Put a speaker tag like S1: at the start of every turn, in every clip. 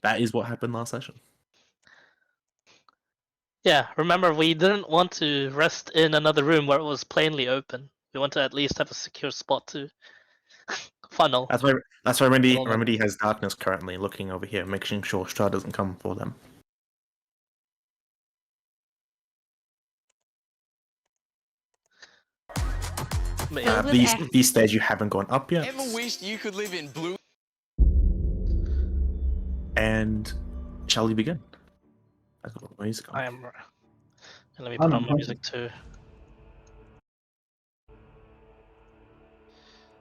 S1: That is what happened last session.
S2: Yeah, remember we didn't want to rest in another room where it was plainly open. We want to at least have a secure spot to funnel.
S1: That's why
S2: Well,
S1: Remedy has darkness currently looking over here, making sure Strahd doesn't come for them. These stairs you haven't gone up yet.
S3: Ever wished you could live in blue?
S1: And shall we begin? I've got the music on.
S2: I am. And let me put on my music too.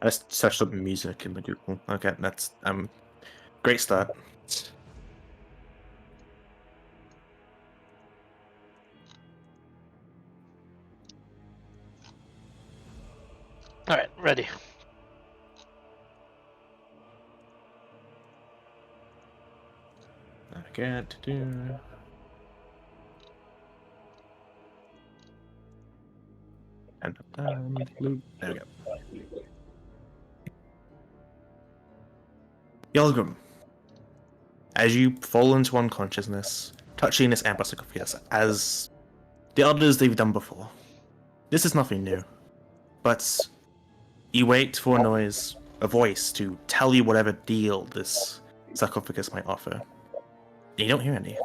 S1: I just searched up music in the Google. Okay, that's great start.
S2: All right, ready.
S1: I get to do. And blue. There we go. Yelgrim, as you fall into unconsciousness, touching this amber sarcophagus as the others they've done before. This is nothing new, but you wait for a voice to tell you whatever deal this sarcophagus might offer. And you don't hear any.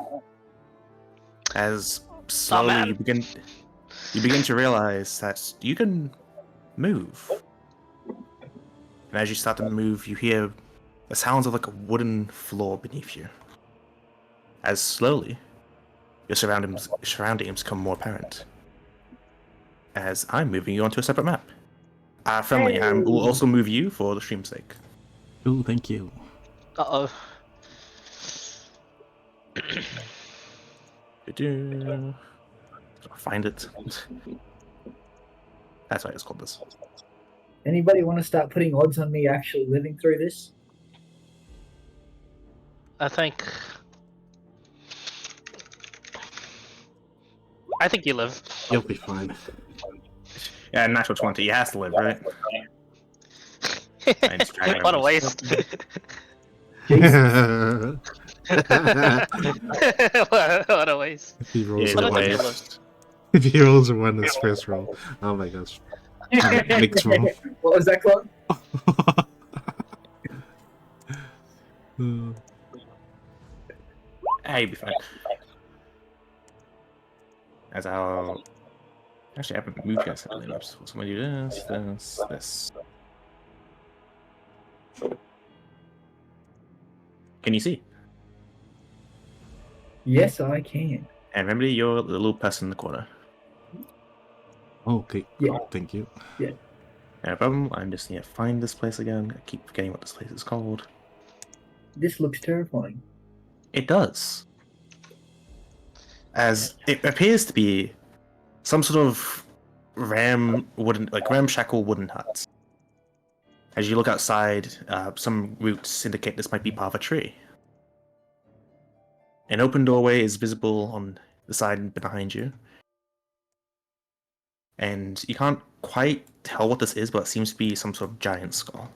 S1: As slowly you begin to realize that you can move. And as you start to move, you hear the sounds of like a wooden floor beneath you. As slowly, your surroundings become more apparent. As I'm moving you onto a separate map. Friendly, we'll also move you for the stream's sake.
S4: Oh, thank you.
S2: Uh-oh.
S1: Find it. That's why it's called this.
S5: Anybody want to start putting odds on me actually living through this?
S2: I think you live.
S4: You'll be fine.
S1: Yeah, natural 20. He has to live, right?
S2: What a waste. What a waste.
S4: If he rolls
S1: Yeah,
S4: a
S1: the
S4: one,
S1: waste.
S4: if he rolls a one his first roll, oh my gosh. Mixed roll.
S5: What was that, Claude?
S1: Hey, you'll be fine. As I'll... Actually, I haven't moved yet separately maps. So I'm gonna do this. Can you see?
S5: Yes, I can.
S1: And remember, you're the little person in the corner.
S4: Okay.
S5: Yeah.
S4: Oh, thank you.
S5: Yeah.
S1: No problem. I'm just gonna find this place again. I keep forgetting what this place is called.
S5: This looks terrifying.
S1: It does. As it appears to be some sort of ramshackle wooden hut. As you look outside, some roots indicate this might be part of a tree. An open doorway is visible on the side behind you. And you can't quite tell what this is, but it seems to be some sort of giant skull.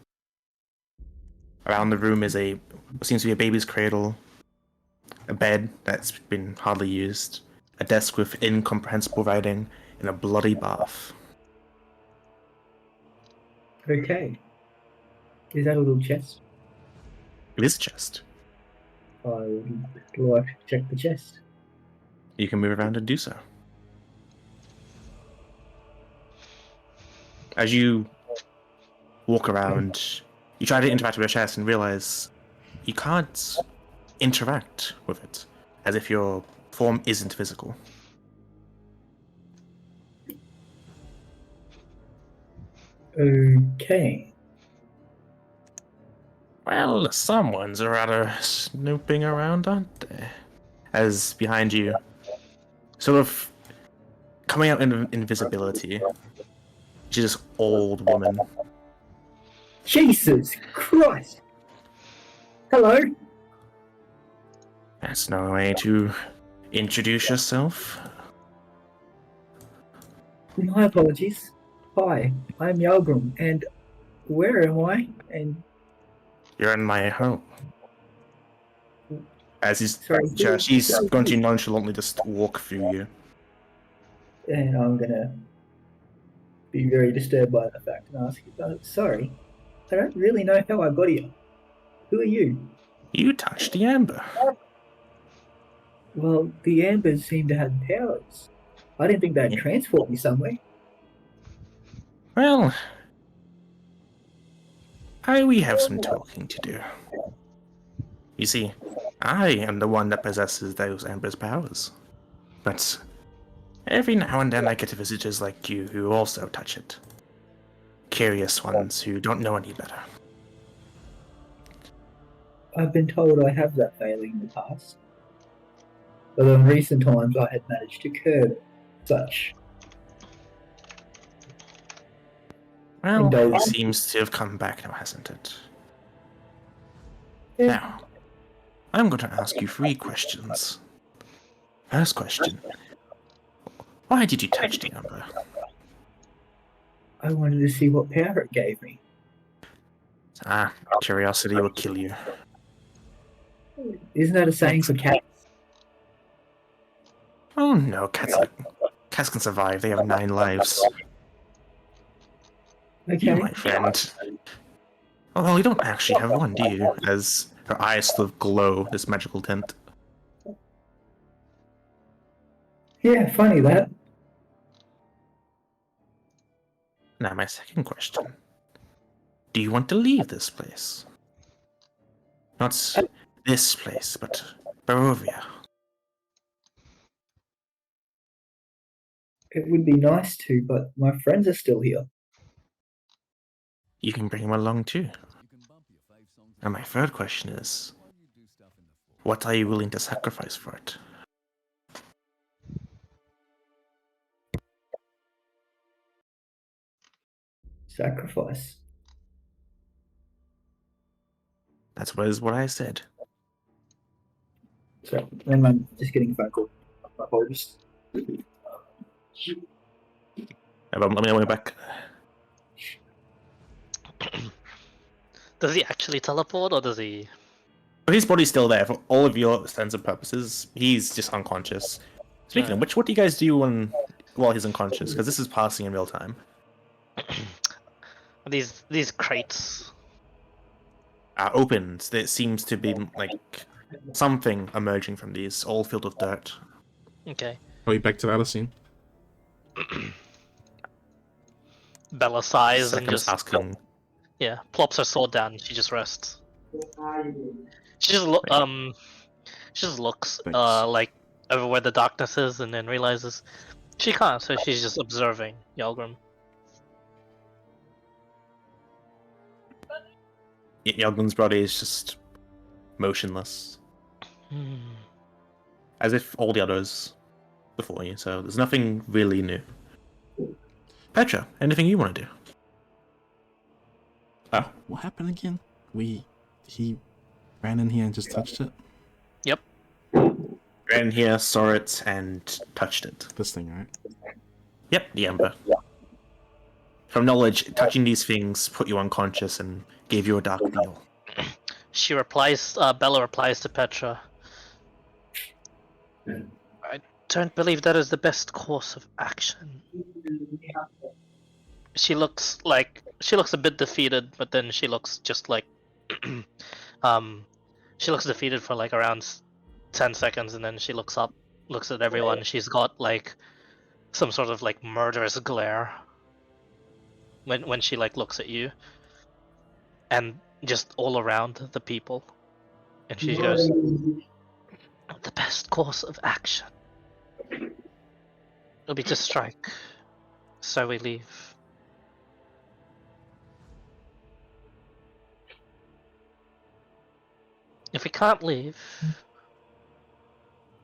S1: Around the room is what seems to be a baby's cradle, a bed that's been hardly used, a desk with incomprehensible writing, and a bloody bath.
S5: Okay. Is that a little chest?
S1: It is a chest.
S5: I would like to check the chest.
S1: You can move around and do so. As you walk around, you try to interact with the chest and realize you can't interact with it, as if your form isn't physical.
S5: Okay.
S1: Well, someone's rather snooping around, aren't they? As behind you, sort of coming out in invisibility, she's this old woman.
S5: Jesus Christ! Hello?
S1: That's no way to introduce yourself.
S5: My apologies. Hi, I'm Yalgrim, and where am I? And
S1: You're in my home. As he's,
S5: Sorry.
S1: she's going to nonchalantly just walk through you.
S5: And I'm gonna be very disturbed by the fact and ask you, sorry, I don't really know how I got here. Who are you?
S1: You touched the amber.
S5: Well, the ambers seem to have powers. I didn't think they'd
S1: Yeah.
S5: transport me somewhere.
S1: Well, we have some talking to do. You see, I am the one that possesses those amber's powers. But every now and then I get visitors like you who also touch it. Curious ones who don't know any better.
S5: I've been told I have that failing in the past. But in recent times I had managed to curb such
S1: Well, it
S5: indulgence.
S1: seems to have come back now, hasn't it? Now, I'm going to ask you 3 questions. First question. Why did you touch the amber?
S5: I wanted to see what power it gave me.
S1: Ah, curiosity will kill you.
S5: Isn't that a saying for cats?
S1: Oh no, cats can survive. They have 9 lives. You,
S5: Okay.
S1: my friend. Oh, well, you don't actually have one, do you? As her eyes sort of glow this magical tint.
S5: Yeah, funny that.
S1: Now, my second question. Do you want to leave this place? Not this place, but Barovia.
S5: It would be nice to, but my friends are still here.
S1: You can bring him along too. And my third question is, what are you willing to sacrifice for it?
S5: Sacrifice.
S1: That's what I said.
S5: So, when I'm just getting a phone call. My apologies.
S1: Let me know when we're back.
S2: Does he actually teleport or does he?
S1: But his body's still there for all of your intents and purposes. He's just unconscious. Speaking of which, what do you guys do while he's unconscious? Because this is passing in real time.
S2: These crates.
S1: Opened. There seems to be like something emerging from these, all filled with dirt.
S2: Okay.
S4: Are we back to the other scene?
S2: Bella sighs and
S1: Second's
S2: just
S1: asking.
S2: plops her sword down. And she just rests. She just she just looks
S4: Thanks.
S2: like over where the darkness is, and then realizes she can't. So she's just observing Yalgrim.
S1: Yoglin's body is just motionless, as if all the others before you. So there's nothing really new. Petra, anything you want to do? Oh,
S4: What happened again? He ran in here and just touched it?
S2: Yep.
S1: ran in here, saw it, and touched it.
S4: This thing, right?
S1: Yep, the ember. From knowledge, touching these things put you unconscious and gave you a dark deal.
S2: She replies. Bella replies to Petra. I don't believe that is the best course of action. She looks a bit defeated, but then she looks just like she looks defeated for like around 10 seconds, and then she looks up, looks at everyone. She's got like some sort of like murderous glare when she like looks at you, and just all around the people, and she goes, "The best course of action will be to strike, so we leave." If we can't leave,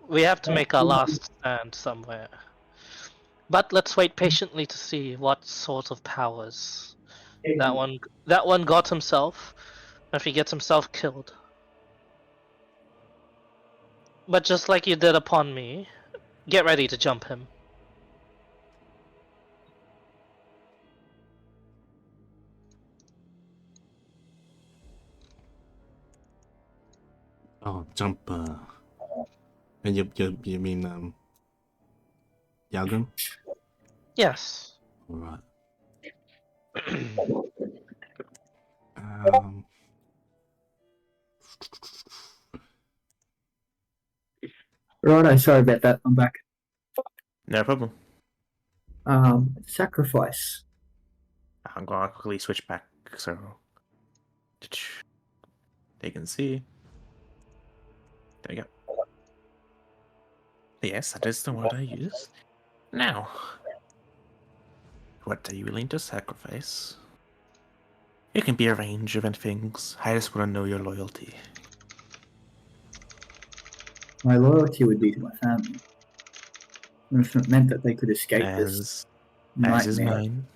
S2: we have to make our last stand somewhere. But let's wait patiently to see what sort of powers that one got himself, if he gets himself killed. But just like you did upon me, get ready to jump him.
S4: Oh, jump. And you mean Yagam?
S2: Yes.
S4: Alright. Um,
S5: Righto, sorry about that. I'm back.
S1: No problem.
S5: Sacrifice.
S1: I'm gonna quickly switch back so they can see. There we go. Yes, that is the word I use. Now, what are you willing to sacrifice? It can be a range of things. I just want to know your loyalty.
S5: My loyalty would be to my family. And if it meant that they could escape this
S1: As is
S5: nightmare,
S1: mine.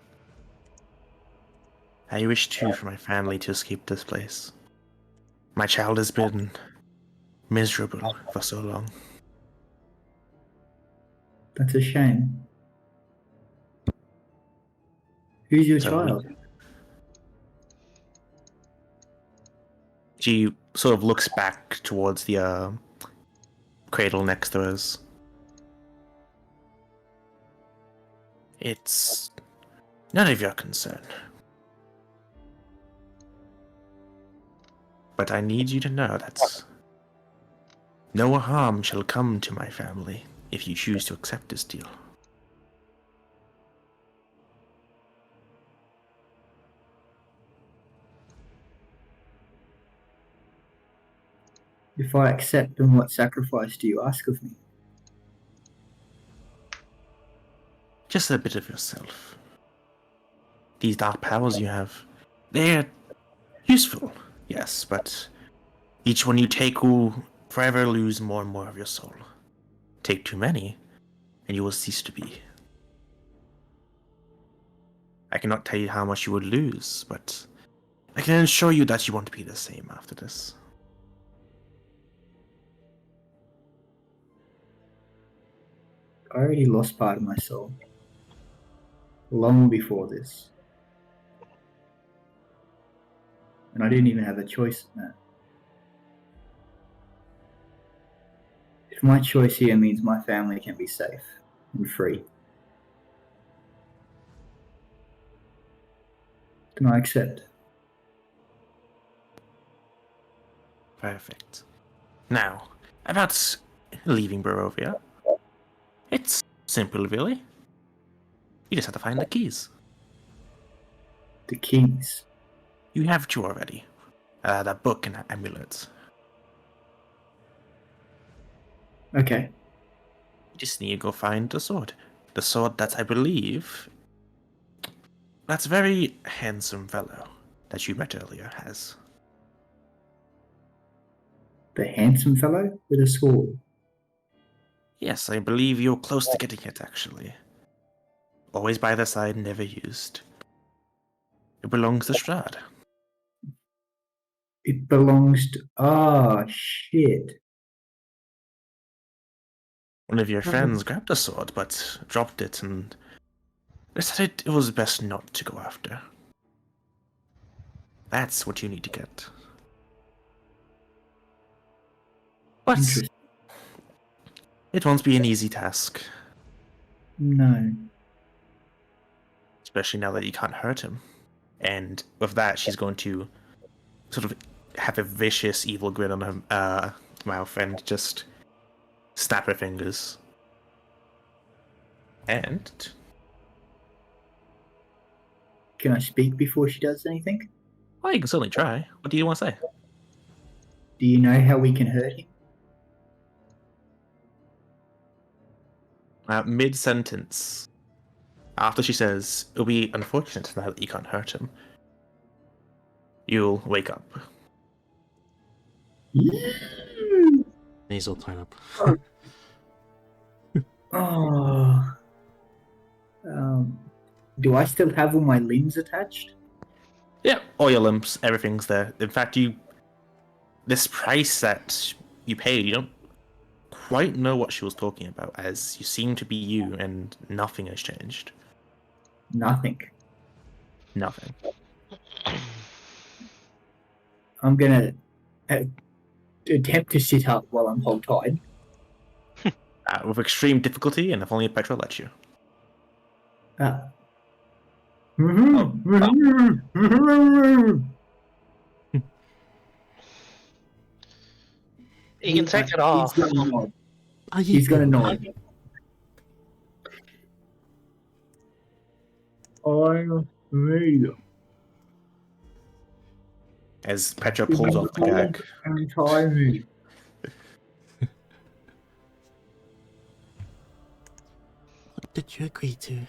S1: I wish too for my family to escape this place. My child has been miserable for so long.
S5: that's a shame. Who's your
S1: So
S5: child?
S1: she sort of looks back towards the cradle next to us. It's none of your concern. But I need you to know that no harm shall come to my family if you choose to accept this deal.
S5: If I accept, then what sacrifice do you ask of me?
S1: Just a bit of yourself. These dark powers you have, they're useful, yes, but each one you take will forever lose more and more of your soul. Take too many, and you will cease to be. I cannot tell you how much you would lose, but I can assure you that you won't be the same after this.
S5: I already lost part of my soul. Long before this. And I didn't even have a choice in that. If my choice here means my family can be safe and free, then I accept.
S1: Perfect. Now, about leaving Barovia. It's simple, really. You just have to find the keys.
S5: The keys.
S1: You have two already. The book and amulets.
S5: Okay.
S1: You just need to go find the sword. The sword that I believe that very handsome fellow that you met earlier has.
S5: The handsome fellow with a sword.
S1: Yes, I believe you're close to getting it, actually. Always by the side, never used. It belongs to Strahd.
S5: It belongs to. Ah, shit.
S1: One of your friends grabbed the sword, but dropped it and decided it was best not to go after. That's what you need to get. But
S5: Interesting.
S1: it won't be an easy task,
S5: No.
S1: especially now that you can't hurt him. And with that, she's going to sort of have a vicious, evil grin on her mouth and just snap her fingers. And
S5: Can I speak before she does anything?
S1: well, you can certainly try. What do you want to say?
S5: Do you know how we can hurt him?
S1: Mid-sentence, after she says, "It'll be unfortunate now that you can't hurt him," you'll wake up.
S4: nasal turn up.
S5: Oh. Do I still have all my limbs attached?
S1: Yeah, all your limbs, everything's there. In fact, this price that you paid, you don't quite know what she was talking about, as you seem to be you and nothing has changed.
S5: Nothing.
S1: Nothing.
S5: I'm gonna. attempt to sit up while I'm hog-tied.
S1: With extreme difficulty, and if only Petra lets you.
S2: You can take it off.
S5: He's gonna nod.
S4: Are
S5: He's
S4: you?
S5: gonna nod. I'm me.
S1: As Petra pulls off the gag.
S5: And tie me.
S4: What did you agree to?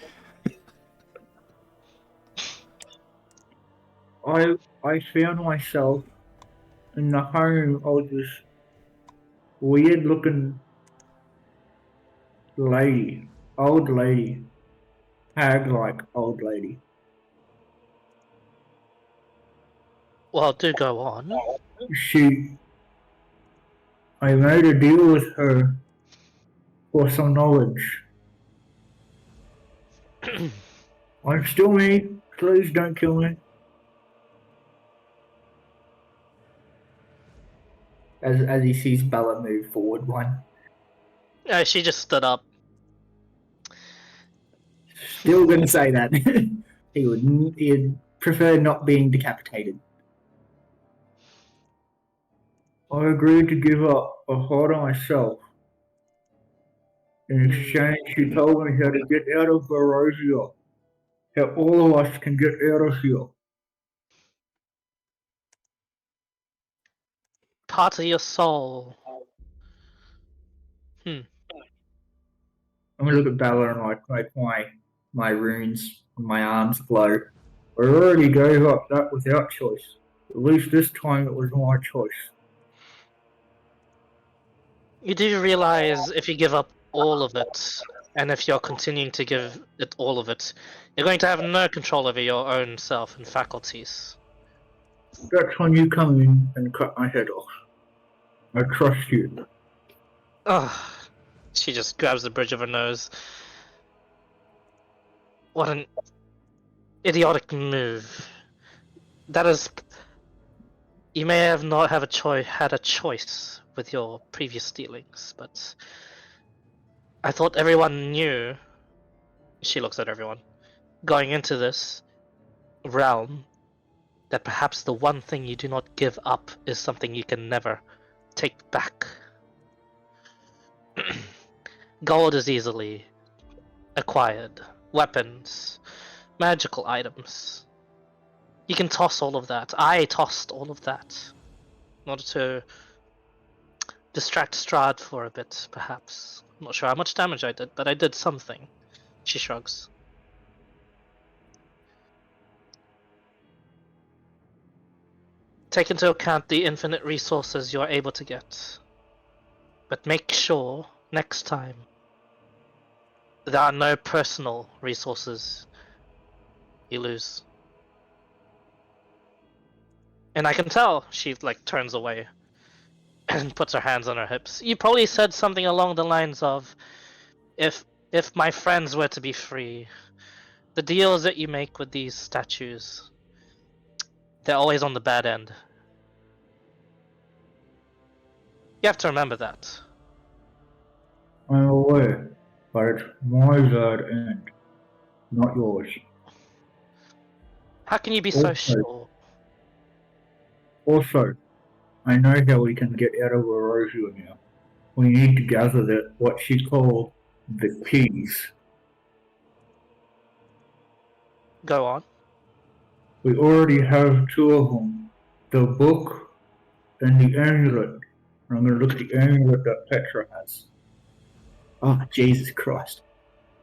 S5: I found myself in the home of this weird looking lady. Old lady. Hag like old lady.
S2: Well, do go on.
S5: I made a deal with her for some knowledge. I'm still me. Please don't kill me. As he sees Bella move forward one.
S2: She just stood up.
S5: Still gonna say that. He'd prefer not being decapitated. I agreed to give up a part of myself. In exchange, she told me how to get out of Barovia. How all of us can get out of here.
S2: Part of your soul.
S5: I'm gonna look at Bella and like my runes on my arms glow. I already gave up that without choice. At least this time it was my choice.
S2: You do realize if you give up all of it, and if you're continuing to give it all of it, you're going to have no control over your own self and faculties.
S5: That's when you come in and cut my head off. I trust you.
S2: Ugh. She just grabs the bridge of her nose. What an idiotic move. That is... You may have not had a choice with your previous dealings, but I thought everyone knew. She looks at everyone. Going into this realm, that perhaps the one thing you do not give up is something you can never take back. Gold is easily acquired, weapons, magical items. You can toss all of that. I tossed all of that in order to distract Strahd for a bit, perhaps. I'm not sure how much damage I did, but I did something. She shrugs. Take into account the infinite resources you're able to get. But make sure, next time, there are no personal resources you lose. And I can tell she turns away and puts her hands on her hips. You probably said something along the lines of, if my friends were to be free, the deals that you make with these statues, they're always on the bad end. You have to remember that.
S5: I'm aware, but it's my bad end, not yours.
S2: How can you be so sure?
S5: Also, I know how we can get out of Barovia now. We need to gather what she called the keys.
S2: Go on.
S5: We already have two of them. The book and the amulet. And I'm going to look at the amulet that Petra has. Oh, Jesus Christ.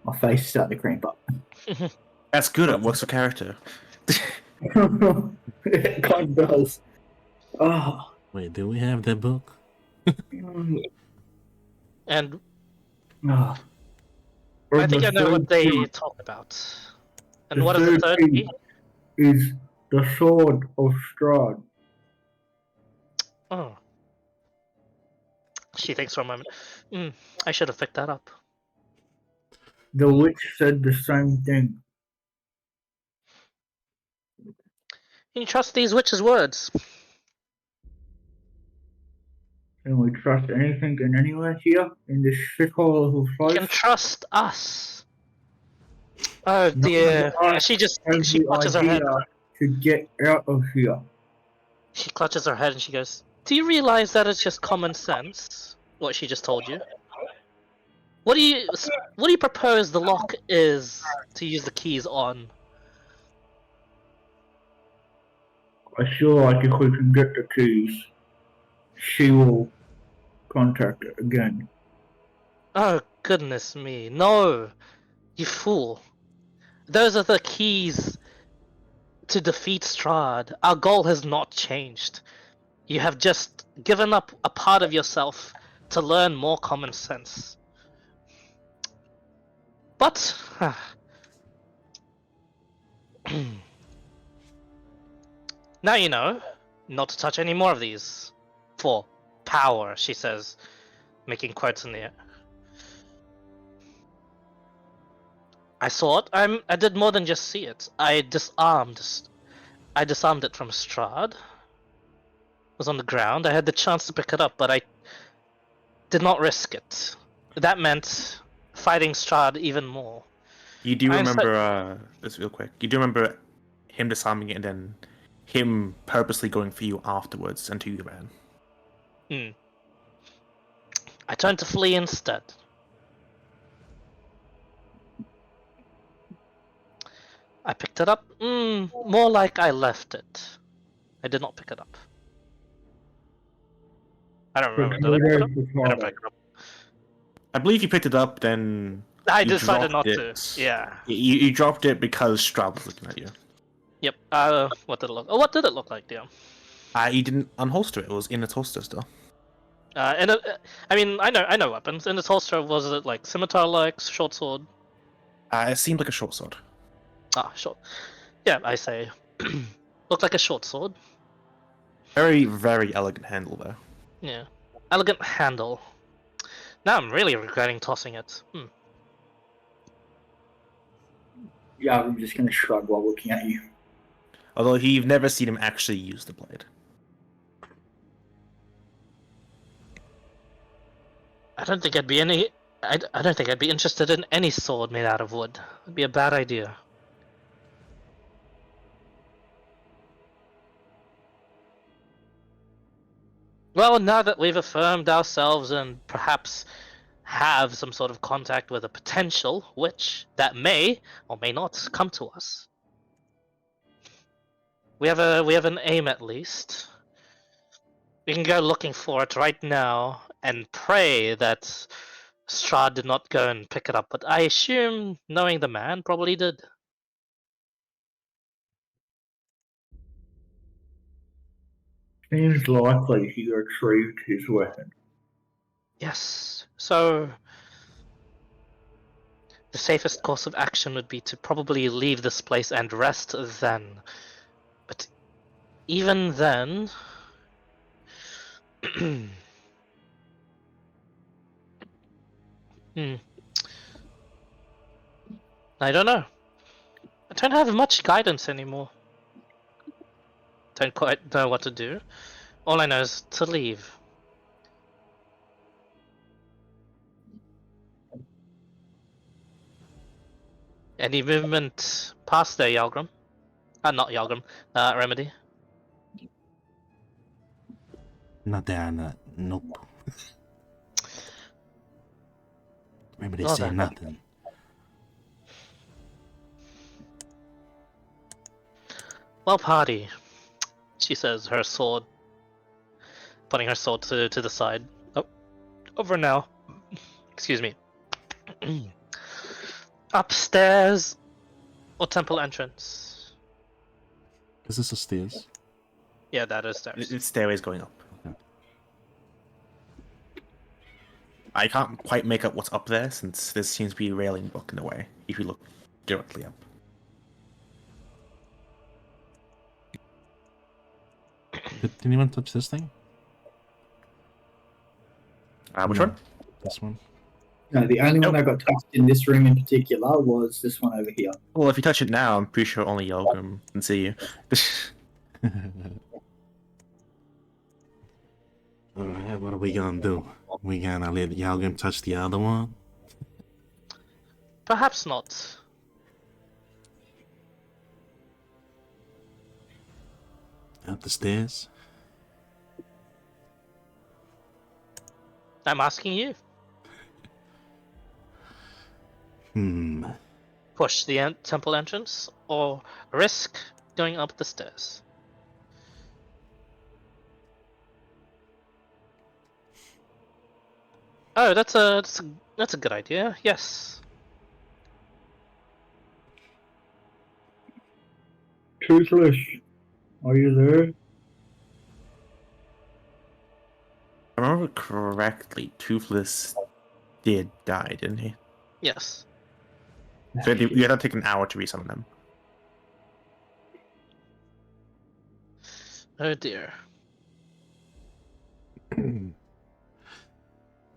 S5: My face is starting to cramp up.
S1: That's good. It works for character.
S5: It kind of does. Oh.
S4: Wait, do we have the book?
S2: And
S5: Oh.
S2: I think I know what they talk about. And what is the third key?
S5: Is the Sword of Strahd.
S2: Oh. She thinks for a moment. I should have picked that up.
S5: The witch said the same thing.
S2: Can you trust these witches' words?
S5: Can we trust anything and anywhere here in this shithole of
S2: You can
S5: life?
S2: trust us. Oh
S5: None
S2: dear.
S5: of us
S2: She
S5: have
S2: she
S5: the
S2: clutches her head.
S5: idea to get out of here.
S2: She clutches her head and she goes, "Do you realize that it's just common sense? What she just told you? What do you propose the lock is to use the keys on?"
S5: I feel like if we can get the keys, she will contact it again.
S2: Oh goodness me, no, you fool. Those are the keys to defeat Strahd. Our goal has not changed. You have just given up a part of yourself to learn more common sense. But now you know not to touch any more of these. For power, she says, making quotes in the air. I saw it. I did more than just see it. I disarmed it from Strahd. It was on the ground. I had the chance to pick it up, but I did not risk it. That meant fighting Strahd even more.
S1: You do
S2: I'm so-
S1: remember, just real quick, you do remember him disarming it and then him purposely going for you afterwards until you ran.
S2: I turned to flee instead. I picked it up. More like I left it. I did not pick it up. I don't remember. Did I pick it up? I didn't pick it up.
S1: I believe you picked it up, then
S2: I
S1: you
S2: decided not
S1: dropped
S2: to.
S1: it.
S2: Yeah.
S1: You dropped it because Strahd was looking at you.
S2: Yep. What did it look? Oh, what did it look like, dear?
S1: You didn't unholster it. It was in its holster still.
S2: And I mean, I know weapons. In its holster, was it like scimitar-like, short sword?
S1: It seemed like a short sword.
S2: Ah, short. Yeah, I say, looked like a short sword.
S1: Very, very elegant handle, though.
S2: Yeah, elegant handle. Now I'm really regretting tossing it.
S5: Yeah, I'm just gonna shrug while looking at you.
S1: Although you've never seen him actually use the blade.
S2: I don't think I'd be any. I don't think I'd be interested in any sword made out of wood. It'd be a bad idea. Well, now that we've affirmed ourselves and perhaps have some sort of contact with a potential witch that may or may not come to us, we have an aim at least. We can go looking for it right now and pray that Strahd did not go and pick it up, but I assume, knowing the man, probably did.
S5: Seems likely he retrieved his weapon.
S2: Yes, so the safest course of action would be to probably leave this place and rest then. But even then... I don't know. I don't have much guidance anymore. Don't quite know what to do. All I know is to leave. Any movement past there, Yalgrim? Not Yalgrim. Remedy.
S4: Not there, not. Nope. Maybe they
S2: Oh,
S4: say
S2: that-
S4: nothing.
S2: Well, party, she says, her sword, putting her sword to the side. Oh, over now. Excuse me. Upstairs or temple entrance?
S4: Is this a stairs?
S2: Yeah, that is stairs.
S1: Its stairway's going up.
S4: Okay.
S1: I can't quite make out what's up there since there seems to be a railing blocking the way if you look directly up.
S4: Did anyone touch this thing?
S1: Which
S4: No.
S1: one?
S4: This one?
S5: No, the only one that got touched in this room in particular was this one over here.
S1: Well, if you touch it now, I'm pretty sure only Yelgrim can see you.
S4: Oh, yeah, Alright, what are we gonna do? We gonna let Yalgrim touch the other one?
S2: Perhaps not.
S4: Up the stairs?
S2: I'm asking you. Push the temple entrance or risk going up the stairs? Oh, that's a good idea. Yes.
S5: Toothless, are you there?
S1: If I remember correctly, Toothless did die, didn't he?
S2: Yes.
S1: So you had to take an hour to resummon them.
S2: Oh dear.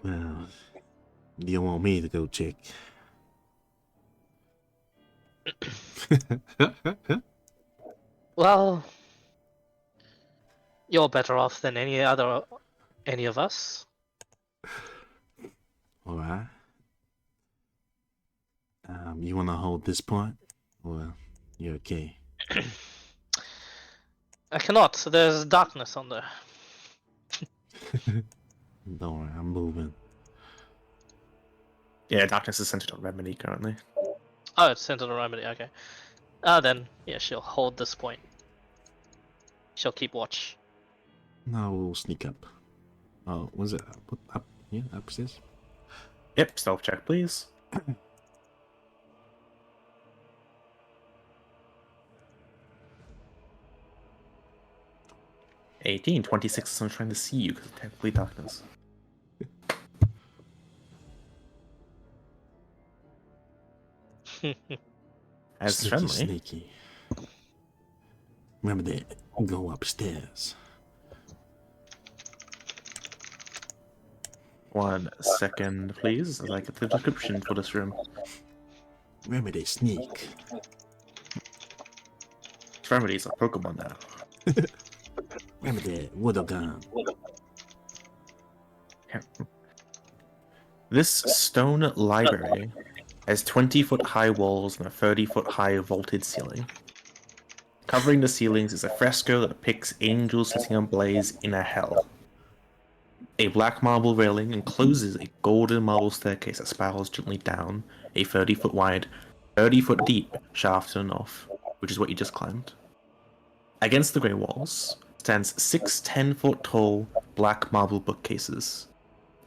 S4: Well, do you want me to go check?
S2: Well, you're better off than any of us.
S4: Alright. You wanna hold this point? Or you're okay?
S2: I cannot. There's darkness on there.
S4: Don't worry, I'm moving.
S1: Yeah, darkness is centered on Remedy currently.
S2: Oh, it's centered on Remedy. Okay. Then yeah, she'll hold this point. She'll keep watch.
S4: Now we'll sneak up. Oh, was it up? Yeah, upstairs.
S1: Yep, stealth check, please. 18, 26 is I'm trying to see you because of technically darkness. As
S4: Sneaky,
S1: friendly.
S4: sneaky. Remember that. Go upstairs.
S1: 1 second, please, as I get the description for this room.
S4: Remember they sneak.
S1: Remedy's a Pokemon now.
S4: Remember that water gun.
S1: This stone library has 20-foot high walls and a 30-foot high vaulted ceiling. Covering the ceilings is a fresco that depicts angels sitting on blaze in a hell. A black marble railing encloses a golden marble staircase that spirals gently down a 30-foot wide, 30-foot deep shaft to the north, which is what you just climbed. Against the grey walls stands 6 10-foot tall black marble bookcases.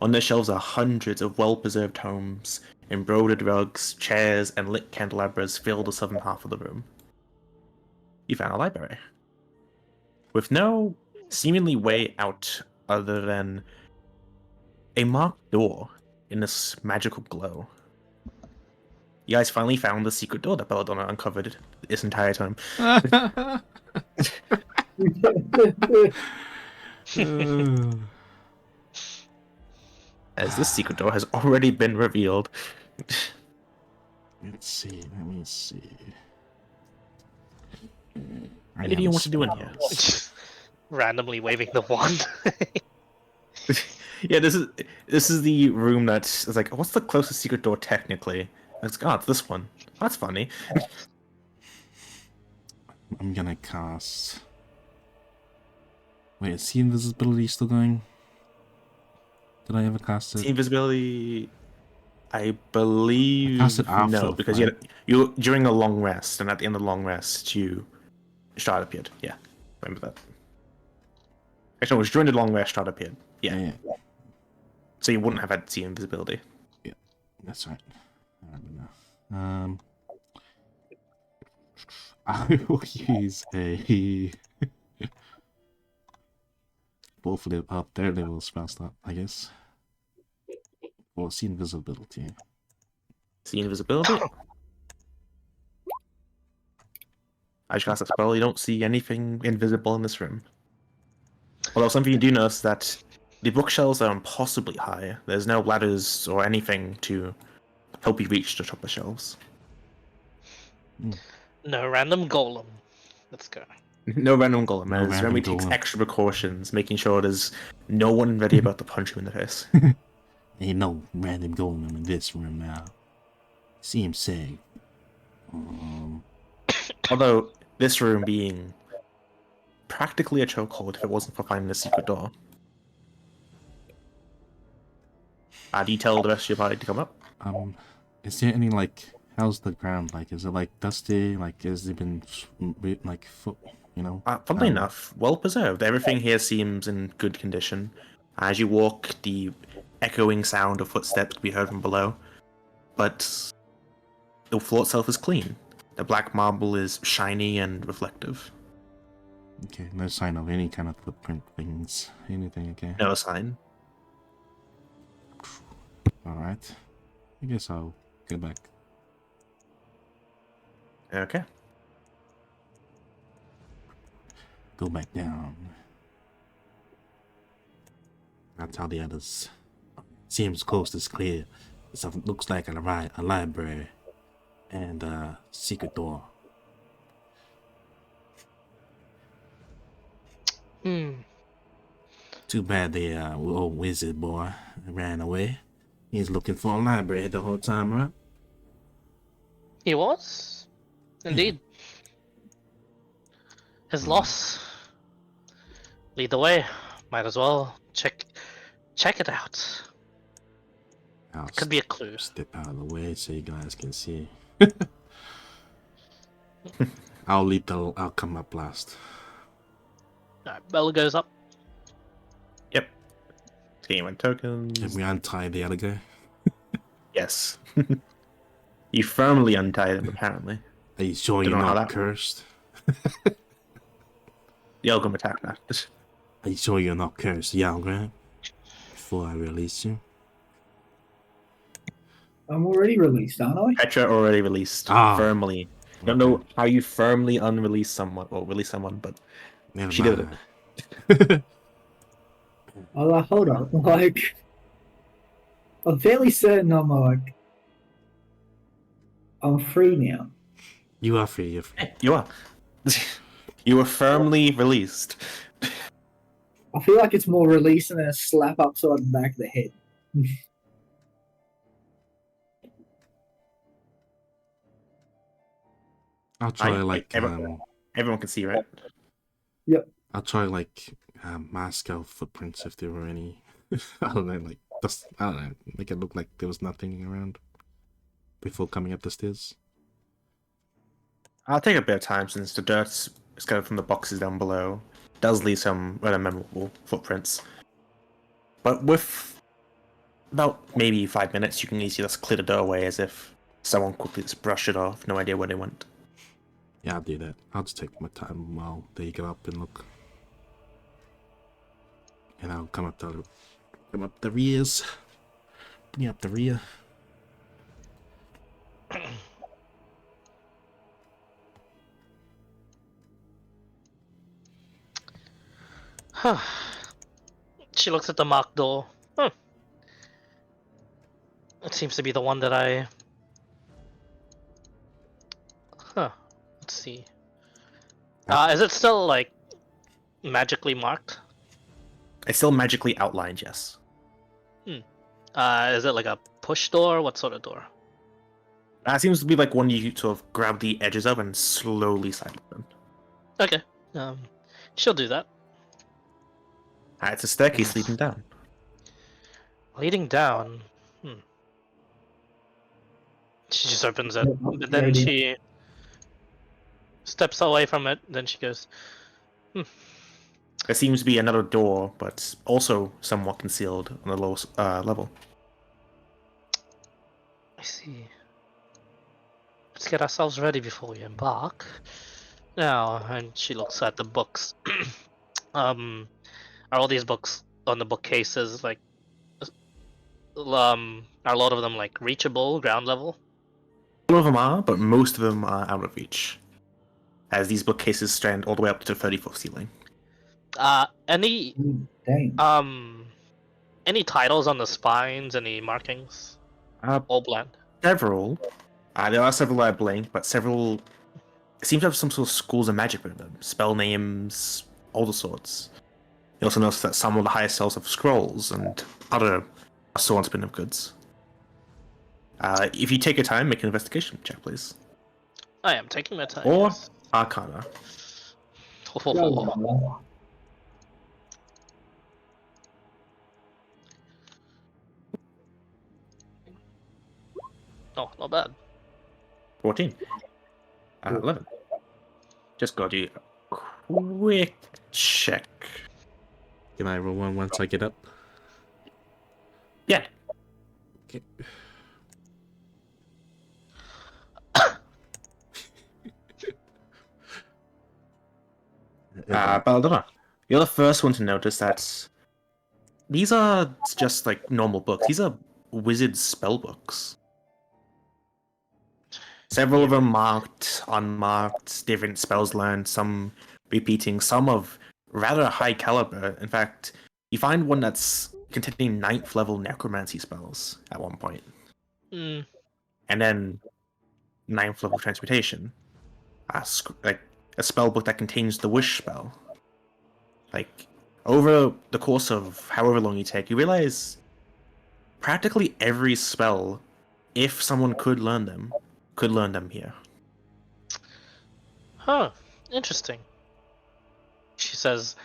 S1: On their shelves are hundreds of well-preserved tomes, embroidered rugs, chairs, and lit candelabras fill the southern half of the room. You found a library. With no seemingly way out other than a marked door in this magical glow. You guys finally found the secret door that Belladonna uncovered this entire time. As this secret door has already been revealed.
S4: Let's see, let me see.
S1: What do you want to do in here?
S2: Randomly waving the wand.
S1: Yeah, this is the room that's it's like, what's the closest secret door technically? It's it's this one. That's funny.
S4: I'm gonna cast. Wait, is the invisibility still going? Did I ever cast it?
S1: Invisibility, I believe
S4: cast it after
S1: no,
S4: the
S1: because
S4: fight.
S1: you during a long rest, and at the end of the long rest, Strahd appeared. Yeah, remember that. Actually, it was during the long rest Strahd appeared. Yeah. So you wouldn't have had to see invisibility.
S4: Yeah, that's right. I remember now. I will use a both third level spell slot, I guess. Or see invisibility.
S1: See invisibility. I just cast a spell. You don't see anything invisible in this room. Although something you do notice is that the bookshelves are impossibly high. There's no ladders or anything to help you reach the top of the shelves.
S2: No random golem. Let's go.
S1: No random golem.
S4: No
S1: As
S4: random
S1: Remy takes
S4: golem.
S1: extra precautions, making sure there's no one ready about to punch him in the face.
S4: Ain't no random golem in this room now. Seems safe.
S1: Although, this room being practically a chokehold if it wasn't for finding a secret door. Do you tell the rest of your party to come up?
S4: Is there any, like, how's the ground like? Is it, like, dusty? Like, has it been, like,
S1: Funnily enough, well preserved. Everything here seems in good condition. As you walk, the echoing sound of footsteps can be heard from below, but the floor itself is clean. The black marble is shiny and reflective.
S4: Okay, no sign of any kind of footprint things. Anything, okay?
S1: No sign.
S4: Alright. I guess I'll go back.
S1: Okay.
S4: Go back down. I'll tell the others. Seems coast is clear. So it looks like a library and a secret door. Too bad the old wizard boy ran away. He's looking for a library the whole time, right?
S2: He was? Indeed. His loss. Lead the way. Might as well check it out.
S4: I'll
S2: Could be a clue.
S4: step out of the way so you guys can see. I'll come up last.
S2: Alright, Bella goes up.
S1: Yep. Game and tokens.
S4: Can we untie the other guy?
S1: Yes. You firmly untie them, apparently.
S4: Are you sure
S1: Don't
S4: you're
S1: know how
S4: not
S1: that-
S4: cursed?
S1: The Elgrim attack that.
S4: Are you sure you're not cursed, Yalgrim? Before I release you?
S5: I'm already released, aren't I?
S1: Petra already released firmly. I don't know how you firmly unrelease someone, or release someone, but
S4: Never
S1: she did
S4: mind.
S1: it.
S5: Hold on. Like, I'm fairly certain I'm free now.
S4: You are free, you're free.
S1: You are. You were firmly released.
S5: I feel like it's more release than a slap upside the back of the head.
S4: I'll try like
S1: Everyone can see, right?
S5: Yep.
S4: I'll try like mask out footprints if there were any. I don't know, like just I don't know, make it look like there was nothing around before coming up the stairs.
S1: I'll take a bit of time since the dirt's scattered from the boxes down below. Does leave some rather memorable footprints. But with about maybe 5 minutes, you can easily just clear the doorway as if someone quickly just brushed it off, no idea where they went.
S4: Yeah, I'll do that. I'll just take my time while they get up and look. And I'll come up the rears. Bring up the rear.
S2: She looks at the marked door. It seems to be the one that I... Let's see. Is it still, like, magically marked?
S1: It's still magically outlined, yes.
S2: Is it like a push door? What sort of door?
S1: That seems to be like one you sort of grab the edges of and slowly slide them.
S2: Okay. She'll do that.
S1: It's a staircase leading down.
S2: Leading down. She just opens it,
S5: Yeah,
S2: but then
S5: ready.
S2: she steps away from it. Then she goes,
S1: There seems to be another door, but also somewhat concealed on the lowest level.
S2: I see. Let's get ourselves ready before we embark. Now, and she looks at the books. Are all these books on the bookcases like, are a lot of them like reachable, ground level?
S1: Some of them are, but most of them are out of reach, as these bookcases stand all the way up to the 30-foot ceiling.
S2: Any
S5: Dang.
S2: any titles on the spines? Any markings? All bland.
S1: Several. There are several that are blank, but several seem to have some sort of schools of magic with them, spell names, all the sorts. You also notice that some of the highest levels have scrolls and other sworn spin of goods. If you take your time, make an investigation check, please.
S2: I am taking my time.
S1: Or
S2: Yes.
S1: Arcana.
S2: Oh, not bad.
S1: 14. 11. Just gotta do a quick check.
S4: Can I roll one once I get up?
S1: Yeah.
S4: Okay.
S1: Belladonna, you're the first one to notice that these are just like normal books. These are wizard spell books. Several of them marked, unmarked, different spells learned, some repeating, some of rather high caliber. In fact, you find one that's containing 9th level necromancy spells at one point.
S2: Mm.
S1: And then 9th level transmutation. Like a spell book that contains the wish spell. Like, over the course of however long you take, you realize practically every spell, if someone could learn them here.
S2: Huh. Interesting. She says,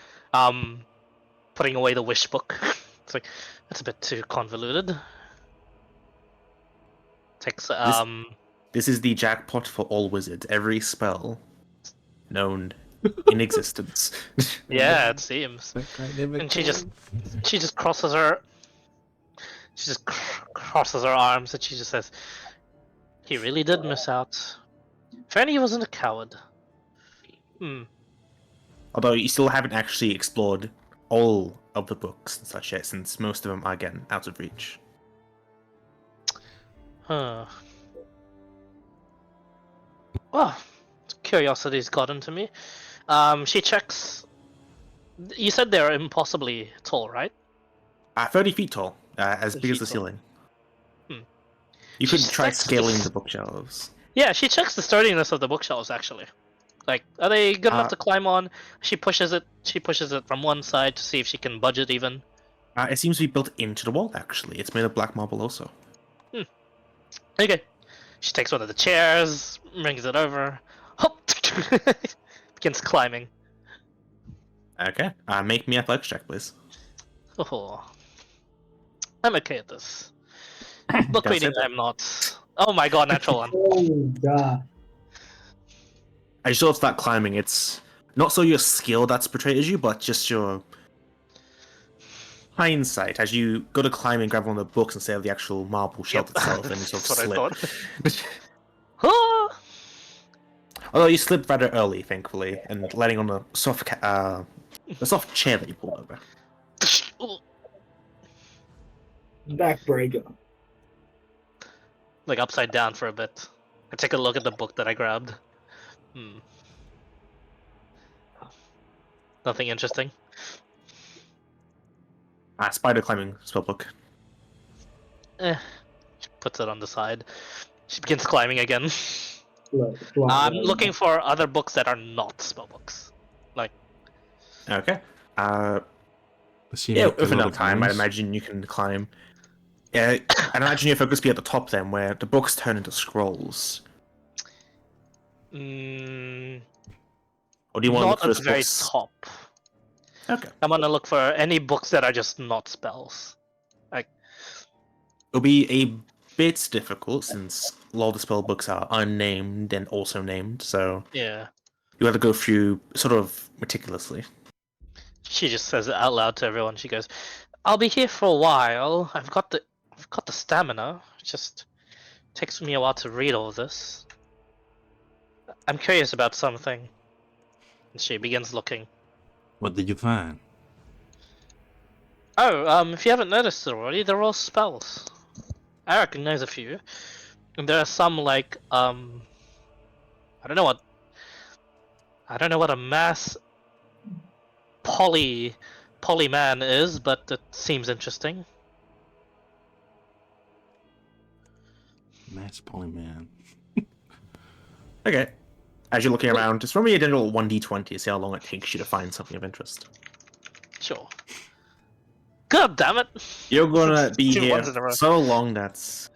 S2: putting away the wish book. It's like, that's a bit too convoluted. Takes,
S1: This is the jackpot for all wizards. Every spell known in existence.
S2: yeah, it seems. And she just crosses her. She just crosses her arms and she just says, "He really did miss out. Fanny wasn't a coward." Hmm.
S1: Although you still haven't actually explored all of the books and such yet, since most of them are again out of reach.
S2: Huh. Oh, curiosity's gotten to me. She checks. You said they're impossibly tall, right?
S1: 30 feet tall, as
S2: 30
S1: big as
S2: feet
S1: the
S2: tall.
S1: ceiling.
S2: Hmm.
S1: You
S2: She
S1: could try
S2: checks
S1: scaling
S2: this-
S1: the bookshelves.
S2: Yeah, she checks the sturdiness of the bookshelves. Actually, like, are they good enough to climb on? She pushes it. She pushes it from one side to see if she can budge it even.
S1: It seems to be built into the wall, actually. It's made of black marble also.
S2: Okay. She takes one of the chairs, brings it over, hop, begins climbing.
S1: Okay. Make me athletics check, please.
S2: Oh, I'm okay at this. Book
S1: That's
S2: reading,
S1: it.
S2: I'm not. Oh my god, natural one.
S5: Oh god.
S1: As you sort of start climbing, it's not so your skill that's portrayed as you, but just your hindsight. As you go to climb and grab one of the books instead of the actual marble shelf
S2: Yep.
S1: itself, and you sort of
S2: That's what I
S1: slip.
S2: Ah!
S1: Although you slipped rather early, thankfully, and landing on a soft chair that you pulled over.
S5: Backbreaker.
S2: Like upside down for a bit. I take a look at the book that I grabbed. Nothing interesting.
S1: Spider climbing spellbook.
S2: She puts it on the side. She begins climbing again.
S5: Look,
S2: I'm looking for other books that are not spellbooks. Like,
S1: Okay.
S4: Does she
S1: Yeah,
S4: make a
S1: with
S4: lot
S1: enough
S4: of
S1: time, I'd
S4: noise?
S1: imagine you can climb. Yeah, I'd imagine your focus be at the top then, where the books turn into scrolls.
S2: mm,
S1: Or do you want to look
S2: not
S1: for
S2: at
S1: those
S2: the very
S1: books?
S2: top.
S1: Okay.
S2: I'm gonna look for any books that are just not spells.
S1: It'll be a bit difficult since a lot of the spell books are unnamed and also named, so
S2: Yeah.
S1: you have to go through sort of meticulously.
S2: She just says it out loud to everyone. She goes, "I'll be here for a while. I've got the stamina. It just takes me a while to read all of this. I'm curious about something." And she begins looking.
S4: What did you find?
S2: Oh, if you haven't noticed already, they're all spells. I recognize a few. And there are some like I don't know what a mass polyman is, but it seems interesting.
S4: Mass Polyman.
S1: Okay. As you're looking around, just throw me a general 1d20 to see how long it takes you to find something of interest.
S2: Sure. God damn it!
S1: You're gonna be
S2: Two
S1: here
S2: ones in a row.
S1: so long that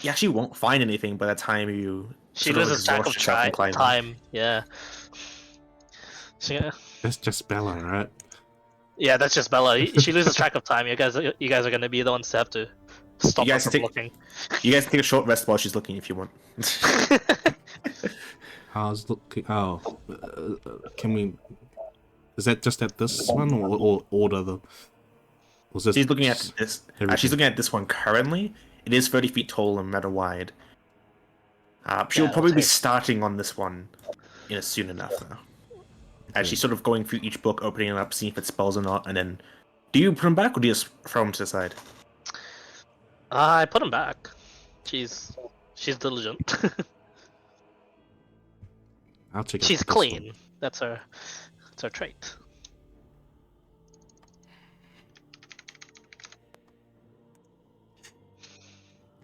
S1: you actually won't find anything by the time you
S2: She
S1: sort of
S2: loses track of
S1: exhaust yourself from climbing.
S2: time. Yeah.
S4: That's just Bella, right?
S2: Yeah, that's just Bella. She loses track of time. You guys are gonna be the ones that have to stop her
S1: guys
S2: from
S1: take-
S2: looking.
S1: You guys can take a short rest while she's looking if you want.
S4: How's looking? Oh, can we? Is that just at this one or order the? Was this?
S1: She's looking at this.
S4: everything?
S1: She's looking at this one currently. It is 30 feet tall and rather wide. She'll
S2: Yeah,
S1: probably be
S2: that's
S1: starting on this one soon enough, though. As she's sort of going through each book, opening it up, seeing if it spells or not, and then do you put them back or do you just throw them to the side?
S2: I put him back. She's diligent.
S4: I'll check.
S2: She's
S4: out this
S2: clean.
S4: one.
S2: That's her trait.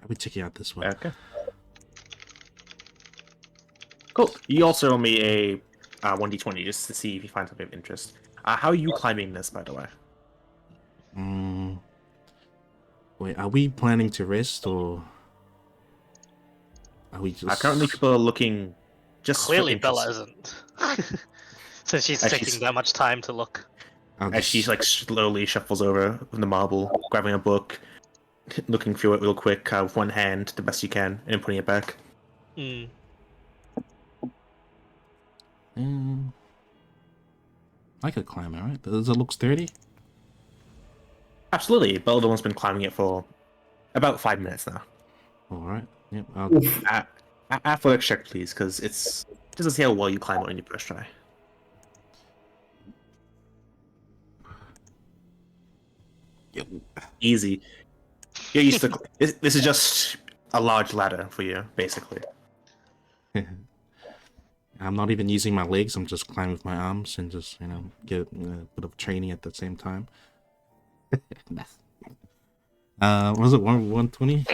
S4: I'll be checking out this one.
S1: Okay. Cool. You also roll me a 1d20 just to see if you find something of interest. How are you climbing this, by the way?
S4: Wait, are we planning to rest or are we just?
S1: Currently, people are looking just for
S2: Clearly,
S1: interest.
S2: Bella isn't. Since she's
S1: As
S2: taking
S1: she's-
S2: that much time to look.
S4: I'll
S1: As she
S4: just-
S1: like slowly shuffles over the marble, grabbing a book, looking through it real quick with one hand, the best you can, and putting it back.
S2: Hmm.
S4: I could climb it, right? Does it look sturdy?
S1: Absolutely, Beldamon's been climbing it for about 5 minutes now.
S4: All right. Yep. I'll,
S5: Oof.
S1: Athletics check, please, because it's just to see how well you climb it on your first try.
S4: yep.
S1: Easy. You're used to. This is just a large ladder for you, basically.
S4: I'm not even using my legs. I'm just climbing with my arms and just get a bit of training at the same time. Was it 120?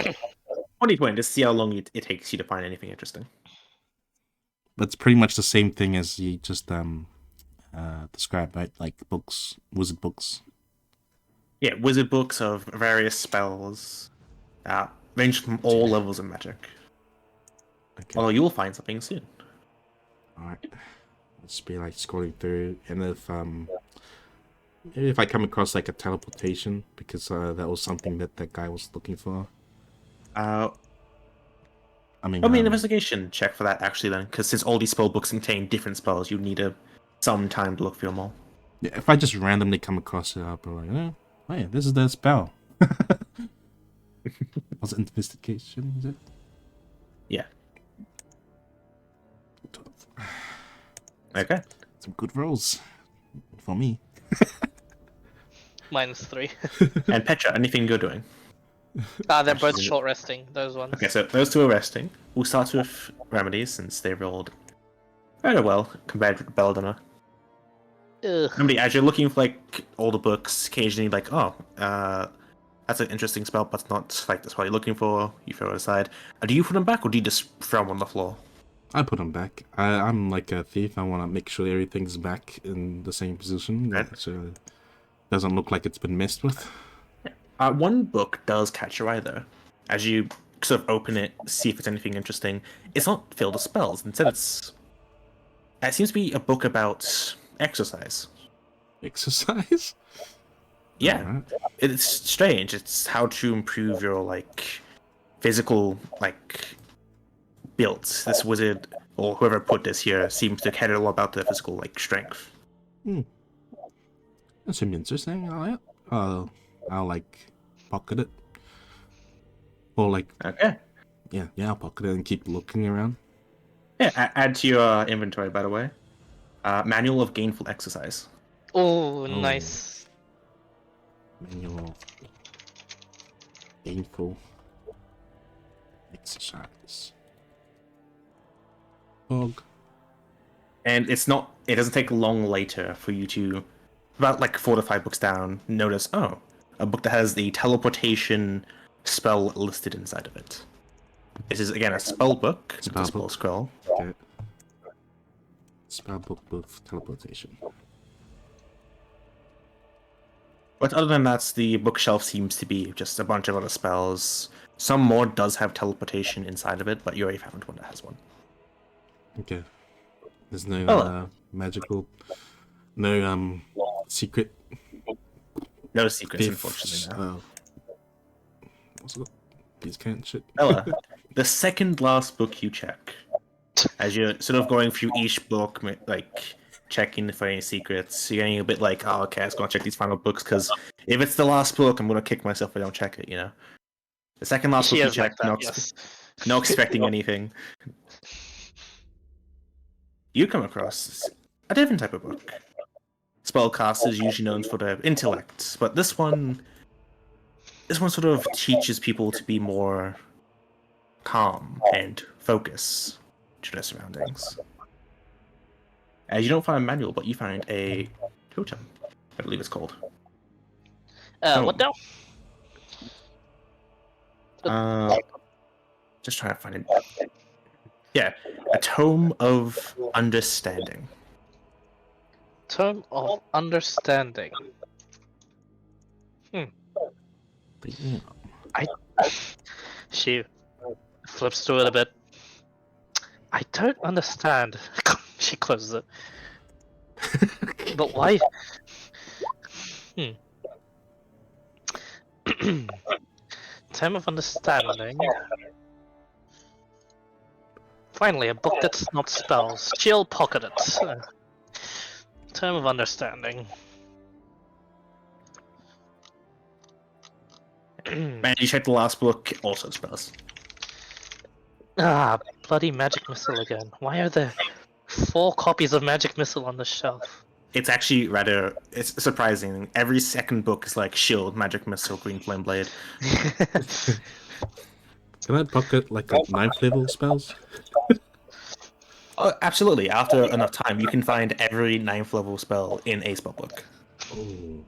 S1: 20 just see how long it takes you to find anything interesting.
S4: That's pretty much the same thing as you just described, right? Like books, wizard books.
S1: Yeah, wizard books of various spells, range from all levels of magic.
S4: Okay.
S1: Although you will find something soon.
S4: All right. Let's be like scrolling through, and maybe if I come across like a teleportation, because that was something that guy was looking for.
S1: I
S4: mean,
S1: an investigation check for that actually then, because since all these spell books contain different spells, you need some time to look through them all.
S4: yeah, if I just randomly come across it, I'll be like, oh yeah, this is the spell. Was it investigation? Is it?
S1: Yeah. Okay.
S4: Some good rolls for me.
S2: -3.
S1: And Petra, anything you're doing?
S2: They're both
S1: Actually-
S2: short resting. Those ones.
S1: Okay, so those two are resting. We'll start with remedies since they rolled very well compared with Belladonna.
S2: Ugh.
S1: Remedy, as you're looking for like all the books, occasionally like, that's an interesting spell, but it's not like that's what you're looking for. You throw it aside. Do you put them back, or do you just throw them on the floor?
S4: I put them back. I'm like a thief. I want to make sure everything's back in the same position,
S1: Right.
S4: so it doesn't look like it's been messed with.
S1: One book does catch your eye though. As you sort of open it, see if it's anything interesting. It's not filled with spells. Instead, it seems to be a book about exercise.
S4: Exercise?
S1: Yeah,
S4: Alright.
S1: it's strange. It's how to improve your like physical like build. This wizard or whoever put this here seems to care a lot about the physical like strength.
S4: That seems interesting. I'll like pocket it, or like
S1: Okay.
S4: yeah, I'll pocket it and keep looking around.
S1: Yeah, add to your inventory by the way. Manual of Gainful Exercise.
S2: Oh, nice.
S4: Manual gainful exercise. Bog.
S1: And it doesn't take long later for you to, about like 4 to 5 books down, notice, a book that has the teleportation spell listed inside of it. This is, again, a spell book, it's a
S4: Spell
S1: spell
S4: book.
S1: scroll.
S4: Okay. Spellbook with teleportation.
S1: But other than that, the bookshelf seems to be just a bunch of other spells. Some more does have teleportation inside of it, but you already found one that has one.
S4: Okay. There's no
S1: Oh.
S4: magical, no secret.
S1: No secrets,
S4: Fifth,
S1: unfortunately, no.
S4: What's it? These can't shit.
S1: Ella, the second last book you check, as you're sort of going through each book, like checking for any secrets, you're getting a bit like, oh, okay, I was gonna check these final books because if it's the last book, I'm gonna kick myself if I don't check it. You know, the second last
S2: She
S1: book you
S2: is like
S1: check,
S2: that, yes.
S1: not expecting anything. You come across a different type of book. Spellcasters usually known for their intellect, but this one sort of teaches people to be more calm and focus to their surroundings. As you don't find a manual, but you find a totem, I believe it's called.
S2: What now?
S1: Just trying to find it. Yeah, a tome of understanding.
S2: Term of understanding.
S4: But yeah.
S2: She flips through it a bit. I don't understand. She closes it. But why? Time of understanding. Finally, a book that's not spells. She'll pocket it. Time of understanding.
S1: Man, you check the last book, also spells.
S2: Ah, bloody magic missile again. Why are there 4 copies of magic missile on the shelf?
S1: It's actually it's surprising. Every second book is like shield, magic missile, green flame blade.
S4: Can I pocket like a 9th level spells?
S1: Oh, absolutely. After enough time, you can find every 9th level spell in a spell book.
S4: Oh.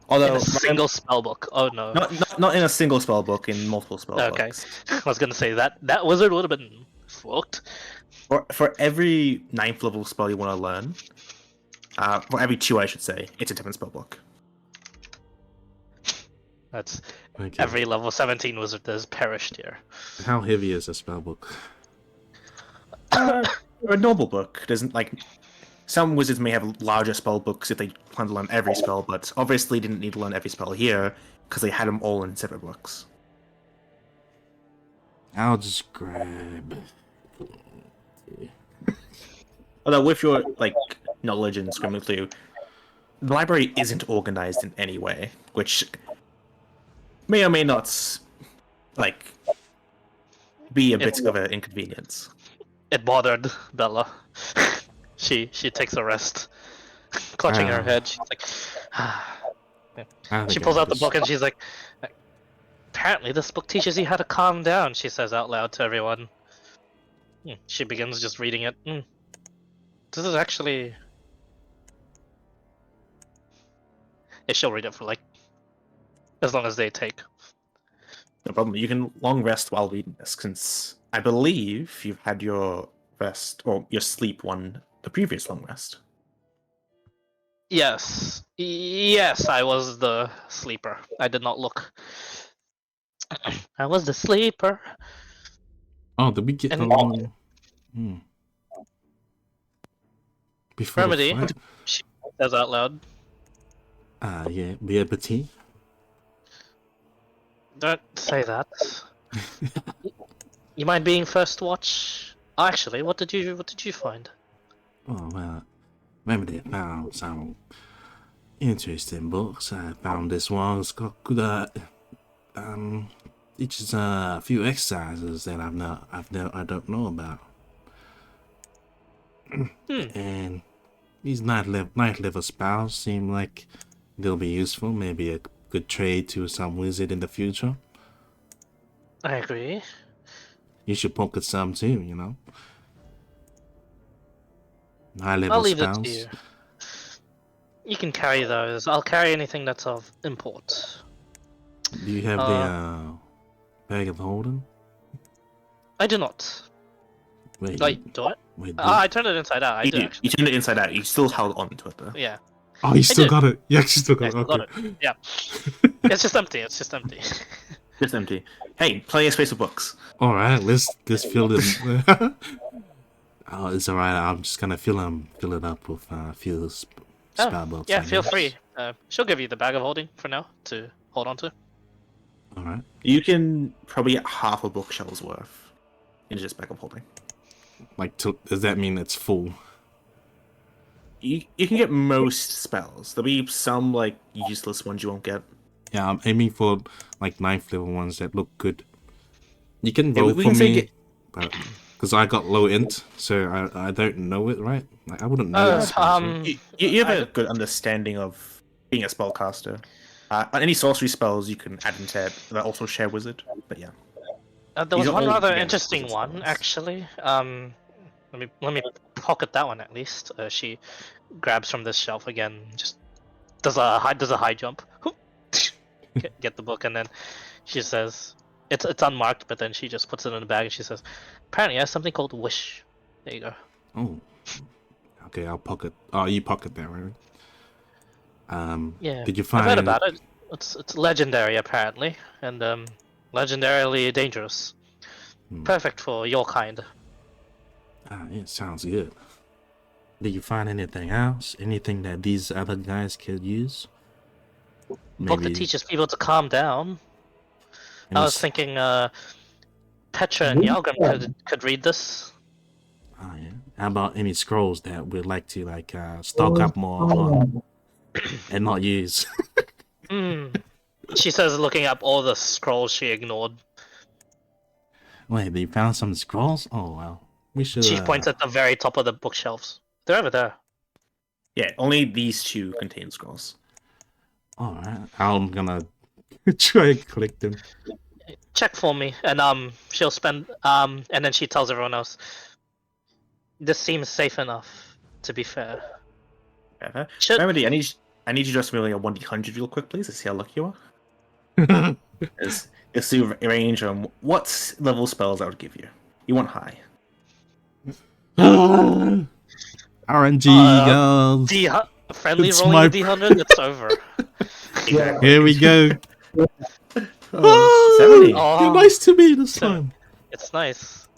S1: Although
S2: In a single spell book. Oh no.
S1: not in a single spell book, in multiple spell
S2: Okay.
S1: books.
S2: I was gonna say that wizard would have been fucked.
S1: For every 9th level spell you want to learn, for every 2, I should say, it's a different spell book.
S2: That's
S4: Okay.
S2: every level 17 wizard that has perished here.
S4: How heavy is a spellbook?
S1: A normal book doesn't like. Some wizards may have larger spell books if they plan to learn every spell, but obviously didn't need to learn every spell here because they had them all in separate books.
S4: I'll just grab.
S1: Although with your like knowledge and scrimming through, the library isn't organized in any way, which may or may not like be a bit of an inconvenience.
S2: It bothered Bella. She takes a rest, clutching her head. She's like, she pulls out the book and she's like, apparently this book teaches you how to calm down. She says out loud to everyone. She begins just reading it. This is actually. Yeah, she'll read it for like as long as they take.
S1: No problem. You can long rest while reading this, since I believe you've had your rest or your sleep one the previous long rest.
S2: Yes, I was the sleeper. I did not look. I was the sleeper.
S4: Oh, did we get
S2: And-
S4: along? Before
S2: Remedy.
S4: the fight?
S2: She says out loud.
S4: Yeah, bien petit.
S2: Don't say that. You mind being first to watch? Actually, what did you find?
S4: Oh, well, Remedy found some interesting books. I found this one. It's got good, teaches a few exercises that I don't know about. And these ninth level spells seem like they'll be useful. Maybe a good trade to some wizard in the future.
S2: I agree.
S4: You should pocket some too, you know. High level
S2: I'll leave
S4: spells.
S2: it to you. You can carry those. I'll carry anything that's of import.
S4: Do you have the bag of holding?
S2: I do not.
S4: Wait,
S2: Like, do it?
S4: wait.
S2: I turned it inside out. I did
S1: You
S2: actually.
S1: turned it inside out. You still held onto it though.
S2: Yeah.
S4: Oh, you still
S2: did.
S4: got it. You actually still got
S2: I
S4: it.
S2: still got
S4: Okay.
S2: Yeah. It's just empty. It's just empty.
S1: Just empty. Hey, play a space of books.
S4: All right, let's fill it. Oh, it's alright. I'm just gonna fill it up with a few spell books.
S2: Yeah,
S4: I
S2: feel
S4: guess.
S2: free. She'll give you the bag of holding for now to hold on to.
S4: All right.
S1: You can probably get half a bookshelf's worth in just bag of holding.
S4: Like, does that mean it's full?
S1: You can get most spells. There'll be some like useless ones you won't get.
S4: Yeah, I'm aiming for like 9th level ones that look good. You can
S1: Yeah,
S4: roll
S1: we
S4: for
S1: can say
S4: me,
S1: get-
S4: but because I got low int, so I don't know it right. Like, I wouldn't know. this spell, so-
S1: You have a good understanding of being a spellcaster. Any sorcery spells you can add into it that also share wizard. But yeah,
S2: There was
S1: These are
S2: one
S1: all,
S2: rather
S1: again,
S2: interesting
S1: wizard
S2: one
S1: spells.
S2: actually. Let me pocket that one at least. She grabs from this shelf again. Just does a high jump. Whoop. Get the book, and then she says it's unmarked, but then she just puts it in the bag and she says, apparently it has something called wish. There you go.
S4: Oh, okay. I'll pocket. Oh, you pocket that, right?
S2: Yeah.
S4: Did you
S2: I
S4: find?
S2: read about it. It's legendary apparently, and legendarily dangerous. Perfect for your kind.
S4: Ah, it sounds good. Did you find anything else? Anything that these other guys could use?
S2: Book that teaches people to calm down. I was
S4: any-
S2: thinking Petra and Yalgrim could read this.
S4: Oh, yeah. How about any scrolls that we'd like to like stock up more on and not use?
S2: She says, looking up all the scrolls she ignored.
S4: Wait, they found some scrolls? Oh well, we should.
S2: She points at the very top of the bookshelves. They're over there.
S1: yeah. Only these two contain scrolls.
S4: All right, I'm gonna try and collect them.
S2: Check for me, and she'll spend and then she tells everyone else. This seems safe enough, to be fair.
S1: Yeah.
S2: Should-
S1: Remedy, I need you to just roll a 1d100 real quick, please. To see how lucky you are. It's the range on what level spells I would give you. You want high.
S4: RNG girls.
S2: Friendly
S4: It's
S2: rolling
S4: my-
S2: a D100. It's over.
S1: Exactly.
S4: Here we go.
S1: Oh, 70.
S2: Oh.
S4: You're nice to me this
S2: So-
S4: time.
S2: It's nice.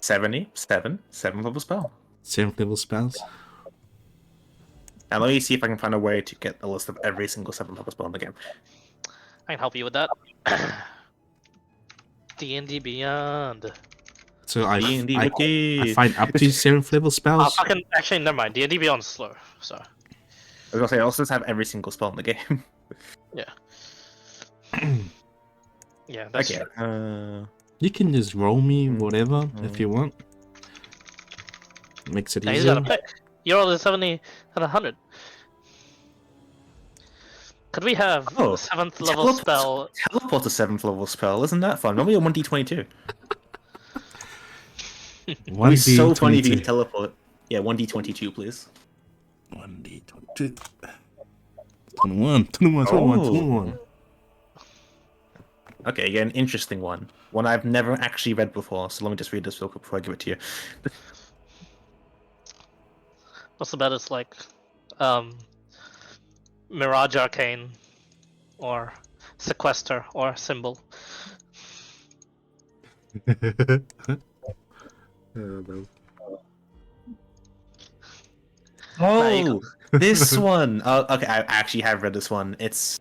S1: 77. 7th level spell.
S4: 7th level spells.
S1: Now let me see if I can find a way to get a list of every single 7th level spell in the game.
S2: I can help you with that. D&D Beyond.
S4: So I
S1: D&D
S4: I
S1: Wiki.
S4: find up to 7th level spells.
S2: Fucking actually, never mind. D&D Beyond's slow. So
S1: I was gonna say, I also just have every single spell in the game.
S2: yeah, that's
S1: Okay.
S4: You can just roll me whatever if you want. Makes it
S2: Now he's got a
S4: easier.
S2: pick. You're all 70 and 100. Could we have
S1: Oh,
S2: the 7th level spell?
S1: Teleport to 7th level spell. Isn't that fun? Normally a 1d22. It'd be so funny if you could teleport. Yeah, 1d22, please.
S4: 1d22. 21, 21, 21,
S1: Oh.
S4: 21.
S1: Okay, again, interesting one. One I've never actually read before, so let me just read this real quick before I give it to you.
S2: What's the bet? It's like Mirage Arcane, or Sequester, or Symbol.
S1: Oh, this one. Okay, I actually have read this one. It's,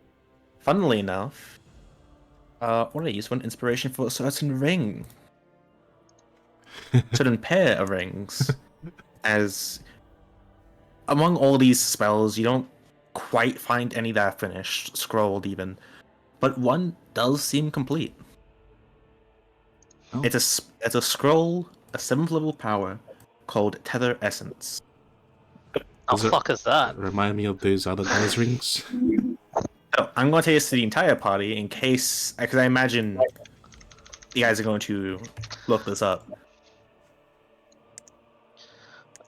S1: funnily enough, what did I use? One inspiration for a certain ring. Certain pair of rings. As among all these spells, you don't quite find any that are finished, scrolled even, but one does seem complete.
S4: Oh.
S1: It's a scroll, a 7th level power called Tether Essence.
S2: How
S4: Is it-
S2: fuck is that?
S4: Remind me of those other guys' rings.
S1: So I'm going to tell this to the entire party in case, because I imagine you guys are going to look this up.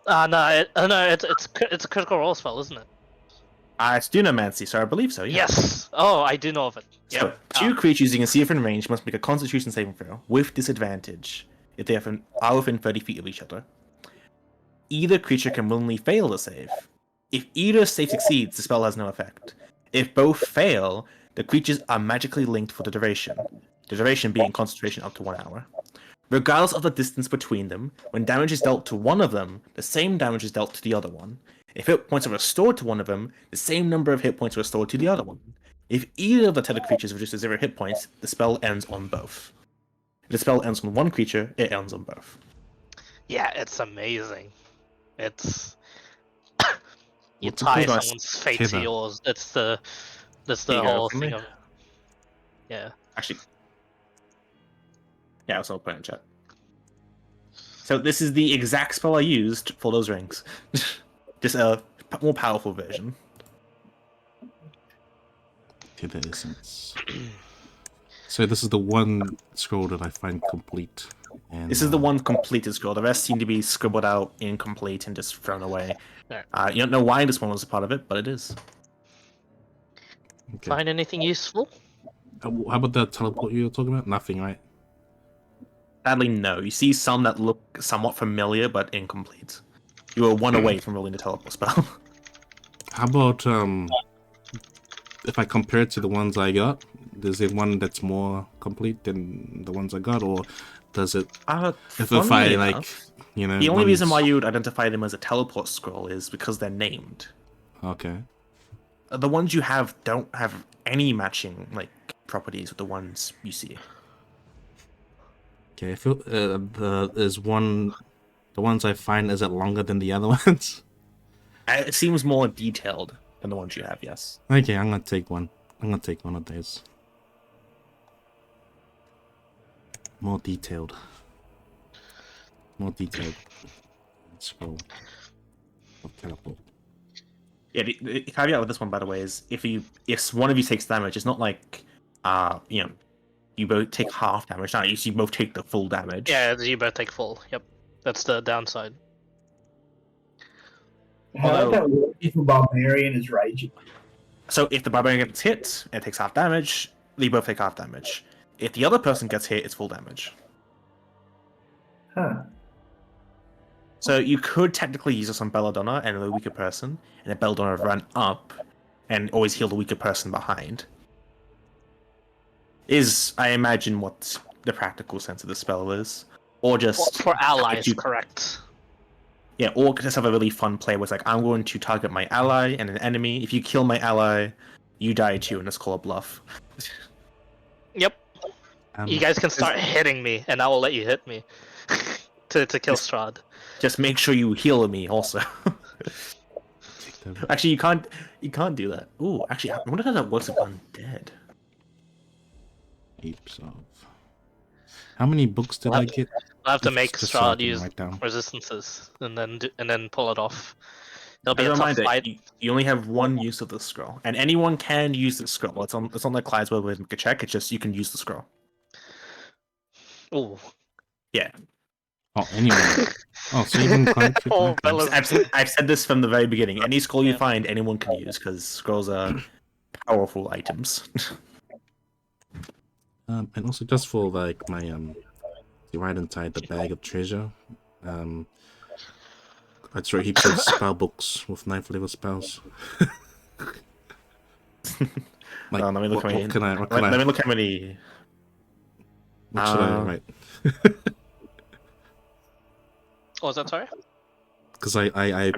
S2: No, it's a critical role spell, isn't it?
S1: It's Dunamancy, so I believe so. Yeah.
S2: Yes. Oh, I do know of it.
S1: So, two creatures you can see from range must make a Constitution saving throw with disadvantage. if they are within 30 feet of each other. Either creature can willingly fail the save. If either save succeeds, the spell has no effect. If both fail, the creatures are magically linked for the duration being concentration up to 1 hour. Regardless of the distance between them, when damage is dealt to one of them, the same damage is dealt to the other one. If hit points are restored to one of them, the same number of hit points are restored to the other one. If either of the tethered creatures reduces 0 hit points, the spell ends on both. If the spell ends on one creature, it ends on both.
S2: Yeah, it's amazing. It's you
S4: What's it
S2: tie
S4: called?
S2: someone's fate to
S4: Tether.
S2: yours. That's the
S1: Here you go,
S2: whole
S1: from
S2: thing
S1: me.
S2: of yeah.
S1: Actually, yeah, I was all put in chat. So this is the exact spell I used for those rings. Just a more powerful version.
S4: Tether essence. So this is the one scroll that I find complete. And,
S1: This is the one completed scroll. The rest seem to be scribbled out, incomplete, and just thrown away.
S2: There.
S1: You don't know why this one was a part of it, but it is.
S4: Okay.
S2: Find anything useful?
S4: How about the teleport you were talking about? Nothing, right?
S1: Sadly, no. You see some that look somewhat familiar, but incomplete. You were one away from rolling the teleport spell.
S4: How about if I compare it to the ones I got? Is it one that's more complete than the ones I got, or does it? If I
S1: funnily
S4: like,
S1: enough,
S4: you know,
S1: the only reason
S4: ones-
S1: why you would identify them as a teleport scroll is because they're named.
S4: Okay.
S1: The ones you have don't have any matching like properties with the ones you see.
S4: Okay. I feel the ones I find, is it longer than the other ones?
S1: It seems more detailed than the ones you have. Yes.
S4: Okay, I'm gonna take one. I'm gonna take one of those. More detailed. More detailed. Scroll. Of teleport.
S1: Yeah. The caveat with this one, by the way, is if one of you takes damage, it's not like you both take half damage. No, you both take the full damage.
S2: Yeah, you better take full. Yep, that's the downside.
S5: How
S1: Although-
S5: that work if a barbarian is raging?
S1: So if the barbarian gets hit, it takes half damage. They both take half damage. If the other person gets hit, it's full damage.
S5: Huh.
S1: So you could technically use this on Belladonna and the weaker person, and if Belladonna ran up and always heal the weaker person behind. Is, I imagine, what the practical sense of the spell is. Or just...
S2: For allies,
S1: you-
S2: correct.
S1: Yeah, or just have a really fun play where it's like, I'm going to target my ally and an enemy. If you kill my ally, you die too, and it's called a bluff.
S2: Yep. You guys can start hitting me, and I will let you hit me to kill Strahd.
S1: Just make sure you heal me also. Actually, you can't do that. Ooh, actually, I wonder how that works with undead.
S4: Heaps of. How many books did I get?
S2: I have to
S4: Just-
S2: make
S4: just so I
S2: Strahd
S4: can
S2: use
S4: write down.
S2: resistances, and then pull it off. It'll be
S1: As
S2: a
S1: a
S2: tough
S1: reminder,
S2: fight.
S1: you only have one use of the scroll, and anyone can use the scroll. It's on the Clyde's web with a check. It's just you can use the scroll.
S2: Ooh.
S1: Yeah,
S4: Oh, anyway. Oh, so even Clyde could.
S2: Oh,
S4: okay.
S2: fellas.
S1: I've said this from the very beginning. Any scroll you find, anyone can use because scrolls are powerful items.
S4: And also just for like my right inside the bag of treasure, I throw heaps of spell books with 9th level spells. Like,
S1: Let me look
S4: what,
S1: how many.
S4: what can I? What
S1: Let,
S4: can I?
S1: let me look how many.
S4: What should I write?
S2: Oh, is that sorry?
S4: Because I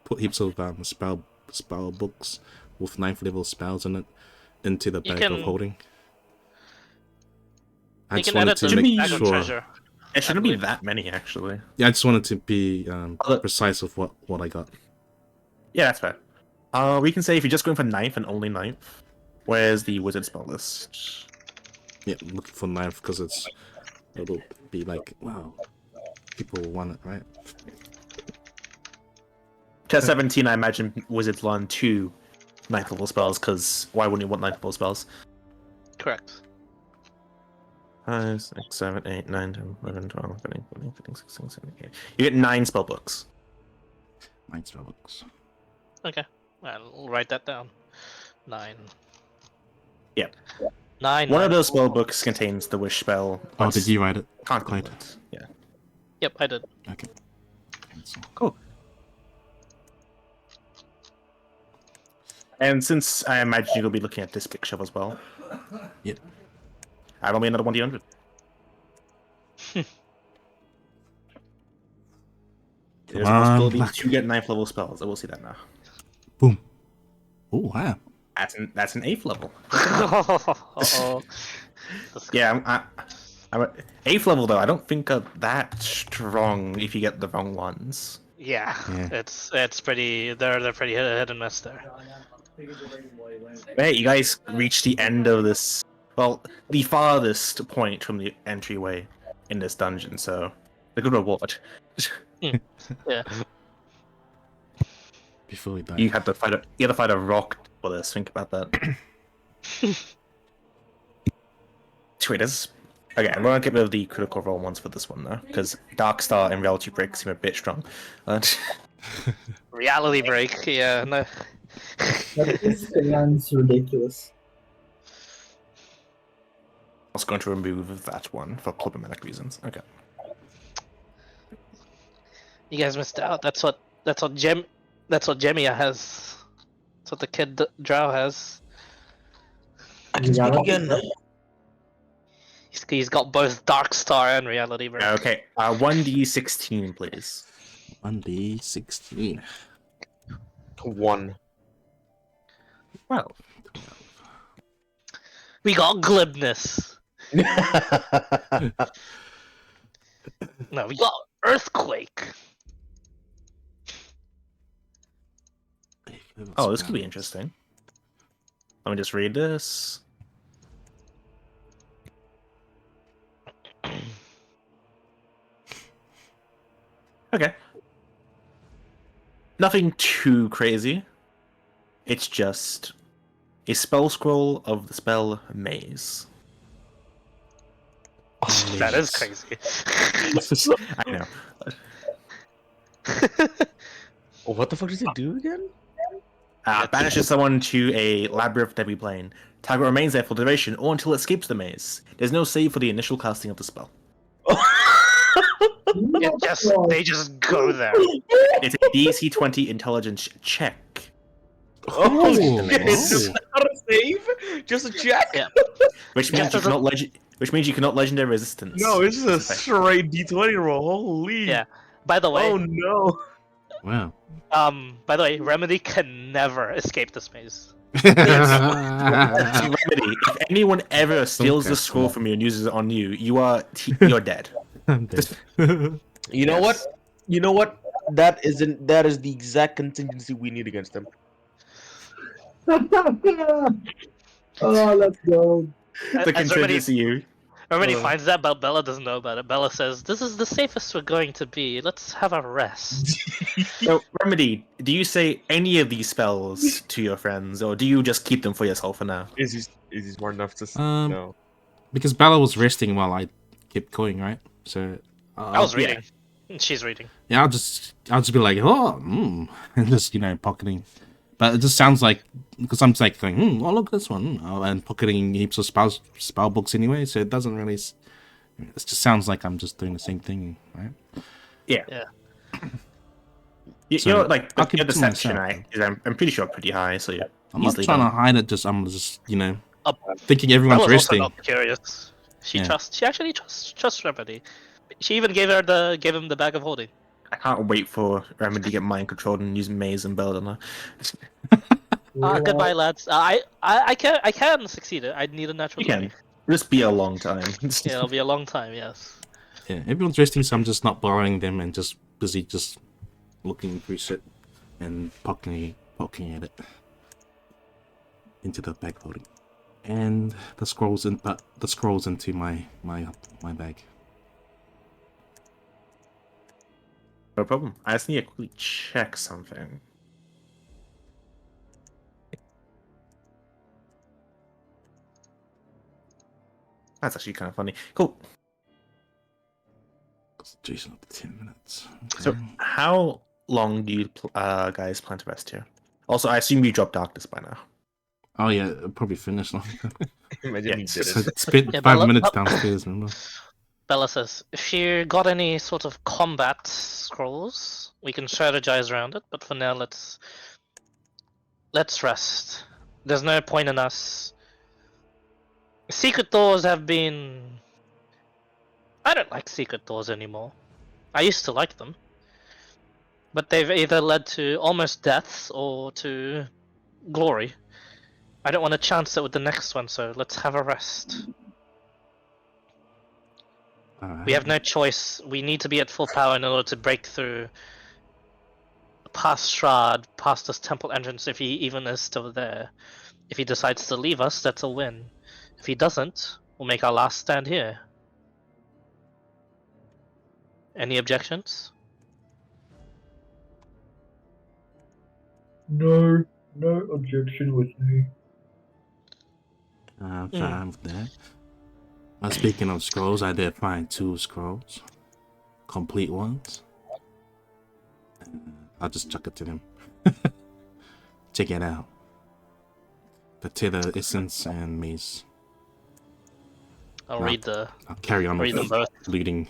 S4: put heaps of spell books with 9th level spells in it into the
S2: You
S4: bag of
S2: can-
S4: holding. I
S2: You
S4: just
S2: can
S4: wanted
S2: edit
S4: to
S2: the
S4: make
S2: bag of
S4: sure.
S2: treasure.
S1: It shouldn't be that many actually.
S4: Yeah, I just wanted to be
S1: Other-
S4: precise with what I got.
S1: Yeah, that's fair. We can say if you're just going for 9th and only 9th, where's the wizard spell list?
S4: Yeah, I'm looking for 9th because it'll be like, wow, people want it, right?
S1: To 17, I imagine wizards learn 2 9th level spells, because why wouldn't you want 9th level spells?
S2: Correct.
S1: 5, 6, 7, 8, 9, 10, 11, 12, 13, 14, 15, 16, 17, 18. You get 9 spell books.
S4: 9 spell books.
S2: Okay. I'll write that down. 9.
S1: Yeah.
S2: 9.
S1: One of
S2: 9.
S1: those spell books contains the wish spell.
S4: Oh, did you write it?
S1: Can't
S4: Clyde?
S1: call it. Yeah.
S2: Yep, I did.
S4: Okay. Cancel.
S1: Cool. And since I imagine you'll be looking at this picture as well,
S4: Yep.
S1: I roll me another 1d100. There's a possibility
S4: luck.
S1: to get 9th level spells. I will see that now.
S4: Boom. Oh, wow.
S1: That's an 8th level.
S2: Uh-oh.
S1: Yeah, I'm at 8th level though. I don't think are that strong if you get the wrong ones.
S2: Yeah,
S4: Yeah.
S2: it's pretty. They're pretty hit and miss there.
S1: Hey, you guys reached the end of this. Well, the farthest point from the entryway in this dungeon. So, a good reward.
S2: Yeah.
S4: Before we die.
S1: You had to fight a rock for this. Think about that. Twitters. Okay, I'm gonna get rid of the critical role ones for this one though, because Dark Star and Reality Break seem a bit strong.
S2: Reality break. Yeah. No.
S5: This sounds ridiculous.
S1: I was going to remove that one for problematic reasons. Okay.
S2: You guys missed out. That's what Gemia has. That's what the kid Drow has.
S6: I can speak again.
S2: He's got both Dark Star and Reality break.
S1: Okay. 1d16, please.
S4: 1d16.
S6: 1.
S1: Well,
S2: We got glibness. No, we got earthquake.
S1: oh, this could be interesting. Let me just read this. Okay. Nothing too crazy. It's just a spell scroll of the spell Maze.
S2: That is crazy.
S1: I know.
S6: What the fuck does it do again?
S1: Banishes someone to a labyrinth debris plane. Target remains there for the duration or until it escapes the maze. There's no save for the initial casting of the spell.
S2: They just go there.
S1: It's a DC 20 intelligence check.
S6: Oh,
S1: shit.
S6: it's not a save? Just a check?
S2: Yeah.
S1: Which means you cannot legendary resistance.
S6: No, it's just a straight D20 roll. Holy.
S2: Yeah. By the way,
S6: Oh no.
S4: Wow.
S2: by the way, Remedy can never escape this maze.
S1: Remedy, if anyone ever steals
S4: Okay.
S1: the scroll from you and uses it on you, you're dead.
S4: I'm dead.
S6: You know what? You know what? That is the exact contingency we need against them.
S5: Oh, let's go.
S1: The
S2: As Remedy,
S1: contingency you.
S2: Remedy finds that, but Bella doesn't know about it. Bella says, "This is the safest we're going to be. Let's have a rest."
S1: So, Remedy, do you say any of these spells to your friends, or do you just keep them for yourself for now?
S6: Is he smart enough to no?
S4: Because Bella was resting while I kept going, right? So
S2: I was reading. She's reading.
S4: yeah, I'll just be like, oh, and just pocketing. But it just sounds like because I'm like going, oh look at this one, and pocketing heaps of spell books anyway. So it doesn't really. It just sounds like I'm just doing the same thing, right?
S1: Yeah.
S2: Yeah.
S1: You're like
S4: I'll keep
S1: your
S4: it to
S1: deception,
S4: myself.
S1: I'm pretty sure pretty high, so yeah.
S4: I'm not trying to hide it. I'm just thinking
S2: Bella's
S4: everyone's
S2: also
S4: resting.
S2: not curious. She
S4: Yeah.
S2: actually trusts Remedy. She even gave him the bag of holding.
S1: I can't wait for Remedy to get mind controlled and use Maze and Belladonna.
S2: Goodbye, lads. I can succeed. I need a natural
S1: You
S2: 20.
S1: can. Just be a long time.
S2: Yeah, it'll be a long time. Yes.
S4: Yeah, everyone's resting, so I'm just not bothering them and just busy just looking through shit and poking at it into the bag holding, and the scrolls into my bag.
S1: No problem. I just need to quickly check something. That's actually kind of funny. Cool.
S4: Jason up to 10 minutes. Okay.
S1: So, how long do you guys plan to rest here? Also, I assume you dropped Darkness by now.
S4: Oh yeah, it'll probably finished long.
S6: Imagine he did
S1: Yeah,
S6: it.
S4: Spent
S2: Yeah,
S4: 5
S2: but
S4: minutes downstairs. Remember?
S2: Bella says, if you got any sort of combat scrolls, we can strategize around it. But for now, let's rest. There's no point in us. Secret doors have been. I don't like secret doors anymore. I used to like them, but they've either led to almost deaths or to glory. I don't want to chance it with the next one, so let's have a rest. We have no choice. We need to be at full power in order to break through past Strahd, past this temple entrance, if he even is still there. If he decides to leave us, that's a win. If he doesn't, we'll make our last stand here. Any objections?
S5: No objection with me.
S4: I'm fine with that. Speaking of scrolls, I did find 2 scrolls. Complete ones. I'll just chuck it to them. Check it out. Potato Essence and Mace.
S2: I'll
S4: No,
S2: read the.
S4: I'll carry on
S2: Read them
S4: with
S2: both.
S4: reading.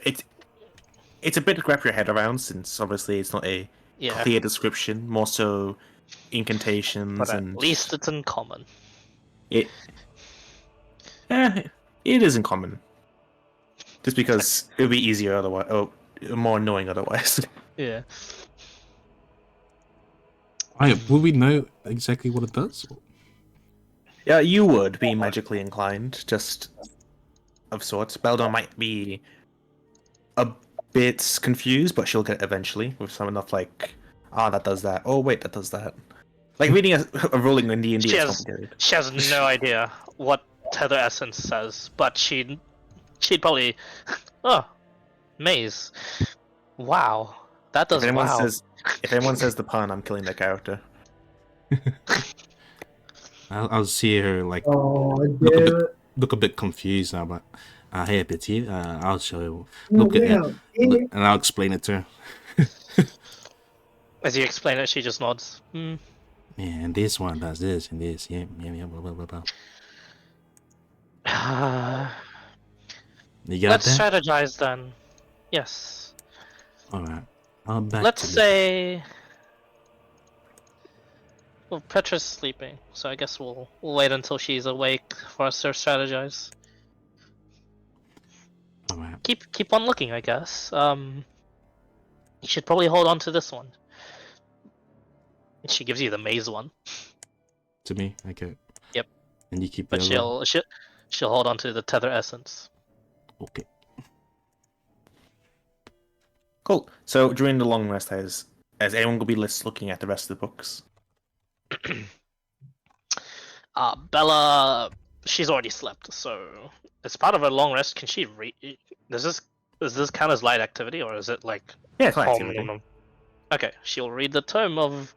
S1: It's a bit to wrap your head around, since obviously it's not a clear description, more so incantations,
S2: but at
S1: and
S2: least it's in common.
S1: it isn't common. Just because it would be easier otherwise, or more annoying otherwise.
S2: Yeah.
S4: Will we know exactly what it does?
S1: Yeah, you would be magically inclined, just of sorts. Beldon might be a bit confused, but she'll get it eventually with some enough like, that does that. Oh wait, that does that. Like reading a ruling in D&D is complicated.
S2: She has no idea what Tether Essence says, but she'd probably, oh, maze. Wow, that does wow.
S1: If anyone says the pun, I'm killing their character.
S4: I'll see her like
S5: Oh,
S4: look a bit confused now, but hey, Petit, I'll show you. Look at it, and I'll explain it to her.
S2: As you explain it, she just nods.
S4: Yeah, and this one does this and this. Yeah, blah blah blah blah. You got
S2: Let's
S4: that?
S2: strategize then. Yes.
S4: All right.
S2: Let's say. Well, Petra's sleeping, so I guess we'll wait until she's awake for us to strategize.
S4: All right.
S2: Keep on looking, I guess. You should probably hold on to this one. She gives you the maze one.
S4: To me, okay.
S2: Yep.
S4: And you keep.
S2: But she'll hold on to the Tether Essence.
S4: Okay.
S1: Cool. So during the long rest, has anyone gonna be looking at the rest of the books?
S2: Bella, she's already slept, so as part of her long rest, can she read? Does this count as light activity, or is it like?
S1: Yeah, it's light activity.
S2: Okay, she'll read the tome of.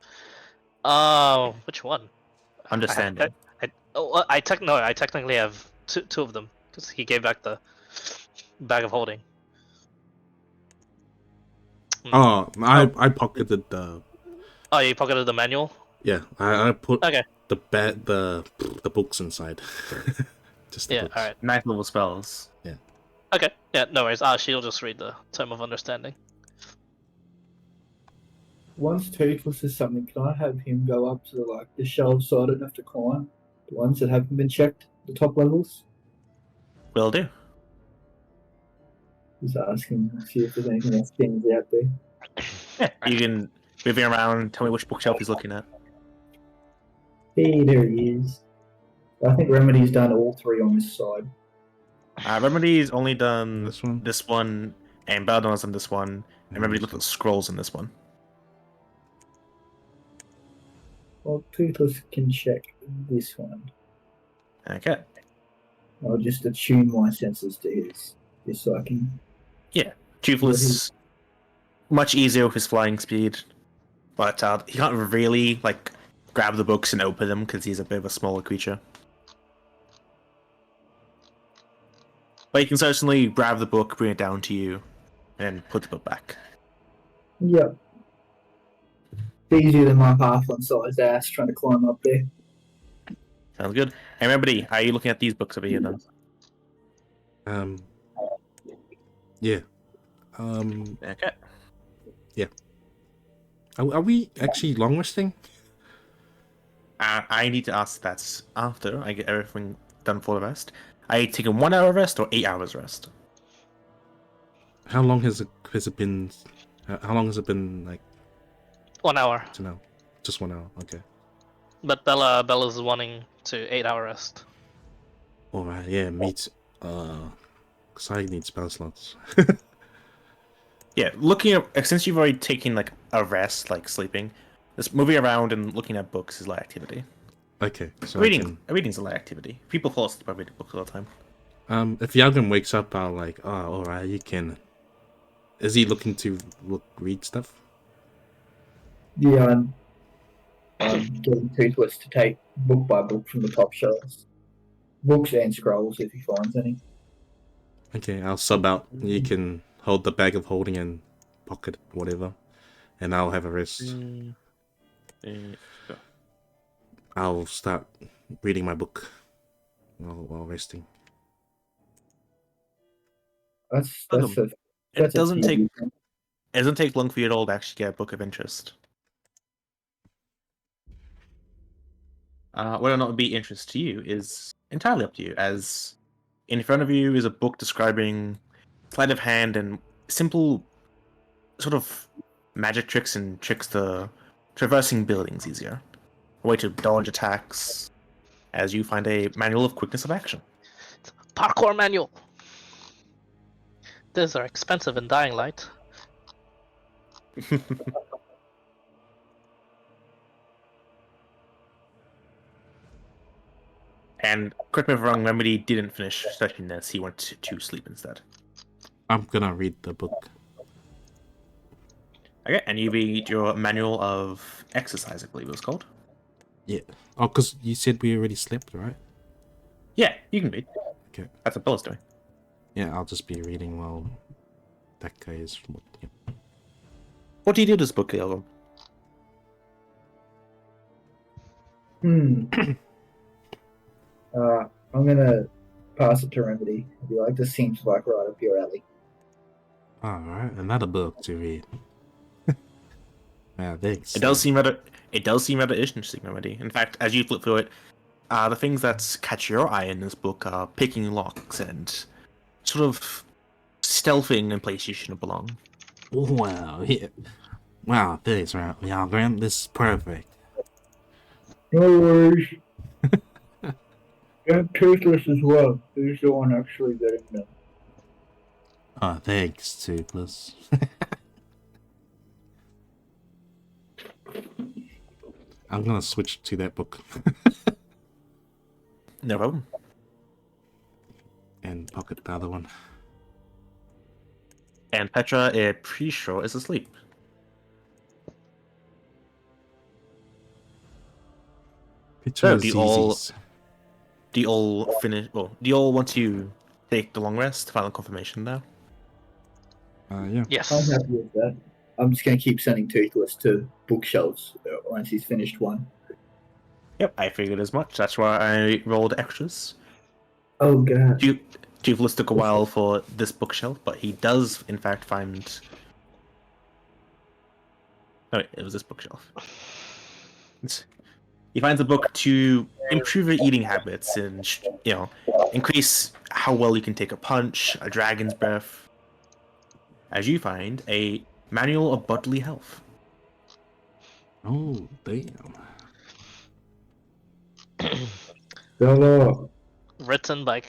S2: Which one?
S1: Understanding.
S2: I technically have two of them because he gave back the bag of holding.
S4: Oh, I pocketed the.
S2: Oh, you pocketed the manual.
S4: Yeah, I put
S2: Okay.
S4: the books inside. Just the books.
S2: All right.
S1: 9th level spells.
S4: Yeah.
S2: Okay. Yeah, no worries. She'll just read the Tome of Understanding.
S5: Once Toothless is something, can I have him go up to the shelves so I don't have to climb? The ones that haven't been checked, the top levels?
S1: Will do.
S5: Just asking, see if there's anything else things out there.
S1: Yeah, you can move him around, tell me which bookshelf he's looking at.
S5: Hey, there he is. I think Remedy's done all 3 on this side.
S1: Remedy's only done
S4: This one?
S1: and Beldon's done this one, and Remedy looked at the scrolls in this one.
S5: Well, Toothless can check this one.
S1: Okay.
S5: I'll just attune my senses to his, just so I can...
S1: Yeah, Toothless much easier with his flying speed, but he can't really grab the books and open them because he's a bit of a smaller creature. But you can certainly grab the book, bring it down to you, and put the book back.
S5: Yep. Easier than my half-sized ass trying to climb up there.
S1: Sounds good. And remember, D, are you looking at these books over here then?
S4: Yeah.
S1: Okay.
S4: Are we actually long resting?
S1: I need to ask that after I get everything done for the rest. Are you taking 1 hour rest or 8 hours rest?
S4: How long has it been? How long has it been? Like
S2: 1 hour.
S4: to now? Just 1 hour. Okay.
S2: But Bella's wanting to 8-hour rest.
S4: All right. Yeah. Meet. Cause I need spell slots.
S1: Yeah, looking at since you've already taken like a rest, like sleeping, just moving around and looking at books is light activity.
S4: Okay. So
S1: Reading's a light activity. People fall asleep by reading books all the time.
S4: if Yagam wakes up, I'll like, oh, all right, you can. Is he looking to read stuff?
S5: Yeah, I'm getting Toothless to take book by book from the top shelves. Books and scrolls if he finds any.
S4: Okay, I'll sub out. You can hold the bag of holding and pocket whatever, and I'll have a rest. I'll start reading my book while resting.
S5: That's
S1: It
S5: that's a
S1: doesn't
S5: few.
S1: it doesn't take long for you at all to actually get a book of interest. Whether or not it would be interest to you is entirely up to you, as in front of you is a book describing sleight of hand and simple sort of magic tricks and tricks to traversing buildings easier. A way to dodge attacks, as you find a manual of quickness of action.
S2: Parkour manual. These are expensive in Dying Light.
S1: And correct me if I'm wrong, Remedy didn't finish studying this, he went to sleep instead.
S4: I'm gonna read the book.
S1: Okay, and you read your manual of exercise, I believe it was called.
S4: Yeah. Oh, because you said we already slept, right?
S1: Yeah, you can read.
S4: Okay.
S1: That's what Bella's doing.
S4: Yeah, I'll just be reading while that guy is. Yep.
S1: What do you do with this book, Ilgum?
S5: I'm gonna pass it to Remedy. I'll be like, this seems like right up your alley.
S4: All right, another book to read. Yeah, thanks.
S1: It does seem rather interesting, Remedy. In fact, as you flip through it, the things that catch your eye in this book are picking locks and sort of stealthing in places you shouldn't belong.
S4: Wow, yeah. Wow, thanks, right? Yeah, Graham, this is perfect.
S5: No worries. And Toothless as well. He's the one actually getting them.
S4: Oh, thanks, Toothless. I'm gonna switch to that book.
S1: No problem.
S4: And pocket the other one.
S1: And Petra, pretty sure, is asleep.
S4: Picture
S1: do you all finish? Well, do you all want to take the long rest? Final confirmation now.
S4: Yeah.
S2: Yes.
S5: I'm happy with that. I'm just gonna keep sending Toothless to bookshelves once he's finished one.
S1: Yep, I figured as much. That's why I rolled extras.
S5: Oh god.
S1: Toothless took a while for this bookshelf, but he does, in fact, find. Oh, wait, it was this bookshelf. He finds a book to improve your eating habits and, increase how well you can take a punch, a dragon's breath. As you find a manual of bodily health.
S4: Oh, damn.
S5: Bella.
S2: Written by.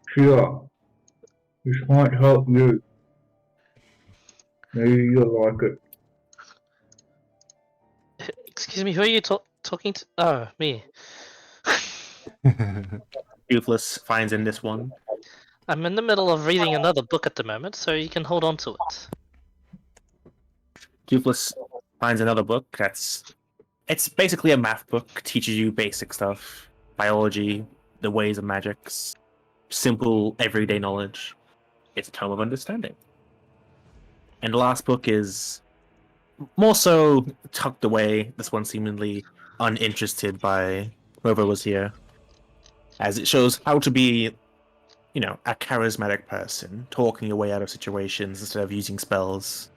S5: Sure. This might help you. Maybe you'll like it.
S2: Excuse me, who are you talking to? Oh, me.
S1: Toothless finds in this one.
S2: I'm in the middle of reading another book at the moment, so you can hold on to it.
S1: Toothless finds another book it's basically a math book, teaches you basic stuff, biology, the ways of magics, simple everyday knowledge. It's a tome of understanding. And the last book is more so tucked away. This one seemingly uninterested by whoever was here, as it shows how to be, a charismatic person, talking your way out of situations instead of using spells.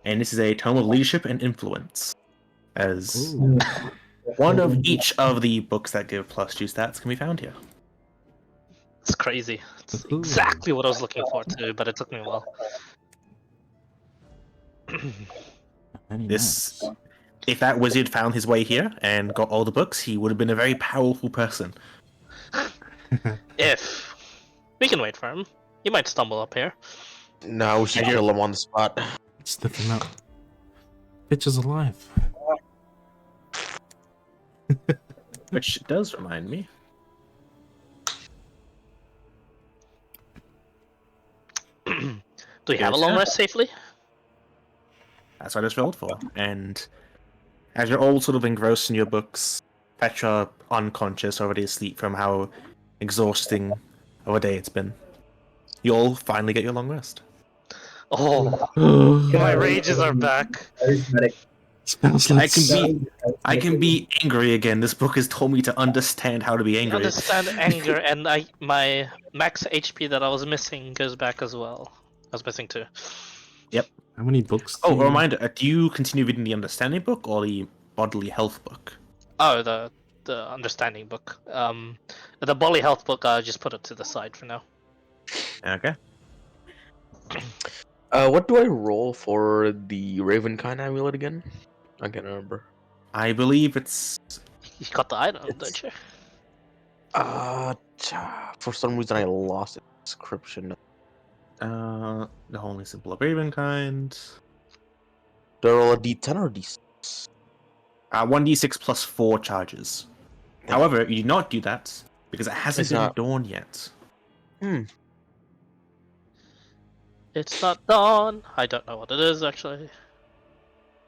S1: And this is a tome of leadership and influence, as
S4: Ooh.
S1: one of each of the books that give +2 stats can be found here.
S2: It's crazy. It's
S4: Ooh.
S2: exactly what I was looking for too, but it took me a while.
S4: Very
S1: This,
S4: nice.
S1: if that wizard found his way here and got all the books, he would have been a very powerful person.
S2: If we can wait for him, he might stumble up here.
S6: No, we should
S1: And you're-
S6: kill him on the spot.
S4: Sniff him out. Bitch is alive.
S1: Which does remind me.
S2: Do we have a
S1: Yes,
S2: long
S1: yeah.
S2: rest safely?
S1: That's what I just rolled for. And as you're all sort of engrossed in your books, Petra unconscious, already asleep from how exhausting of a day it's been, you'll finally get your long rest.
S2: Oh,
S5: Can
S2: my
S5: I
S2: rages are back.
S5: Charismatic.
S4: Smells
S1: I
S4: like
S1: can be angry again. This book has told me to understand how to be
S2: I
S1: angry.
S2: understand anger, and my max HP that I was missing goes back as well. I was missing 2.
S4: How many books?
S1: Oh,
S4: do
S1: a
S4: you-
S1: reminder: do you continue reading the understanding book or the bodily health book?
S2: Oh, the understanding book. The Bolly health book. I just put it to the side for now.
S1: Okay.
S6: What do I roll for the Ravenkind amulet again? I can't remember.
S1: I believe it's
S2: You got the item,
S6: It's-
S2: don't you?
S6: For some reason I lost its description.
S1: the Holy Symbol of Ravenkind.
S6: Do I roll a D10 or D6?
S1: 1d6 plus 4 charges. However, you do not do that because it hasn't
S6: It's
S1: been
S6: not.
S1: dawn yet.
S2: It's not dawn. I don't know what it is actually.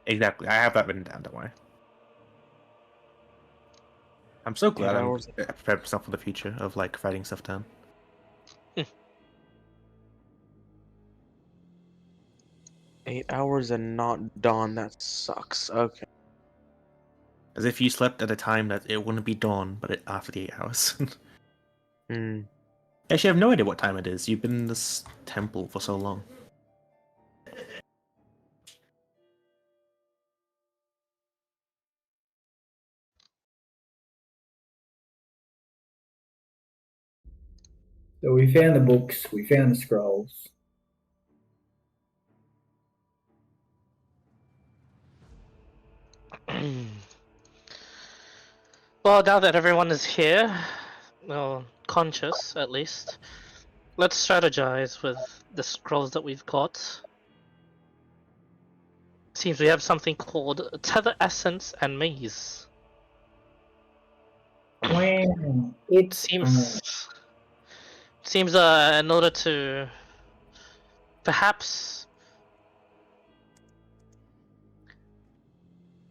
S1: Exactly. I have that written down. Don't worry. I'm so glad I'm
S6: hours.
S1: prepared myself for the future of like writing stuff down.
S6: 8 hours and not dawn. That sucks. Okay.
S1: As if you slept at a time that it wouldn't be dawn, but after the 8 hours.
S6: Hmm.
S1: Actually, I have no idea what time it is. You've been in this temple for so long.
S5: So we found the books, we found the scrolls.
S2: Well, now that everyone is here, well, conscious at least, let's strategize with the scrolls that we've got. Seems we have something called Tether Essence and Maze.
S5: Wow, it's
S2: Seems in order to perhaps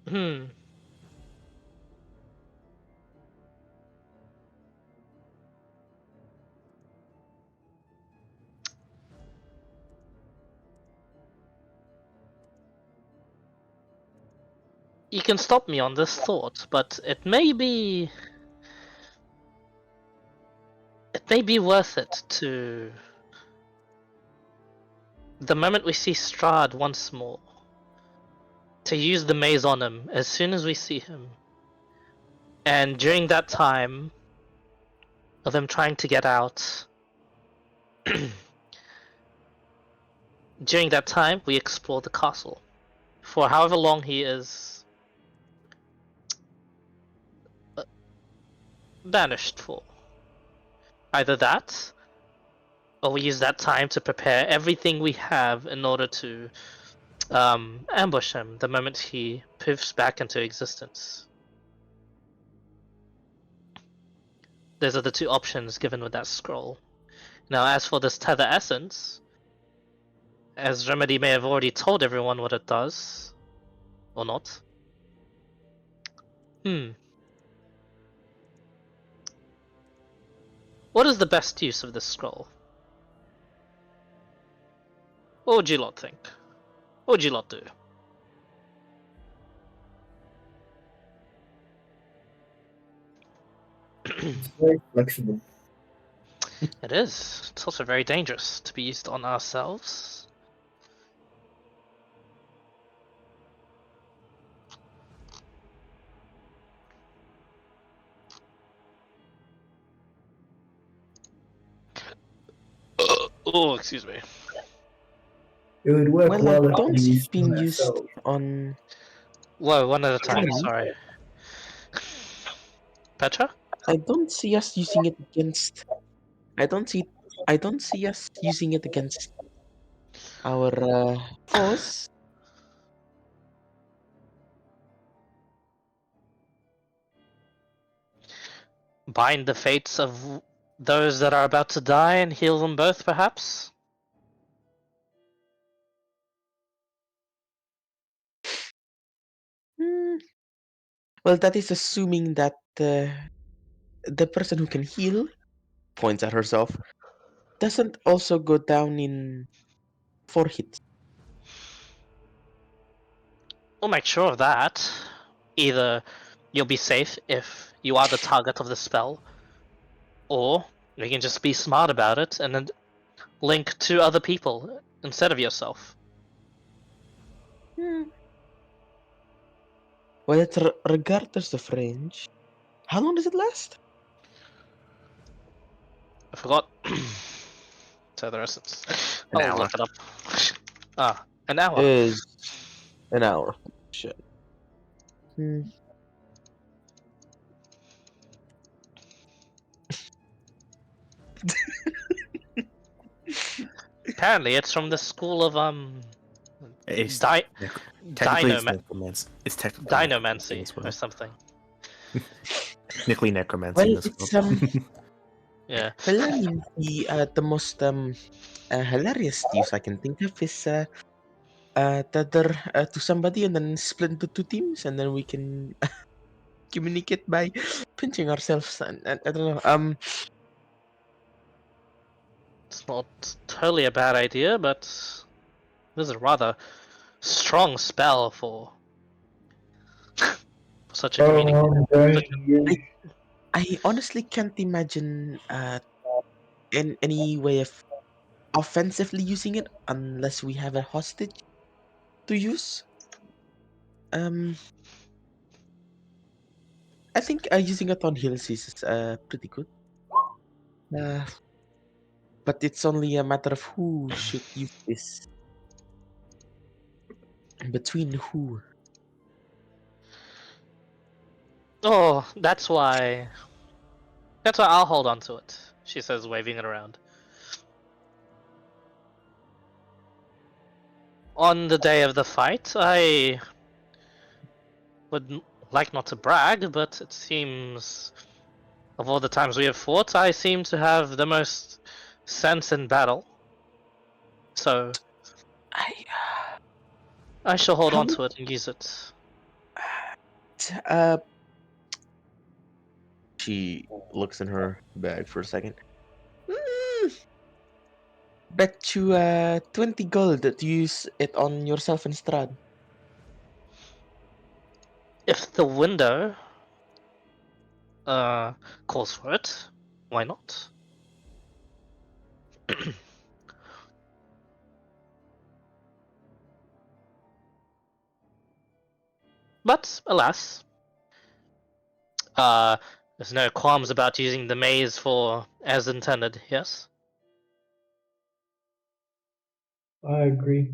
S2: you can stop me on this thought, but it may be worth it to the moment we see Strahd once more to use the maze on him as soon as we see him. And during that time of him trying to get out, during that time we explore the castle for however long he is banished for. Either that, or we use that time to prepare everything we have in order to ambush him the moment he poofs back into existence. Those are the 2 options given with that scroll. Now, as for this Tether Essence, as Remedy may have already told everyone what it does, or not. What is the best use of this scroll? What would you lot think? What would you lot do?
S5: It's very flexible.
S2: It is. It's also very dangerous to be used on ourselves. Oh, excuse me.
S5: It would work
S6: Well,
S5: well
S6: I
S5: if
S6: don't
S5: we
S6: see it
S5: used
S6: being
S5: on
S6: used
S5: ourselves.
S6: on
S2: Whoa, one at a time.
S6: enemies.
S2: Sorry. Petra?
S6: I don't see us using it against. I don't see. I don't see us using it against our foes.
S2: Bind the fates of those that are about to die and heal them both, perhaps?
S6: Hmm. Well, that is assuming that the person who can heal points at herself doesn't also go down in 4 hits.
S2: We'll make sure of that. Either you'll be safe if you are the target of the spell, or you can just be smart about it and then link to other people instead of yourself.
S6: Hmm. Well, it's regardless of range. How long does it last?
S2: I forgot. So the essence.
S1: An
S2: I'll
S1: hour.
S2: look it up. Ah, an hour.
S6: Is an hour. Shit. Hmm.
S2: Apparently, it's from the school of
S1: It's
S2: di-
S1: technically it's
S2: dynoma-
S1: necromancy. It's technically necromancy
S2: dynomancy
S1: as
S2: or
S1: well.
S2: something.
S1: Technically necromancy
S6: Well,
S1: as
S6: it's
S1: well.
S2: Yeah.
S6: well, I mean, the most hilarious use I can think of is tether to somebody and then split into 2 teams, and then we can communicate by pinching ourselves. And I don't know.
S2: It's not totally a bad idea, but this is a rather strong spell for such a
S5: Then
S6: I,
S5: you
S6: I honestly can't imagine in any way of offensively using it unless we have a hostage to use. Um, I think using it on heals is pretty good. Uh, but it's only a matter of who should use this. Between who?
S2: Oh, that's why. That's why I'll hold on to it. She says, waving it around. On the day of the fight, I would like not to brag, but it seems of all the times we have fought, I seem to have the most sense in battle. So
S6: I
S2: I shall hold
S6: how
S2: on to it and use it.
S6: uh she looks in her bag for a second. Mm, bet you 20 gold to use it on yourself and Strad.
S2: If the window uh calls for it, why not? But alas, uh there's no qualms about using the maze for as intended, yes?
S5: I agree.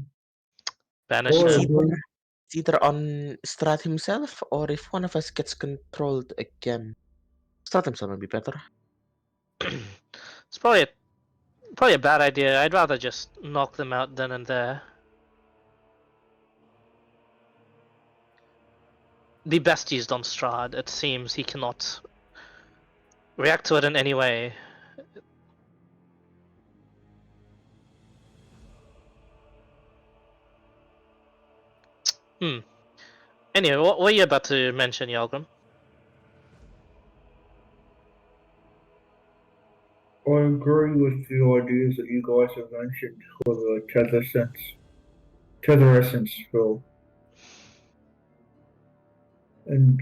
S2: Banish
S5: Or
S6: It's
S2: him.
S6: either, it's either on Strad himself or if one of us gets controlled again. Strad himself would be better.
S2: It's probably a bad idea. I'd rather just knock them out then and there. Be best used on Strahd. It seems he cannot react to it in any way. Hmm. Anyway, what were you about to mention, Yalgrim?
S5: I agree with the ideas that you guys have mentioned for the tether sense. tether essence spell. And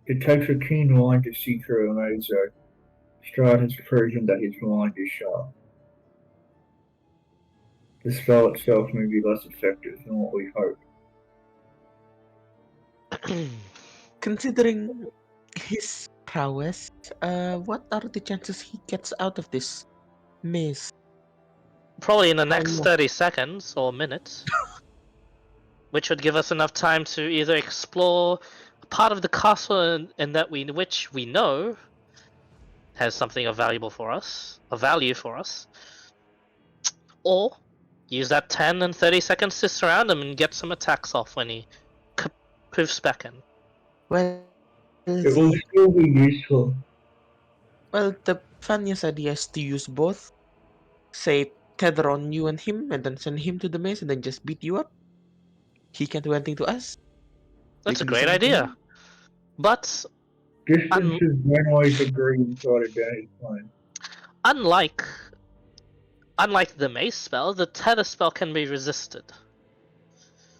S5: it takes a keen mind to see through a maze. Strahd has proven that his mind is sharp. The spell itself may be less effective than what we hoped.
S6: Considering his prowess, what are the chances he gets out of this maze?
S2: Probably in the
S6: How
S2: next
S6: long?
S2: 30 seconds or minutes, which would give us enough time to either explore a part of the castle which we know has something of value for us, or use that 10 and 30 seconds to surround him and get some attacks off when he poofs back in.
S6: Well,
S5: It will still be useful.
S6: the funniest idea is to use both. Say, tether on you and him, and then send him to the maze, and then just beat you up. He can't do anything to us. We
S2: That's a
S6: can do
S2: great
S6: something to
S2: idea.
S6: him.
S2: But
S5: Distances don't always agree inside a Danny's plan.
S2: unlike the mace spell, the tether spell can be resisted.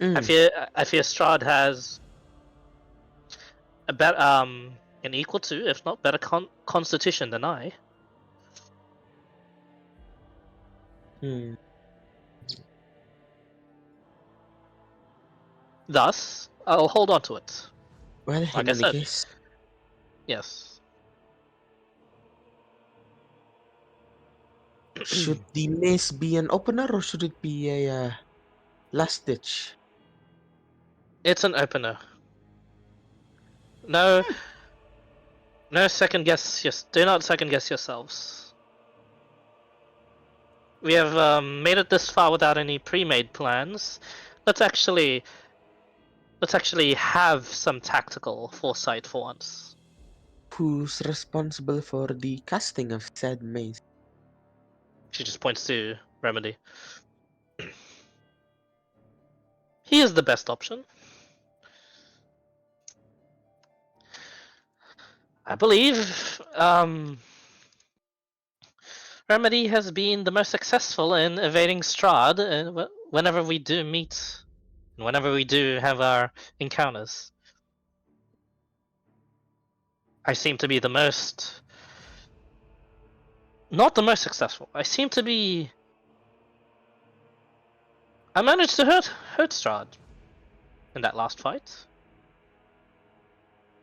S2: I fear Strahd has a better an equal to, if not better, constitution than I.
S6: Hmm.
S2: Thus, I'll hold on to it.
S6: Well,
S2: Like
S6: in
S2: I
S6: any
S2: said,
S6: case,
S2: yes.
S6: should the maze be an opener or should it be a last ditch?
S2: It's an opener. No, no second guess. Do not second guess yourselves. We have made it this far without any pre-made plans. Let's actually have some tactical foresight for once.
S6: Who's responsible for the casting of said maze?
S2: She just points to Remedy. He is the best option. I believe Remedy has been the most successful in evading Strahd whenever we do meet, and whenever we do have our encounters. I seem to be the most... Not the most successful. I seem to be... I managed to hurt Strahd in that last fight.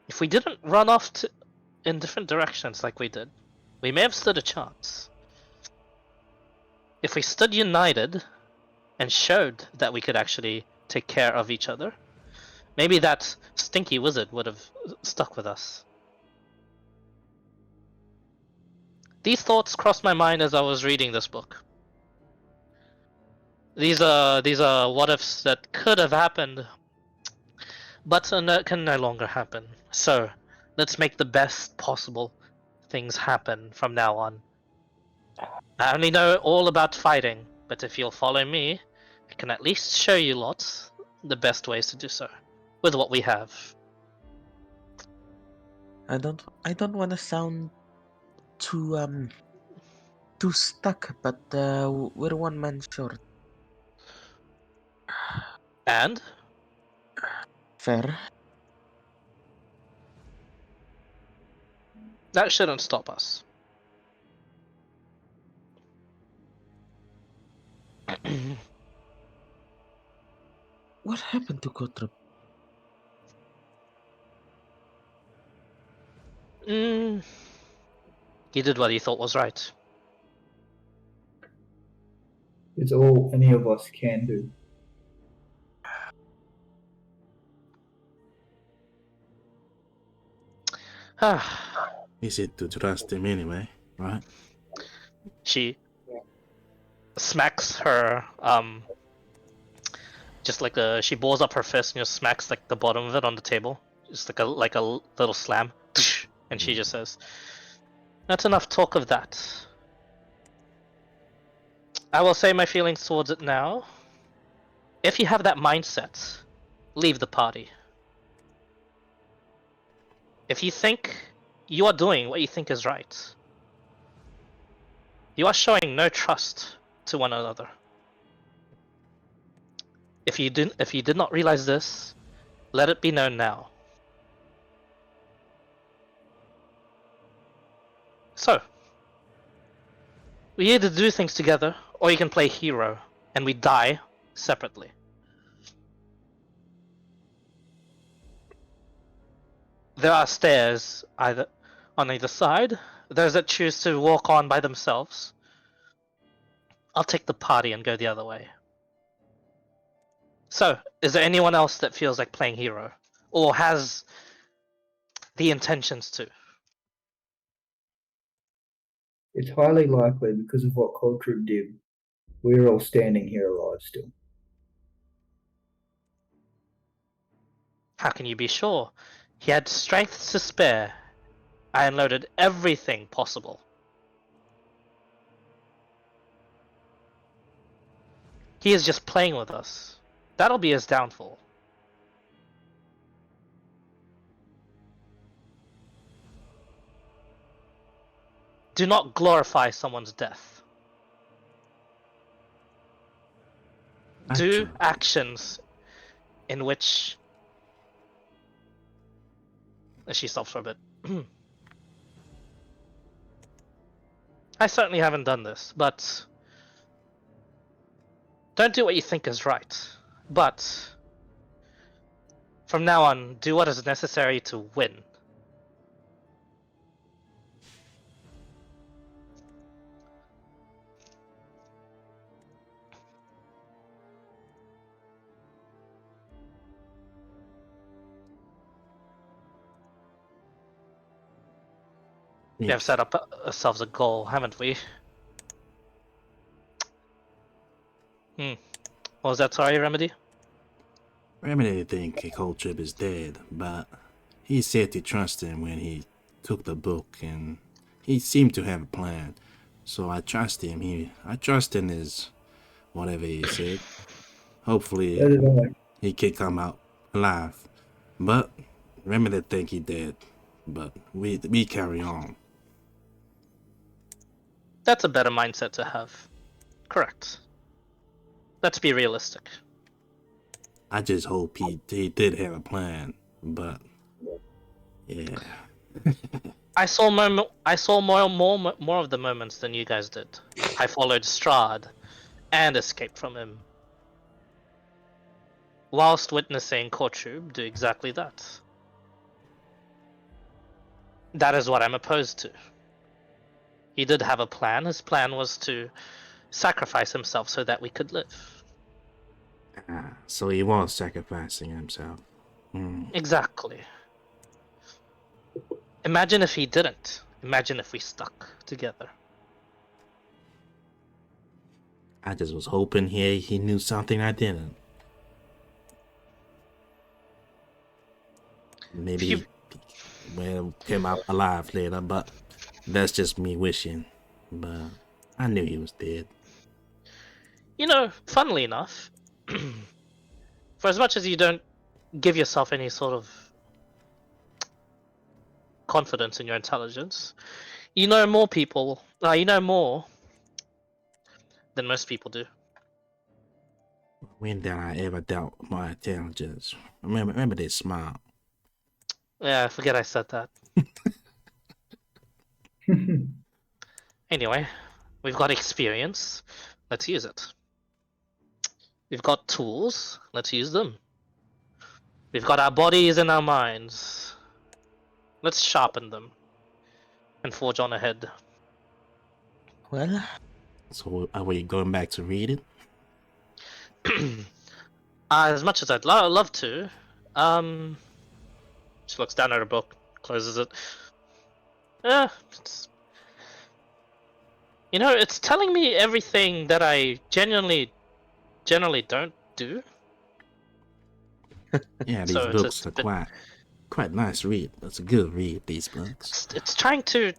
S2: If we didn't run off in different directions like we did, we may have stood a chance. If we stood united and showed that we could actually take care of each other, maybe that stinky wizard would have stuck with us. These thoughts crossed my mind as I was reading this book. These are what ifs that could have happened, but can no longer happen. So let's make the best possible things happen from now on. I only know all about fighting, but if you'll follow me, I can at least show you lots the best ways to do so with what we have.
S6: I don't want to sound too stuck, but we're one man short.
S2: And
S6: Fair.
S2: that shouldn't stop us.
S6: What happened to Kotrop?
S2: He did what he thought was right.
S5: It's all any of us can do.
S4: Easy to trust him anyway, right?
S2: She smacks her just like she balls up her fist and just smacks like the bottom of it on the table, just like a little slam, and she just says, "That's enough talk of that. I will say my feelings towards it now. If you have that mindset, leave the party. If you think you are doing what you think is right, you are showing no trust to one another. If you did not realize this, let it be known now. So, we either do things together, or you can play hero, and we die separately. There are stairs on either side. Those that choose to walk on by themselves, I'll take the party and go the other way. So, is there anyone else that feels like playing hero? Or has the intentions to?
S5: It's highly likely because of what Culture did. We're all standing here alive still.
S2: How can you be sure? He had strength to spare. I unloaded everything possible. He is just playing with us. That'll be his downfall. Do not glorify someone's death. Do
S4: Actually,
S2: actions in which... She stops for a bit. I certainly haven't done this, but... Don't do what you think is right, but... From now on, do what is necessary to win. We have
S4: yes.
S2: set up ourselves a goal, haven't we? What was that, sorry, Remedy?
S4: Remedy think Coltrip is dead, but he said to trust him when he took the book, and he seemed to have a plan. So I trust him. I trust in his whatever he said. Hopefully
S5: So did I.
S4: he can come out alive. But Remedy think he dead. But we carry on.
S2: That's a better mindset to have. Correct. Let's be realistic.
S4: I just hope he did have a plan. But yeah.
S2: I saw more of the moments than you guys did. I followed Strahd and escaped from him, whilst witnessing Kortrub do exactly that. That is what I'm opposed to. He did have a plan. His plan was to sacrifice himself so that we could live.
S4: So he was sacrificing himself.
S2: Exactly. Imagine if he didn't. Imagine if we stuck together.
S4: I just was hoping he knew something I didn't. Maybe he came out alive later, but that's just me wishing. But I knew he was dead.
S2: You know, funnily enough, for as much as you don't give yourself any sort of confidence in your intelligence, you know more than most people do.
S4: When did I ever doubt my intelligence? Remember they smile.
S2: Yeah, I forget I said that. Anyway, we've got experience. Let's use it. We've got tools. Let's use them. We've got our bodies and our minds. Let's sharpen them and forge on ahead.
S6: Well,
S4: So are we going back to reading?
S2: As much as I'd love to, she looks down at her book, closes it. It's telling me everything that I generally don't do.
S4: Yeah, these
S2: So
S4: books are quite nice read. That's a good read, these books.
S2: It's trying to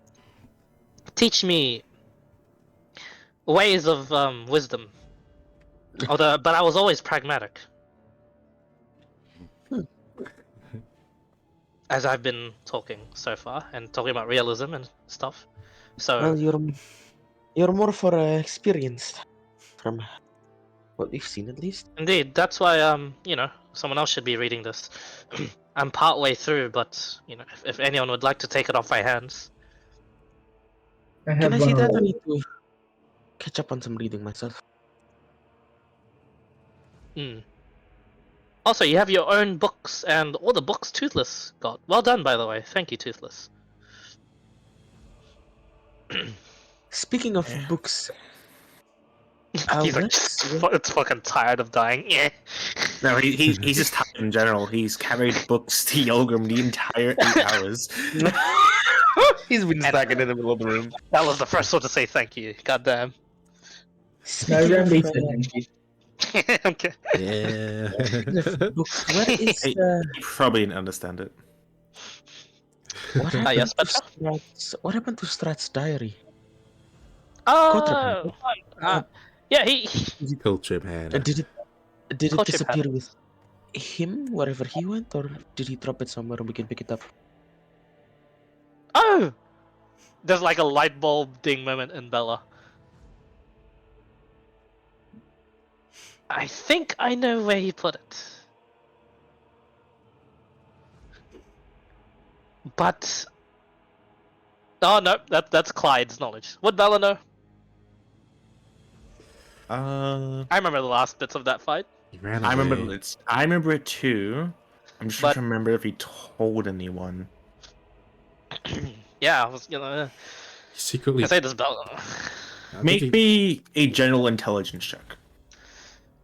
S2: teach me ways of wisdom. But I was always pragmatic. As I've been talking so far and talking about realism and stuff. So
S6: well, you're more for experienced from what we've seen at least.
S2: Indeed, that's why someone else should be reading this. I'm partway through, but if anyone would like to take it off my hands.
S5: I
S6: Can
S5: have
S6: I
S5: one
S6: say that I
S5: already.
S6: need to catch up on some reading myself?
S2: Hmm. Also, you have your own books and all the books Toothless got. Well done, by the way. Thank you, Toothless.
S6: Speaking of
S1: Yeah.
S6: books,
S2: He's like, it's fucking tired of dying. Yeah.
S1: No, he's just tired in general. He's carried books to Yolgrim the entire 8 hours.
S6: he's been stacking in the middle of the room.
S2: That was the first one to say thank you. Goddamn.
S6: Speaking of,
S5: Rambi said thank you.
S2: Okay.
S4: Yeah.
S6: speaking of books, where is
S1: He probably didn't understand it.
S6: what happened
S2: yes,
S6: to
S2: Petra?
S6: Strahd's diary?
S2: Oh,
S6: Uh,
S2: yeah, he
S4: Culture man.
S6: Did it
S2: Culture
S6: disappear
S2: patterns.
S6: with him wherever he went, or did he drop it somewhere and we can pick it up?
S2: Oh, there's like a light bulb ding moment in Bella. I think I know where he put it. But oh no, that's Clyde's knowledge. Would Bella know? I remember the last bits of that fight.
S4: He ran
S1: I remember
S4: away.
S1: I remember it too. I'm just trying
S2: But-
S1: to remember if he told anyone.
S2: Yeah, I was gonna
S4: Secretly.
S2: say this Bella.
S4: I think
S1: Make
S4: he-
S1: me a general intelligence check.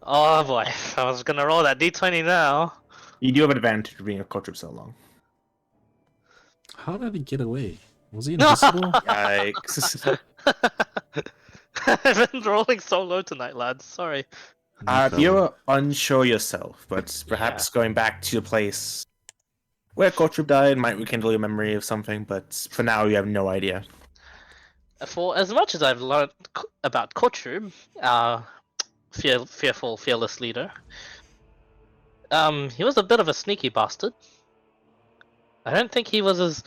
S2: Oh boy, I was gonna roll that d20 now.
S1: You do have an advantage for being a Kotrip so long.
S4: How did he get away? Was he invisible?
S1: Yikes.
S2: I've been rolling so low tonight, lads. Sorry.
S1: You're unsure yourself, but perhaps going back to the place where Kotrip died might rekindle your memory of something, but for now you have no idea.
S2: For as much as I've learned about Kotrub, fearful, fearless leader, he was a bit of a sneaky bastard. I don't think he was as...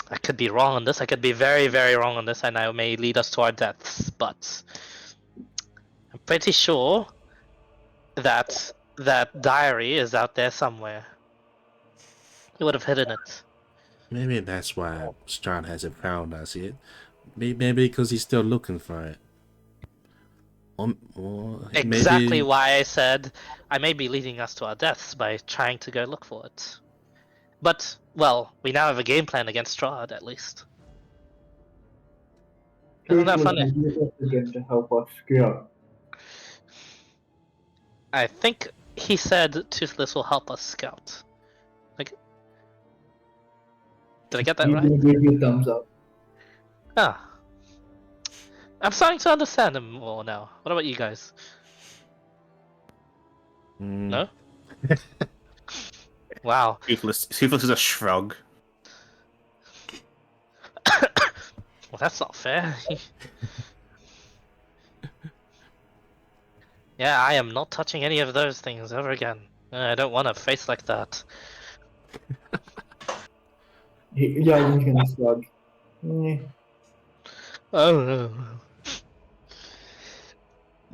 S2: I could be wrong on this. I could be very, very wrong on this, and I may lead us to our deaths. But I'm pretty sure that that diary is out there somewhere. He would have hidden it.
S4: Maybe that's why Strahd hasn't found us yet. Maybe because he's still looking for it. Or
S2: Exactly
S4: maybe...
S2: why I said I may be leading us to our deaths by trying to go look for it. But, well, we now have a game plan against Strahd, at least. Isn't that funny?
S5: Again to help us scout.
S2: I think he said Toothless will help us scout. Like, did I get that
S5: He's
S2: right?
S5: gonna give you a thumbs up.
S2: Ah. I'm starting to understand him more now. What about you guys? No? Wow.
S1: Toothless is a shrug.
S2: Well, that's not fair. Yeah, I am not touching any of those things ever again. I don't want a face like that.
S5: Yeah, he's gonna slug.
S2: Oh no.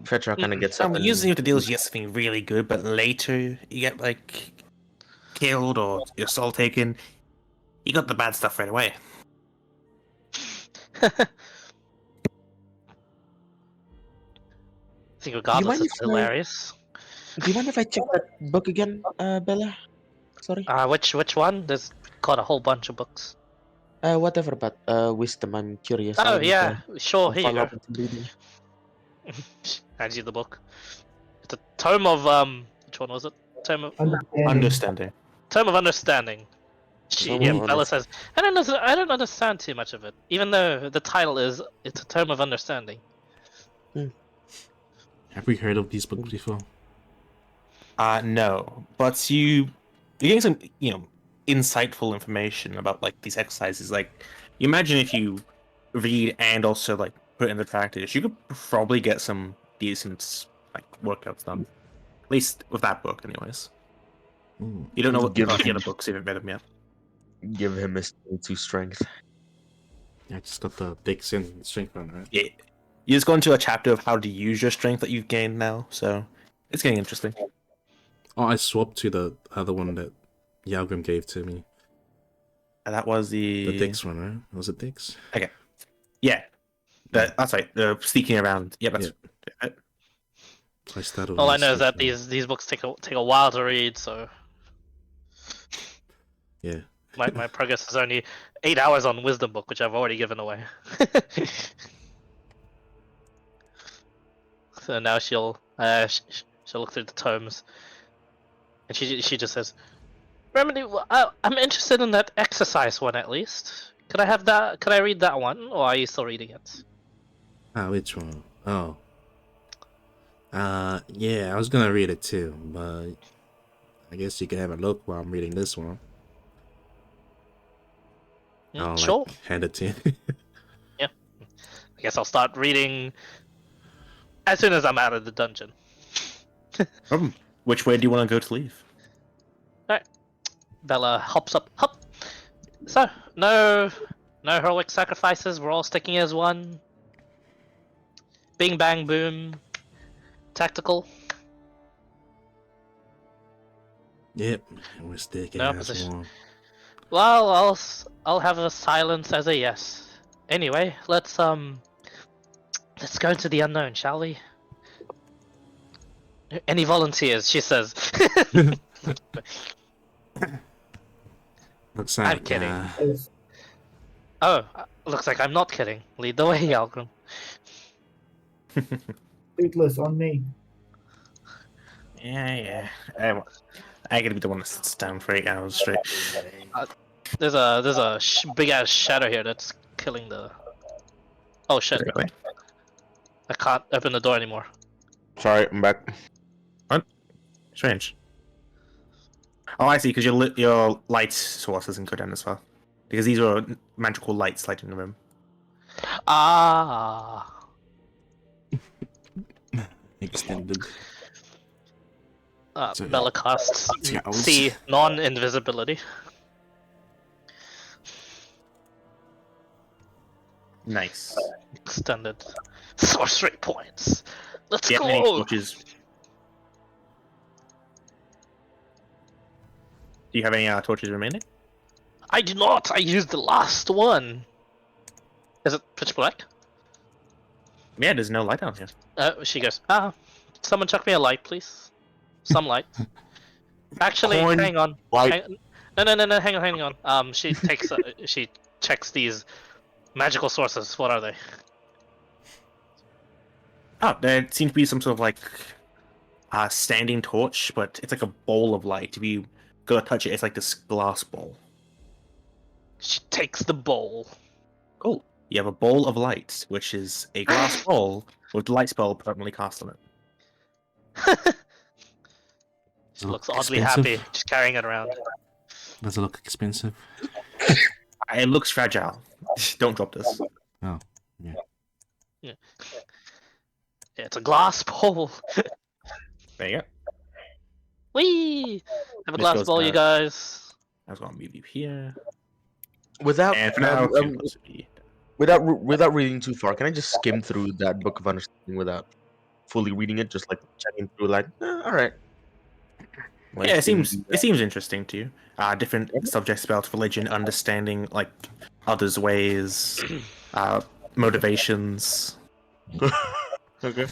S6: Petra kind of gets up. and-
S1: Usually you have to deal with you get something really good, but later you get like killed or your soul taken. You got the bad stuff right away.
S2: I think regardless,
S6: mind
S2: it's
S6: if I-
S2: hilarious.
S6: Do you mind if I check that book again, Bella? Sorry.
S2: Which one? There's got a whole bunch of books.
S6: Whatever, but wisdom. I'm curious.
S2: Oh
S6: I need
S2: yeah, sure.
S6: to
S2: Here you
S6: follow
S2: go.
S6: up with some reading.
S2: Hands you the book. It's a tome of which one was it? Tome of
S1: Understanding.
S2: Tome of Understanding.
S6: Tome
S2: Yeah,
S6: of
S2: Bella says I don't understand too much of it, even though the title is it's a Tome of Understanding.
S4: Have we heard of these books before?
S1: No, but you're getting some, insightful information about like these exercises. Like, you imagine if you read and also like put in the practice, you could probably get some decent like workouts done. At least with that book, anyways. You don't know what
S6: Give
S1: about the
S6: him-
S1: other books if you've read them yet.
S6: Give him his 2 strength.
S4: I just got the Dix and strength one, right?
S1: Yeah. You just go into a chapter of how to use your strength that you've gained now, so it's getting interesting.
S4: Oh, I swapped to the other one that Yalgrim gave to me.
S1: And that was
S4: The Dix one, right? Was it Dix?
S1: Okay. Yeah. That's right. The sneaking around. Yeah, that's.
S4: Yeah. I started.
S2: All
S4: on
S2: I know is that
S4: this
S2: these books take a while to read, so
S4: Yeah.
S2: my progress is only 8 hours on Wisdom book, which I've already given away. So now she'll look through the tomes, and she just says, "Remedy, I'm interested in that exercise one at least. Could I have that? Could I read that one, or are you still reading it?"
S4: Ah, which one? Oh. Yeah, I was gonna read it too, but I guess you can have a look while I'm reading this one. I'll
S2: Sure.
S4: hand it to you.
S2: Yeah. I guess I'll start reading as soon as I'm out of the dungeon.
S1: Which way do you want to go to leave?
S2: Alright. Bella hops up. Hop. So, no heroic sacrifices. We're all sticking as one. Bing bang boom. Tactical.
S4: Yep, we're sticking
S2: No
S4: as
S2: opposition.
S4: one.
S2: Well, I'll have a silence as a yes. Anyway, let's go into the unknown, shall we? Any volunteers? She says.
S4: Looks
S2: I'm
S4: like
S2: kidding. Oh, looks like I'm not kidding. Lead the way, Algrim.
S5: Toothless on me.
S1: Yeah. I gotta be the one that sits down for 8 hours straight.
S2: There's a big ass shadow here that's killing the. Oh shit!
S1: Really?
S2: I can't open the door anymore.
S6: Sorry, I'm back.
S1: Strange. Oh, I see. Because your light source doesn't go down as well. Because these are magical lights lighting the room.
S2: Ah.
S4: extended. So,
S2: Bella casts
S4: Scowls.
S2: see non-invisibility.
S1: Nice.
S2: Extended sorcery points. Let's
S1: Do you have any
S2: go.
S1: torches? Do you have any torches remaining?
S2: I do not. I used the last one. Is it pitch black?
S1: Yeah, there's no light down here.
S2: She goes. Someone chuck me a light, please. Some light. Actually,
S6: Coin
S2: hang on.
S6: light.
S2: No. Hang on. She takes. She checks these magical sources. What are they?
S1: Oh, there seems to be some sort of like standing torch, but it's like a bowl of light. If you go to touch it, it's like this glass bowl.
S2: She takes the bowl.
S1: Cool. You have a bowl of light, which is a glass bowl with the light spell permanently cast on it.
S2: She
S4: Look
S2: looks oddly
S4: expensive.
S2: happy, just carrying it around.
S4: Does it look expensive?
S1: It looks fragile. Don't drop this.
S4: Oh, yeah.
S2: Yeah, it's a glass bowl.
S1: There you go.
S2: Whee! Have a
S1: This
S2: glass
S1: goes
S2: bowl, you
S1: down.
S2: guys.
S1: I was gonna move you here.
S6: Without
S1: And for now,
S6: without reading too far, can I just skim through that book of understanding without fully reading it? Just like checking through, like, all right. Like,
S1: yeah, it seems interesting to you. Different
S6: Yeah.
S1: subjects about religion, understanding like others' ways, motivations.
S6: Okay.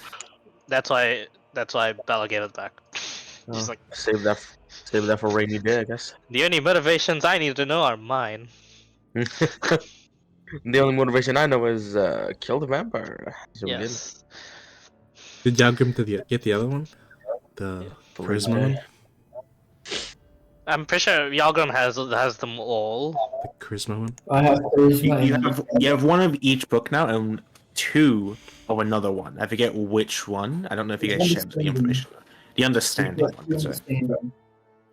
S2: That's why Bella gave it back. She's like,
S6: Save that for rainy day, I guess.
S2: the only motivations I need to know are mine.
S6: The only motivation I know is kill the vampire. So we did.
S2: Yes.
S4: Did Yalgrim get the other one? The
S6: For
S4: charisma
S6: rainy
S4: one?
S6: day.
S2: I'm pretty sure Yalgrim has them all.
S4: The charisma one?
S5: I have charisma.
S1: You have one of each book now and two of another one. I forget which one. I don't know if you guys shared the information. The understanding one. That's right.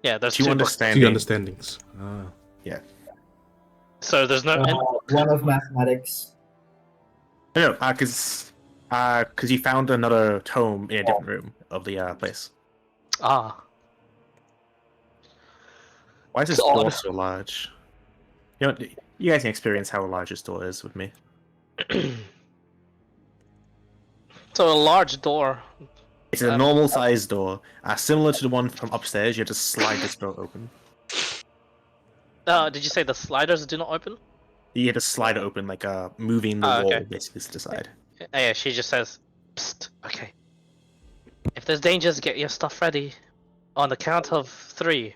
S2: Yeah, there's
S1: Two
S2: two books.
S1: understanding.
S4: Two understandings. Ah.
S1: Yeah.
S2: So there's no.
S5: One of mathematics.
S1: No, because you found another tome in a different room of the place. Why is this
S2: God.
S1: door so large? You know, you guys can experience how large this door is with me.
S2: So a large door.
S1: It's a normal sized door, similar to the one from upstairs. You have to slide this door open.
S2: Did you say the sliders do not open?
S1: You have to slide it open, like moving the wall
S2: Okay.
S1: basically to the side.
S2: Yeah, she just says, "Psst, okay. If there's dangers, get your stuff ready. On the count of 3,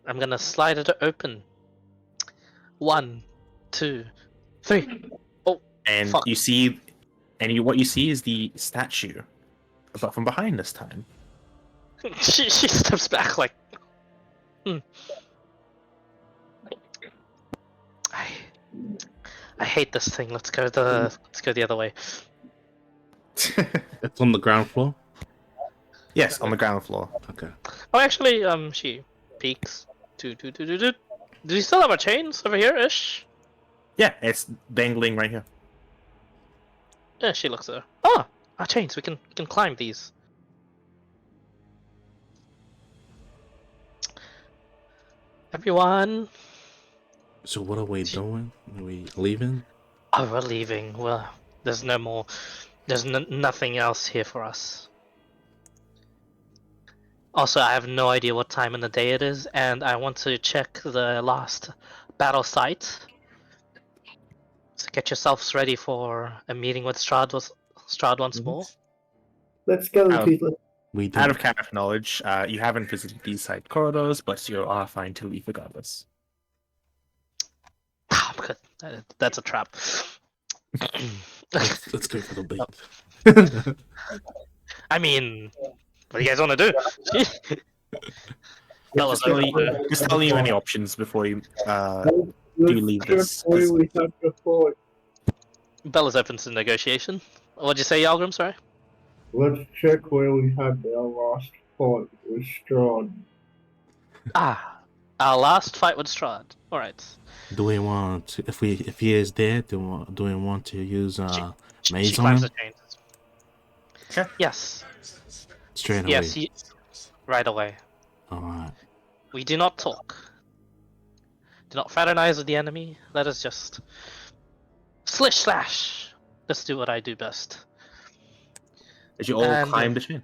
S2: I'm gonna slide it open. 1, 2, 3. Oh,
S1: And
S2: fuck.
S1: you see, what you see is the statue, but from behind this time.
S2: she steps back like, I hate this thing. Let's go the other way.
S4: It's on the ground floor.
S1: Yes, on the ground floor.
S4: Okay.
S2: Oh, actually, she peeks. Do. Do you still have our chains over here, ish?
S1: Yeah, it's dangling right here.
S2: Yeah, she looks at her. Oh, our chains. We can climb these. Everyone.
S4: So what are we doing? Are we leaving?
S2: Oh, we're leaving. Well, there's no more. There's nothing else here for us. Also, I have no idea what time in the day it is, and I want to check the last battle site. So get yourselves ready for a meeting with Strahd once more.
S5: Let's go,
S1: Oh.
S5: people.
S4: We
S1: Out
S4: did.
S1: of character knowledge, you haven't visited these side corridors, but you are fine to leave regardless.
S2: I'm good. That's a trap.
S4: Let's go for the bait.
S2: I mean, what do you guys want to do? Bella's
S1: Just telling you any options before you do leave this.
S5: We have to fight.
S2: Bella's open to negotiation. What'd you say, Yalgrim? Sorry.
S5: Let's check where we had our last fight with Strahd.
S2: Our last fight with Strahd. All right.
S4: Do we want to, if he is dead, do we want to use
S2: She
S4: maze on
S2: climbs
S4: him?
S2: the chains.
S1: Okay.
S2: Yes.
S4: Straight away.
S2: Yes. Right away.
S4: Alright.
S2: We do not talk. Do not fraternize with the enemy. Let us just slish slash. Let's do what I do best.
S1: Did you all
S2: And,
S1: climb the chain?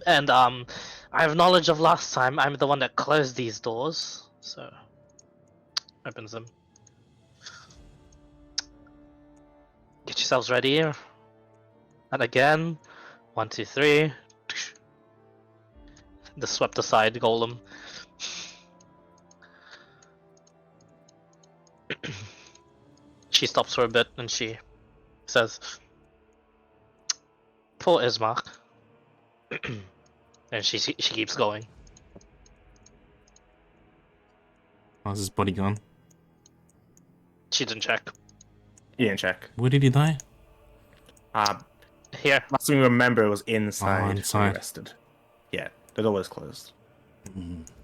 S2: And I have knowledge of last time. I'm the one that closed these doors, so opens them. Get yourselves ready here. And again, 1, 2, 3. The swept aside golem. She stops for a bit and she says, "Poor Ismark." And she keeps going.
S4: How's his body gone?
S2: She didn't check.
S1: You didn't check.
S4: Where did he die?
S2: Here.
S1: Last thing you remember was inside.
S4: Oh,
S1: when you
S4: inside.
S1: rested. Yeah, the door was closed.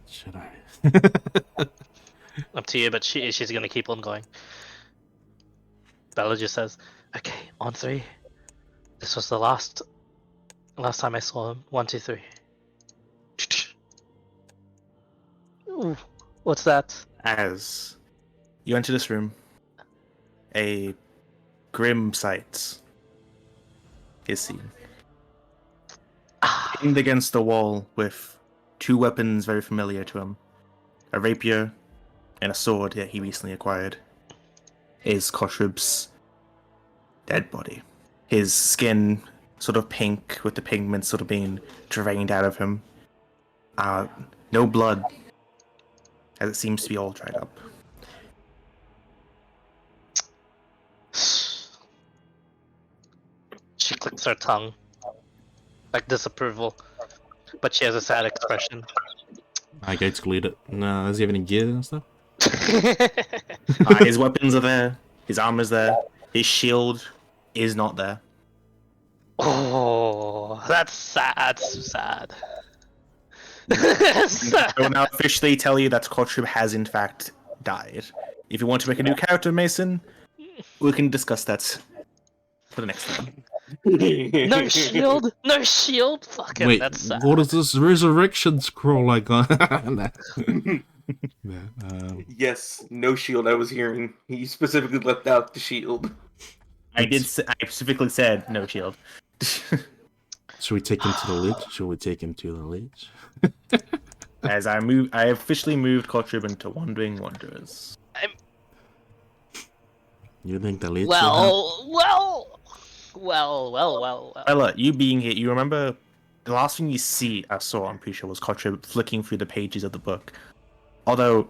S4: Should I?
S2: Up to you, but she's gonna keep on going. Bella just says, "Okay, on 3. This was the last time I saw him. 1, 2, 3." Ooh, what's that?
S1: As you enter this room, a grim sight is seen. Pinned against the wall with 2 weapons very familiar to him, a rapier and a sword that he recently acquired, is Koshrub's dead body. His skin sort of pink, with the pigment sort of being drained out of him. No blood, as it seems to be all dried up.
S2: She clicks her tongue, like disapproval, but she has a sad expression.
S4: I go to lead it. No, does he have any gear and stuff?
S1: His weapons are there, his armor's there, his shield is not there.
S2: Oh, that's sad. Sad.
S1: I will now officially tell you that Koshrub has in fact died. If you want to make a new character, Mason, we can discuss that for the next time.
S2: No shield. No shield. Fucking.
S4: Wait,
S2: That's sad.
S4: what is this resurrection scroll like on? Nah.
S7: Yes, no shield. I was hearing. He specifically left out the shield.
S1: I specifically said no shield.
S4: Should we take him to the ledge? Should we take him to the ledge?
S1: As I officially moved Kotrib into Wandering Wanderers.
S4: You think the ledge will help?
S2: Well.
S1: Ella, you being here, you remember the last thing I saw, I'm pretty sure, was Kotrib flicking through the pages of the book. Although,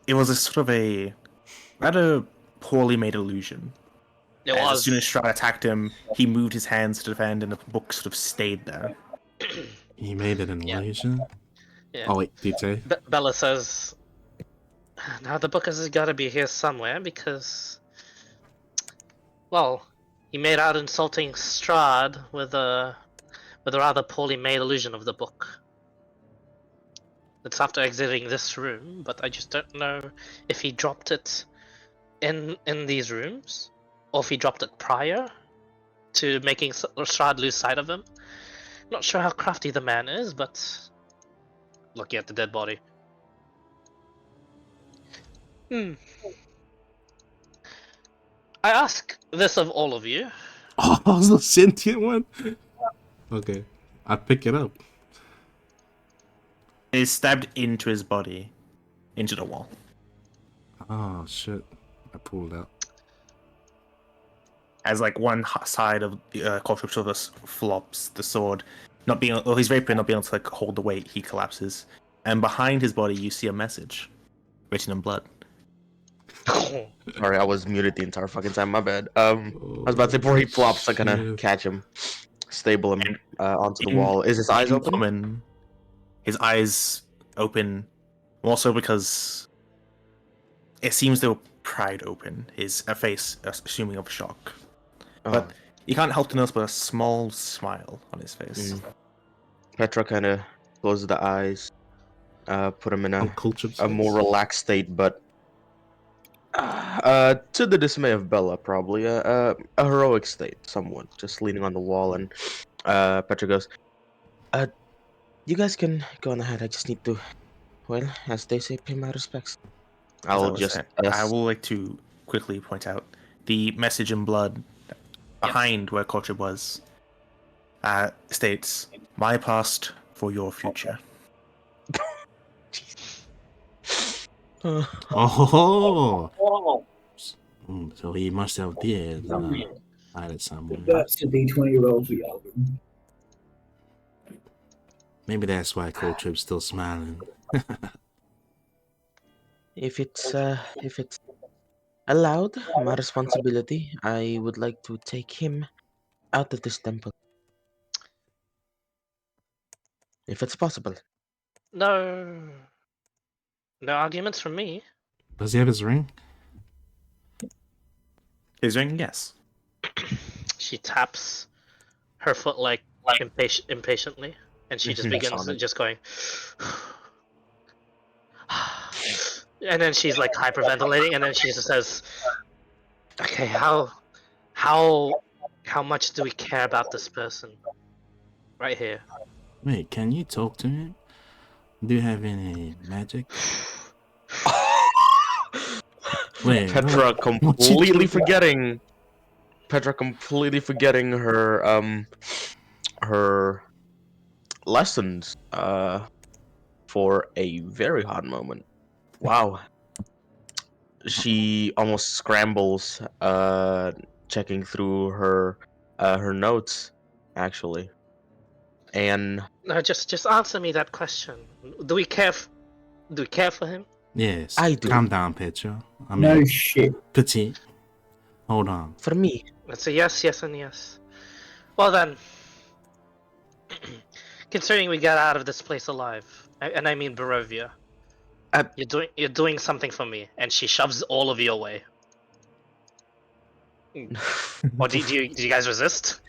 S1: it was a sort of a rather poorly made illusion. As soon as Strahd attacked him, he moved his hands to defend, and the book sort of stayed there.
S4: He made it an illusion?
S2: Yeah.
S4: Oh, wait, did you say?
S2: Bella says, now the book has got to be here somewhere because, well, he made out insulting Strahd with a rather poorly made illusion of the book. It's after exiting this room, but I just don't know if he dropped it in these rooms, or if he dropped it prior to making Strahd lose sight of him. Not sure how crafty the man is, but looking at the dead body. I ask this of all of you.
S4: Oh, it's the sentient one? Okay, I pick it up.
S1: It is stabbed into his body, into the wall.
S4: Oh, shit. I pulled out.
S1: As like one side of Kotrib sort of flops, the sword, his rapier not being able to like hold the weight, he collapses. And behind his body, you see a message written in blood.
S6: Sorry, I was muted the entire fucking time. My bad. I was about to say before he flops, I'm gonna catch him, stable him onto the wall. Is his eyes open?
S1: His eyes open, also because it seems they were pried open. His face assuming of shock, but you can't help to notice but a small smile on his face.
S6: Petra kind of closes the eyes, put him in a more
S4: says.
S6: relaxed state, but to the dismay of Bella, probably a heroic state, somewhat, just leaning on the wall. And Petra goes, "You guys can go on ahead. I just need to, well, as they say, pay my respects." I will
S1: like to quickly point out the message in blood behind where Kotrib was states, "My past for your future."
S4: Oh! So he must have did added someone.
S5: That's the D20 roll for you.
S4: Maybe that's why Kotrib's still smiling.
S6: If it's allowed, my responsibility, I would like to take him out of this temple, if it's possible.
S2: No arguments from me.
S4: Does he have his ring?
S1: His ring, yes.
S2: She taps her foot like impatiently, and she just begins just going. And then she's like hyperventilating, and then she just says, "Okay, how much do we care about this person right here?"
S4: Wait, can you talk to him? Do you have any magic? Wait,
S6: Petra completely forgetting. Petra completely forgetting her her lessons for a very hot moment. Wow. She almost scrambles checking through her notes actually. And
S2: No, just answer me that question. Do we care for him?
S4: Yes.
S6: I do.
S4: Calm down, Petra. I mean,
S5: No shit.
S4: Petite. Hold on.
S6: For me,
S2: It's a yes, and yes. Well then, considering we got out of this place alive, and I mean Barovia, you're doing something for me, and she shoves all of you away. Or do you guys resist?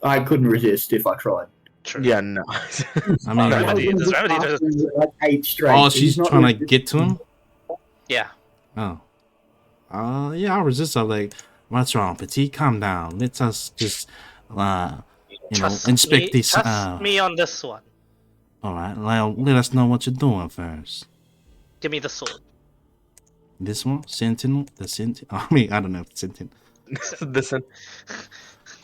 S5: I couldn't resist if I tried.
S2: True.
S6: yeah, no.
S4: I mean,
S2: Does Remedy just...
S5: Like 8 straight.
S4: oh,
S5: He's
S4: she's
S5: not
S4: trying to
S5: resisting.
S4: get to him?
S2: Yeah.
S4: Oh. Yeah, I'll resist. I'm like, what's wrong, Petite? Calm down. Let us just, inspect this.
S2: Trust me on this one.
S4: Alright, well, let us know what you're doing first.
S2: Give me the sword.
S4: This one? Sentinel? The Sentinel? I mean, I don't know if it's Sentinel.
S6: Listen.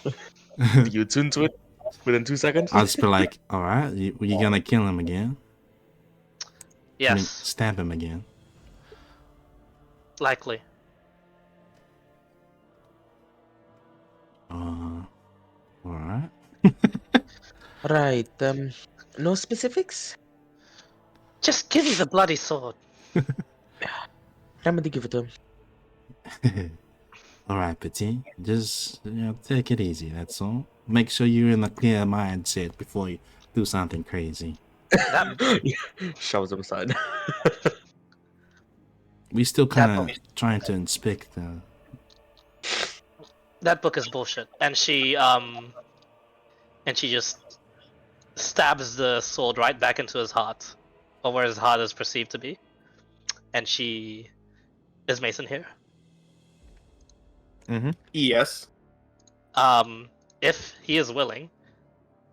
S6: Do you attune to it within 2 seconds?
S4: I'll just be like, all right, you gonna kill him again? I mean,
S2: Yes,
S4: stab him again.
S2: likely.
S4: All right.
S6: Right. No specifics.
S2: Just give me the bloody sword.
S6: Remedy, give it to him.
S4: All right, Petit. Just take it easy. That's all. Make sure you're in a clear mindset before you do something crazy.
S2: That
S6: Shoves him aside.
S4: We still
S2: That
S4: kind of trying to inspect.
S2: that book is bullshit. And she just stabs the sword right back into his heart, or where his heart is perceived to be. And she is Mason here.
S7: Yes.
S2: If he is willing,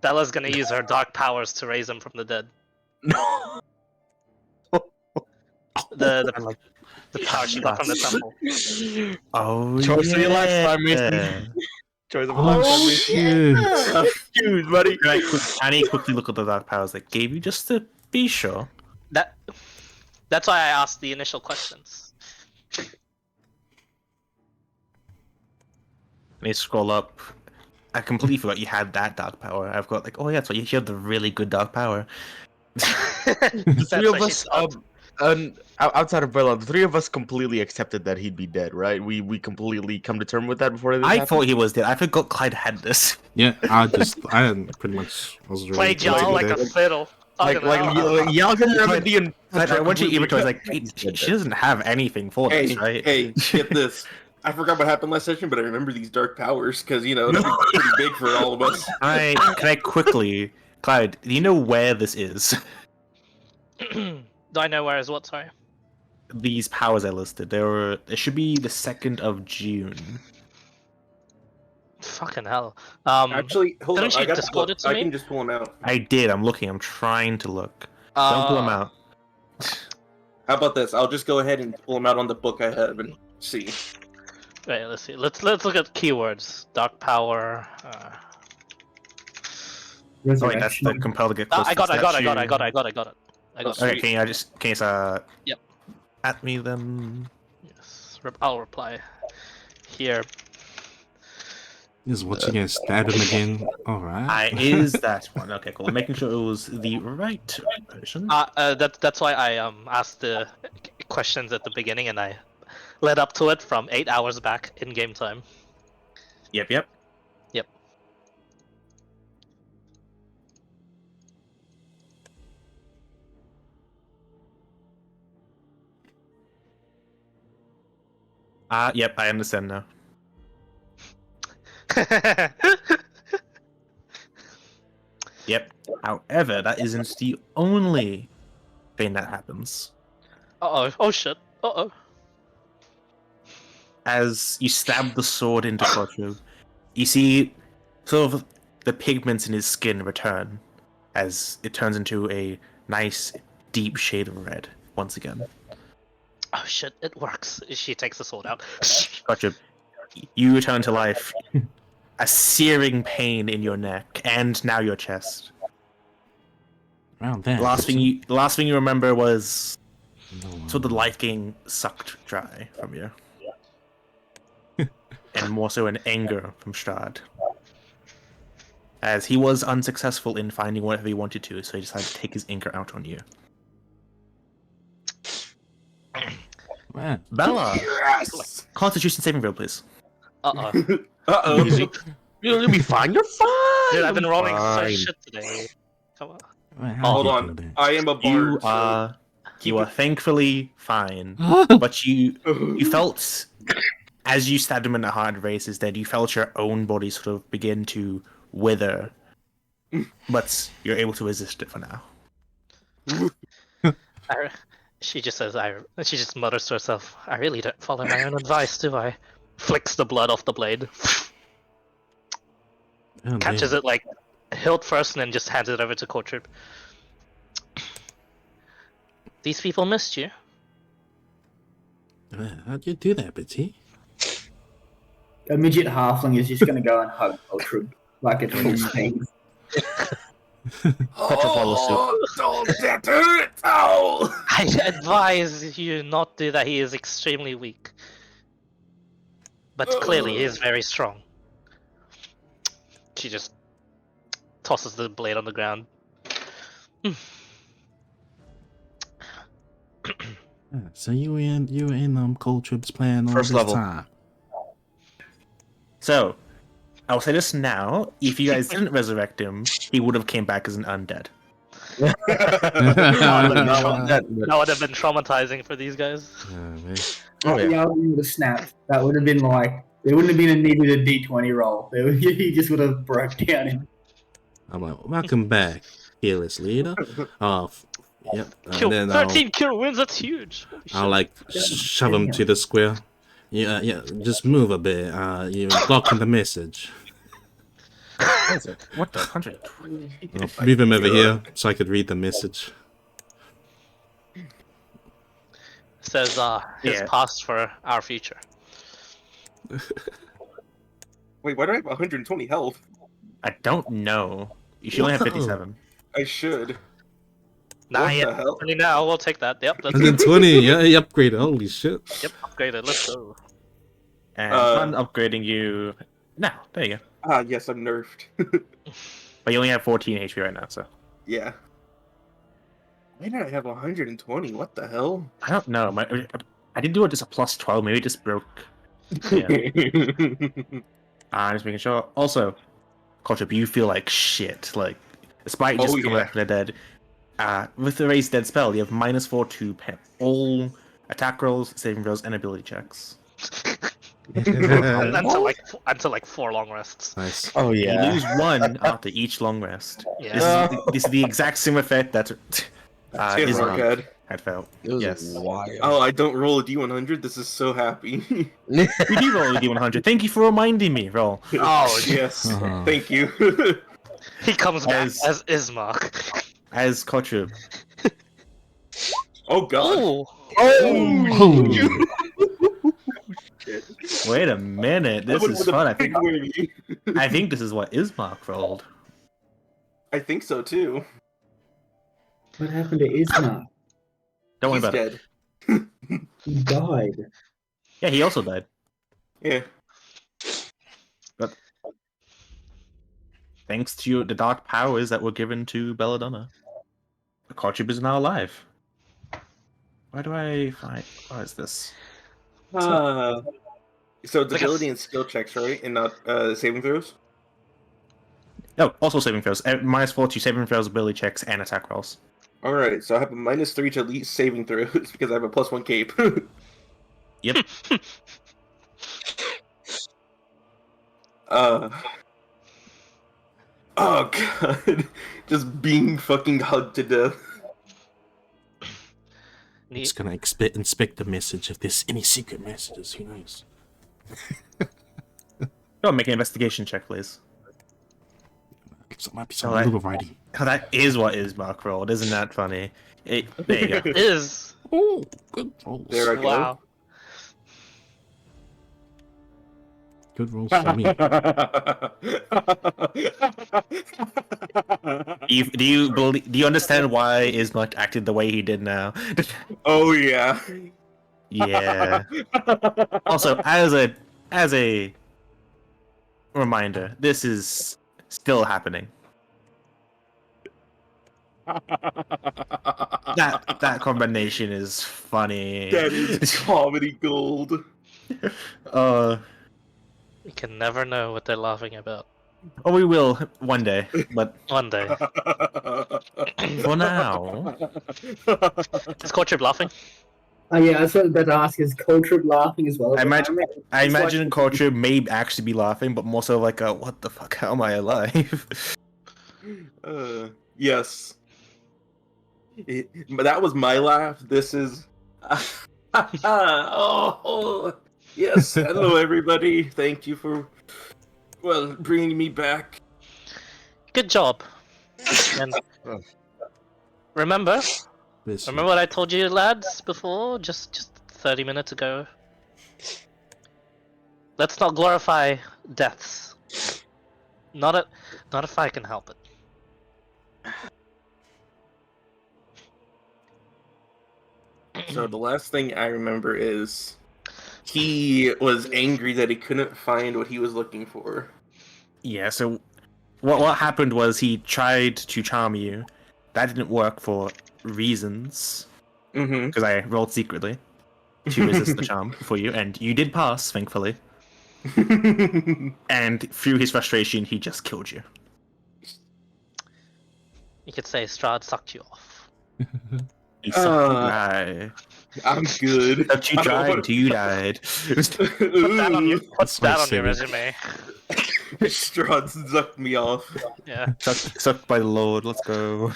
S2: Bella's gonna use her dark powers to raise him from the dead.
S6: No.
S2: The
S1: I like
S2: power she got from the temple.
S1: Oh
S6: Choice of your lifetime,
S1: yeah.
S6: Mason. Choice of a
S4: Oh
S6: lifetime, Mason.
S4: shoot!
S6: Dude, buddy.
S1: I need to quickly look at the dark powers they gave you just to be sure.
S2: That's why I asked the initial questions.
S1: I need to scroll up. I completely forgot you had that dark power. I've got like, oh yeah, so you have the really good dark power.
S6: The three of us, outside of Bella, the three of us completely accepted that he'd be dead, right? We completely come to terms with that before this
S1: I
S6: happened?
S1: thought he was dead. I forgot Clyde had this.
S4: Yeah, I pretty much was ready
S2: Played
S4: to
S2: y'all
S4: do
S2: like
S4: that.
S2: a fiddle.
S6: Like y'all can remedy and
S1: Clyde, I want you to even like, she doesn't have anything for
S7: Hey,
S1: this, right?
S7: hey, get this. I forgot what happened last session, but I remember these dark powers because that'd be pretty big for all of us.
S1: Can I quickly, Clyde? Do you know where this is?
S2: Do I know where is what? Sorry.
S1: These powers I listed. It should be the 2nd of June.
S2: Fucking hell.
S7: Actually, hold
S2: Didn't
S7: on. I
S2: she
S7: got
S2: Discord
S7: look,
S2: it to
S7: I
S2: me?
S7: can just pull them out.
S1: I did. I'm looking. I'm trying to look. Don't pull them out.
S7: How about this? I'll just go ahead and pull them out on the book I have and see.
S2: Wait, let's see. Let's look at keywords. Dark power.
S1: Oh wait, that's the compel to get close.
S2: I
S1: to the
S2: got it.
S1: statue.
S2: I got
S1: Okay,
S2: it.
S1: can you
S2: Yep.
S1: at me then?
S2: Yes. I'll reply. Here.
S4: Is what you gonna stab him again? All right.
S1: Is that one? Okay, cool. I'm making sure it was the right version.
S2: That's why I asked the questions at the beginning and I led up to it from 8 hours back in game time.
S1: Yep.
S2: Yep.
S1: Yep, I understand now. Yep. However, that isn't the only thing that happens.
S2: Uh-oh. Oh shit. Uh-oh.
S1: As you stab the sword into Kochu, you see sort of the pigments in his skin return as it turns into a nice deep shade of red once again.
S2: Oh shit, it works. She takes the sword out.
S1: Gotcha. You return to life. A searing pain in your neck and now your chest.
S4: Around that.
S1: The last thing you remember was
S4: No,
S1: so the life gain sucked dry from you. And more so an anger from Strahd. As he was unsuccessful in finding whatever he wanted to, so he decided to take his anger out on you.
S4: Man.
S1: Bella!
S7: Yes!
S1: Constitution saving throw, please.
S2: Uh-oh.
S7: Uh-oh.
S6: You'll be fine. You're fine.
S2: Dude, I've been rolling so
S6: Fine.
S2: shit today. Come on.
S4: Man, how
S7: Hold
S4: did you
S7: on.
S4: do
S7: I am a bard.
S1: You are thankfully fine.
S4: that?
S1: But you felt, as you stabbed him in the heart and raised his dead, you felt your own body sort of begin to wither. But you're able to resist it for now.
S2: She just says, she just mutters to herself, I really don't follow my own advice, do I? Flicks the blood off the blade.
S4: Oh,
S2: Catches
S4: damn.
S2: it like hilt first and then just hands it over to Courtroop. These people missed you.
S4: How'd you do that, Betty?
S5: a midget halfling is just going to go and hug Ultram like at full speed.
S7: Oh, don't that hurt! Oh!
S2: I advise you not do that. He is extremely weak, but clearly he is very strong. She just tosses the blade on the ground.
S4: Yeah, so you were in Cold Trip's plan all
S6: First
S4: this
S6: level.
S4: time.
S1: So, I'll say this now: if you guys didn't resurrect him, he would have came back as an undead.
S2: That would have been traumatizing for these guys.
S4: Yeah, man.
S6: Oh yeah.
S5: The album would have snapped. That would have been like, there wouldn't have been a needed a D20 roll. He just would have broke down. In.
S4: I'm like, welcome back, fearless leader. Yep.
S2: Kill,
S4: And then
S2: 13 kill wins. That's huge. Holy
S4: I'll
S2: shit.
S4: like shove him to the square. Yeah, just move a bit. You're blocking the message.
S1: What the 120?
S4: I'll move him over here so I could read the message.
S2: Says his
S1: Yeah.
S2: past for our future.
S7: Wait, why do I have 120 health?
S1: I don't know. You should only have
S4: Whoa.
S1: 57.
S7: I should.
S2: Nah,
S7: What
S2: yeah.
S7: the hell?
S2: Now we'll take that. Yep, let's go.
S4: 120. Yeah, he upgraded. Holy shit.
S2: Yep, upgraded. Let's go.
S1: And I'm upgrading you now. There you go.
S7: Ah, yes, I'm nerfed.
S1: But you only have 14 HP right now, so.
S7: Yeah. Why did I have 120? What the hell?
S1: I don't know. I didn't do it just a plus 12. Maybe it just broke. Yeah. I'm just making sure. Also, Culture, you feel like shit. Like, despite just coming back from the dead, with the raised dead spell, you have -4 to all attack rolls, saving throws, and ability checks.
S2: until like 4 long rests.
S4: Nice.
S6: Oh
S1: You
S6: yeah.
S1: lose 1 after each long rest.
S2: Yeah.
S1: This is the exact same effect that
S7: It's not good.
S1: had felt.
S6: It was
S1: Yes.
S6: wild.
S7: Oh, I don't roll a D100? This is so happy.
S1: You do roll a D100. Thank you for reminding me, roll.
S2: Oh,
S7: yes.
S4: Uh-huh.
S7: Thank you.
S2: He comes back
S1: As-
S2: as Ismark.
S1: As Culture,
S7: Oh god.
S2: Oh,
S4: Oh.
S1: wait a minute. This is fun. I think this is what Ismark rolled.
S7: I think so too.
S5: What happened to Isma?
S1: Don't worry
S7: He's
S1: about it.
S7: dead.
S5: He died.
S1: Yeah, he also died.
S7: Yeah.
S1: But thanks to the dark powers that were given to Belladonna, the Culture is now alive. Why do I find? What is this?
S7: So it's
S2: like a
S7: ability and skill checks, right? And not saving throws?
S1: Oh, also saving throws. -4 to saving throws, ability checks, and attack rolls.
S7: Alright, so I have a -3 to elite saving throws because I have a +1 cape.
S1: Yep.
S7: Oh god. Just being fucking hugged to death.
S4: Just gonna inspect the message if there's any secret messages. Who knows?
S1: Go make an investigation check, please.
S4: So it might be some
S1: Alright.
S4: little writing.
S1: Oh, that is what Ismark rolled. Isn't that funny? There you go.
S2: is.
S4: Oh, good rolls.
S7: There I go.
S2: Wow.
S4: Good rolls for me.
S1: Do you understand why Ismark acted the way he did now?
S7: Oh yeah.
S1: Yeah. Also, as a reminder, this is still happening. That combination is funny.
S7: That is comedy gold.
S2: You can never know what they're laughing about.
S1: Oh, we will one day, but
S2: One day.
S1: for now,
S2: Is Culture laughing?
S5: Oh yeah, I was about to ask, is Culture laughing as well?
S1: I imagine
S5: It's
S1: imagine
S5: like-
S1: Culture may actually be laughing, but more so like a what the fuck? How am I alive?
S7: Yes. But that was my laugh. This is. Oh, yes. Hello, everybody. Thank you for, bringing me back.
S2: Good job. And remember what I told you, lads, before? Just 30 minutes ago. let's not glorify deaths. Not if I can help it.
S7: So the last thing I remember is he was angry that he couldn't find what he was looking for.
S1: Yeah, so what happened was he tried to charm you. That didn't work for reasons,
S7: Mm-hmm.
S1: because I rolled secretly to resist the charm for you, and you did pass, thankfully. And through his frustration, he just killed you.
S2: You could say Strahd sucked you off.
S1: He sucked you dry.
S7: I'm good.
S1: Sucked you dry until you died.
S2: Put that on your
S4: That's my civic.
S2: resume.
S7: Strahd sucked me off.
S2: Yeah.
S1: Sucked by the Lord. Let's go.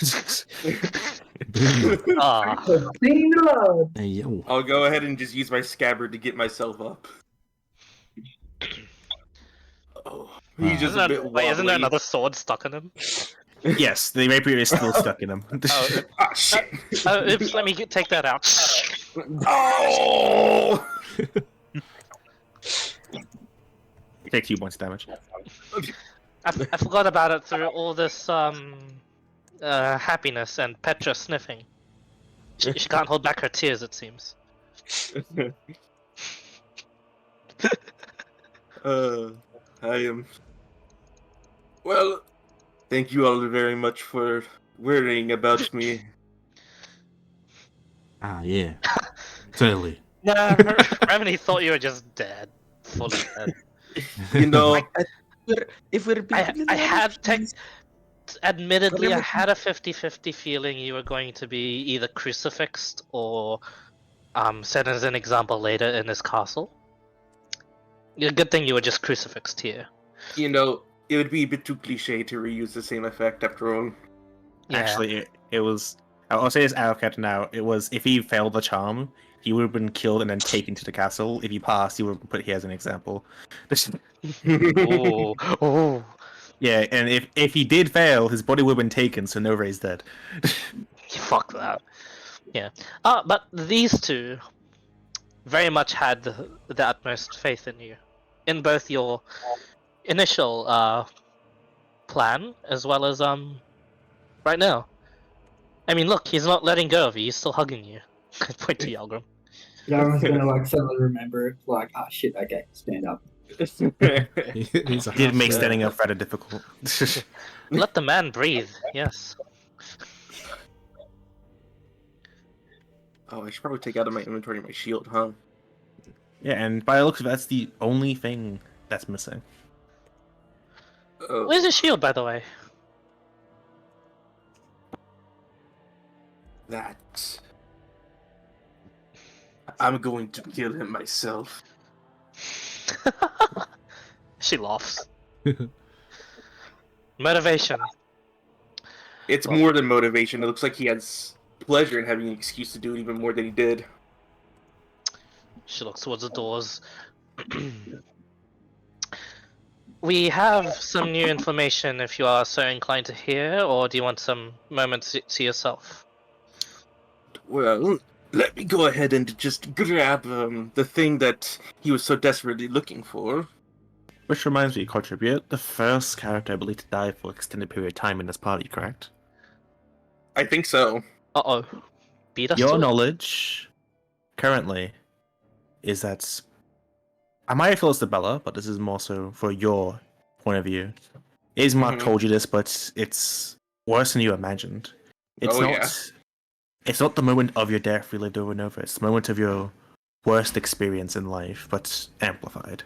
S4: Boom.
S2: Ah.
S5: Sing the Lord.
S4: Hey yo.
S7: I'll go ahead and just use my scabbard to get myself up. Oh, he's just a bit wobbly.
S2: Isn't there another sword stuck in him?
S1: Yes, the rapier is still stuck in him.
S2: Oh,
S7: Ah, shit.
S2: Oops, let me take that out.
S7: Oh!
S1: You take 2 points of damage.
S2: I forgot about it through all this happiness and Petra sniffing. She can't hold back her tears, it seems.
S7: I am. Well, thank you all very much for worrying about me.
S4: Ah yeah. Totally.
S2: Nah, Remedy thought you were just dead. Fully dead.
S7: You know,
S6: If we're being
S2: I had
S6: honest,
S2: admittedly, I had a 50-50 feeling you were going to be either crucifixed or set as an example later in this castle. Yeah, good thing you were just crucifixed here.
S7: you know, it would be a bit too cliche to reuse the same effect after all.
S2: Yeah.
S1: Actually, it was. I'll say this out of character now. It was if he failed the charm, he would have been killed and then taken to the castle. If he passed, he would have been put here as an example.
S2: Oh.
S1: Yeah, and if he did fail, his body would have been taken, so Nova's dead.
S2: Fuck that. Yeah. But these two very much had the utmost faith in you. In both your initial plan as well as right now. I mean, look, he's not letting go of you, he's still hugging you. Point to Yalgrim.
S5: Yara's gonna like suddenly remember, like, ah, shit, okay, stand up.
S4: He's a
S1: Did make
S4: half-
S1: standing up rather difficult.
S2: Let the man breathe, yes.
S7: Oh, I should probably take out of my inventory my shield, huh?
S1: Yeah, and by the looks of it, that's the only thing that's missing.
S7: Oh,
S2: Where's his shield, by the way?
S7: that. I'm going to kill him myself.
S2: She laughs. Motivation.
S7: It's more than motivation. It looks like he has pleasure in having an excuse to do it even more than he did.
S2: She looks towards the doors. We have some new information if you are so inclined to hear, or do you want some moments to yourself?
S7: Well, let me go ahead and just grab the thing that he was so desperately looking for.
S1: Which reminds me, Contribute, the first character I believe to die for an extended period of time in this party, correct?
S7: I think so.
S2: Uh-oh. Beat us
S1: Your
S2: to it.
S1: knowledge, currently, is that... I might have told this to Bella, but this is more so for your point of view. Ismark told you this, but it's worse than you imagined. It's
S7: Oh,
S1: not...
S7: yeah.
S1: It's not the moment of your death relived over and over. It's the moment of your worst experience in life, but amplified.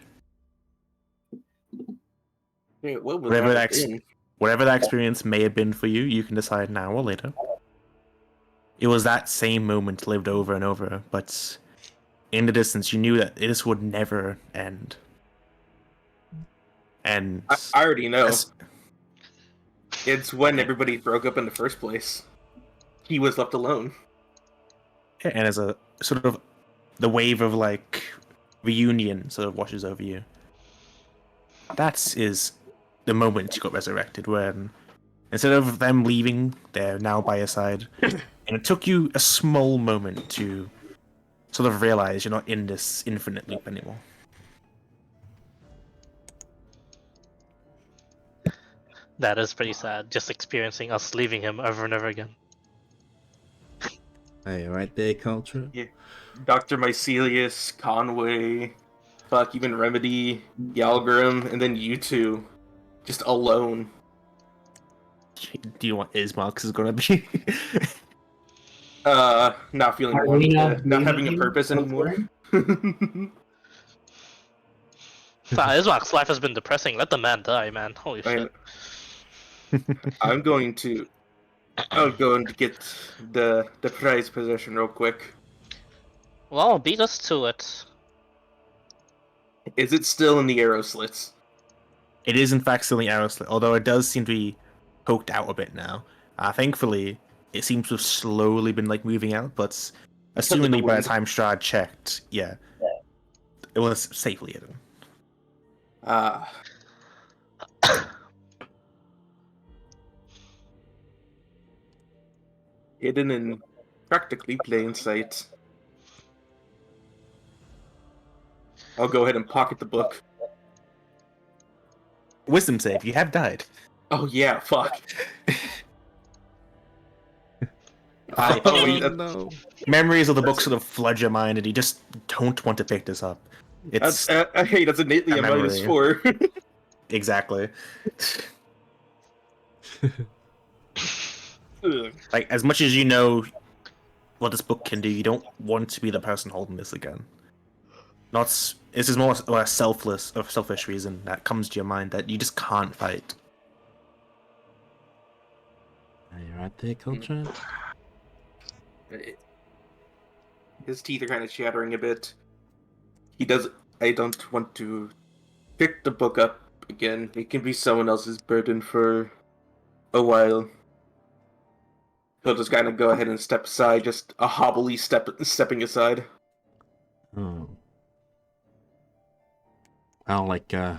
S7: Yeah, what was
S1: Whatever
S7: that
S1: that,
S7: thing?
S1: whatever that experience may have been for you, you can decide now or later. It was that same moment lived over and over, but in the distance, you knew that this would never end. And
S7: I already know.
S1: as-
S7: It's when everybody broke up in the first place. He was left alone.
S1: yeah, and as a sort of the wave of like reunion sort of washes over you. That is the moment you got resurrected, when instead of them leaving, they're now by your side. And it took you a small moment to sort of realize you're not in this infinite loop anymore.
S2: That is pretty sad. Just experiencing us leaving him over and over again.
S4: Hey, right there, culture.
S7: Yeah. Dr. Mycelius, Conway, fuck, even Remedy, Yalgrim, and then you two. Just alone.
S1: Do you know what Ismarks is gonna be?
S7: Not feeling
S5: Arena,
S7: wanted, not having a
S5: Bleeding,
S7: purpose anymore.
S2: Ismark's life has been depressing. Let the man die, man. Holy shit.
S7: I'm going to. I'll go and get the prize possession real quick.
S2: Well, beat us to it.
S7: Is it still in the arrow slits?
S1: It is in fact still the arrow slit, although it does seem to be poked out a bit now. Thankfully, it seems to have slowly been like moving out, but assumingly by the time Strahd checked, yeah, it was safely hidden.
S7: Hidden in practically plain sight. I'll go ahead and pocket the book.
S1: Wisdom save, you have died.
S7: Oh yeah, fuck.
S1: Oh,
S7: wait,
S4: no.
S1: Memories of the book sort of flood your mind, and you just don't want to pick this up. It's
S7: hey, that's innately a
S1: memory.
S7: -4.
S1: exactly
S7: Ugh.
S1: like as much as you know what this book can do, you don't want to be the person holding this again. This is more a selfish reason that comes to your mind that you just can't fight.
S4: Are you right there, culture?
S7: His teeth are kind of chattering a bit. I don't want to pick the book up again. It can be someone else's burden for a while. He'll just kind of go ahead and step aside, just a hobbly stepping aside.
S4: Oh. I'll like get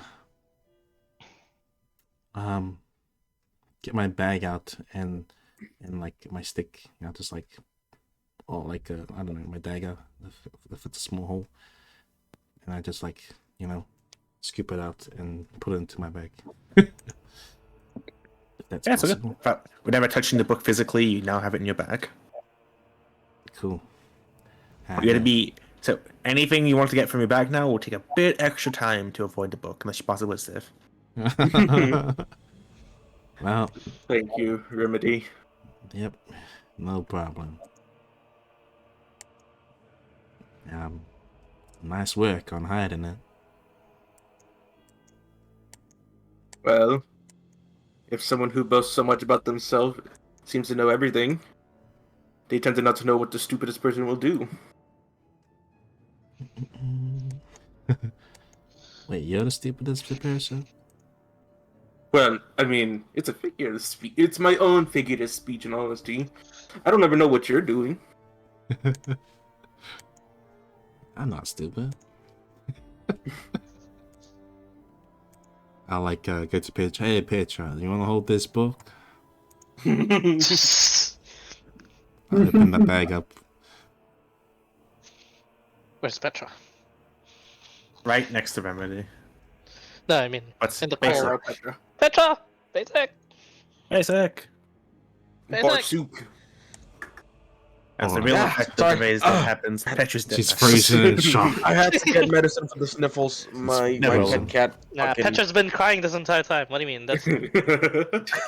S4: my bag out and like my stick. I'll just like, or like I don't know, my dagger if it's a small hole, and I just like, you know, scoop it out and put it into my bag. If that's
S1: Yeah, so good.
S4: possible.
S1: But whenever touching the book physically, you now have it in your bag.
S4: Cool.
S1: You gotta be so anything you want to get from your bag now will take a bit extra time to avoid the book, unless you pass a wit save.
S4: Well,
S7: Thank you, Remedy.
S4: yep, no problem. Nice work on hiding it.
S7: Well, if someone who boasts so much about themselves seems to know everything, they tend to not to know what the stupidest person will do.
S4: Wait, you're the stupidest person?
S7: Well, I mean, it's a figure of speech. It's my own figure of speech, in honesty. I don't ever know what you're doing.
S4: I'm not stupid. I like go to Petra. Hey Petra, you want to hold this book? I open that bag up.
S2: Where's Petra?
S1: Right next to Remedy.
S2: No, I mean
S1: What's
S2: in the
S1: basic?
S2: corner.
S7: Petra.
S2: Petra! Basic!
S1: Basic.
S2: Basic!
S7: Barsuk.
S1: As the
S4: Oh,
S1: real
S6: yeah,
S1: effect of
S6: sorry.
S1: the raise that happens, Petra's dead.
S4: She's frozen in shock.
S6: I had to get medicine for the sniffles. My
S1: Sniffles.
S6: pet cat.
S2: Nah,
S6: fucking-
S2: Petra's been crying this entire time. What do you mean? That's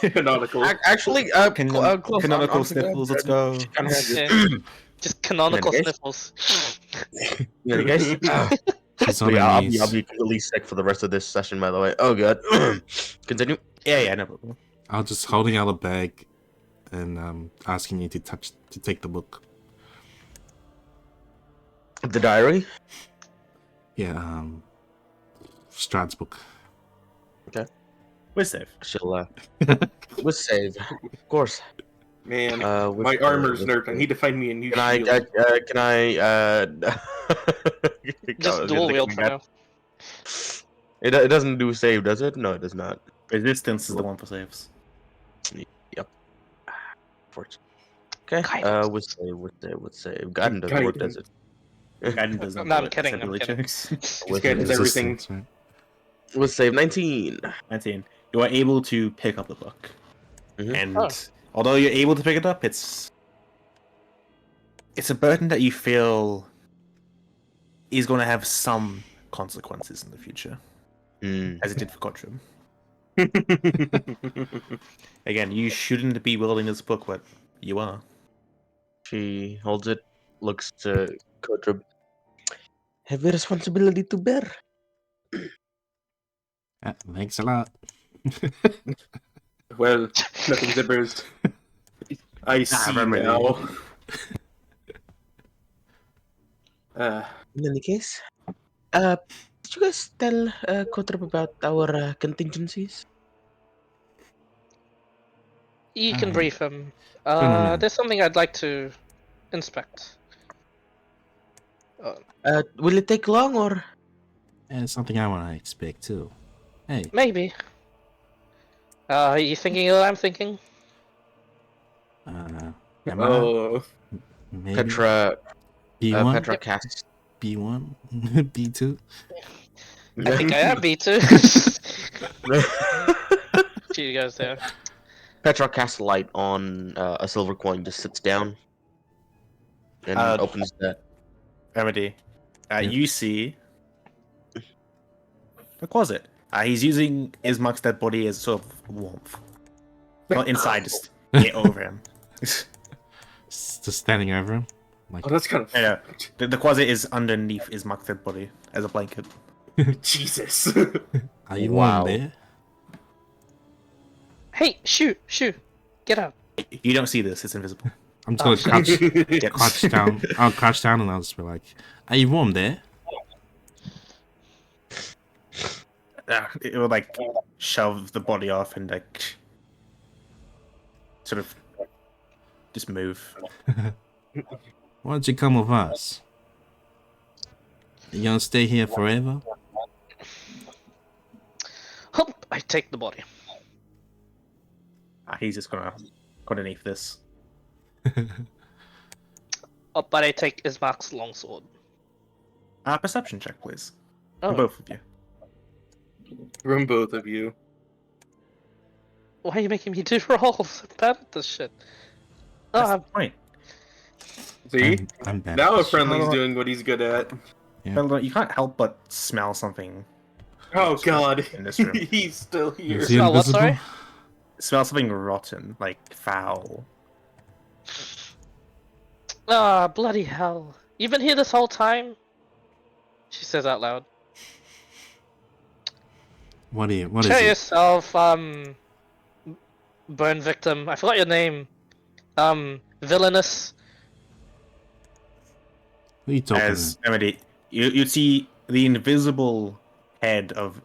S7: Canonical.
S6: Actually, close.
S1: Canonical
S6: I'm
S1: sniffles, let's go.
S6: She kinda has it.
S2: yeah. Just canonical
S6: guys.
S2: sniffles.
S6: Yeah, guys.
S4: She's on
S6: Yeah,
S4: her
S6: I'll
S4: knees.
S6: be completely sick for the rest of this session, by the way. Oh god. Continue.
S1: Yeah, no problem.
S4: I'm just holding out a bag and asking you to take the book.
S6: The diary.
S4: Yeah, Strahd's book.
S1: We're safe.
S6: She'll with save, of course.
S7: Man,
S6: With
S7: my armor's
S6: with
S7: nerfed. I
S6: save.
S7: need to find me a new
S6: Can I?
S7: shield.
S6: Can I?
S2: Just dual wield for now.
S6: It doesn't do save, does it? No, it does not.
S1: Resistance is the one for saves.
S6: Okay.
S2: Guidance.
S6: With save. Guidance doesn't work, does it?
S1: Guidance does not
S2: No, I'm
S1: do it,
S2: kidding, I'm
S1: ability
S2: kidding.
S1: checks.
S7: This guy does everything.
S4: Resistance, right?
S6: With save 19.
S1: 19. you are able to pick up the book,
S6: Mhm.
S1: and
S2: Oh.
S1: although you're able to pick it up, it's a burden that you feel is going to have some consequences in the future,
S6: Mm.
S1: as it did for Gottrum. Again, you shouldn't be wielding this book, but you are.
S6: She holds it, looks to Kotrub. Heavy responsibility to bear.
S4: Thanks a lot.
S7: Well, nothing zippers. I see
S1: remedy.
S7: now.
S6: In any case, did you guys tell Kotrub about our contingencies?
S2: You can brief him.
S4: Turn him in.
S2: There's something I'd like to inspect.
S6: Will it take long or?
S4: And it's something I want to expect too. Hey,
S2: Maybe. Are you thinking what I'm thinking?
S4: am
S7: Oh,
S4: I? Maybe
S6: Petra,
S4: B1,
S6: Petra casts.
S4: B1, B2.
S2: I think I am B2. See you guys there.
S6: Petra casts light on a silver coin, just sits down and opens that.
S1: Remedy. You see a closet. He's using Ismark's dead body as sort of warmth. Not inside, just over him.
S4: Just standing over him. Like,
S7: oh, that's kind of
S1: Yeah, the closet is underneath Ismark's dead body as a blanket.
S7: Jesus.
S4: are you
S6: Wow.
S4: warm there?
S2: Hey, shoot! Get out!
S1: You don't see this; it's invisible.
S4: I'm just gonna
S1: Get
S4: crouch down. I'll crouch down and I'll just be like, "Are you warm there?"
S1: It would like shove the body off and like sort of just move.
S4: Why don't you come with us? You gonna stay here forever?
S2: Hup! I take the body.
S1: He's just gonna go underneath this.
S2: Oh, but I take Ismark's longsword.
S1: Perception check, please. For
S2: Oh,
S1: both of you.
S7: From both of you.
S2: why are you making me do rolls? I'm bad at this shit.
S1: That's
S2: Oh,
S1: the point.
S7: See?
S4: I'm bad.
S7: Now
S4: at
S7: a
S4: this shit.
S7: friendly's doing what he's good at.
S4: Yeah.
S1: Well, you can't help but smell something.
S7: Oh god.
S1: In this room.
S7: He's still here.
S4: Is he
S2: Oh, what,
S4: invisible?
S2: sorry?
S1: Smell something rotten, like foul.
S2: Ah, bloody hell. You've been here this whole time? She says out loud.
S4: What is
S2: Show
S4: it?
S2: yourself, burn victim. I forgot your name. Villainous.
S4: What are you talking
S1: As Remedy, you see the invisible head of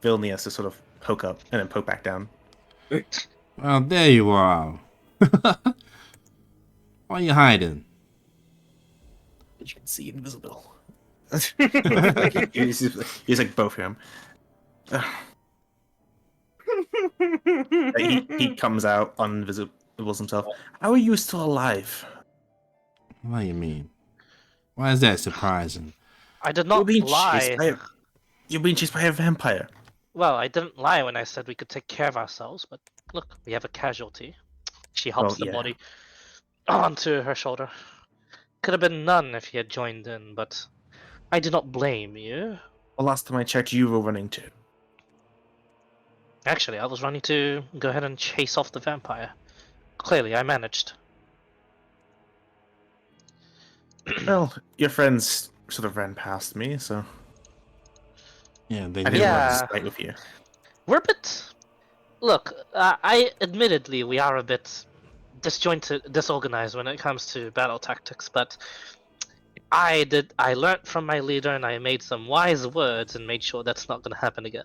S1: Vilnius to sort of poke up and then poke back down.
S4: Well, there you are. Why are you hiding?
S1: You can see invisible. Like, he's like both of them. He comes out invisible himself. How are you still alive?
S4: What do you mean? Why is that surprising?
S2: I did
S1: You're
S2: not
S1: being
S2: lie.
S1: chased by you're being chased by a vampire.
S2: Well, I didn't lie when I said we could take care of ourselves, but look, we have a casualty. She hops the
S1: yeah.
S2: body onto her shoulder. Could have been none if he had joined in, but I do not blame you.
S1: Well, last time I checked, you were running too.
S2: Actually, I was running to go ahead and chase off the vampire. Clearly, I managed.
S1: Well, your friends sort of ran past me, so
S4: Yeah, they
S1: I
S4: knew.
S1: didn't want
S2: Yeah.
S1: to fight with you.
S2: We're a bit. Look, I admittedly we are a bit disjointed, disorganized when it comes to battle tactics, but I learned from my leader and I made some wise words and made sure that's not going to happen again.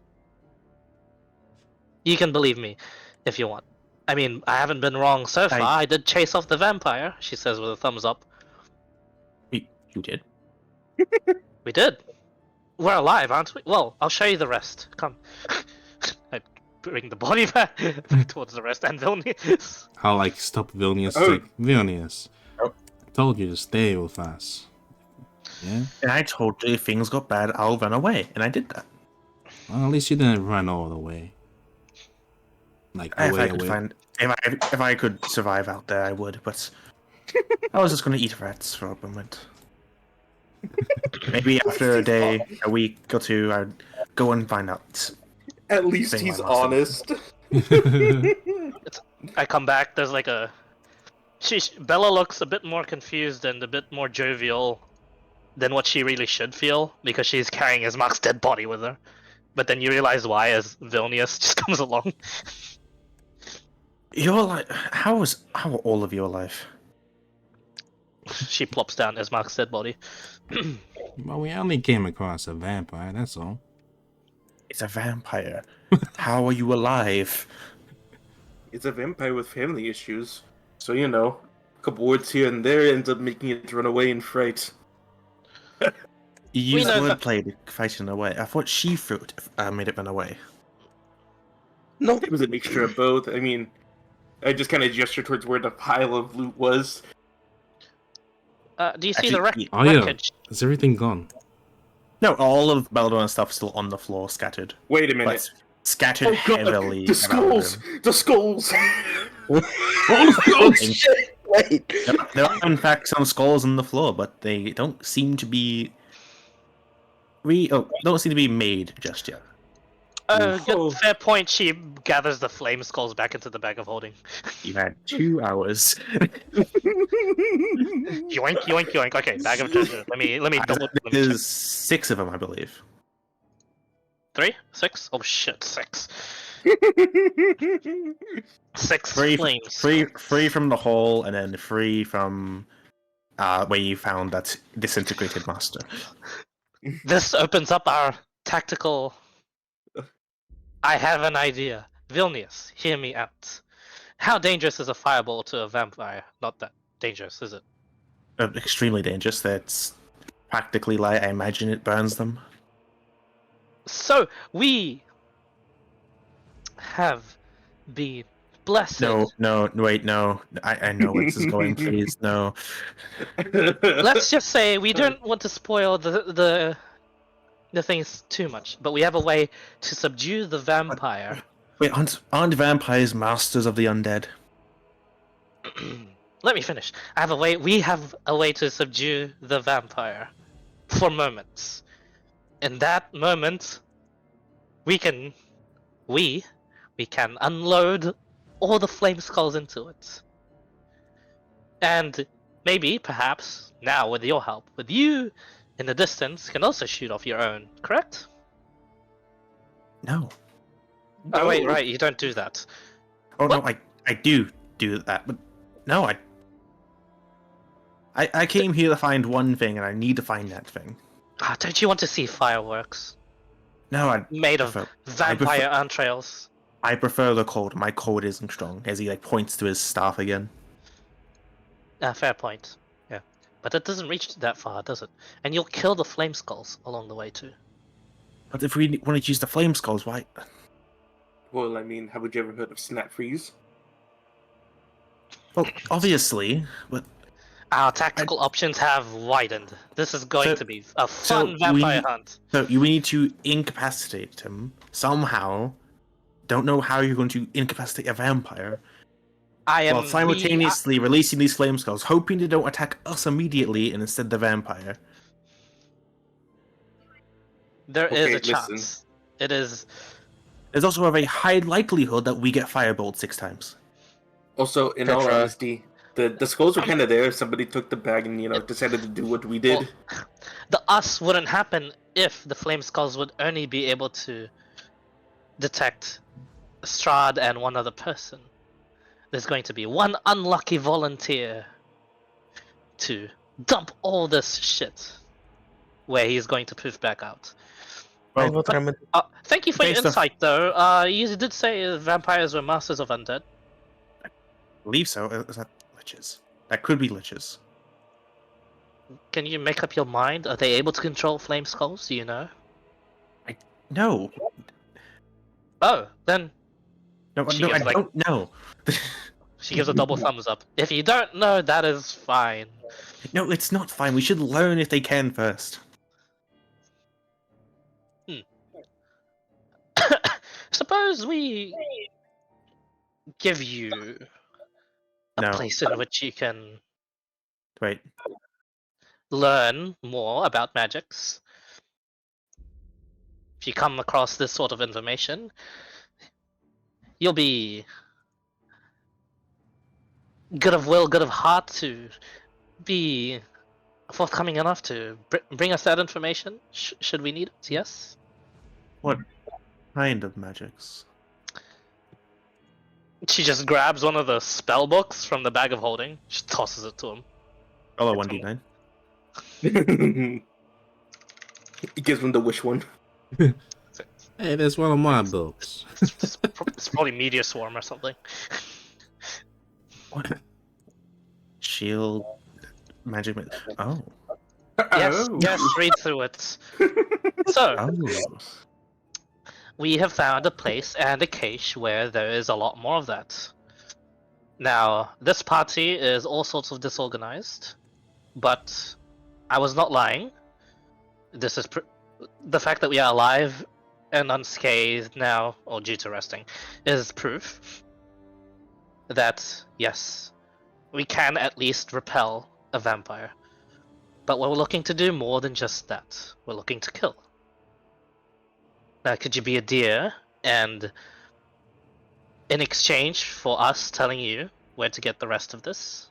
S2: You can believe me if you want. I mean, I haven't been wrong so far. I did chase off the vampire, she says with a thumbs up.
S1: You did?
S2: We did. We're alive, aren't we? Well, I'll show you the rest. Come. I bring the body back towards the rest and Vilnius.
S4: I'll like stop Vilnius.
S7: Oh.
S4: Like, Vilnius,
S1: Oh.
S4: I told you to stay with us. Yeah.
S1: And I told you if things got bad, I'll run away, and I did that.
S4: Well, at least you didn't run all the way. Like
S1: If
S4: away,
S1: I could
S4: away.
S1: find, if I could survive out there, I would. But I was just gonna eat rats for a moment. Maybe after a day, a week or two, I'd go and find out.
S7: At least
S1: Thing
S7: he's
S1: my master.
S7: honest.
S2: I come back. There's like a. Bella looks a bit more confused and a bit more jovial than what she really should feel because she's carrying Ismark's dead body with her. But then you realize why as Vilnius just comes along.
S1: Your life. How are all of your life?
S2: She plops down Ismark's dead body.
S4: Well, we only came across a vampire, that's all.
S1: It's a vampire. How are you alive?
S7: It's a vampire with family issues. So, you know, a couple words here and there ends up making it run away in fright.
S1: You used
S2: know
S1: wordplay to fight it away. I thought she made it run away.
S6: No,
S7: It was a mixture of both. I mean, I just kind of gestured towards where the pile of loot was.
S2: Do you see the
S1: Actually,
S4: Oh yeah,
S2: wreckage?
S4: is everything gone?
S1: No, all of Belladonna's stuff is still on the floor, scattered.
S7: Wait a
S1: But
S7: minute.
S1: scattered
S7: Oh god,
S1: heavily.
S7: the
S1: around
S7: skulls!
S1: him.
S7: The skulls!
S6: oh shit! Wait.
S1: There are in fact some skulls on the floor, but they don't seem to be don't seem to be made just yet.
S7: Oh.
S2: Fair point. She gathers the flame skulls back into the bag of holding.
S1: You had 2 hours.
S2: Yoink, yoink, yoink. Okay, bag of treasure. Let me double. Let me check.
S1: There's 6 of them, I believe.
S2: 3? 6? Oh shit, 6. 6
S1: Three,
S2: flames.
S1: three from the hole, and then 3 from where you found that disintegrated master.
S2: This opens up our tactical. I have an idea. Vilnius, hear me out. How dangerous is a fireball to a vampire? Not that dangerous, is it?
S1: Extremely dangerous. That's practically like I imagine it burns them.
S2: So, we have been blessed.
S1: No, wait, no. I know where this is going, please, no.
S2: Let's just say we don't want to spoil the things too much, but we have a way to subdue the vampire.
S1: Wait, aren't vampires masters of the undead?
S2: Let me finish. We have a way to subdue the vampire for moments. In that moment, we can unload all the flame skulls into it. And maybe, perhaps, now with your help, with you in the distance, can also shoot off your own, correct?
S1: No.
S2: Oh wait, right, you don't do that.
S1: Oh
S2: What?
S1: no, I do that, but no, I came here to find one thing, and I need to find that thing.
S2: Don't you want to see fireworks
S1: No, I
S2: made of
S1: prefer-
S2: vampire entrails?
S1: I prefer the code. My code isn't strong. As he points to his staff again.
S2: Fair point. Yeah, but it doesn't reach that far, does it? And you'll kill the flame skulls along the way too.
S1: But if we want to use the flame skulls, why?
S7: Well, I mean, have you ever heard of Snap Freeze?
S1: Well, obviously, but
S2: Our tactical options have widened. This is going to be a fun
S1: we
S2: vampire
S1: need-
S2: hunt.
S1: so you need to incapacitate him somehow. Don't know how you're going to incapacitate a vampire.
S2: I am
S1: While simultaneously releasing these flame skulls, hoping they don't attack us immediately and instead the vampire.
S2: There is
S7: Okay,
S2: a
S7: listen.
S2: chance. It is.
S1: There's also a very high likelihood that we get fireballed 6 times.
S7: Also, in all
S6: Petra.
S7: honesty, the skulls were kind of there. Somebody took the bag and, decided to do what we did.
S2: Well, the us wouldn't happen if the flame skulls would only be able to detect Strahd and one other person. There's going to be one unlucky volunteer to dump all this shit where he's going to poof back out.
S6: I
S1: Well,
S6: vote Ramen.
S2: Thank you for your
S1: Based off-
S2: insight, though. You did say vampires were masters of undead.
S1: I believe so. Is that liches? That could be liches.
S2: Can you make up your mind? Are they able to control flame skulls? Do you know?
S1: No.
S2: Oh, then
S1: No,
S2: She
S1: no, I
S2: gets, like-
S1: don't know.
S2: she gives a double thumbs up. If you don't know, that is fine.
S1: No, it's not fine. We should learn if they can first.
S2: Suppose we give you a
S1: No.
S2: place in which you can
S1: Wait.
S2: learn more about magics. If you come across this sort of information, you'll be good of will, good of heart to be forthcoming enough to bring us that information. Should we need it? Yes.
S1: What kind of magics?
S2: She just grabs one of the spell books from the bag of holding. She tosses it to him.
S1: Oh, 1d9.
S7: He gives him the wish one.
S4: Hey, that's one of my books.
S2: It's probably Meteor Swarm or something.
S1: What? Shield magic. Oh.
S2: Yes,
S7: Oh.
S2: yes, read through it. So,
S1: Oh.
S2: we have found a place and a cache where there is a lot more of that. Now, this party is all sorts of disorganized, but I was not lying. This is the fact that we are alive and unscathed now, or due to resting, is proof that, yes, we can at least repel a vampire. But we're looking to do more than just that. We're looking to kill. Now, could you be a deer and, in exchange for us telling you where to get the rest of this,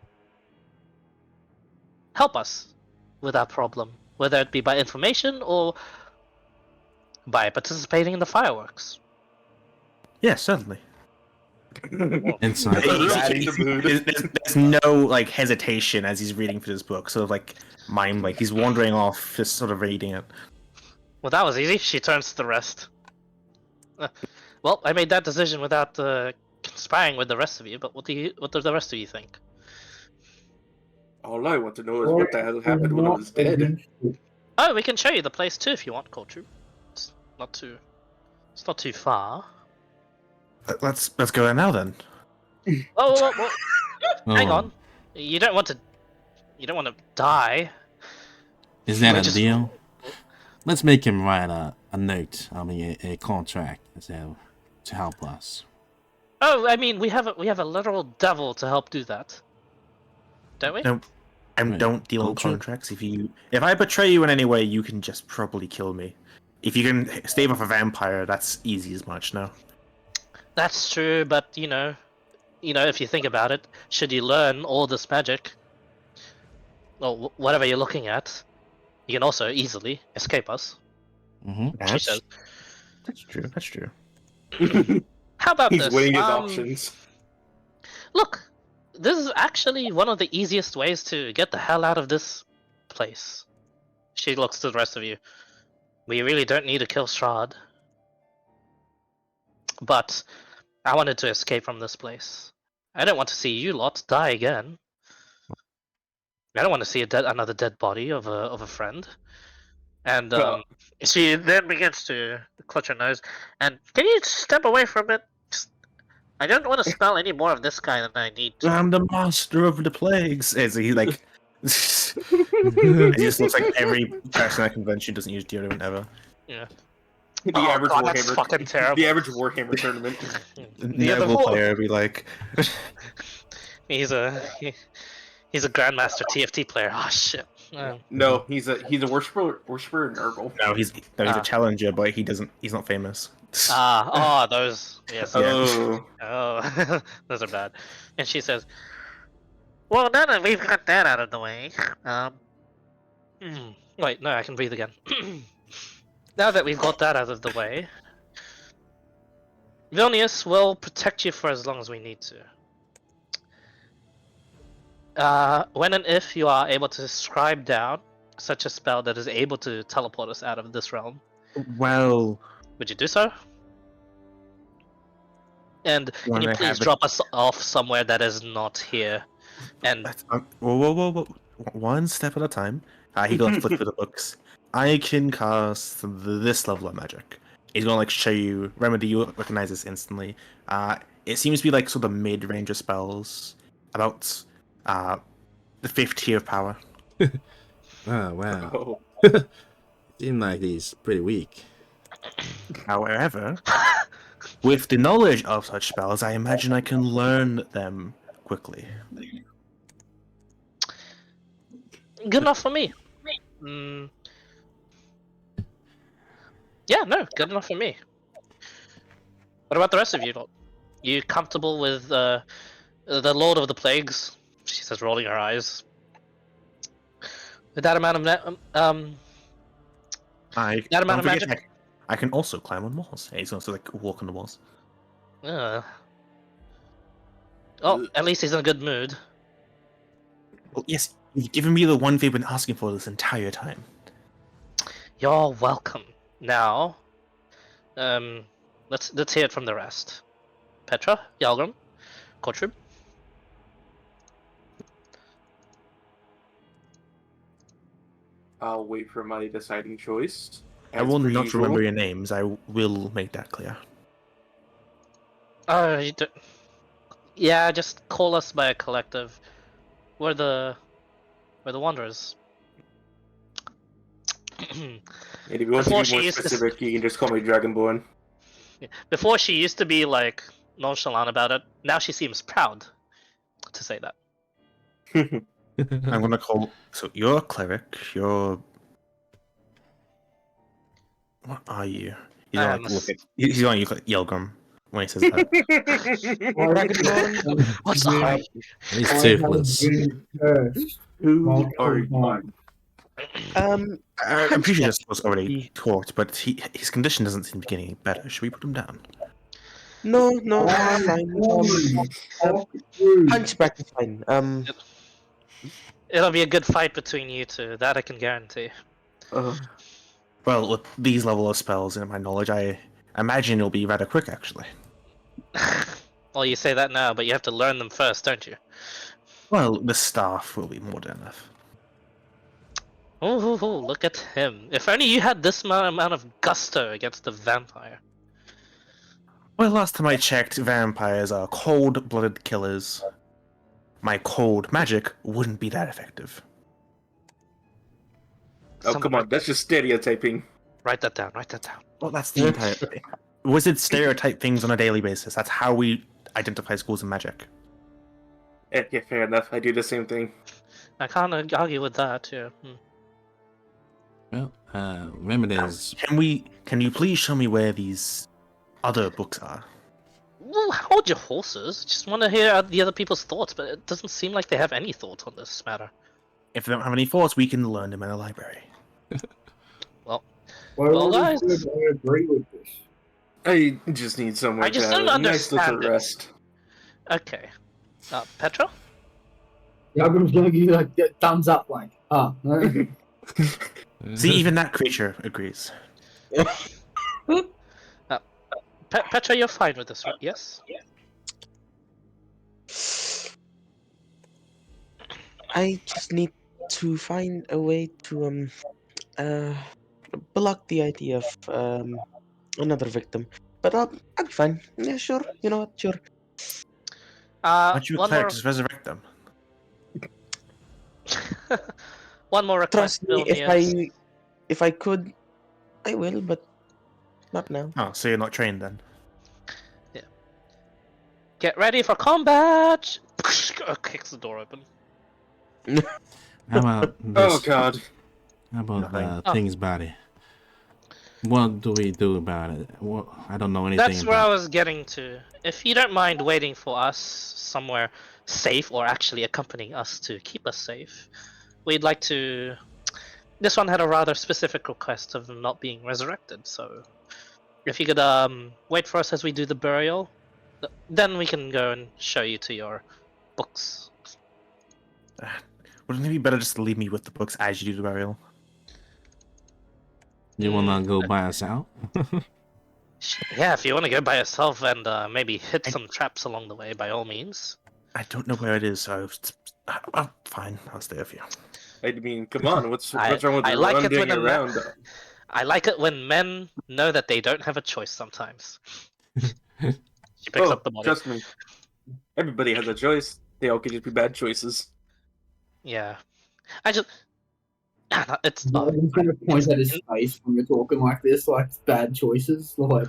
S2: help us with our problem, whether it be by information or by participating in the fireworks?
S1: Yeah, certainly.
S4: Inside.
S1: There's no like hesitation as he's reading through this book. Sort of like mind, like he's wandering off, just sort of reading it.
S2: Well, that was easy. She turns to the rest. Well, I made that decision without conspiring with the rest of you. But what do the rest of you think?
S7: All I want to know is what the hell happened when I was dead.
S2: Oh, we can show you the place too if you want, Coltrue. It's not too far.
S1: Let's go there now then.
S2: Oh, hang
S4: Oh,
S2: on. You don't want to die.
S4: is that
S2: We're
S4: a
S2: just-
S4: deal? Let's make him write a note. I mean, a contract, so to help us.
S2: Oh, I mean, we have a literal devil to help do that, don't we?
S1: No, I
S4: Right.
S1: don't deal in
S4: Culture?
S1: contracts. If I betray you in any way, you can just probably kill me. If you can stave off a vampire, that's easy as much. No.
S2: That's true, but you know, if you think about it, should you learn all this magic, or whatever you're looking at, you can also easily escape us.
S4: Mm-hmm.
S2: She says.
S1: That's true. That's true.
S2: How about
S7: He's
S2: this?
S7: weighing his options.
S2: Look, this is actually one of the easiest ways to get the hell out of this place. She looks to the rest of you. We really don't need to kill Strahd. But I wanted to escape from this place. I don't want to see you lot die again. I don't want to see another dead body of a friend. And she then begins to clutch her nose. And can you step away from it? I don't want to smell any more of this guy than I need to.
S1: I'm the master of the plagues. Is he like? It just looks like every person at convention doesn't use deodorant ever.
S2: Yeah.
S7: The
S2: Oh,
S7: average
S2: God, that's
S7: Warhammer,
S2: fucking terrible.
S7: the average Warhammer tournament.
S2: Yeah, the
S1: Neville
S2: whole-
S1: player would be like,
S2: He's a grandmaster TFT player. Oh shit.
S7: No, he's a worshiper in Urgle.
S1: no, he's a challenger, but he's not famous.
S2: Those. Yes.
S7: Oh,
S2: Oh, those are bad. And she says, "Well, now that we've got that out of the way, wait, no, I can breathe again. Now that we've got that out of the way, Vilnius will protect you for as long as we need to. When and if you are able to scribe down such a spell that is able to teleport us out of this realm,
S1: Well,
S2: would you do so? And can
S1: When
S2: you
S1: I
S2: please
S1: have it-
S2: drop us off somewhere that is not here? And
S1: that's, whoa. One step at a time. He goes flip through the books. I can cast this level of magic. He's gonna like show you. Remedy, you recognize this instantly. It seems to be like sort of mid-range of spells, about the 5th tier of power.
S4: Oh, wow.
S7: oh.
S4: Seems like he's pretty weak.
S1: However, With the knowledge of such spells, I imagine I can learn them quickly.
S2: Good enough for me. Mm, yeah, no, good enough for me. What about the rest of you lot? You comfortable with the Lord of the Plagues? She says, rolling her eyes. With that amount of
S1: I
S2: that amount
S1: don't
S2: of
S1: forget
S2: magic.
S1: I can also climb on walls. He's going to like walk on the walls.
S2: Oh, at least he's in a good mood.
S1: Well, yes, you've given me the one they've been asking for this entire time.
S2: You're welcome. Now, let's hear it from the rest. Petra, Yalgrim, Kortrib.
S7: I'll wait for my deciding choice.
S1: I
S7: As
S1: will
S7: per
S1: not
S7: usual.
S1: remember your names. I will make that clear.
S2: You do... Yeah, just call us by a collective. We're the Wanderers.
S7: And if you want to
S2: Before
S7: be more
S2: she used to
S7: specific, you can just call me Dragonborn.
S2: Before she used to be like nonchalant about it. Now she seems proud to say that.
S1: I'm gonna call. So you're a cleric. You're. What are you? He's
S2: I
S1: gonna
S2: am
S1: like
S2: a
S1: look at. He's gonna look at Yelgrim when he says that.
S6: Dragonborn.
S2: What's
S5: I
S2: up?
S5: have
S4: He's
S5: I have
S4: toothless.
S5: been cursed
S7: Who
S5: multiple
S7: are you?
S5: times.
S1: I'm pretty sure this was already
S6: Hunchback.
S1: talked, but his condition doesn't seem to be getting any better. Should we put him down?
S6: No, it's
S5: I'm
S6: fine.
S5: sorry. Fuck you.
S6: Hunchback is fine.
S2: It'll be a good fight between you two. That I can guarantee.
S1: Well, with these level of spells, in my knowledge, I imagine it'll be rather quick, actually.
S2: Well, you say that now, but you have to learn them first, don't you?
S1: Well, the staff will be more than enough.
S2: Oh, look at him. If only you had this amount of gusto against the vampire.
S1: Well, last time I checked, vampires are cold-blooded killers. My cold magic wouldn't be that effective.
S7: Oh, come on, that's just stereotyping.
S2: Write that down, write that down.
S1: Well, that's the entire thing. Wizards stereotype things on a daily basis. That's how we identify schools of magic.
S7: Yeah, fair enough. I do the same thing.
S2: I can't argue with that, yeah.
S4: Well, remember there's
S1: Can you please show me where these other books are?
S2: Well, hold your horses. Just want to hear the other people's thoughts, but it doesn't seem like they have any thoughts on this matter.
S1: If they don't have any thoughts, we can learn them in a library.
S2: Well,
S5: I
S2: guys-
S5: agree with this.
S7: I just need somewhere
S2: I just
S7: to have
S2: don't
S7: a nice little
S2: understand it.
S7: rest.
S2: Okay. Petra?
S5: Yagram's gonna give you like the thumbs up, like,
S1: See, even that creature agrees.
S2: Petra, you're fine with this, right? Yes?
S6: I just need to find a way to block the idea of another victim. But I'll be fine. Yeah, sure. You know what? Sure.
S1: Why don't you
S2: One
S1: cleric
S2: more,
S1: just resurrect them?
S2: one more request,
S6: Trust me,
S2: Vilnius.
S6: if I could, I will, but not now.
S1: Oh, so you're not trained then?
S2: Get ready for combat! Kicks the door open.
S4: how about
S7: Oh
S4: this?
S7: god.
S4: How about
S2: Oh.
S4: things body? What do we do about it? What, I don't know anything
S2: That's where I
S4: about
S2: was getting to. If you don't mind waiting for us somewhere safe, or actually accompanying us to keep us safe, we'd like to. This one had a rather specific request of not being resurrected, so if you could wait for us as we do the burial, then we can go and show you to your books.
S1: Wouldn't it be better just to leave me with the books as you do the burial?
S4: You wanna go by us out?
S2: Yeah, if you want to go by yourself and maybe hit some traps along the way, by all means.
S1: I don't know where it is, so fine, I'll stay with you.
S7: I mean, come on, what's
S2: I
S7: wrong with
S2: like it
S7: running
S2: when a man-
S7: around?
S2: I like it when men know that they don't have a choice sometimes. She picks up the body.
S7: Trust me. Everybody has a choice. They all could just be bad choices.
S2: Yeah. I just. It's.
S5: Yagram's gonna point at his face when you're talking like this, like bad choices. Like,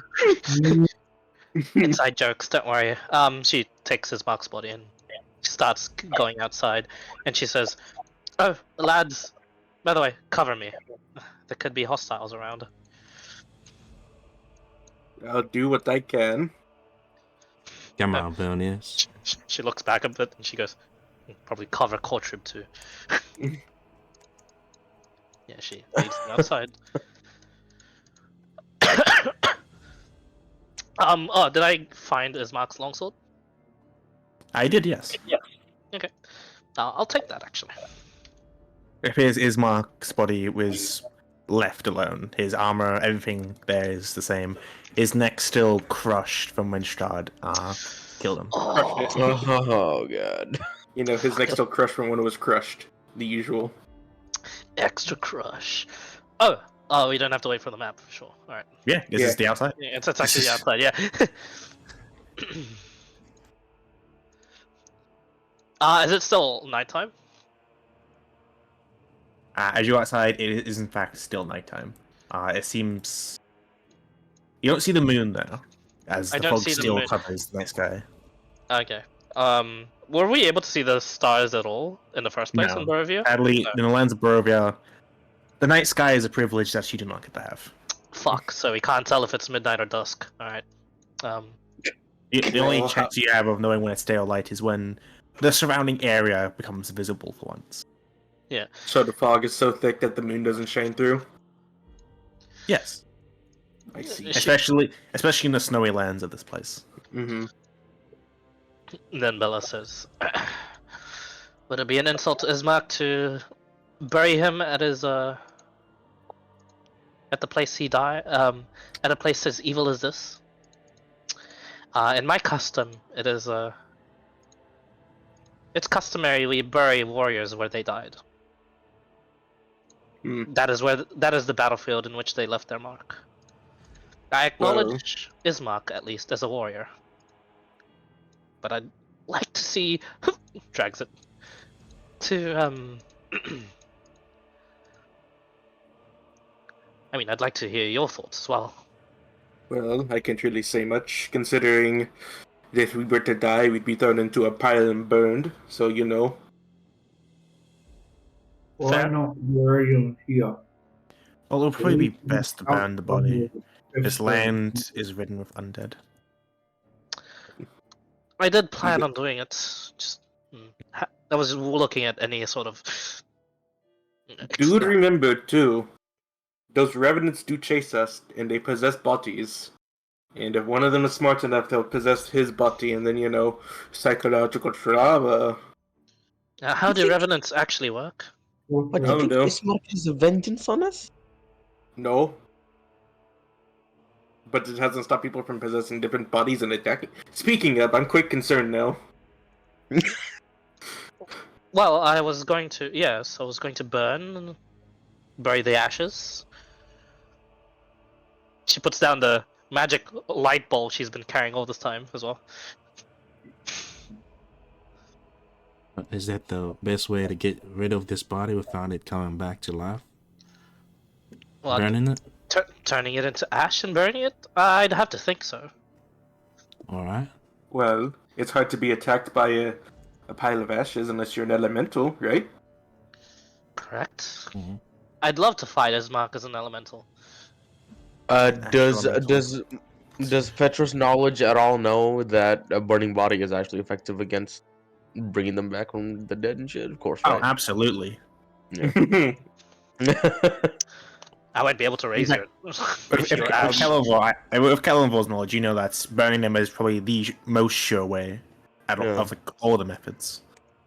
S2: Inside jokes, don't worry. She takes Ismark's body and starts going outside, and she says, "Oh, lads, by the way, cover me. There could be hostiles around."
S7: I'll do what I can.
S4: Come on, Bonius.
S2: She looks back a bit and she goes, "Probably cover Cortrib too." Yeah, she leads them outside. Oh, did I find Ismark's longsword?
S1: I did, yes.
S2: Okay. I'll take that actually.
S1: It appears Ismark's body was left alone. His armor, everything there is the same. His neck still crushed from when Strahd killed him.
S7: Crushed it.
S6: Oh god.
S7: You know, his neck's still crushed from when it was crushed. The usual.
S2: Extra crush. Oh, we don't have to wait for the map. Sure. All right.
S1: Yeah, this is the outside.
S2: Yeah, it's actually the outside. Yeah. Is it still nighttime?
S1: As you go outside, it is in fact still nighttime. It seems you don't see the moon though, as
S2: I
S1: the
S2: don't
S1: fog
S2: see the
S1: still
S2: moon.
S1: covers the night sky.
S2: Okay. Were we able to see the stars at all in the first place
S1: No.
S2: in Barovia?
S1: Sadly,
S2: No.
S1: in the lands of Barovia, the night sky is a privilege that you do not get to have.
S2: Fuck. So we can't tell if it's midnight or dusk. All right.
S1: The only
S7: Well,
S1: chance you have of knowing when it's day or light is when the surrounding area becomes visible for once.
S7: So the fog is so thick that the moon doesn't shine through.
S1: Yes,
S7: I see.
S2: She-
S1: especially in the snowy lands of this place.
S7: Mm-hmm.
S2: Then Bella says, "Would it be an insult to Ismark to bury him at his at the place he died? At a place as evil as this? In my custom, it is it's customary we bury warriors where they died. That is the battlefield in which they left their mark. I acknowledge Ismark at least as a warrior, but I'd like to see drags it to I mean, I'd like to hear your thoughts as well."
S7: Well, I can't really say much, considering that if we were to die, we'd be thrown into a pile and burned. So, you know.
S5: Why
S2: Fair.
S5: not bury him here?
S1: Well, it would probably be best to burn the body. This land is ridden with undead.
S2: I did plan on doing it. Just I was looking at any sort of.
S7: Do remember, too, those revenants do chase us, and they possess bodies. And if one of them is smart enough, they'll possess his body, and then, you know, psychological trauma.
S2: How do revenants actually work?
S6: What do
S7: I
S6: you
S7: don't
S6: think
S7: know.
S6: Ismark is a vengeance on us?
S7: No. But it hasn't stopped people from possessing different bodies and attacking. Speaking of, I'm quite concerned now.
S2: Well, I was going to bury the ashes. She puts down the magic light bulb she's been carrying all this time as well.
S4: Is that the best way to get rid of this body without it coming back to life?
S2: Well,
S4: Burning it?
S2: turning it into ash and burning it? I'd have to think so.
S4: Alright.
S7: Well, it's hard to be attacked by a pile of ashes unless you're an elemental, right?
S2: Correct.
S4: Mhm.
S2: I'd love to fight Ismark as an elemental.
S6: Does Petra's knowledge at all know that a burning body is actually effective against bringing them back from the dead and shit? Of course,
S1: Oh,
S6: right?
S1: absolutely.
S2: I won't be able to raise
S1: Okay.
S2: it.
S1: With Kellenvor's knowledge, you know that burning them is probably the most sure way out of like, all the methods.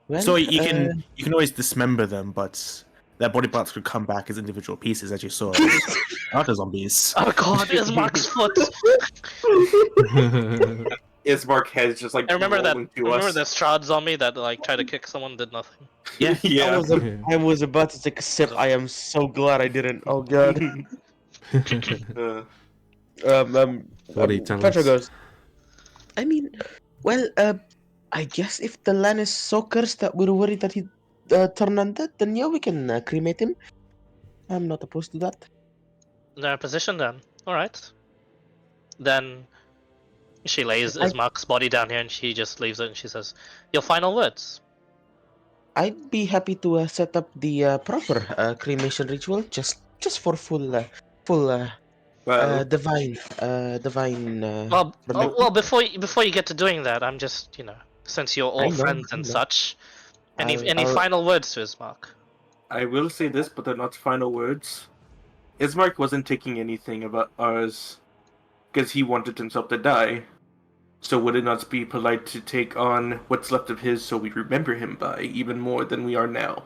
S6: Well,
S1: So you can always dismember them, but their body parts could come back as individual pieces, as you saw. Other zombies.
S2: Oh god, Ismark's foot!
S7: Ismark has just like
S2: I remember that.
S7: rolling to
S2: Remember
S7: us.
S2: that Strahd zombie that like tried to kick someone, did nothing.
S1: Yeah,
S7: Yeah.
S6: I was about to take a sip. I am so glad I didn't. Oh god.
S4: What do you tell
S6: Petra
S4: us?
S6: goes. I mean, well, I guess if the land is so cursed that we're worried that he turned undead, then yeah, we can cremate him. I'm not opposed to that.
S2: Their position then. Alright. Then She lays
S6: I-
S2: Ismark's body down here and she just leaves it and she says, "Your final words."
S6: I'd be happy to set up the proper cremation ritual just for full
S7: Well,
S6: divine
S2: Well, before you get to doing that, I'm just, since you're all friends
S6: I
S2: and
S6: know.
S2: such, any
S6: I'll
S2: final words to Ismark?
S7: I will say this, but they're not final words. Ismark wasn't taking anything about ours because he wanted himself to die. So would it not be polite to take on what's left of his so we remember him by even more than we are now?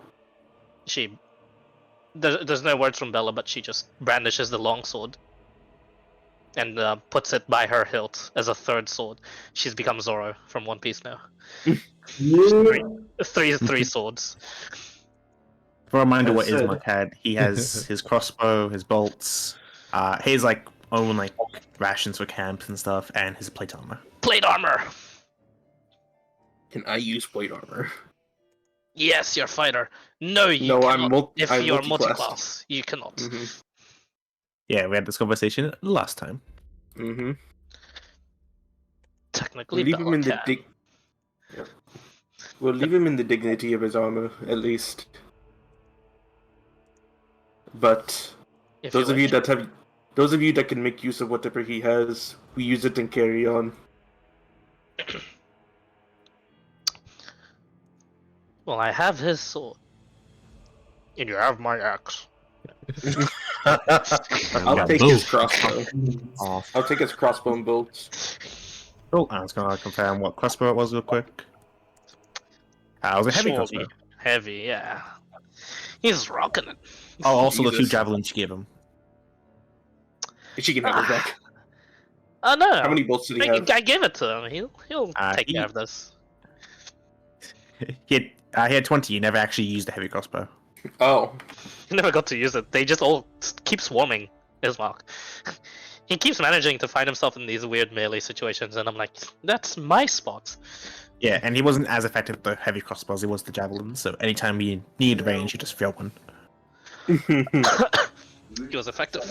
S2: There's no words from Bella, but she just brandishes the longsword and puts it by her hilt as a third sword. She's become Zoro from One Piece now.
S5: Yeah.
S2: Three swords.
S1: For a reminder,
S7: As
S1: what
S7: said.
S1: Ismark had, he has his crossbow, his bolts, his own rations for camps and stuff, and his plate armor.
S2: Plate armor.
S7: Can I use plate armor?
S2: Yes, you're a fighter. No, you
S7: No,
S2: cannot. If
S7: I'm
S2: you're
S7: multi-classed.
S2: multi-class, you cannot.
S7: Mm-hmm.
S1: Yeah, we had this conversation last time.
S7: Mm-hmm.
S2: Technically,
S7: We'll leave him
S2: Bella
S7: in the
S2: can.
S7: Yep. We'll leave him in the dignity of his armor, at least. But
S2: If
S7: those
S2: you
S7: of you
S2: wish.
S7: that can make use of whatever he has, we use it and carry on.
S2: Well, I have his sword. And you have my axe.
S7: I'll
S4: got
S7: take
S4: both.
S7: his crossbow.
S6: off.
S7: I'll take his crossbow and bolts.
S1: Cool. I was gonna confirm what crossbow it was real quick. It was a heavy
S2: Surely.
S1: crossbow.
S2: Heavy, yeah. He's rocking it.
S1: Oh, also the 2
S7: Jesus.
S1: javelins you gave him.
S7: She can have it back.
S2: Oh no!
S7: How many bolts did he have?
S2: I gave it to him. He'll take
S1: he-
S2: care of this.
S1: He had 20. You never actually used a heavy crossbow.
S7: Oh.
S2: He never got to use it. They just all keep swarming Ismark. He keeps managing to find himself in these weird melee situations, and I'm like, that's my spot.
S1: Yeah, and he wasn't as effective with the heavy crossbows. He was the javelins. So anytime you need range, you just throw one.
S2: He was effective.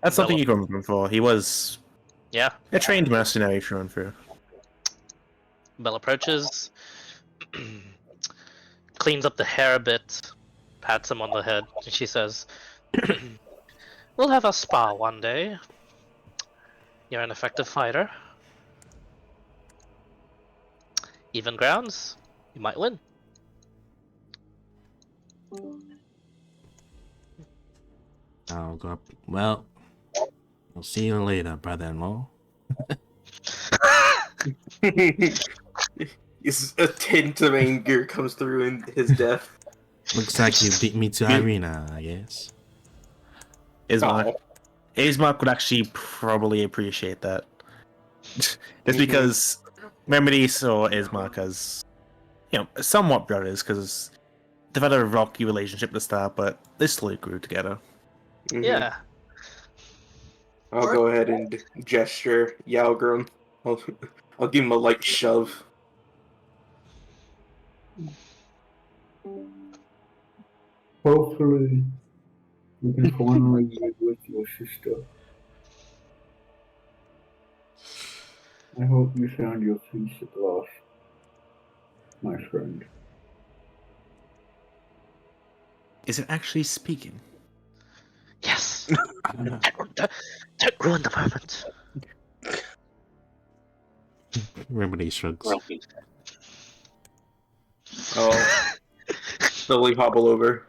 S1: That's something
S2: Bella-
S1: you can remember him for. He was
S2: Yeah.
S1: a trained mercenary through and through.
S2: Bell approaches, cleans up the hair a bit, pats him on the head, and she says, "We'll have a spa one day. You're an effective fighter. Even grounds, you might win."
S4: I'll go up. Well, I'll see you later, brother-in-law.
S7: A tint of anger comes through in his death.
S4: Looks like you beat me to arena, I guess.
S1: Ismark. Ismark would actually probably appreciate that. Just
S7: Mhm.
S1: because Remedy saw Ismark as, somewhat brothers, because they've had a rocky relationship at the start, but they slowly grew together.
S7: Mhm.
S2: Yeah.
S7: I'll go ahead and gesture Yalgrim. I'll give him a light shove.
S5: Hopefully, we can finally get with your sister. I hope you found your peace at last, my friend.
S1: Is it actually speaking?
S2: Yes. Don't ruin the moment.
S4: Remedy shrugs.
S7: I'll slowly hobble over.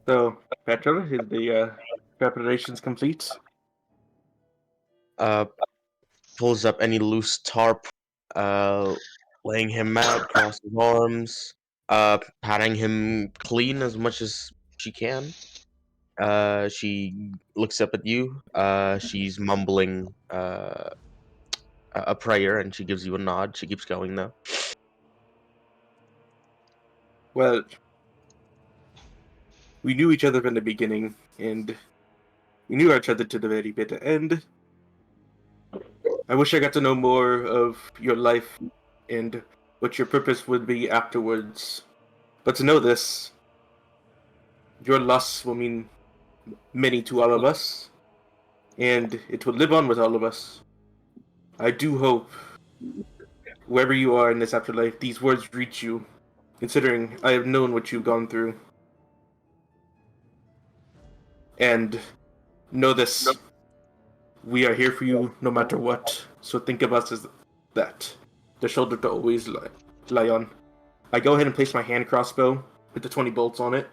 S7: So, Petra, is the preparations complete?
S6: Pulls up any loose tarp, laying him out, cross his arms, patting him clean as much as she can. She looks up at you. She's mumbling a prayer, and she gives you a nod. She keeps going though.
S7: Well, we knew each other from the beginning, and we knew each other to the very bitter end. I wish I got to know more of your life and what your purpose would be afterwards. But to know this, your loss will mean many to all of us. and it will live on with all of us. I do hope, wherever you are in this afterlife, these words reach you, considering I have known what you've gone through. And know this, we are here for you no matter what, so think of us as that, the shoulder to always lie on. I go ahead and place my hand crossbow with the 20 bolts on it.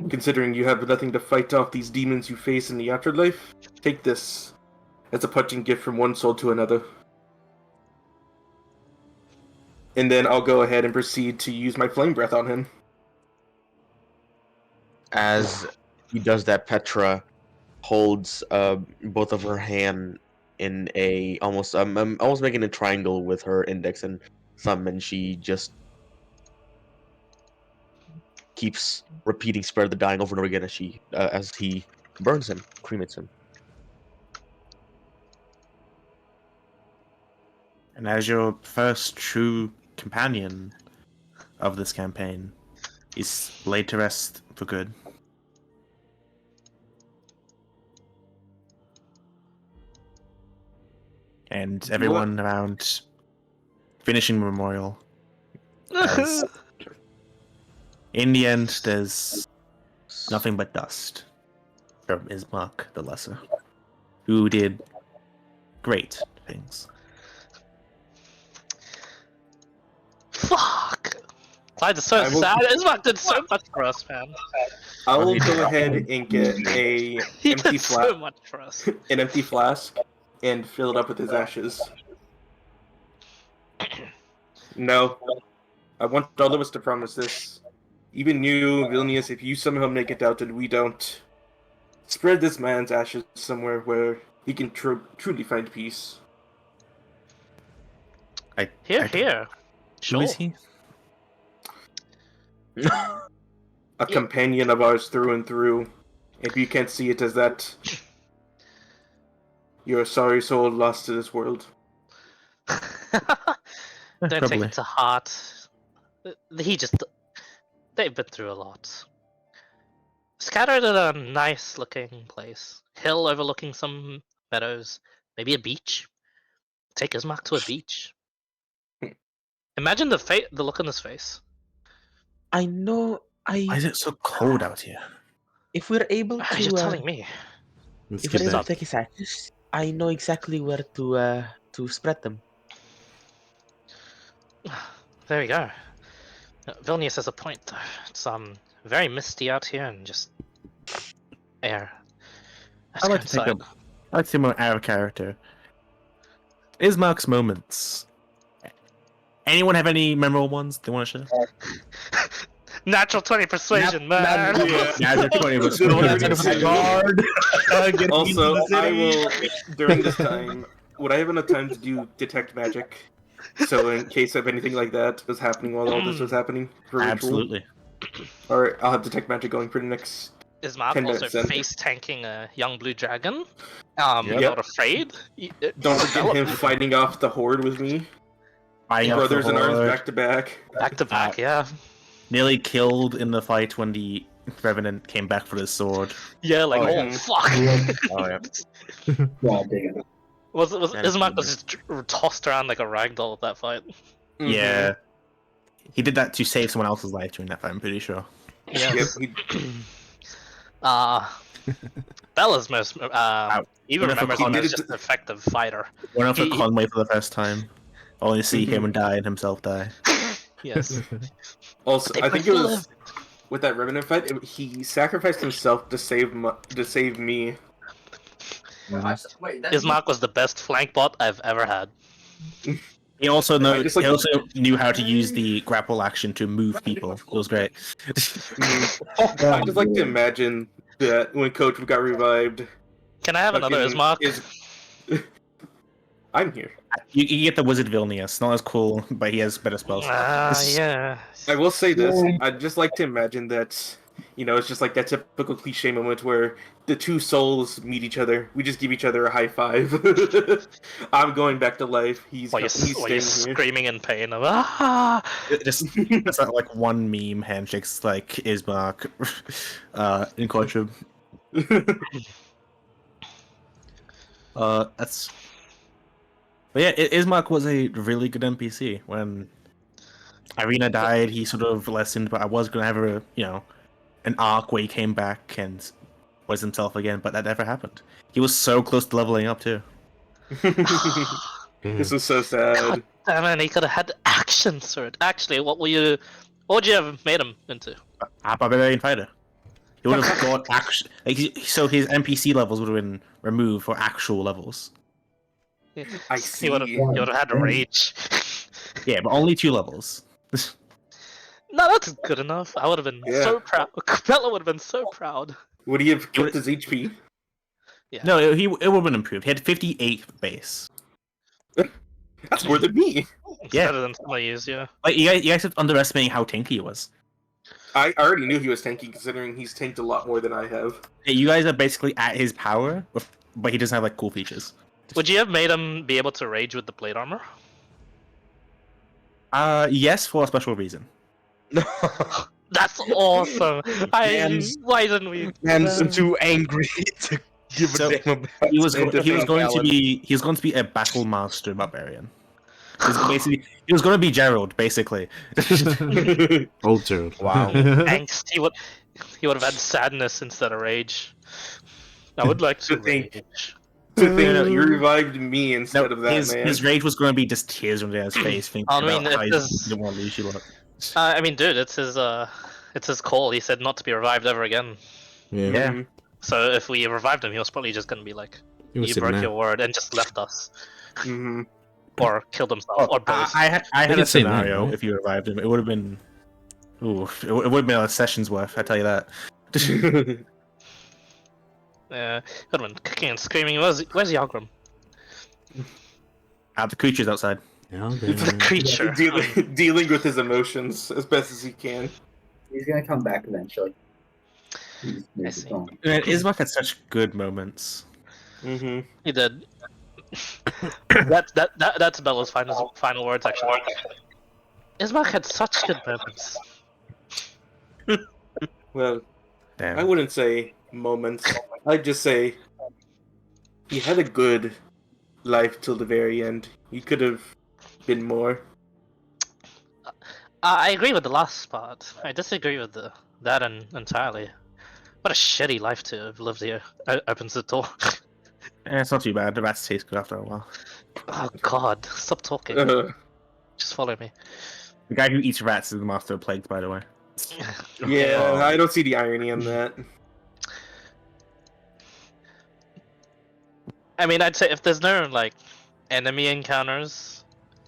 S7: Considering you have nothing to fight off these demons you face in the afterlife, take this as a parting gift from one soul to another. And then I'll go ahead and proceed to use my flame breath on him.
S6: As he does that, Petra holds both of her hand in a almost making a triangle with her index and thumb, and she just keeps repeating "Spare the dying" over and over again as he burns him, cremates him.
S1: And as your first true companion of this campaign, he's laid to rest for good. And everyone around finishing memorial. As in the end, there's nothing but dust from Ismark the Lesser, who did great things.
S2: Fuck! Clyde is so
S7: I will-
S2: sad. Ismark did so much for us, man.
S7: I will go ahead and get a
S2: He
S7: empty
S2: did so
S7: flask,
S2: much for us.
S7: an empty flask, and fill it up with his ashes. No, I want all of us to promise this. Even you, Vilnius, if you somehow make it out and we don't, spread this man's ashes somewhere where he can truly find peace.
S2: Here.
S1: Who
S2: Sure.
S1: is he?
S7: A companion of ours through and through. If you can't see it as that, you're a sorry soul lost to this world.
S2: Don't take
S1: Probably.
S2: it to heart. They've been through a lot. Scattered at a nice looking place. Hill overlooking some meadows. Maybe a beach. Take Ismark to a beach. Imagine the look on his face.
S6: I know.
S1: Why is it so cold out here?
S6: If we're able
S2: Ah,
S6: to,
S2: you're telling me.
S4: Let's
S6: if
S4: get
S6: we're able
S4: back.
S6: to take his ashes, I know exactly where to spread them.
S2: There we go. Vilnius has a point though. It's very misty out here and just air. Let's
S1: I'd
S2: go
S1: like to take
S2: inside.
S1: I'd like to see more out of character. Ismark's moments. Anyone have any memorable ones they want to share?
S2: Natural 20 persuasion, man.
S1: Magic 20 was
S7: Good
S1: cool.
S7: one. Also, I will, during this time, would I have enough time to do detect magic? So in case of anything like that was happening while all this was happening for ritual?
S1: Absolutely.
S7: Alright, I'll have detect magic going for the next...
S2: Ismark
S7: 10
S2: also
S7: minutes then.
S2: face tanking a young blue dragon.
S7: Yep.
S2: Not afraid.
S7: Don't forget him fighting off the horde with me.
S1: Fighting off the
S7: Brothers in arms
S1: horde.
S7: back to back.
S2: Back to back, yeah.
S1: Nearly killed in the fight when the Revenant came back for his sword.
S2: Yeah, like,
S7: Oh,
S2: oh,
S7: yeah.
S2: fuck.
S6: Oh yeah.
S5: God damn.
S2: was
S6: That is
S2: Ismark was
S6: good.
S2: just tossed around like a ragdoll at that fight.
S7: Mhm.
S1: Yeah. He did that to save someone else's life during that fight, I'm pretty sure.
S2: Yes.
S7: Yep, he-
S2: Bella's most even
S1: Wonderful
S2: remembers him
S7: Conway.
S2: as just an effective fighter.
S1: Went out for
S2: He-
S1: Conway for the first time. Only to see him and die and himself die.
S2: Yes.
S7: Also,
S2: Take
S7: I
S2: my
S7: think it was
S2: flip.
S7: with that Revenant fight. He sacrificed himself to save me.
S2: Ismark was the best flank bot I've ever had.
S1: He also
S7: I just like-
S1: he also knew how to use the grapple action to move people. It was great.
S7: I just like to imagine that when Coach got revived.
S2: Can I have another
S7: fucking
S2: Ismark?
S7: I'm here.
S1: You get the Wizard Vilnius. Not as cool, but he has better spells.
S2: Yeah.
S7: I will say this. I'd just like to imagine that, it's just like that typical cliche moment where the two souls meet each other. We just give each other a high five. I'm going back to life. He's
S2: While you're
S7: staying here.
S2: screaming in pain of
S1: Just that's not like one meme handshakes like Ismark in Quadrib. That's. But yeah, Ismark was a really good NPC. When Irina died, he sort of lessened, but I was gonna have an arc where he came back and was himself again, but that never happened. He was so close to leveling up too.
S7: This is so
S2: God
S7: sad.
S2: damn it! He could have had action sword. Actually, what would you have made him into?
S1: A barbarian fighter. He would have got action. So his NPC levels would have been removed for actual levels.
S7: I
S2: He would have.
S7: see.
S2: He would have had rage.
S1: Yeah, but only 2 levels.
S2: No, that's good enough. I would have been
S7: Yeah.
S2: so proud. Capella would have been so proud.
S7: Would he have kept his HP?
S2: Yeah.
S1: No, it would have been improved. He had 58 base.
S7: That's more than me.
S2: It's
S1: Yeah.
S2: better than some I use, yeah.
S1: Like you guys are underestimating how tanky he was.
S7: I already knew he was tanky, considering he's tanked a lot more than I have.
S1: Yeah, you guys are basically at his power, but he doesn't have like cool features.
S2: Would you have made him be able to rage with the plate armor?
S1: Yes, for a special reason.
S2: That's awesome.
S6: Man's-
S2: Why didn't we?
S6: Man's too angry to give
S1: So,
S6: a damn about.
S1: He was going to
S6: Alan.
S1: be a battle master barbarian. He was going to be Gerald, basically.
S4: Old Gerald.
S6: Wow.
S2: Angst. He would have had sadness instead of rage. I would like to
S7: To think-
S2: rage.
S7: To think that you revived me instead of that, man.
S1: his rage was going to be just tears running down his face. Thinking
S2: I mean,
S1: about how he
S2: it is-
S1: didn't want to lose you lot.
S2: I mean, dude, it's his call. He said not to be revived ever again.
S4: Yeah.
S1: Yeah.
S7: Mhm.
S2: So if we revived him, he was probably just gonna be like,
S4: He was
S2: "You
S4: sitting
S2: broke
S4: there.
S2: your word and just left us,
S7: Mhm.
S2: or killed himself,
S1: Oh,
S2: or both."
S1: I had
S4: did
S1: a
S4: say that,
S1: scenario
S4: right?
S1: if you revived him. It would have been, it would have been a session's worth. I tell you that.
S2: Yeah, could have been kicking and screaming. Where's Yagram?
S1: The creatures outside.
S4: Yeah,
S2: The
S4: there.
S2: creature.
S7: Dealing with his emotions as best as he can.
S5: He's gonna come back eventually.
S2: I see.
S1: Man, Ismark had such good moments.
S7: Mm-hmm.
S2: He did. That's Bella's final words actually. Ismark had such good moments.
S7: Well,
S1: Damn.
S7: I wouldn't say moments. I'd just say he had a good life till the very end. He could have been more.
S2: I agree with the last part. I disagree with that entirely. What a shitty life to have lived here. Opens the door.
S1: It's not too bad. The rats taste good after a while.
S2: Oh god, stop talking. Just follow me.
S1: The guy who eats rats is the master of plagues, by the way.
S7: Yeah, I don't see the irony in that.
S2: I mean, I'd say if there's no like enemy encounters,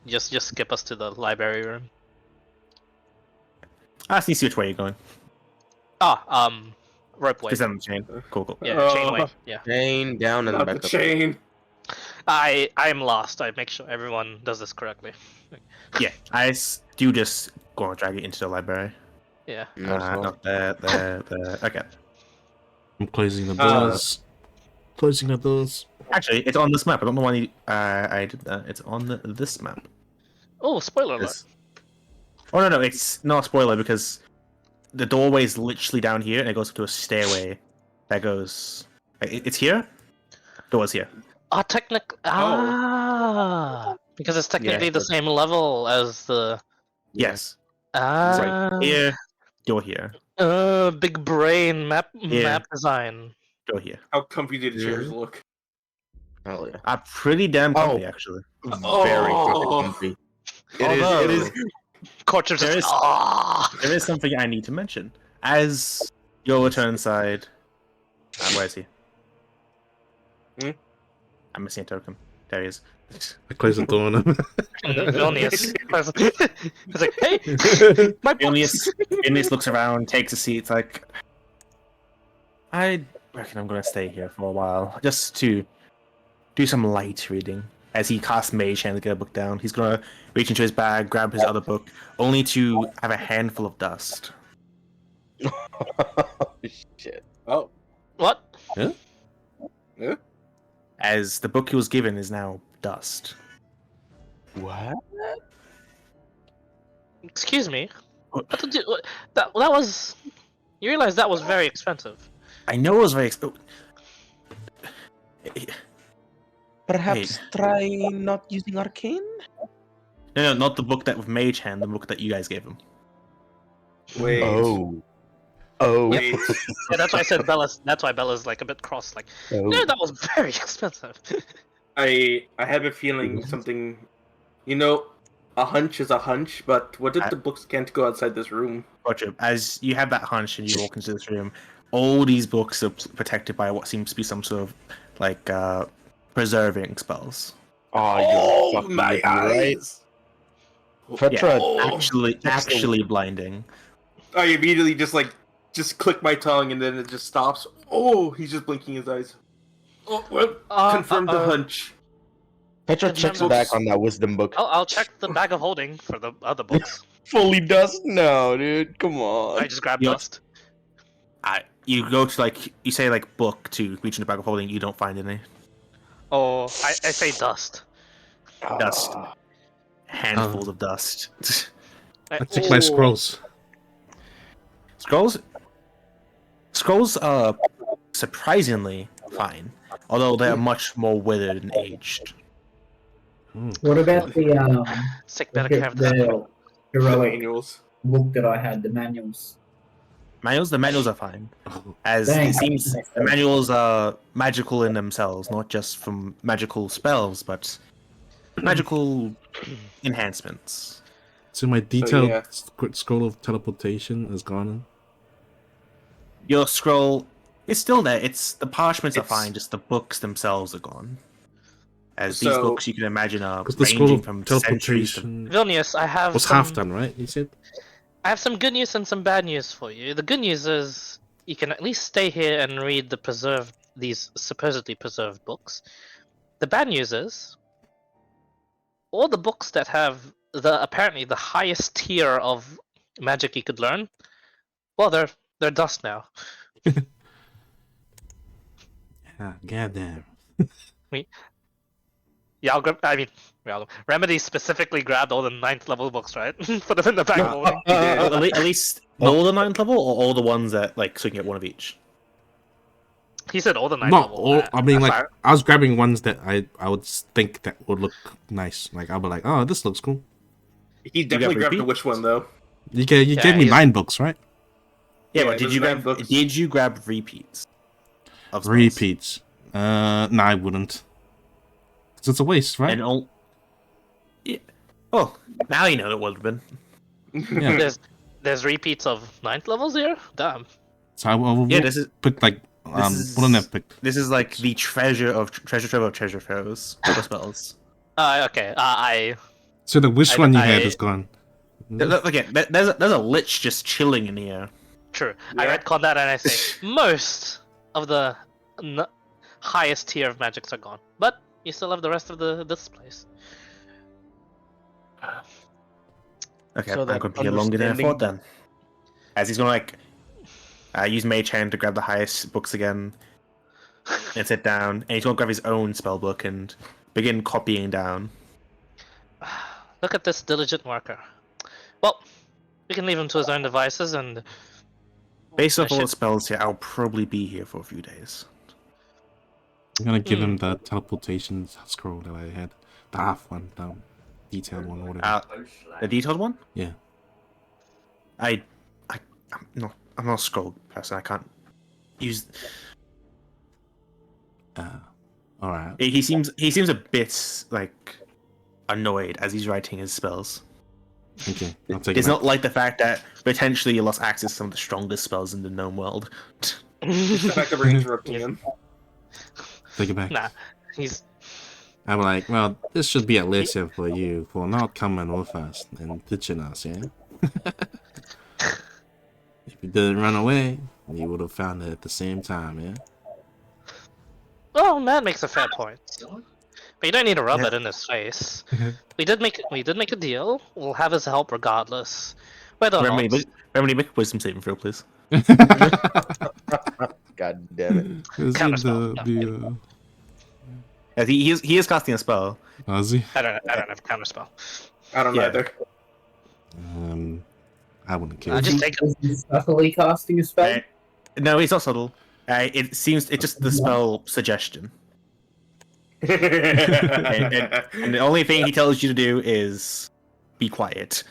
S2: just skip us to the library room.
S1: I just need to see which way you're going.
S2: Rope way.
S1: Just on the chain. Cool.
S2: Yeah, chain way. Yeah.
S6: Chain down and
S7: Not
S6: back
S7: the
S6: up.
S7: chain.
S2: I'm lost. I make sure everyone does this correctly.
S1: Yeah, do just go and drag it into the library.
S2: Yeah.
S1: Not there. Okay.
S4: I'm closing the doors. Closing the doors.
S1: Actually, it's on this map. I don't know why I did that. It's on this map.
S2: Oh, spoiler alert.
S1: It's- Oh no, it's not a spoiler because the doorway is literally down here and it goes up to a stairway that goes. It's here. Door's here.
S2: Because it's technically
S1: Yeah.
S2: the same level as the
S1: Yes. It's right here. Door here.
S2: big brain map
S1: Yeah.
S2: design.
S1: Door here.
S7: How comfy do the chairs look?
S6: Oh yeah.
S1: Pretty damn comfy actually.
S6: Very
S7: Oh.
S6: comfy.
S1: Although-
S6: It is.
S2: Culture
S1: There
S2: just
S1: is- There is something I need to mention. As you return inside, where is he?
S7: Hmm?
S1: I'm missing a token. There he is.
S4: I close the door on him.
S2: Vilnius. It's like, hey, my books.
S1: Vilnius looks around, takes a seat. It's like, I reckon I'm gonna stay here for a while, just to do some light reading. As he casts Mage Hand to get a book down, he's gonna reach into his bag, grab his other book, only to have a handful of dust.
S6: Shit.
S7: Oh.
S2: What?
S1: As the book he was given is now dust.
S6: What?
S2: Excuse me. That was. You realize that was very expensive.
S1: I know it was very.
S6: Perhaps try not using arcane?
S1: No, not the book that with Mage Hand, the book that you guys gave him.
S7: Wait.
S6: Oh.
S7: Wait.
S2: Yeah, that's why I said Bella's. That's why Bella's like a bit cross. Like, no, that was very expensive.
S7: I have a feeling something. You know, a hunch is a hunch, but what if the books can't go outside this room?
S1: Roger, as you have that hunch and you walk into this room, all these books are protected by what seems to be some sort of like preserving spells.
S6: Oh, you're fucking
S7: my
S6: with me, right?
S7: eyes!
S6: Petra,
S1: Actually blinding.
S7: I immediately just click my tongue and then it just stops. Oh, he's just blinking his eyes. Oh, well, confirm the hunch.
S6: Petra
S2: And
S6: checks
S2: remember-
S6: back on that wisdom book.
S2: I'll check the bag of holding for the other books.
S6: Fully dust? No, dude. Come on.
S2: I just grab
S1: Yeah.
S2: dust.
S1: You go to you say book to reach in the bag of holding, you don't find any.
S2: Oh, I say dust.
S1: Dust. Handfuls of dust.
S4: I check my scrolls.
S1: Scrolls are surprisingly fine, although they are much more withered and aged.
S5: What about the
S2: Sick better have this.
S5: the heroic
S7: Manuals.
S5: book that I had, the manuals?
S1: The manuals are fine, as
S5: Thanks.
S1: it seems the manuals are magical in themselves, not just from magical spells, but magical enhancements.
S4: So my detailed
S7: yeah.
S4: scroll of teleportation is gone.
S1: Your scroll is still there. The parchments are
S7: It's-
S1: fine, just the books themselves are gone. As these
S7: So-
S1: books you can imagine are
S4: Because the scroll
S1: ranging
S4: of
S1: from centuries to
S4: teleportation
S2: Vilnius, I have
S4: was
S2: some,
S4: half done, right? You said?
S2: I have some good news and some bad news for you. The good news is you can at least stay here and read these supposedly preserved books. The bad news is all the books that have apparently the highest tier of magic you could learn, well, they're dust now.
S4: Ah, goddamn.
S2: Remedy specifically grabbed all the 9th level books, right? Put them in the bag of holding.
S1: at least all the 9th level, or all the ones that so you can get one of each.
S2: He said all the 9th
S4: Not
S2: level.
S4: all. I mean,
S2: sorry.
S4: I was grabbing ones that I would think that would look nice. Like I'll be like, oh, this looks cool.
S7: He definitely
S1: got
S7: grabbed the
S1: repeats?
S7: which one though.
S4: You gave me
S2: he's-
S4: 9 books, right?
S1: Yeah,
S7: Yeah,
S1: but
S7: those 9 books.
S1: did you grab repeats? Of spells?
S4: Repeats. No, I wouldn't. 'Cause it's a waste, right?
S1: And all. Yeah. Oh, now you know it would have been.
S4: Yeah.
S2: There's repeats of 9th levels here? Damn.
S4: So I will
S1: Yeah, this is
S4: pick like
S1: is-
S4: what I picked.
S1: this is like the treasure trove of treasure throws for spells.
S2: Okay. I
S4: So the which
S2: I-
S4: one you
S2: I-
S4: had is gone.
S1: Again, there's a lich just chilling in here.
S2: True. I
S7: Yeah.
S2: retcon that and I say most of the highest tier of magics are gone, but you still have the rest of this place.
S1: Okay,
S6: So
S1: I'm
S6: that
S1: going to be here longer than I
S6: understanding-
S1: thought then. As he's going to use Mage Hand to grab the highest books again and sit down, and he's going to grab his own spell book and begin copying down.
S2: Look at this diligent worker. Well, we can leave him to his own devices and.
S1: Based off
S2: I
S1: all the
S2: should-
S1: spells here, I'll probably be here for a few days.
S4: I'm gonna give him the teleportation scroll that I had, the half one, the detailed one, or whatever.
S1: The detailed one?
S4: Yeah.
S1: I'm not a scroll person. I can't use.
S4: All right.
S1: He seems a bit annoyed as he's writing his spells.
S4: Okay. I'll take
S1: It's
S4: it
S1: not like the fact that potentially you lost access to some of the strongest spells in the gnome world.
S7: It's the fact that we're interrupting him.
S4: Take it back.
S2: Nah, he's.
S4: I'm like, well, this should be a lesson for you for not coming with us and ditching us, yeah? If you didn't run away, you would have found it at the same time, yeah?
S2: Oh, Matt makes a fair point. But you don't need to rub
S1: Yeah.
S2: it in his face. We did make a deal. We'll have his help regardless. Whether or not.
S1: Remedy, make a wisdom saving throw, please.
S6: God damn it.
S4: Is it
S2: Counterspell.
S4: the
S1: Yeah, he is casting a spell.
S4: Ozzy?
S2: I don't have counterspell.
S7: I don't know
S1: Yeah.
S7: either.
S4: I wouldn't care.
S2: Just take it.
S5: Is he subtly casting a spell?
S1: No, it's not subtle. It's just the spell suggestion. And the only thing he tells you to do is be quiet.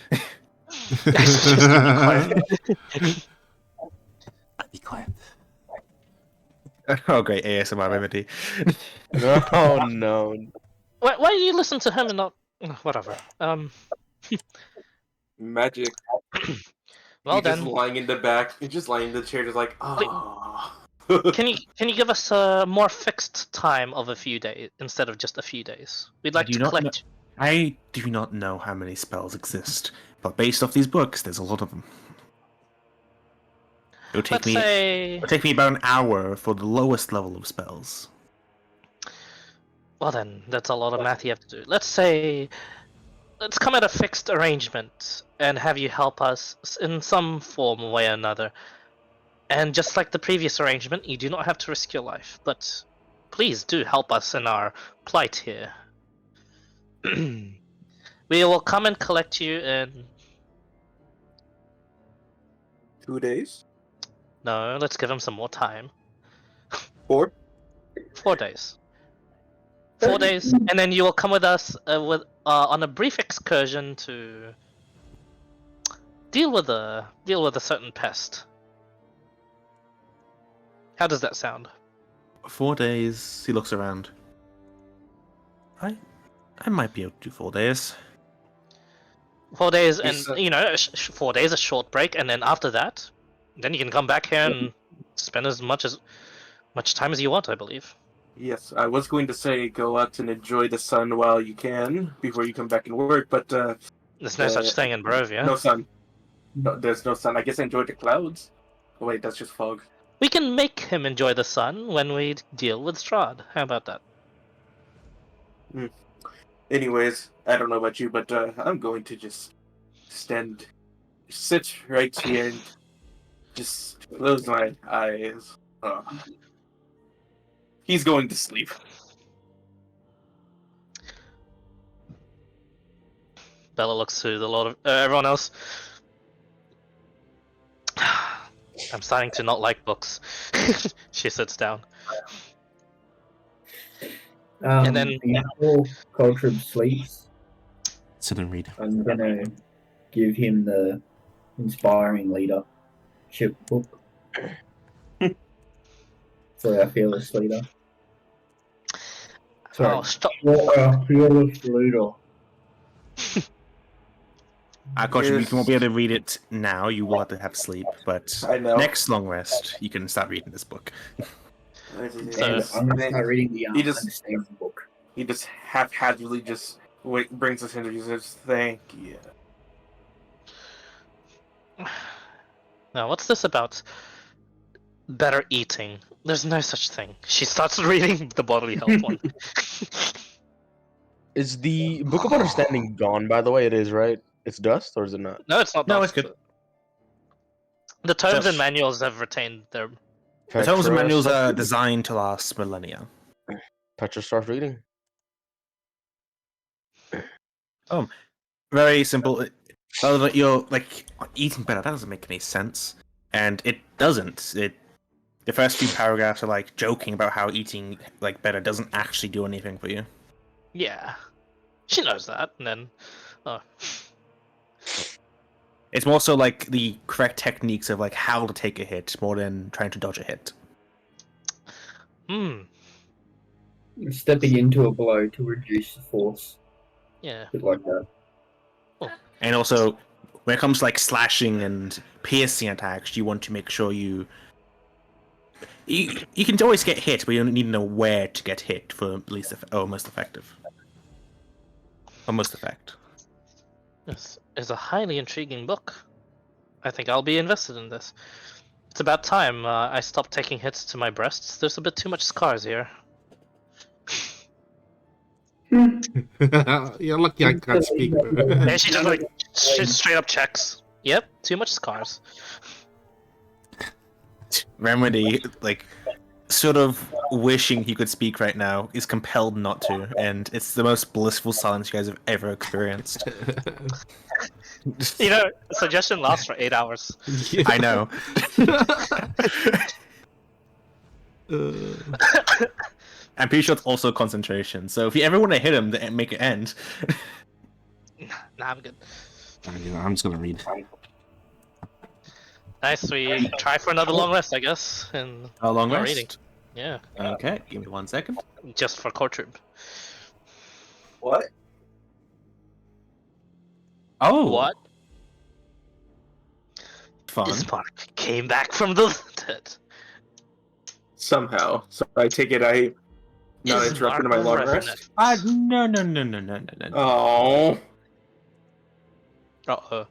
S4: Be quiet.
S1: Oh, great ASMR remedy.
S6: Oh no.
S2: Why do you listen to him and not whatever?
S7: Magic.
S2: Well
S7: He's just
S2: then,
S7: lying in the back. He's just lying in the chair, just like, oh.
S2: can you give us a more fixed time of a few days instead of just a few days? We'd like
S1: Do
S2: to
S1: you not know-
S2: collect.
S1: I do not know how many spells exist, but based off these books, there's a lot of them. It'll take
S2: Let's say.
S1: it'll take me about an hour for the lowest level of spells.
S2: Well then, that's a lot of math you have to do. Let's say. Let's come at a fixed arrangement and have you help us in some form, way or another. And just like the previous arrangement, you do not have to risk your life, but please do help us in our plight here. We will come and collect you in.
S7: 2 days?
S2: No, let's give him some more time.
S7: 4?
S2: 4 days. 4 days, and then you will come with us on a brief excursion to deal with a certain pest. How does that sound?
S1: 4 days. He looks around. I might be able to do 4 days.
S2: 4 days, and
S7: Yes,
S2: 4 days a short break, and then after that, then you can come back here and spend as much time as you want, I believe.
S7: Yes, I was going to say go out and enjoy the sun while you can before you come back and work, but
S2: There's no such thing in Barovia.
S7: no sun. No, there's no sun. I guess I enjoy the clouds. Oh, wait, that's just fog.
S2: We can make him enjoy the sun when we deal with Strahd. How about that?
S7: Anyways, I don't know about you, but I'm going to just sit right here and just close my eyes. He's going to sleep.
S2: Bella looks to the lot of everyone else. I'm starting to not like books. She sits down. And then-
S5: before Coltrib sleeps,
S4: Sit and read.
S5: I'm gonna give him the inspiring leadership book for our fearless leader. Sorry,
S2: Oh, stop.
S5: for our fearless leader.
S1: Unfortunately,
S7: Yes.
S1: you won't be able to read it now. You will have to have sleep. But
S7: I know.
S1: next long rest, you can start reading this book.
S2: So-
S5: And I'm gonna start reading the
S7: He just-
S5: understanding book.
S7: He just haphazardly just brings us into says, "Thank you."
S2: Now, what's this about? Better eating. There's no such thing. She starts reading the bodily health one.
S6: Is the Book of Understanding gone, by the way? It is, right? It's dust, or is it not?
S2: No, it's not.
S1: No,
S2: dust.
S1: it's good.
S2: The tomes
S1: Just-
S2: and manuals have retained their.
S1: The tomes and
S6: Petra
S1: manuals
S6: starts
S1: are
S6: reading?
S1: designed to last millennia.
S6: Petra starts reading.
S1: Very simple. Other than you're like eating better, that doesn't make any sense, and it doesn't. The first few paragraphs are like joking about how eating like better doesn't actually do anything for you.
S2: Yeah, she knows that, and then. Oh.
S1: It's more so like the correct techniques of like how to take a hit more than trying to dodge a hit.
S2: Hmm.
S5: Stepping into a blow to reduce the force.
S2: Yeah.
S5: Bit like that.
S1: And also, when it comes to like slashing and piercing attacks, you want to make sure you can always get hit, but you need to know where to get hit for least most effective. Or most effect.
S2: This is a highly intriguing book. I think I'll be invested in this. It's about time I stopped taking hits to my breasts. There's a bit too much scars here.
S4: You're lucky I can't speak.
S2: And she just like she straight up checks. Yep, too much scars.
S1: Remedy, like, sort of wishing he could speak right now, is compelled not to, and it's the most blissful silence you guys have ever experienced.
S2: You know, suggestion lasts for 8 hours.
S1: I know. I'm pretty sure it's also concentration. So if you ever want to hit him, then make it end.
S2: Nah, I'm good.
S4: I'm just gonna read.
S2: Nice. We try for another long rest, I guess. And
S1: A long
S2: not
S1: rest.
S2: reading. Yeah,
S1: Okay, give me 1 second.
S2: just for Courtroom.
S7: What?
S1: Oh,
S2: What?
S1: fun.
S2: Ismark came back from the dead.
S7: Somehow. So I take it I not
S2: Ismark
S7: interrupted my long
S2: Revenant.
S7: rest.
S1: No.
S7: Oh.
S2: Uh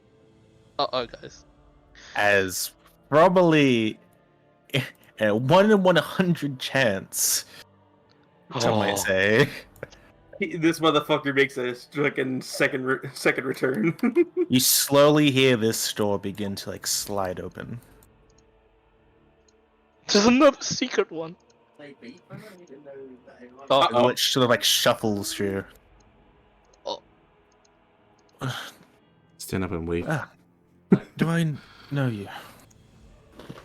S2: oh, guys.
S1: As probably a 1 in 100 chance, some might
S2: Oh.
S1: say.
S7: This motherfucker makes a fucking second return.
S1: You slowly hear this door begin to like slide open.
S2: There's another secret one. Oh,
S1: And which sort of like shuffles through.
S4: Stand up and wave.
S1: Ah, do I know you?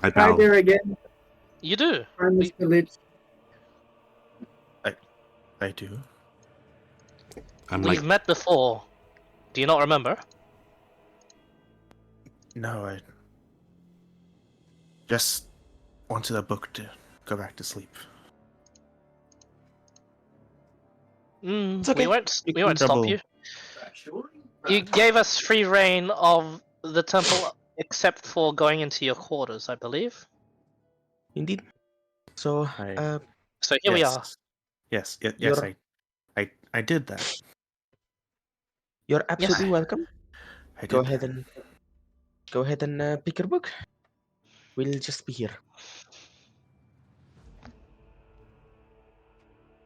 S4: I
S5: Hi
S4: bow.
S5: there again.
S2: you do.
S5: I'm Mr. Lips.
S1: I do.
S4: I'm
S2: We've
S4: like,
S2: met before. Do you not remember?
S1: No, I just wanted a book to go back to sleep.
S2: Mm,
S6: okay.
S2: we won't stop
S1: Double.
S2: you. You gave us free reign of the temple, except for going into your quarters, I believe.
S6: Indeed. So,
S1: I-
S2: So here we are.
S1: Yes, yes,
S6: You're-
S1: I did that.
S6: you're absolutely
S1: Yes.
S6: welcome.
S1: I did
S6: Go
S1: that.
S6: ahead and pick your book. We'll just be here.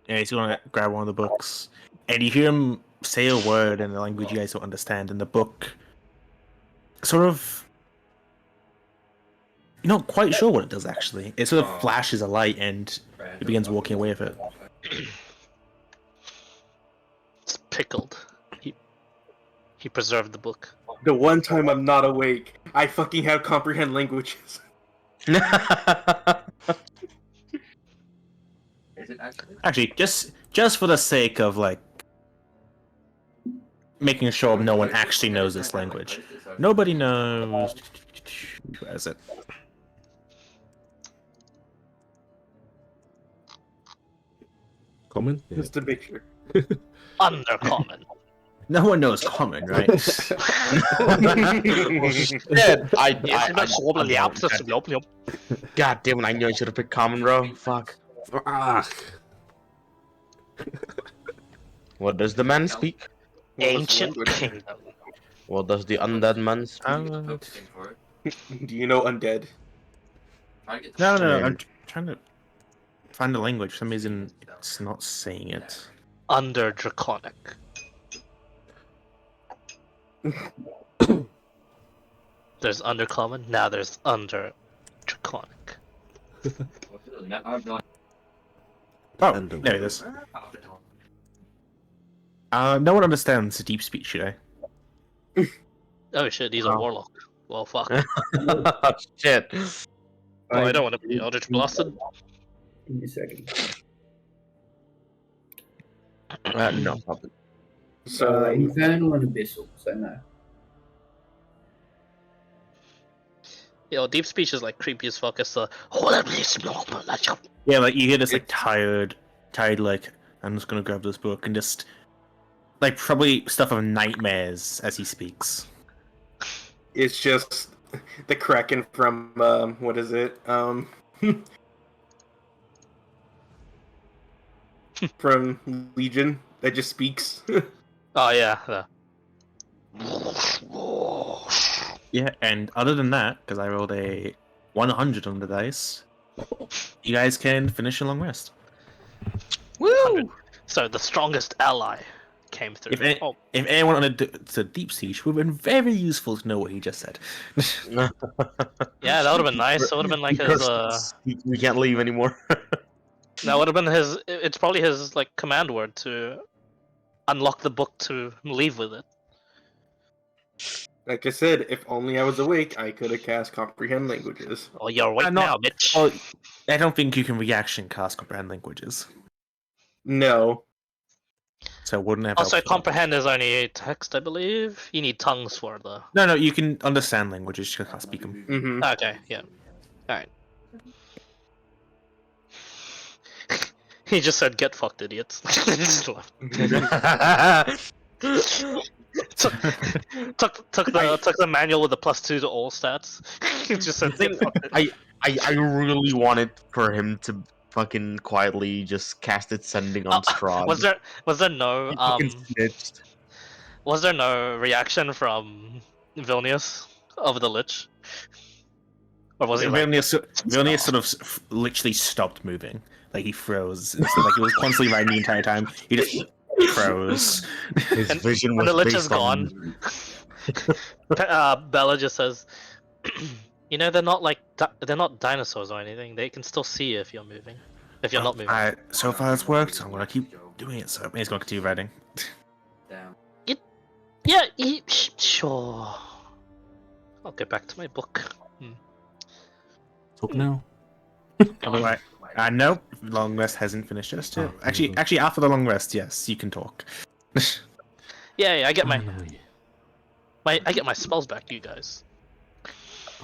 S1: Yeah, he's gonna grab one of the books, and you hear him say a word in a language you guys don't understand, and the book sort of. You're not quite sure what it does actually. It sort of flashes a light, and he begins walking away with it.
S2: It's pickled. He preserved the book.
S7: The one time I'm not awake, I fucking have comprehend languages.
S1: Actually, just for the sake of like making sure no one actually knows this language, nobody knows. Where is it?
S4: common? Yeah.
S7: Just to make sure.
S2: Undercommon.
S1: No one knows common, right?
S6: Shit, God damn it, I knew I should have picked common, bro. Fuck.
S4: Ah,
S6: What does the man speak?
S2: Ancient kingdom.
S6: What does the undead man speak?
S7: Do you know undead?
S1: No. I'm trying to find the language. For some reason, it's not saying it.
S2: Under draconic. There's undercommon. Now there's under draconic.
S1: Oh,
S4: And the-
S1: there it is. No one understands deep speech, should I?
S2: Oh shit, he's a warlock. Well, fuck.
S6: Shit.
S2: Oh, I don't want to be Eldritch Blasted.
S5: Give me a second.
S6: No problem.
S7: So
S5: Infernal and Abyssal, so no.
S2: Yo, deep speech is like creepy as fuck. It's the
S1: Yeah, like you hear this like tired, like I'm just gonna grab this book and just like probably stuff of nightmares as he speaks.
S7: it's just the Kraken from what is it? From Legion that just speaks.
S2: Oh yeah.
S1: Yeah, and other than that, because I rolled a 100 on the dice, you guys can finish a long rest.
S6: Woo!
S2: So the strongest ally came through.
S1: If anyone wanted to deep siege, it would have been very useful to know what he just said.
S2: Yeah, that would have been nice. That would have been like his.
S6: We can't leave anymore.
S2: That would have been his. It's probably his like command word to unlock the book to leave with it.
S7: Like I said, if only I was awake, I could have cast comprehend languages.
S2: Oh, you're awake
S1: I'm not-
S2: now, bitch.
S1: Well, I don't think you can reaction cast comprehend languages.
S7: No.
S1: So wouldn't have
S2: Also,
S1: helped.
S2: comprehend is only text, I believe. You need tongues for the.
S1: No, you can understand languages, you can't speak them.
S7: Mm-hmm.
S2: Okay, yeah. Alright. He just said, "Get fucked, idiots." Just left. took the manual with the +2 to all stats. He just said, "Get fucked."
S8: I really wanted for him to fucking quietly just cast it sending on Strahd.
S2: Was there no
S8: He fucking snitched.
S2: was there no reaction from Vilnius of the Lich? Or was he like,
S1: Vilnius sort of literally stopped moving. Like he froze. So, like he was constantly writing the entire time. He just froze.
S8: His
S2: And
S8: vision
S2: when
S8: was
S2: the Lich
S8: based
S2: is
S8: on
S2: gone, Bella just says, "You know, they're not dinosaurs or anything. They can still see you if you're moving. If you're not moving."
S1: So far it's worked. I'm gonna keep doing it. So he's gonna continue writing.
S2: Yeah, sure. I'll go back to my book.
S4: Talk now.
S1: Right. Nope. Long rest hasn't finished just yet.
S4: Oh,
S1: Actually, after the long rest, yes, you can talk.
S2: Yeah, I get my
S4: Finally.
S2: I get my spells back, you guys.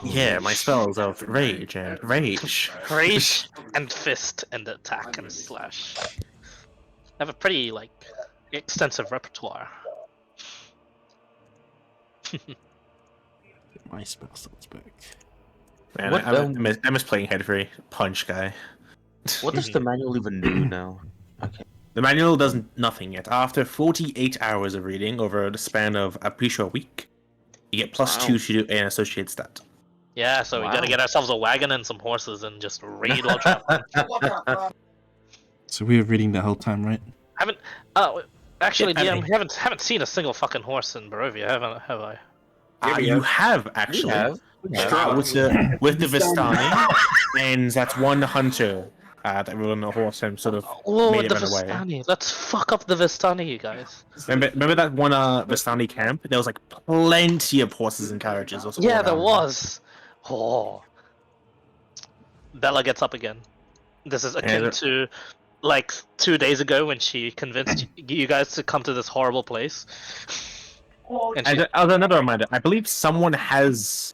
S1: Yeah, my spells of rage and rage.
S2: Rage and fist and attack and slash. I have a pretty extensive repertoire.
S4: My spell slots back.
S1: Man,
S6: What,
S1: I miss playing head free punch guy.
S6: What does the manual even do now? Okay.
S1: The manual does nothing yet. After 48 hours of reading over the span of I'm pretty sure a week, you get +2 to do an associate stat.
S2: Yeah, so we gotta
S6: Wow.
S2: get ourselves a wagon and some horses and just raid while traveling.
S4: So we were reading the whole time, right?
S2: Actually,
S1: Yeah, I
S2: DM,
S1: mean-
S2: we haven't seen a single fucking horse in Barovia, have I?
S7: Yeah, we
S1: You
S7: have.
S1: have actually.
S6: We have.
S1: With the Vistani, and that's one hunter that rode on a horse and sort of
S2: Oh,
S1: made it
S2: the
S1: run away.
S2: Vistani. Let's fuck up the Vistani, you guys.
S1: Remember that one Vistani camp? There was like plenty of horses and carriages. Also
S2: Yeah, there was. Oh. Bella gets up again. This is akin to 2 days ago when she convinced you guys to come to this horrible place. And she,
S1: As another reminder, I believe someone has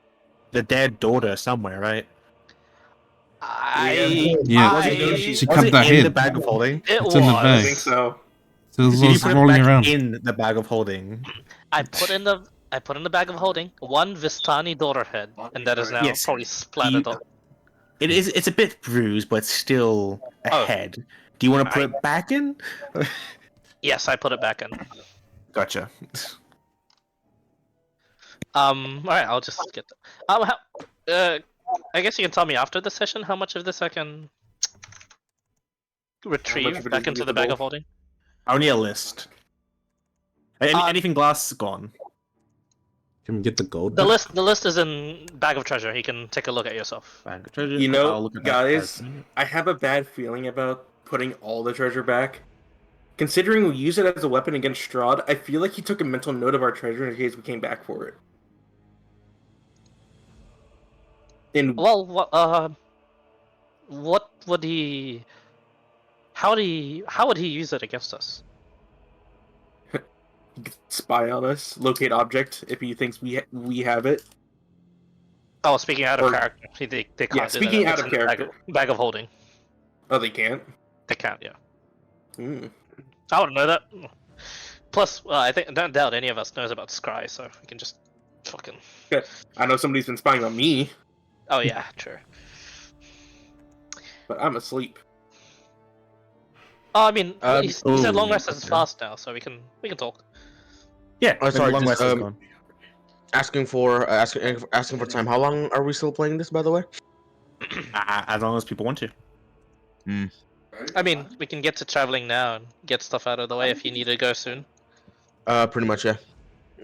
S1: the dead daughter somewhere, right?
S4: Yeah, she
S1: Was
S4: cut
S1: it
S4: that
S1: in the
S4: head.
S1: bag of holding?
S2: It
S4: It's in the
S2: was.
S7: I
S4: bag.
S7: think so.
S4: So it
S1: Did you
S4: was
S1: put it
S4: rolling
S1: back
S4: around.
S1: in the bag of holding?
S2: I put in the bag of holding one Vistani daughter head, and that is now
S1: Yes.
S2: probably splattered on.
S1: It's a bit bruised, but it's still a
S2: Oh.
S1: head. Do you want to put it back in?
S2: Yes, I put it back in.
S1: Gotcha.
S2: Alright, I'll just get I guess you can tell me after the session how much of this I can
S7: of
S2: retrieve
S7: it
S2: back
S7: is
S2: into the bag
S7: usable?
S2: of holding.
S1: Only a list. Anything glass gone.
S4: Can we get the gold?
S2: The
S4: back?
S2: list is in bag of treasure. You can take a look at yourself.
S1: Bag of treasure.
S7: You know,
S1: I'll look at that
S7: guys,
S1: as-
S7: I have a bad feeling about putting all the treasure back. Considering we use it as a weapon against Strahd, I feel like he took a mental note of our treasure in case we came back for it. In
S2: Well, what would he? How would he use it against us?
S7: he could spy on us, locate object if he thinks we have it.
S2: Oh, speaking out of
S7: Or-
S2: character, they can't.
S7: Yeah,
S2: do
S7: speaking
S2: that.
S7: out
S2: It's
S7: of
S2: in the
S7: character.
S2: bag of holding.
S7: Oh, they can't.
S2: They can't. Yeah.
S7: Hmm.
S2: I wouldn't know that. Plus, I don't doubt any of us knows about Scry, so we can just fucking.
S7: I know somebody's been spying on me,
S2: Oh yeah, true.
S7: but I'm asleep.
S2: Oh, I mean, he said long
S6: ooh,
S2: rest is
S6: okay.
S2: fast now, so we can talk.
S1: Yeah,
S6: Oh, sorry,
S1: long
S6: just,
S1: rest is gone.
S6: asking for time. How long are we still playing this, by the way?
S1: As long as people want to.
S2: I mean, we can get to traveling now and get stuff out of the way if you need to go soon.
S6: Pretty much, yeah.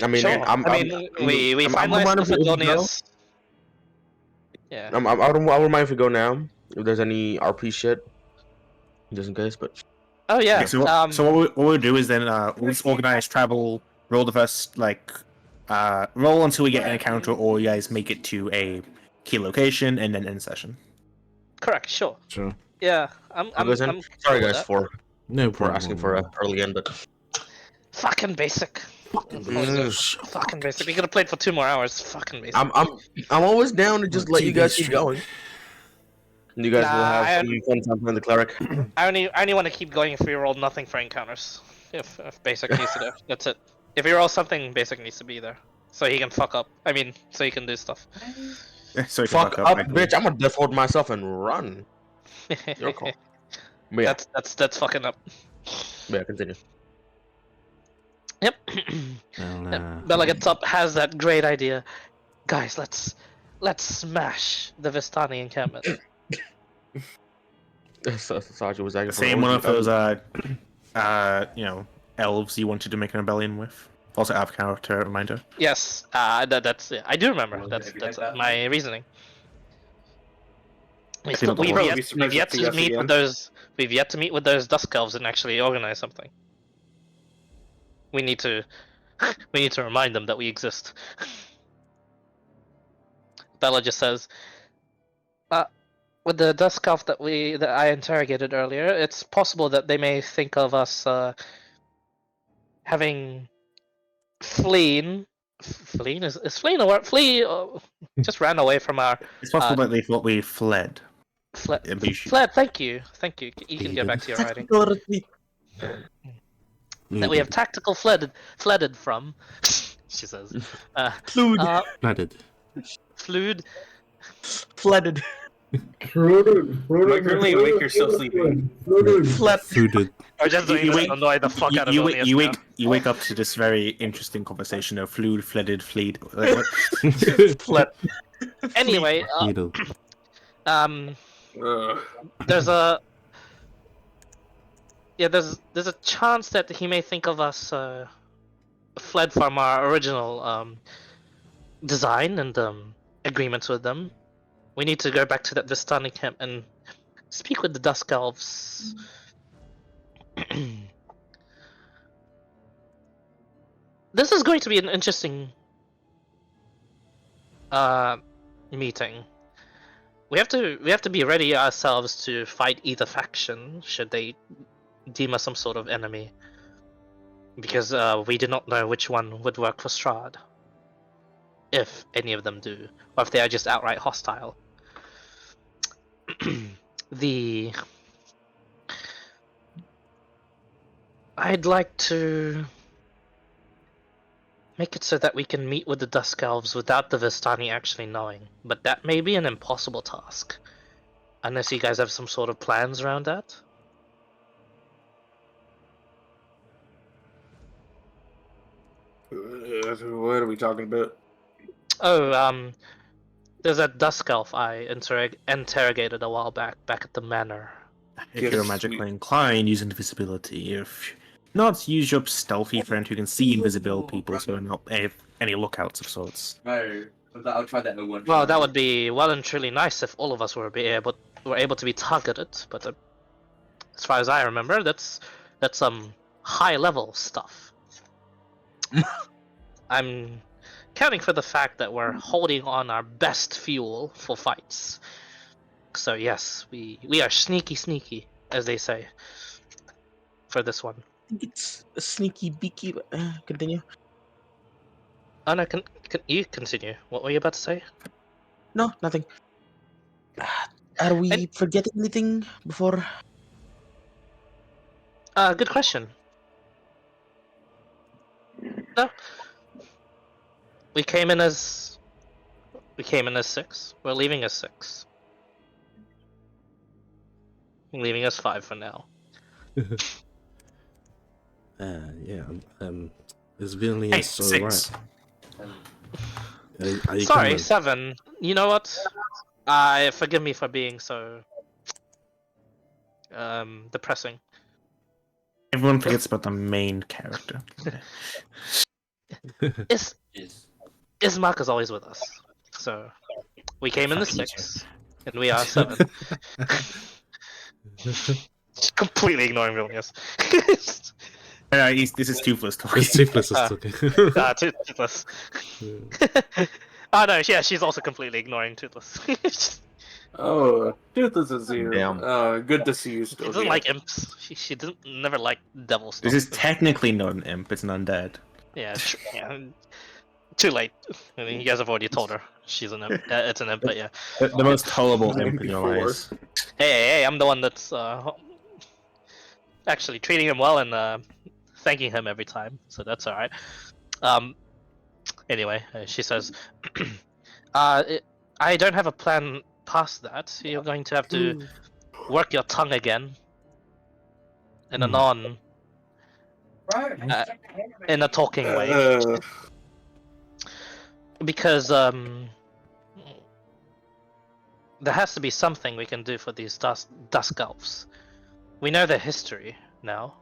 S6: I mean,
S2: Sure. We finalized this with Vilnius. Yeah.
S6: I don't mind if we go now. If there's any RP shit, just in case. But
S2: Oh yeah.
S1: Okay, so what we'll do is then we'll just organize travel, roll the first roll until we get an encounter, or you guys make it to a key location and then end session.
S2: Correct. Sure.
S4: Sure.
S2: Yeah. I'm
S6: sorry,
S2: cool with
S6: guys.
S2: that.
S4: No
S8: for
S4: problem.
S8: asking for a early end, but
S2: Fucking basic. Fucking basic. We could have played for 2 more hours. Fucking basic.
S8: I'm always down to just let you guys keep going. You guys will have some fun time playing the cleric.
S2: I only want to keep going if we roll nothing for encounters. If basic needs to do, that's it. If you roll something, basic needs to be there, so he can fuck up. I mean, so he can do stuff.
S1: So you can
S8: Fuck up,
S1: I
S8: bitch! I'm gonna default myself and run. Your call. But yeah,
S2: That's fucking up.
S8: yeah, continue.
S2: Yep.
S4: Well,
S2: Bella gets up, has that great idea. Guys, let's smash the Vistani encampment.
S8: Sasha was asking for
S1: Same one of
S8: orgy.
S1: those elves you wanted to make a rebellion with. Also out of character reminder.
S2: Yes, that's it. I do remember. That's my reasoning. We've yet to meet with those. We've yet to meet with those dusk elves and actually organize something. We need to remind them that we exist. Bella just says, with the dusk elf that I interrogated earlier, it's possible that they may think of us having fleeing is fleeing a word? Just ran away from our.
S1: It's possible that they thought we fled.
S2: Fled. Thank you. You can get back to your writing. That we have tactical fledded from. She says.
S4: Flooded.
S2: Flooded.
S7: Currently awake or still sleeping?
S4: Flooded.
S2: Or just doing this to annoy the fuck out of Vilnius now.
S1: You wake up to this very interesting conversation of flooded, fleed.
S2: Fled. Anyway, there's a there's a chance that he may think of us fled from our original design and agreements with them. We need to go back to that Vistani camp and speak with the Dusk Elves. This is going to be an interesting meeting. We have to be ready ourselves to fight either faction should they deem us some sort of enemy, because we do not know which one would work for Strahd, if any of them do, or if they are just outright hostile. I'd like to make it so that we can meet with the Dusk Elves without the Vistani actually knowing, but that may be an impossible task, unless you guys have some sort of plans around that.
S7: What are we talking about?
S2: Oh, there's that Dusk Elf I interrogated a while back at the manor.
S1: If you're magically inclined, use invisibility. If not, use your stealthy friend who can see invisible people, so not any lookouts of sorts.
S3: No, I'll try that in one.
S2: Well, that would be well and truly nice if all of us were able to be targeted, but as far as I remember, that's some high level stuff. I'm counting for the fact that we're holding on our best fuel for fights. So yes, we are sneaky, as they say, for this one.
S6: I think it's a sneaky beaky. Continue.
S2: Oh no, can you continue? What were you about to say?
S6: No, nothing. Are we forgetting anything before?
S2: Good question. No. We came in as 6. We're leaving as 6. We're leaving as 5 for now.
S4: Is Vilnius
S1: Six.
S4: alright?
S2: Sorry, 7. You know what? Forgive me for being so depressing.
S1: Everyone forgets about the main character.
S2: Ismark is always with us, so we came in the 6, and we are 7. Completely ignoring Vilnius.
S1: This is Toothless talking.
S4: It's Toothless is talking.
S2: Toothless. Oh no, yeah, she's also completely ignoring Toothless.
S7: Oh, Tooth is a zero.
S8: Damn.
S7: Good to see you
S2: She
S7: still
S2: doesn't
S7: here.
S2: like imps. She didn't never liked devil stuff.
S1: This is technically not an imp, it's an undead.
S2: Yeah, yeah. Too late. I mean, you guys have already told her she's an imp. It's an imp, but yeah.
S1: The most tolerable
S7: Name
S1: imp in your
S7: before.
S1: eyes.
S2: Hey, I'm the one that's actually treating him well and thanking him every time, so that's all right. Anyway, she says, I don't have a plan past that. You're going to have to work your tongue again, and anon, in a talking way, because there has to be something we can do for these dusk elves. We know their history now.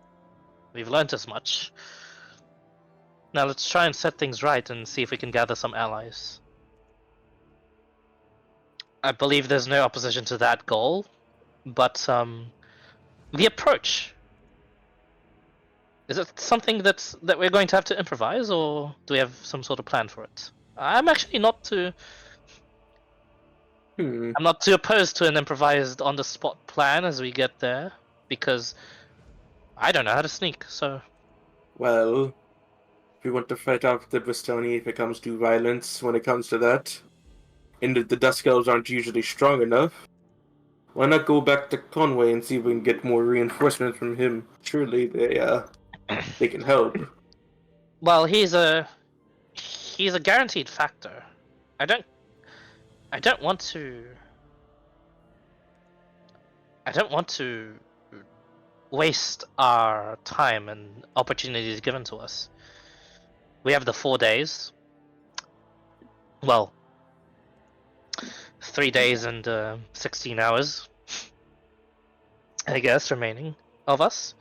S2: We've learnt as much. Now let's try and set things right and see if we can gather some allies. I believe there's no opposition to that goal, but the approach, is it something that we're going to have to improvise, or do we have some sort of plan for it? I'm actually not too. I'm not too opposed to an improvised on-the-spot plan as we get there, because I don't know how to sneak. So
S7: Well, if we want to fight off the Bristoni if it comes to violence when it comes to that, and the Dusk Elves aren't usually strong enough, why not go back to Conway and see if we can get more reinforcements from him? Surely they can help.
S2: well, he's a guaranteed factor. I don't want to. I don't want to waste our time and opportunities given to us. We have the 4 days. Well, 3 days and 16 hours, I guess, remaining of us.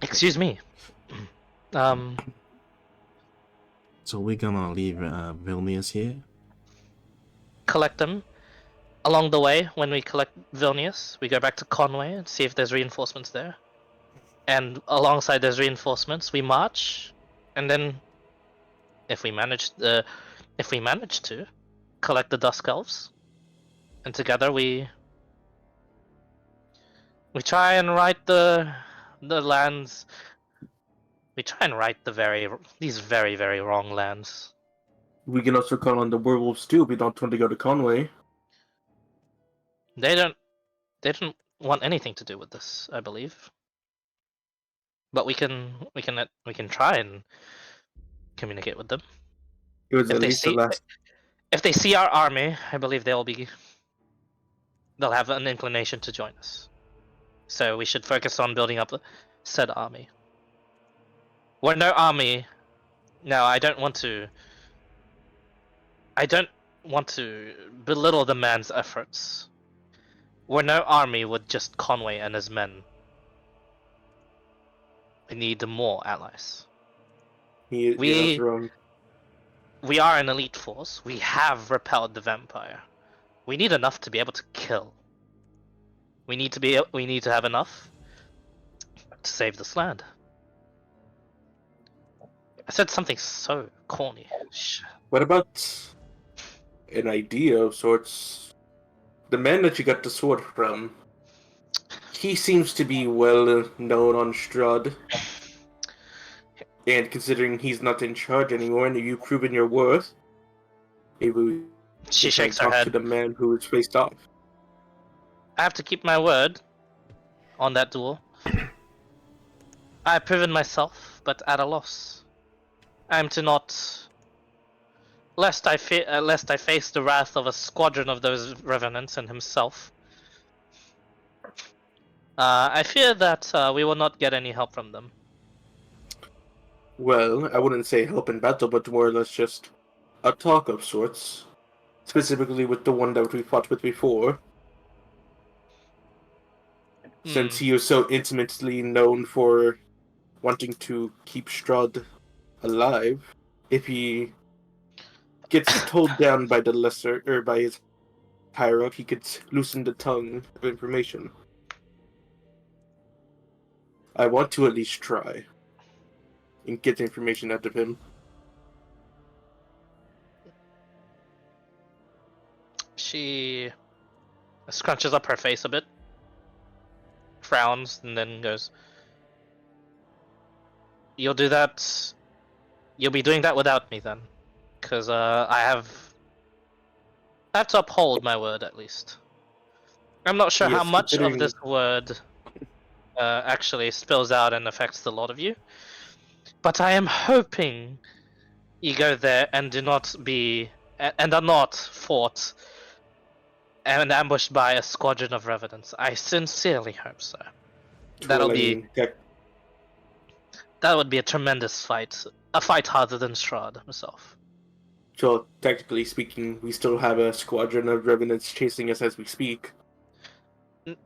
S2: Excuse me.
S4: So we're gonna leave Vilnius here.
S2: Collect them. Along the way, when we collect Vilnius, we go back to Conway and see if there's reinforcements there. And alongside those reinforcements, we march, and then, if we manage to collect the Dusk Elves, and together we try and right the lands. We try and right these very, very wrong lands.
S7: We can also call on the werewolves too. We don't want to go to Conway.
S2: They don't want anything to do with this, I believe. But we can try and communicate with them.
S7: It was
S2: If
S7: at
S2: they
S7: least the
S2: see
S7: last.
S2: if they see our army, I believe they'll have an inclination to join us. So we should focus on building up said army. We're no army. Now I don't want to belittle the man's efforts. We're no army with just Conway and his men. We need more allies.
S7: He is wrong.
S2: We are an elite force. We have repelled the vampire. We need enough to be able to kill. We need to have enough to save this land. I said something so corny.
S7: What about an idea of sorts? The man that you got the sword from, he seems to be well known on Strahd. And considering he's not in charge anymore and you've proven your worth, maybe
S2: She shakes her
S7: talk
S2: head.
S7: to the man who is faced off.
S2: I have to keep my word on that duel. I have proven myself, but at a loss. I am to not, lest I face the wrath of a squadron of those revenants and himself. I fear that we will not get any help from them.
S7: Well, I wouldn't say help in battle, but more or less just a talk of sorts. Specifically with the one that we fought with before. Since he was so intimately known for wanting to keep Strahd alive, if he gets told down by the lesser, or by his higher up, he could loosen the tongue of information. I want to at least try and get the information out of him.
S2: She scrunches up her face a bit, frowns, and then goes, "You'll do that. You'll be doing that without me then, because I have to uphold my word at least. I'm not sure how
S7: Yes,
S2: much of
S7: considering-
S2: this word actually spills out and affects the lot of you, but I am hoping you go there and do not be and are not fought and ambushed by a squadron of revenants. I sincerely hope so. That'll
S7: Well, I
S2: be
S7: mean,
S2: that would be a tremendous fight, a fight harder than Strahd himself.
S7: so technically speaking, we still have a squadron of revenants chasing us as we speak.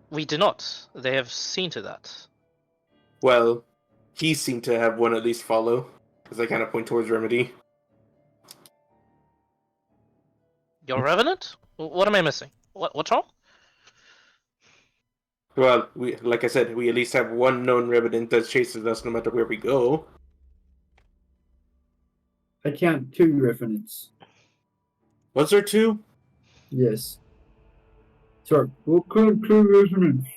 S2: We do not. They have seen to that.
S7: Well, he seemed to have one at least follow, because I kind of point towards Remedy.
S2: You're a revenant? What am I missing? What's wrong?
S7: Well, like I said, we at least have one known revenant that chases us no matter where we go.
S5: I count 2 revenants.
S7: Was there 2?
S5: Yes. Sorry, we'll count 2 revenants.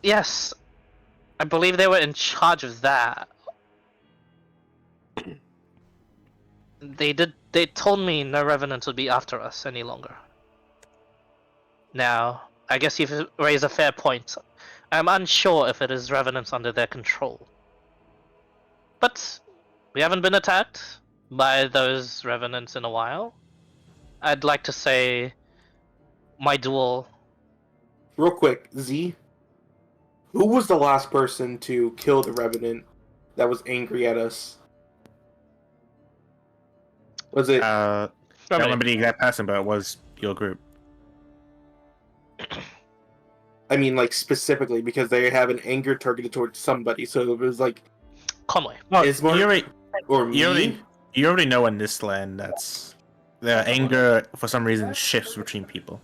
S2: Yes, I believe they were in charge of that. They told me no revenants would be after us any longer. Now, I guess you've raised a fair point. I'm unsure if it is revenants under their control. But we haven't been attacked by those revenants in a while. I'd like to say my duel.
S7: Real quick, Z. Who was the last person to kill the revenant that was angry at us? Was it?
S1: I don't remember the exact person, but it was your group.
S7: I mean, like specifically because they have an anger targeted towards somebody. So it was like
S2: Conway.
S1: Well,
S7: Ismark or me.
S1: you already know in this land that's the anger for some reason shifts between people.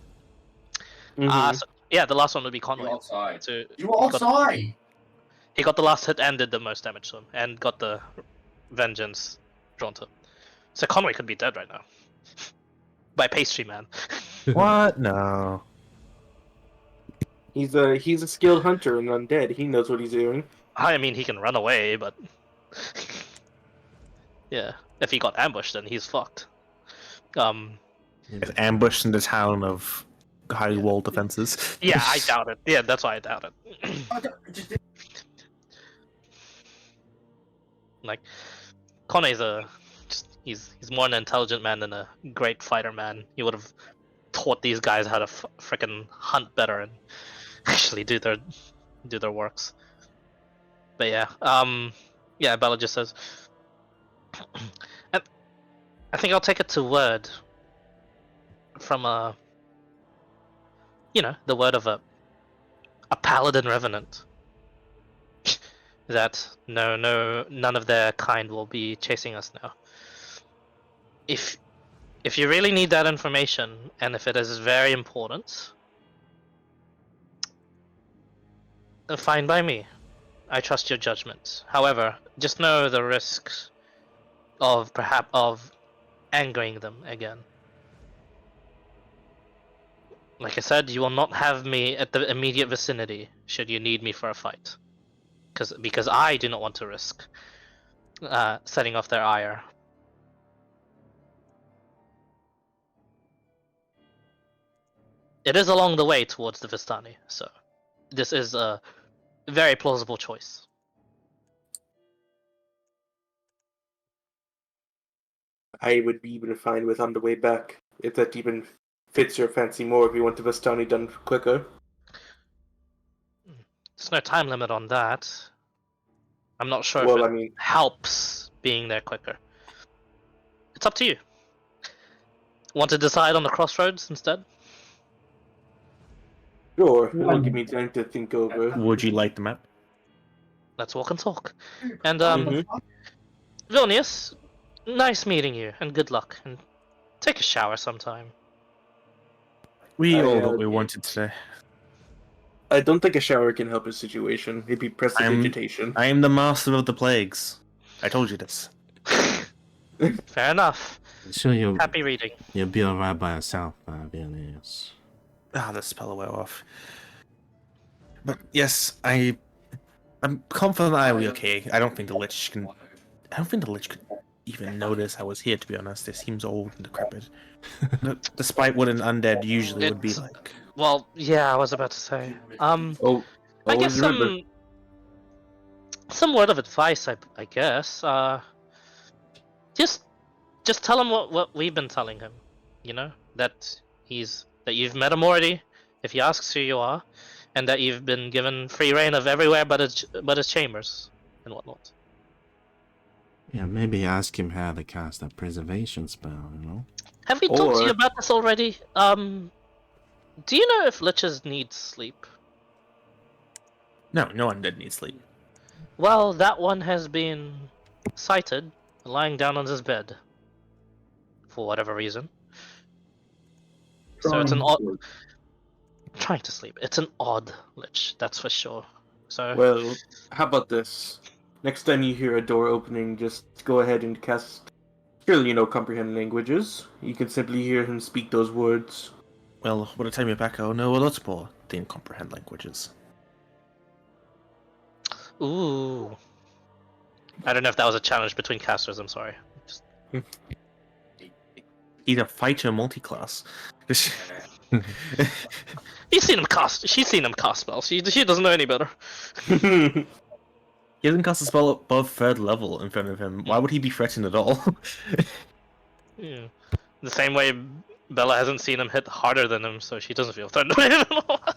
S7: Mhm.
S2: So, yeah, the last one would be
S3: You
S2: Conway.
S3: outside.
S2: So
S3: You outside!
S2: he got the last hit and did the most damage to him, and got the vengeance drawn to him. So Conway could be dead right now. By pastry man.
S1: What? No.
S7: He's a skilled hunter and undead. He knows what he's doing.
S2: I mean, he can run away, but yeah, if he got ambushed, then he's fucked.
S1: It's ambushed in the town of high wall defenses.
S2: Yeah, I doubt it. Yeah, that's why I doubt it. Like, Conway's he's more an intelligent man than a great fighter man. He would have taught these guys how to frickin' hunt better and actually do their works. But yeah, Bella just says, and I think I'll take it to word from the word of a paladin revenant that none of their kind will be chasing us now. If you really need that information, and if it is very important, then fine by me. I trust your judgment. However, just know the risks of angering them again. Like I said, you will not have me at the immediate vicinity should you need me for a fight, because I do not want to risk setting off their ire. It is along the way towards the Vistani, so this is a very plausible choice.
S7: I would be even fine with on the way back if that even fits your fancy more. If you want the Vistani done quicker.
S2: There's no time limit on that. I'm not sure
S7: Well,
S2: if
S7: I
S2: it
S7: mean,
S2: helps being there quicker. It's up to you. Want to decide on the crossroads instead?
S7: sure. It'll give me time to think over.
S1: Would you like the map?
S2: Let's walk and talk. And
S7: Mhm.
S2: Vilnius, nice meeting you, and good luck. And take a shower sometime.
S1: We
S7: I,
S1: all
S7: uh,
S1: got what we wanted today.
S7: I don't think a shower can help a situation. It'd be prestidigitation.
S1: I am the master of the plagues. I told you this.
S2: Fair enough.
S4: Sure,
S2: Happy reading.
S4: you'll be alright by yourself, Villainous.
S1: The spell will wear off. But yes, I'm confident I will be okay. I don't think the Lich can. I don't think the Lich could even notice I was here. To be honest, it seems old and decrepit. Despite what an undead usually would be
S2: It's-
S1: like.
S2: Well, yeah, I was about to say.
S7: Oh,
S2: I guess
S7: always remember.
S2: some word of advice. I guess. Just tell him what we've been telling him. You know that you've met him already. If he asks who you are, and that you've been given free reign of everywhere but his chambers and whatnot.
S4: Yeah, maybe ask him how to cast that preservation spell, you know?
S2: Have we talked to you
S7: Or-
S2: about this already? Do you know if liches need sleep?
S1: No undead needs sleep.
S2: Well, that one has been sighted lying down on his bed for whatever reason. So it's an odd trying to sleep. It's an odd lich, that's for sure. So
S7: Well, how about this? Next time you hear a door opening, just go ahead and cast. Surely you know comprehend languages. You can simply hear him speak those words.
S1: Well, by the time you're back, I'll know a lot more than comprehend languages.
S2: ooh. I don't know if that was a challenge between casters, I'm sorry. Just...
S1: He's a fighter multi-class.
S2: She's seen him cast spells. She doesn't know any better.
S1: He hasn't cast a spell above 3rd level in front of him. Why would he be threatened at all?
S2: Yeah. The same way Bella hasn't seen him hit harder than him, so she doesn't feel threatened by him at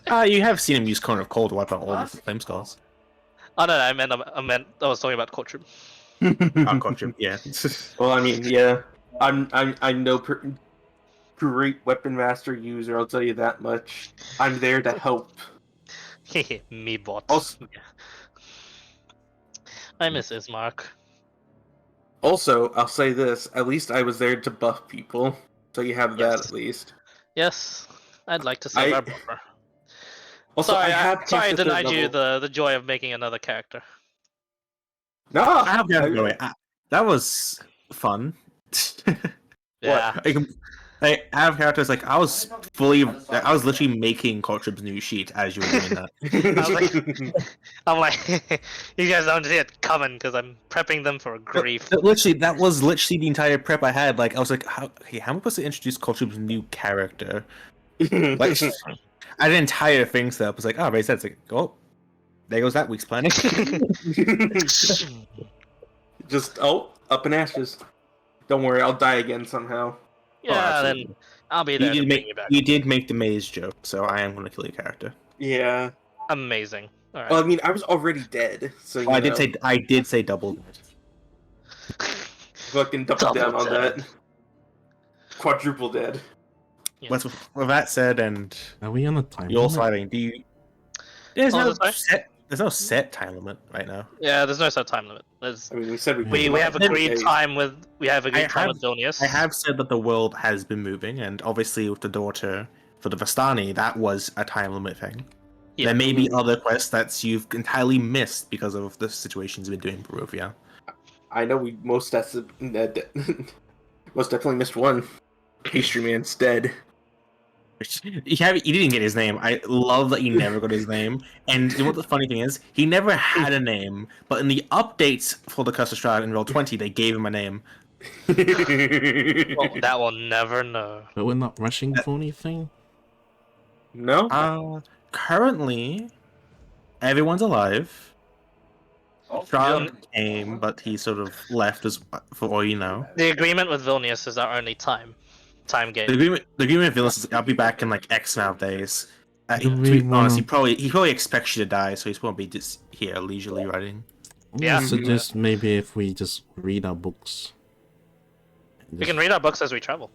S2: all.
S1: You have seen him use Cone of Cold to wipe out all the flame skulls.
S2: Oh no, I was talking about Courtroom.
S1: Courtroom, yeah.
S7: Well, I mean, yeah, I'm no great weapon master user. I'll tell you that much. I'm there to help.
S2: Me bot.
S7: Also,
S2: I miss Ismark.
S7: I'll say this: at least I was there to buff people, so you have that
S2: Yes.
S7: at least.
S2: Yes, I'd like to save
S7: I-
S2: our buffer.
S7: Also,
S2: Sorry,
S7: I have
S2: sorry I
S7: cast a third
S2: denied you
S7: level.
S2: the joy of making another character.
S7: No,
S1: I have to go away. That was fun.
S2: Yeah.
S1: I have characters like I was literally making Courtroom's new sheet as you were doing that.
S2: I'm like, you guys don't see it coming because I'm prepping them for grief.
S1: That was literally the entire prep I had. Like I was like, how am I supposed to introduce Courtroom's new character? Like I had an entire thing set up. I was like, oh, right, that's like, oh, there goes that week's planning.
S7: Just up in ashes. Don't worry, I'll die again somehow.
S2: Yeah, then
S1: absolutely.
S2: I'll be there to bring you back.
S1: You did make the maze joke, so I am going to kill your character.
S7: Yeah.
S2: Amazing. All right.
S7: Well, I mean, I was already dead, so you
S1: Oh,
S7: know,
S1: I did say double.
S7: fucking double down on
S2: dead.
S7: that. Quadruple dead.
S2: Yeah.
S1: With that said, and
S4: Are we on a time
S1: you're
S4: limit?
S1: sliding. There's
S2: Oh,
S1: no
S2: that's right.
S1: set. There's no set time limit right now.
S2: Yeah, there's no set time limit. There's,
S7: I mean, we said
S2: we have agreed time with Donius.
S1: I have said that the world has been moving, and obviously with the daughter for the Vastani, that was a time limit thing.
S2: Yeah.
S1: There may be other quests that you've entirely missed because of the situations we've been doing in Barovia.
S7: I know we most definitely missed one. Pastry Man's dead.
S1: You didn't get his name. I love that you never got his name. And you know what the funny thing is? He never had a name, but in the updates for the Curse of Strahd in Roll20, they gave him a name.
S2: Well, that will never know.
S4: But we're not rushing for anything?
S7: No?
S1: Currently, everyone's alive. Strahd came, but he sort of left, as for all you know.
S2: The agreement with Vilnius is our only time game.
S1: The agreement with Vilnius is I'll be back in like X amount of days.
S4: Do
S1: To
S4: we
S1: be honest,
S4: wanna-
S1: he probably expects you to die, so he's probably just here leisurely writing.
S2: Yeah.
S4: I suggest maybe if we just read our books.
S2: We can read our books as we travel.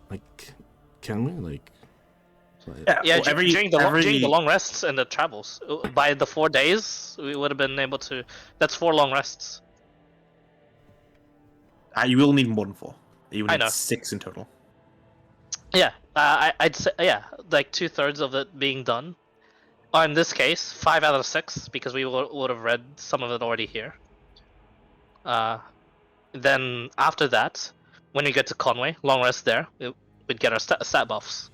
S4: Like, can we? Like,
S2: Yeah,
S1: well,
S2: during the long rests and the travels. By the 4 days, we would have been able to. That's 4 long rests.
S1: You will need more than 4. You will
S2: I
S1: need
S2: know.
S1: 6 in total.
S2: Yeah, I'd say like 2/3 of it being done. Or in this case, 5 out of 6 because we would have read some of it already here. Then after that, when we get to Conway, long rest there, we'd get our stat buffs.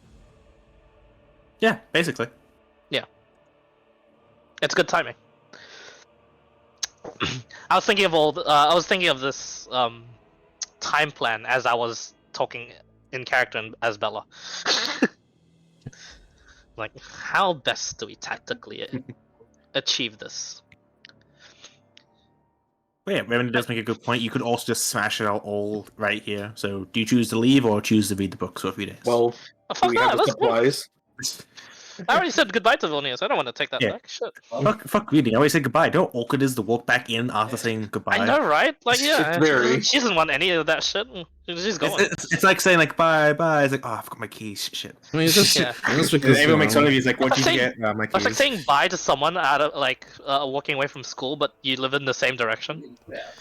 S1: Yeah, basically.
S2: It's good timing. I was thinking of I was thinking of this time plan as I was talking in character as Bella. Like, how best do we tactically achieve this?
S1: But yeah, Raymond does make a good point. You could also just smash it out all right here. So, do you choose to leave or choose to read the book for a few days?
S7: Well,
S2: Oh,
S7: do
S2: fuck
S7: we have
S2: that,
S7: the
S2: let's go.
S7: supplies?
S2: I already said goodbye to Vilnius. I don't want to take that
S1: Yeah.
S2: back. Shit.
S1: fuck reading. I always say goodbye. Don't awkward is to walk back in after saying goodbye.
S2: I know, right? Like, yeah,
S7: It's very-
S2: she doesn't want any of that shit. She's going.
S1: It's like saying like bye bye. It's like, oh, I forgot my keys. Shit.
S4: I mean, it's just,
S2: Yeah.
S4: that's because
S1: Everyone makes fun of you. It's like, what
S2: It's
S1: did you
S2: like
S1: get? My
S2: It's like
S1: keys.
S2: saying bye to someone out of like walking away from school, but you live in the same direction.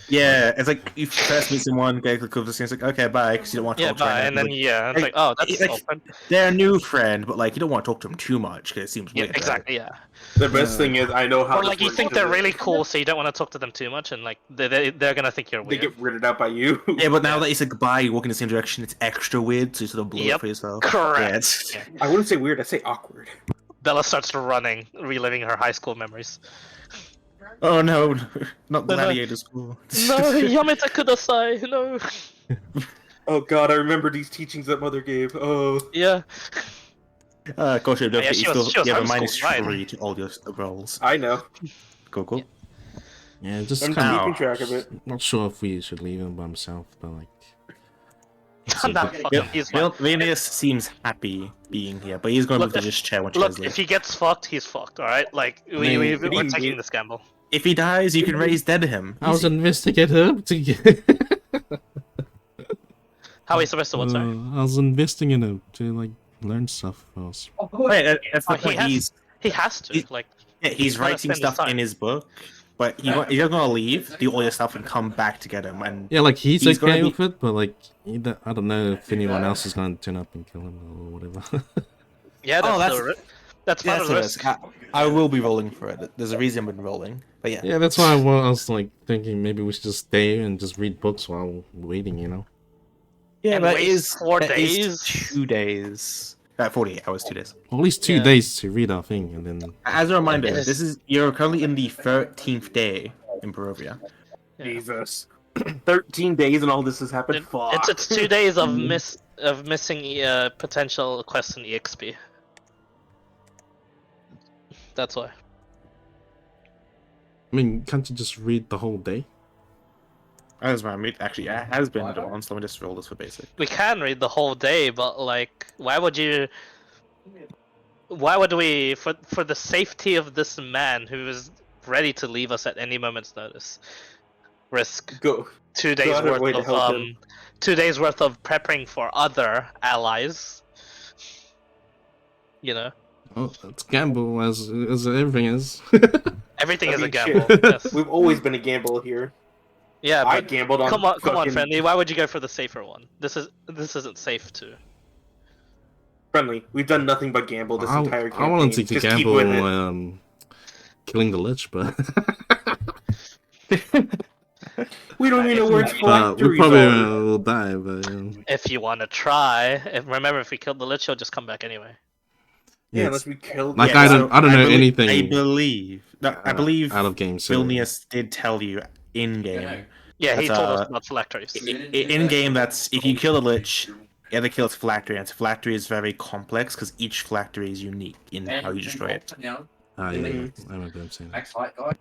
S1: Yeah, it's like you first meet someone, get a cool, it's like, okay, bye, because you don't want to
S2: Yeah,
S1: talk to
S2: bye,
S1: them.
S2: and then
S1: Like,
S2: yeah, it's like, oh, that's
S1: like,
S2: open.
S1: they're a new friend, but like you don't want to talk to them too much because it seems
S2: Yeah,
S1: weird. right?
S2: exactly. Yeah.
S7: The best thing is I know how.
S2: Or
S7: this
S2: like you
S7: works
S2: think
S7: because
S2: they're really cool, so you don't want to talk to them too much, and like they're gonna think you're
S7: They
S2: weird.
S7: get weirded out by you.
S1: Yeah, but now that you said goodbye, you walk in the same direction. It's extra weird, so you sort of blow
S2: Yep,
S1: it for yourself.
S2: correct.
S1: Yeah, it's-
S2: Yeah.
S7: I wouldn't say weird. I say awkward.
S2: Bella starts running, reliving her high school memories.
S1: Oh no, not
S2: No, no.
S1: gladiator school.
S2: No, Yamete kudasai. No.
S7: Oh God, I remember these teachings that Mother gave. Oh.
S2: Yeah.
S1: Gosh, don't
S2: Yeah,
S1: forget
S2: she
S1: you
S2: was-
S1: still
S2: she was
S1: you have a minus
S2: homeschooled, right?
S1: 3 to all your rolls.
S7: I know.
S1: Cool.
S4: Yeah, just
S7: I'm
S4: kind
S7: keeping track of it.
S4: of not sure if we should leave him by himself, but like.
S2: Nah, fuck him. He's fine.
S1: Vilnius seems happy being here, but he's going to
S2: Look,
S1: move to this chair when she
S2: Look,
S1: does
S2: if
S1: leave.
S2: he gets fucked, he's fucked. All right, like
S4: mean,
S2: we're
S7: what do you
S2: taking
S7: mean?
S2: this gamble.
S1: If he dies, you can raise dead him.
S4: I was
S1: Easy.
S4: investigating to get.
S2: How are we supposed to what? Sorry.
S4: I was investing in him to like learn stuff else.
S1: Wait, that's the
S2: Oh, he
S1: point.
S2: has- He has to.
S1: he-
S2: Like,
S1: He's
S2: gotta
S1: writing
S2: spend his
S1: stuff
S2: time.
S1: in his book, but he's not going to leave, do all your stuff, and come back to get him. And
S4: Yeah, like he's
S1: He's gonna
S4: okay
S1: be-
S4: with it, but like I don't know if anyone else is going to turn up and kill him or whatever.
S2: yeah,
S1: Oh,
S2: that's
S1: that's-
S2: that's part of the
S1: yes,
S2: risk.
S1: I will be rolling for it. There's a reason I've been rolling, but yeah.
S4: Yeah, that's why I was like thinking maybe we should just stay and just read books while waiting, you know?
S1: Yeah,
S2: And
S1: but
S2: waste
S1: it is
S2: 4
S1: that is
S2: days?
S1: 2 days. 48 hours, 2 days.
S4: Or at least 2
S2: Yeah.
S4: days to read our thing, and then
S1: As a reminder,
S2: It is-
S1: this is you're currently in the 13th day in Barovia.
S2: Yeah.
S7: Jesus. 13 days and all this has happened.
S2: It-
S7: Fuck.
S2: It's 2 days of missing potential quests in EXP. That's why.
S4: I mean, can't you just read the whole day?
S1: As my meat actually it has been advanced. Let me just roll this for basic.
S2: We can read the whole day, but like, why would you? Why would we, for the safety of this man who is ready to leave us at any moment's notice, risk
S7: Go.
S2: 2 days
S7: out of
S2: worth
S7: way to
S2: of
S7: help him.
S2: 2 days worth of prepping for other allies? You know,
S4: Oh, it's gamble as everything is.
S2: everything
S7: I
S2: is a
S7: mean,
S2: gamble.
S7: shit.
S2: Yes.
S7: We've always been a gamble here.
S2: Yeah,
S7: I
S2: but
S7: gambled on.
S2: come on,
S7: fucking-
S2: friendly. Why would you go for the safer one? This isn't safe too.
S7: Friendly. We've done nothing but gamble this entire campaign.
S4: I wanted to
S7: Just keep
S4: gamble
S7: with it.
S4: killing the Lich, but
S7: We don't even know where its
S4: we
S7: phylacteries
S4: probably
S7: are.
S4: will die. But
S2: If you want to try, remember if we killed the Lich, he'll just come back anyway.
S7: Yeah,
S4: yeah,
S7: unless we killed.
S4: Like,
S7: yeah,
S4: I don't know anything.
S1: I believe
S4: out of game. So
S1: Vilnius did tell you in game.
S2: Yeah, he
S1: That's,
S2: told us
S1: uh,
S2: about phylacteries.
S1: In game, that's if you kill a lich, you have to kill its phylactery, and its phylactery is very complex because each phylactery is unique in how you destroy it.
S4: yeah, I remember him saying that.
S3: Next fight, guys.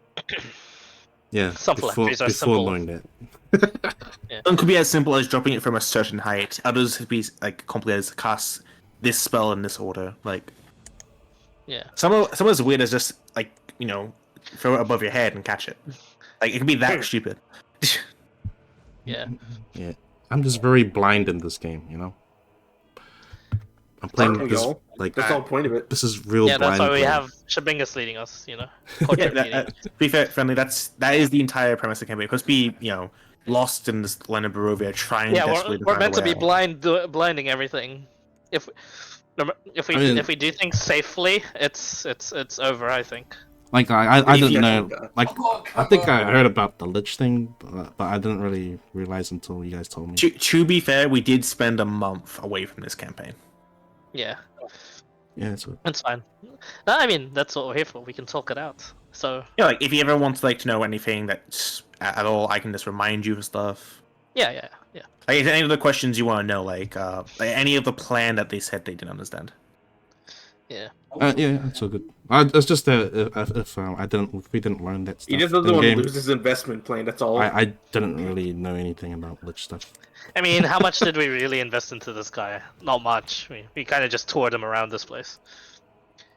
S4: Yeah,
S2: Some
S4: before
S2: phylacteries are
S4: before
S2: simple.
S4: knowing that.
S1: Some could be as simple as dropping it from a certain height. Others could be like complicated as cast this spell in this order. Like
S2: Yeah.
S1: some of it's weird as just like throw it above your head and catch it. Like it can be that stupid.
S2: Yeah.
S4: Yeah, I'm just very blind in this game. You know, I'm playing
S7: Aren't we
S4: this
S7: all?
S4: like
S7: That's the whole point of it.
S4: this is real
S2: Yeah, that's
S4: blind.
S2: why we
S4: play.
S2: have Shabingus leading us, you know.
S1: Yeah,
S2: Courtyard leading.
S1: to be fair, friendly. That is the entire premise of the campaign. Because be lost in this land of Barovia, trying
S2: Yeah,
S1: desperately to
S2: we're
S1: find
S2: meant
S1: a
S2: to be
S1: way out.
S2: blinding everything. If we
S4: I mean-
S2: if we do things safely, it's over. I think.
S4: Like I
S7: If
S4: didn't
S7: you
S4: know.
S7: actually got-
S4: Like I think I heard about the lich thing, but I didn't really realize until you guys told me.
S1: To be fair, we did spend a month away from this campaign.
S2: Yeah,
S4: Yeah, it's good.
S2: it's fine. No, I mean that's what we're here for. We can talk it out. So
S1: Yeah, like if you ever want to know anything that's at all, I can just remind you of stuff.
S2: yeah.
S1: Like if any of the questions you want to know, like any of the plan that they said they didn't understand.
S2: Yeah.
S4: Yeah, it's all good. It's just that if we didn't learn that stuff,
S7: He just doesn't
S4: in
S7: want to
S4: game,
S7: lose his investment plan. That's all.
S4: I didn't really know anything about lich stuff.
S2: I mean, how much did we really invest into this guy? Not much. We kind of just toured him around this place.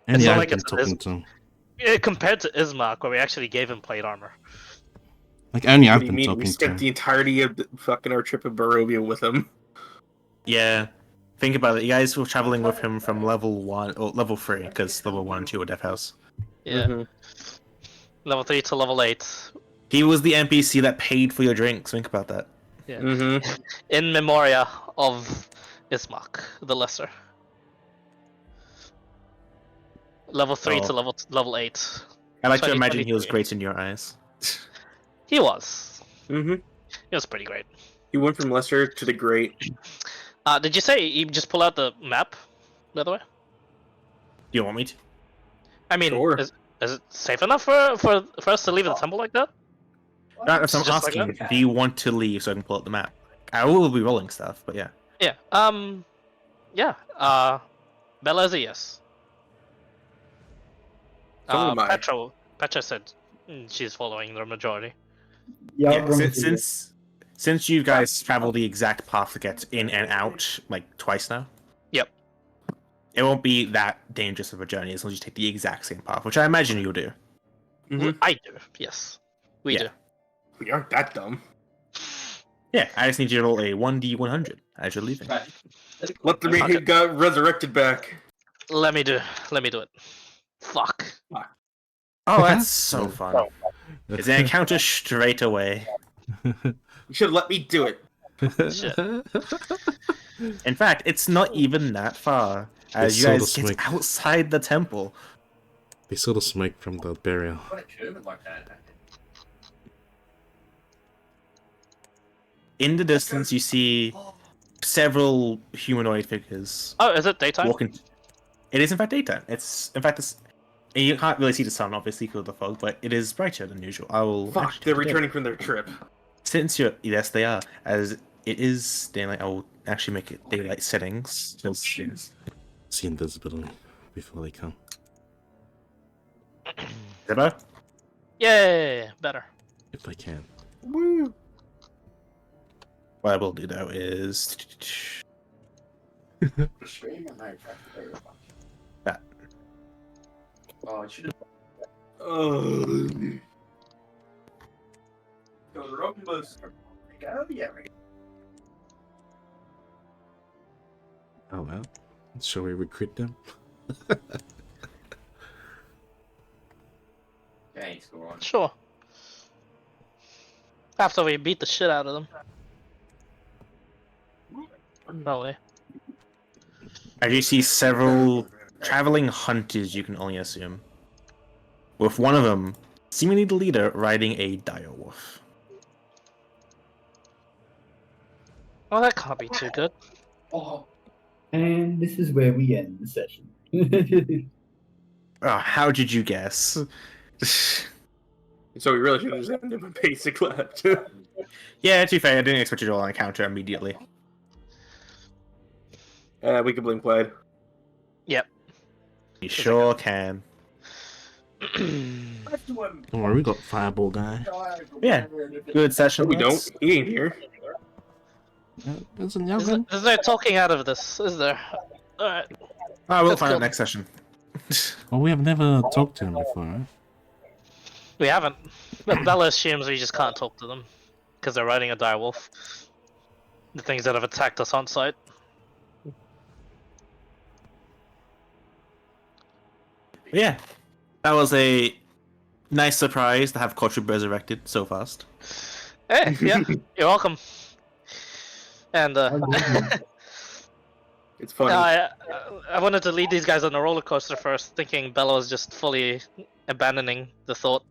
S4: And
S2: It's
S4: yeah,
S2: not
S4: I've
S2: like
S4: been
S2: it's
S4: talking to him.
S2: compared to Ismark, where we actually gave him plate armor.
S4: Like only
S7: What
S4: I've
S7: do you
S4: been
S7: mean? We
S4: talking to
S7: spent
S4: him.
S7: the entirety of fucking our trip in Barovia with him.
S1: Yeah, think about it. You guys were traveling with him from level 1 or level 3 because level 1 and 2 were Death House.
S2: Yeah.
S7: Mhm.
S2: Level 3 to level 8.
S1: He was the NPC that paid for your drinks. Think about that.
S2: Yeah.
S7: Mhm.
S2: In memoria of Ismark, the Lesser. Level 3 to
S1: Oh.
S2: level 8.
S1: I like to imagine he was
S2: 2023.
S1: great in your eyes.
S2: He was.
S7: Mhm.
S2: He was pretty great.
S7: He went from lesser to the great.
S2: Did you say you just pull out the map, by the way?
S1: Do you want me to?
S2: I mean,
S7: Sure.
S2: is it safe enough for us to leave the temple like that?
S1: That's what I'm
S2: Just like
S1: asking.
S2: that?
S1: Do you want to leave so I can pull up the map? I will be rolling stuff, but yeah.
S2: Yeah. Yeah. Bella is a yes.
S7: So am I.
S2: Petra said she's following the majority.
S5: Yeah,
S1: Yeah,
S5: I'm going to
S1: since you guys travel the exact path to get in and out like twice now.
S2: Yep.
S1: It won't be that dangerous of a journey as long as you take the exact same path, which I imagine you'll do.
S7: Mhm.
S2: I do. Yes. We
S1: Yeah.
S2: do.
S7: We aren't that dumb.
S1: Yeah, I just need you to roll a 1d100 as you're leaving.
S7: Let the man
S2: Okay.
S7: who got resurrected back.
S2: Let me do it. Fuck.
S1: Oh, that's so fun. It's an encounter straight away.
S7: You should have let me do it.
S2: Shit.
S1: In fact, it's not even that far. As
S4: They
S1: you
S4: saw the
S1: guys get
S4: smoke.
S1: outside the temple.
S4: They saw the smoke from the burial.
S1: In the distance, you see several humanoid figures
S2: Oh, is it daytime?
S1: walking. It is in fact daytime. It's in fact this. You can't really see the sun, obviously, because of the fog, but it is brighter than usual. I will.
S7: Fuck,
S1: actually
S7: they're
S1: take a look.
S7: returning from their trip.
S1: Since you're yes, they are. As it is daylight, I will actually make it daylight settings. Just yes.
S4: See invisibility before they come.
S1: Is that better?
S2: Yay! Better.
S4: If they can.
S7: Woo!
S1: What I will do though is that.
S3: Oh, I should have.
S7: Oh.
S4: Oh well. Shall we recruit them?
S3: Thanks, go on.
S2: Sure. After we beat the shit out of them. No way.
S1: As you see several traveling hunters, you can only assume. With one of them, seemingly the leader, riding a dire wolf.
S2: Oh, that can't be too good.
S5: And this is where we end the session.
S1: Oh, how did you guess?
S7: So we really should have just ended with basic left.
S1: Yeah, to be fair, I didn't expect you to roll an encounter immediately.
S7: We can blame Clyde.
S1: You sure can.
S4: Don't worry, we got Fireball guy.
S1: Yeah, good session.
S7: No, we don't.
S1: lads.
S7: He ain't here.
S4: Isn't
S2: Is there talking out of this? Is there? Alright.
S1: Oh, we'll
S2: Let's
S1: find
S2: go.
S1: out next session.
S4: Well, we have never talked to him before, right?
S2: We haven't. But Bella assumes we just can't talk to them. Because they're riding a dire wolf. The things that have attacked us on site.
S1: Yeah, that was a nice surprise to have Kotrub resurrected so fast.
S2: Hey, yeah, you're welcome. And
S7: It's funny.
S2: I wanted to lead these guys on a roller coaster first, thinking Bella was just fully abandoning the thought.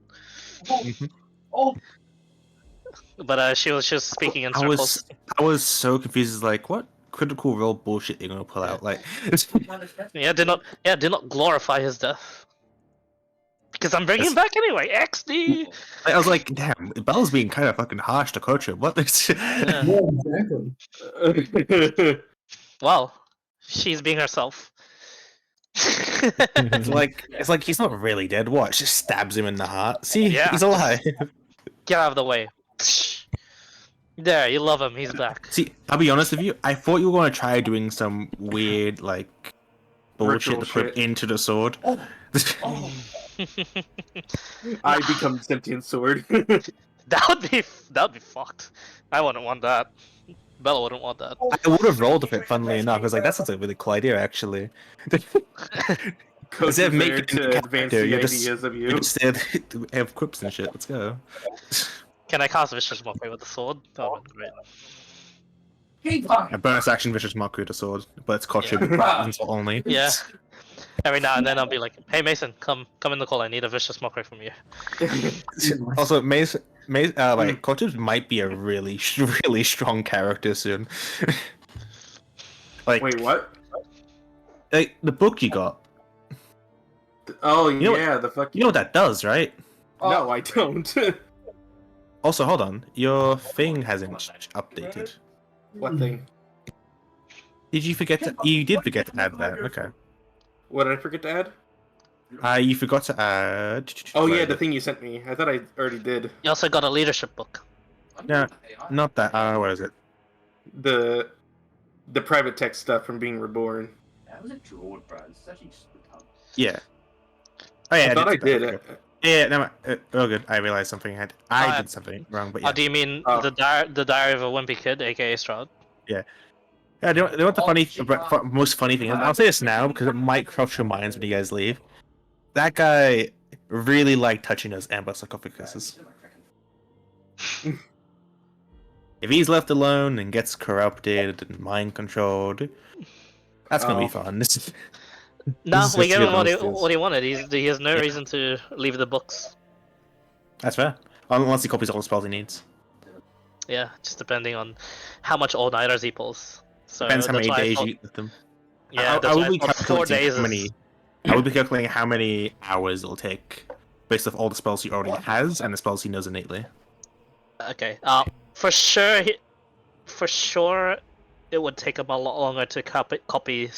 S2: But she was just speaking in circles.
S1: I was so confused. It's like, what critical role bullshit you're gonna pull out? Like,
S2: Do not glorify his death. Because I'm bringing him back anyway. XD.
S1: I was like, damn, Bella's being kind of fucking harsh to coach him. What?
S2: Yeah.
S5: Yeah, exactly.
S2: Well, she's being herself.
S1: it's like he's not really dead. What? Just stabs him in the heart. See,
S2: Yeah.
S1: he's alive.
S2: Get out of the way. There, you love him. He's back.
S1: See, I'll be honest with you. I thought you were gonna try doing some weird like bullshit
S7: Ritual
S1: to put
S7: shit.
S1: into the sword.
S7: I become sentient sword.
S2: That would be fucked. I wouldn't want that. Bella wouldn't want that.
S1: I would have rolled with it. Funnily enough, I was like, that sounds like a really cool idea, actually.
S7: Coach
S1: Instead of
S7: is there
S1: making
S7: to
S1: the
S7: advance
S1: character,
S7: the
S1: you're
S7: ideas of
S1: you
S7: you.
S1: just have quips and shit. Let's go.
S2: Can I cast Vicious Mockery with the sword? That would be great.
S1: A bonus action vicious mockery with a sword, but it's costume insult only.
S2: Yeah. Every now and then I'll be like, "Hey Mason, come in the call. I need a Vicious Mockery from you."
S1: Also, like Kochib might be a really strong character soon. like,
S7: Wait, what?
S1: like the book you got.
S7: Oh
S1: You know
S7: yeah, the fuck.
S1: You know what that does, right?
S7: No, I don't.
S1: Also, hold on. Your thing hasn't updated.
S7: What thing?
S1: Did you forget to? You did forget to add that. Okay.
S7: What did I forget to add?
S1: You forgot to add.
S7: Oh
S1: where
S7: yeah,
S1: is
S7: the
S1: it?
S7: thing you sent me. I thought I already did.
S2: You also got a leadership book.
S1: No, not that. Where is it?
S7: The private text stuff from Being Reborn.
S3: That was a draw, bro. It's actually just
S1: Yeah. Oh yeah,
S7: I thought I did.
S1: Okay. Yeah, no, oh good. I realized something. I
S2: Uh,
S1: did something wrong, but yeah.
S2: Do you mean
S7: Oh.
S2: the diary of a wimpy kid, aka Strahd?
S1: Yeah, you know what the most funny thing is? I'll say this now because it might cross your minds when you guys leave. That guy really liked touching those amber sarcophaguses. If he's left alone and gets corrupted and mind controlled, that's gonna be fun.
S2: No,
S1: This is
S2: we
S1: just
S2: gave him
S1: your
S2: what he wanted. He has no reason to leave the books.
S1: That's fair. Unless he copies all the spells he needs.
S2: Yeah, just depending on how much all-nighters he pulls. So
S1: Depends how
S2: that's
S1: many
S2: why I
S1: days
S2: thought-
S1: you eat with them.
S2: Yeah,
S1: I
S2: that's
S1: would
S2: why
S1: be
S2: I thought 4
S1: calculating
S2: days
S1: how many. I would be calculating how many hours it'll take, based off all the spells he already has and the spells he knows innately.
S2: Okay. For sure, it would take him a lot longer to copy 9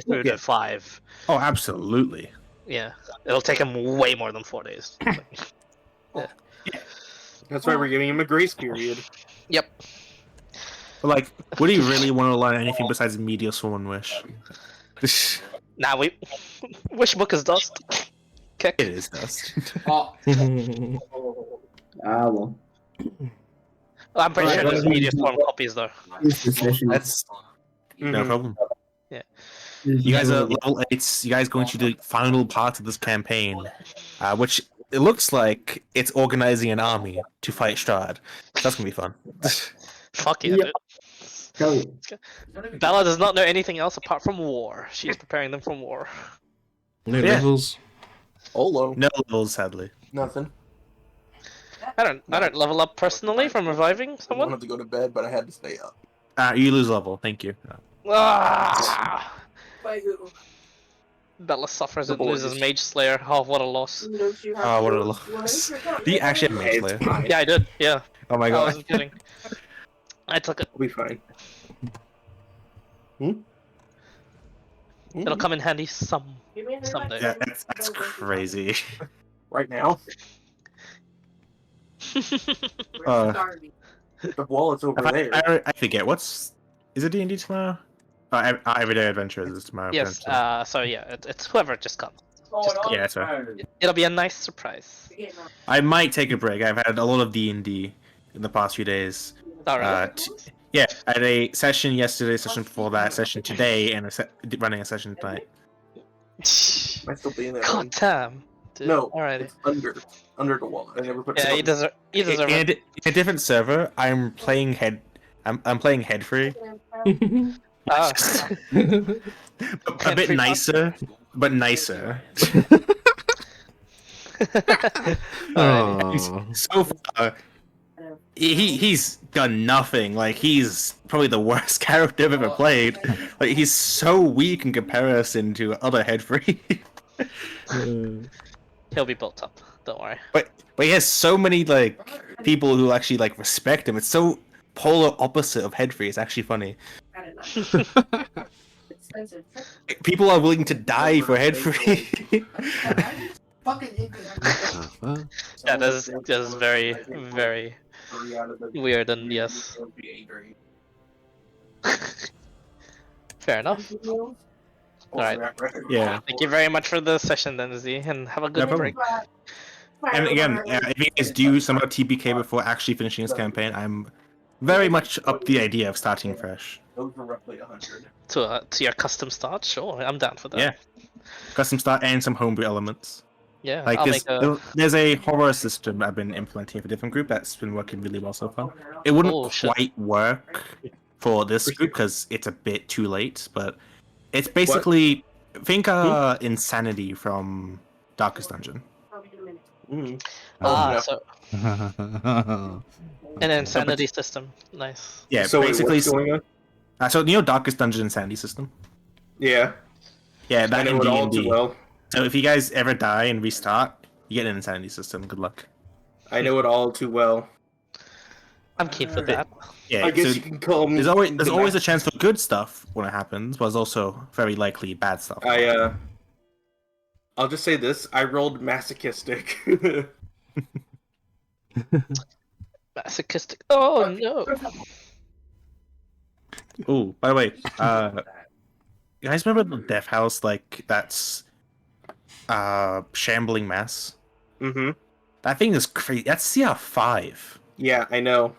S2: through to 5.
S1: Oh, absolutely.
S2: Yeah, it'll take him way more than 4 days. Yeah.
S7: That's why we're giving him a grace period.
S2: Yep.
S1: But like, would he really want to learn anything besides Meteor Sworn Wish?
S2: Now which book is dust? Kick.
S1: It is dust.
S5: Well.
S2: I'm pretty
S5: Alright,
S2: sure there's
S5: well,
S2: media form copies though.
S5: This session.
S1: That's no
S7: Mhm.
S1: problem. You guys are level 8s. You guys going to the final part of this campaign, which it looks like it's organizing an army to fight Strahd. That's gonna be fun.
S2: Fuck yeah,
S5: Yep.
S2: dude.
S5: Tell you.
S2: Bella does not know anything else apart from war. She's preparing them for war.
S4: No
S1: Yeah.
S4: levels.
S7: Olo.
S1: No levels, sadly.
S7: Nothing.
S2: I don't level up personally from reviving
S7: I wanted
S2: someone.
S7: to go to bed, but I had to stay up.
S1: You lose level. Thank you.
S2: Ah!
S3: By who?
S2: Bella suffers
S7: The
S2: and loses
S7: boys.
S2: Mage Slayer. Oh, what a loss.
S3: Don't you have
S1: Oh, what a
S3: to-
S1: loss.
S3: Well,
S1: Do you actually have Mage Slayer?
S2: Yeah, I did. Yeah,
S1: Oh my
S2: I
S1: god.
S2: wasn't kidding. I took it.
S7: I'll be fine.
S2: It'll come in handy
S3: Give me a
S2: someday.
S1: Yeah, that's crazy.
S7: Right now,
S1: Uh,
S7: the wallet's over there.
S1: I forget. Is it D&D tomorrow? Everyday Adventures is tomorrow.
S2: Yes.
S1: potentially.
S2: So yeah, it's whoever just comes.
S1: Yeah, that's right.
S2: It'll be a nice surprise.
S1: I might take a break. I've had a lot of D&D in the past few days.
S2: All right.
S1: Yeah, I had a session yesterday, session before that, session today, and running a session tonight.
S7: Am I still being there?
S2: God damn. Dude.
S7: No,
S2: Alrighty.
S7: it's under the wall. I never put.
S2: Yeah, you deserve. You deserve it.
S1: In a different server, I'm playing head free,
S2: Ah.
S1: A bit nicer, but nicer.
S2: Alrighty.
S4: Oh.
S1: So far, he's done nothing. Like, he's probably the worst character I've ever played. Like, he's so weak in comparison to other head free.
S2: He'll be built up. Don't worry.
S1: But he has so many like people who actually like respect him. It's so polar opposite of head free. It's actually funny.
S3: Expensive.
S1: Like, people are willing to die for head free.
S3: Fucking
S2: Yeah, that's very, very weird, and yes. Fair enough. Alright.
S1: Yeah.
S2: Thank you very much for the session then, Z, and have a good
S1: No problem.
S2: break.
S1: And again, if you guys do some other TPK before actually finishing this campaign, I'm very much up the idea of starting fresh.
S7: Those were roughly 100.
S2: To your custom start? Sure, I'm down for that.
S1: Yeah. Custom start and some homebrew elements.
S2: Yeah,
S1: Like
S2: I'll make a...
S1: there's a horror system I've been implementing for a different group that's been working really well so far. It wouldn't
S2: Oh, shit.
S1: quite work for this group because it's a bit too late, but it's basically think Insanity from Darkest Dungeon.
S2: Ah,
S7: no.
S2: so an insanity system. Nice.
S1: Yeah,
S7: So wait,
S1: basically.
S7: what's going on?
S1: So you know Darkest Dungeon Insanity system?
S7: Yeah,
S1: Yeah,
S7: I
S1: that
S7: know
S1: in
S7: it all
S1: D&D.
S7: too well.
S1: So if you guys ever die and restart, you get an insanity system. Good luck.
S7: I know it all too well.
S2: I'm keen for that.
S1: Yeah,
S7: I guess
S1: so
S7: you can call me.
S1: there's
S7: the
S1: always a
S7: ma-
S1: chance for good stuff when it happens, but there's also very likely bad stuff.
S7: I'll just say this: I rolled masochistic.
S2: Masochistic. Oh no.
S1: Oh, by the way, you guys remember the Death House? Like that's shambling mass.
S7: Mm-hmm.
S1: That thing is crazy. That's CR5.
S7: Yeah, I know.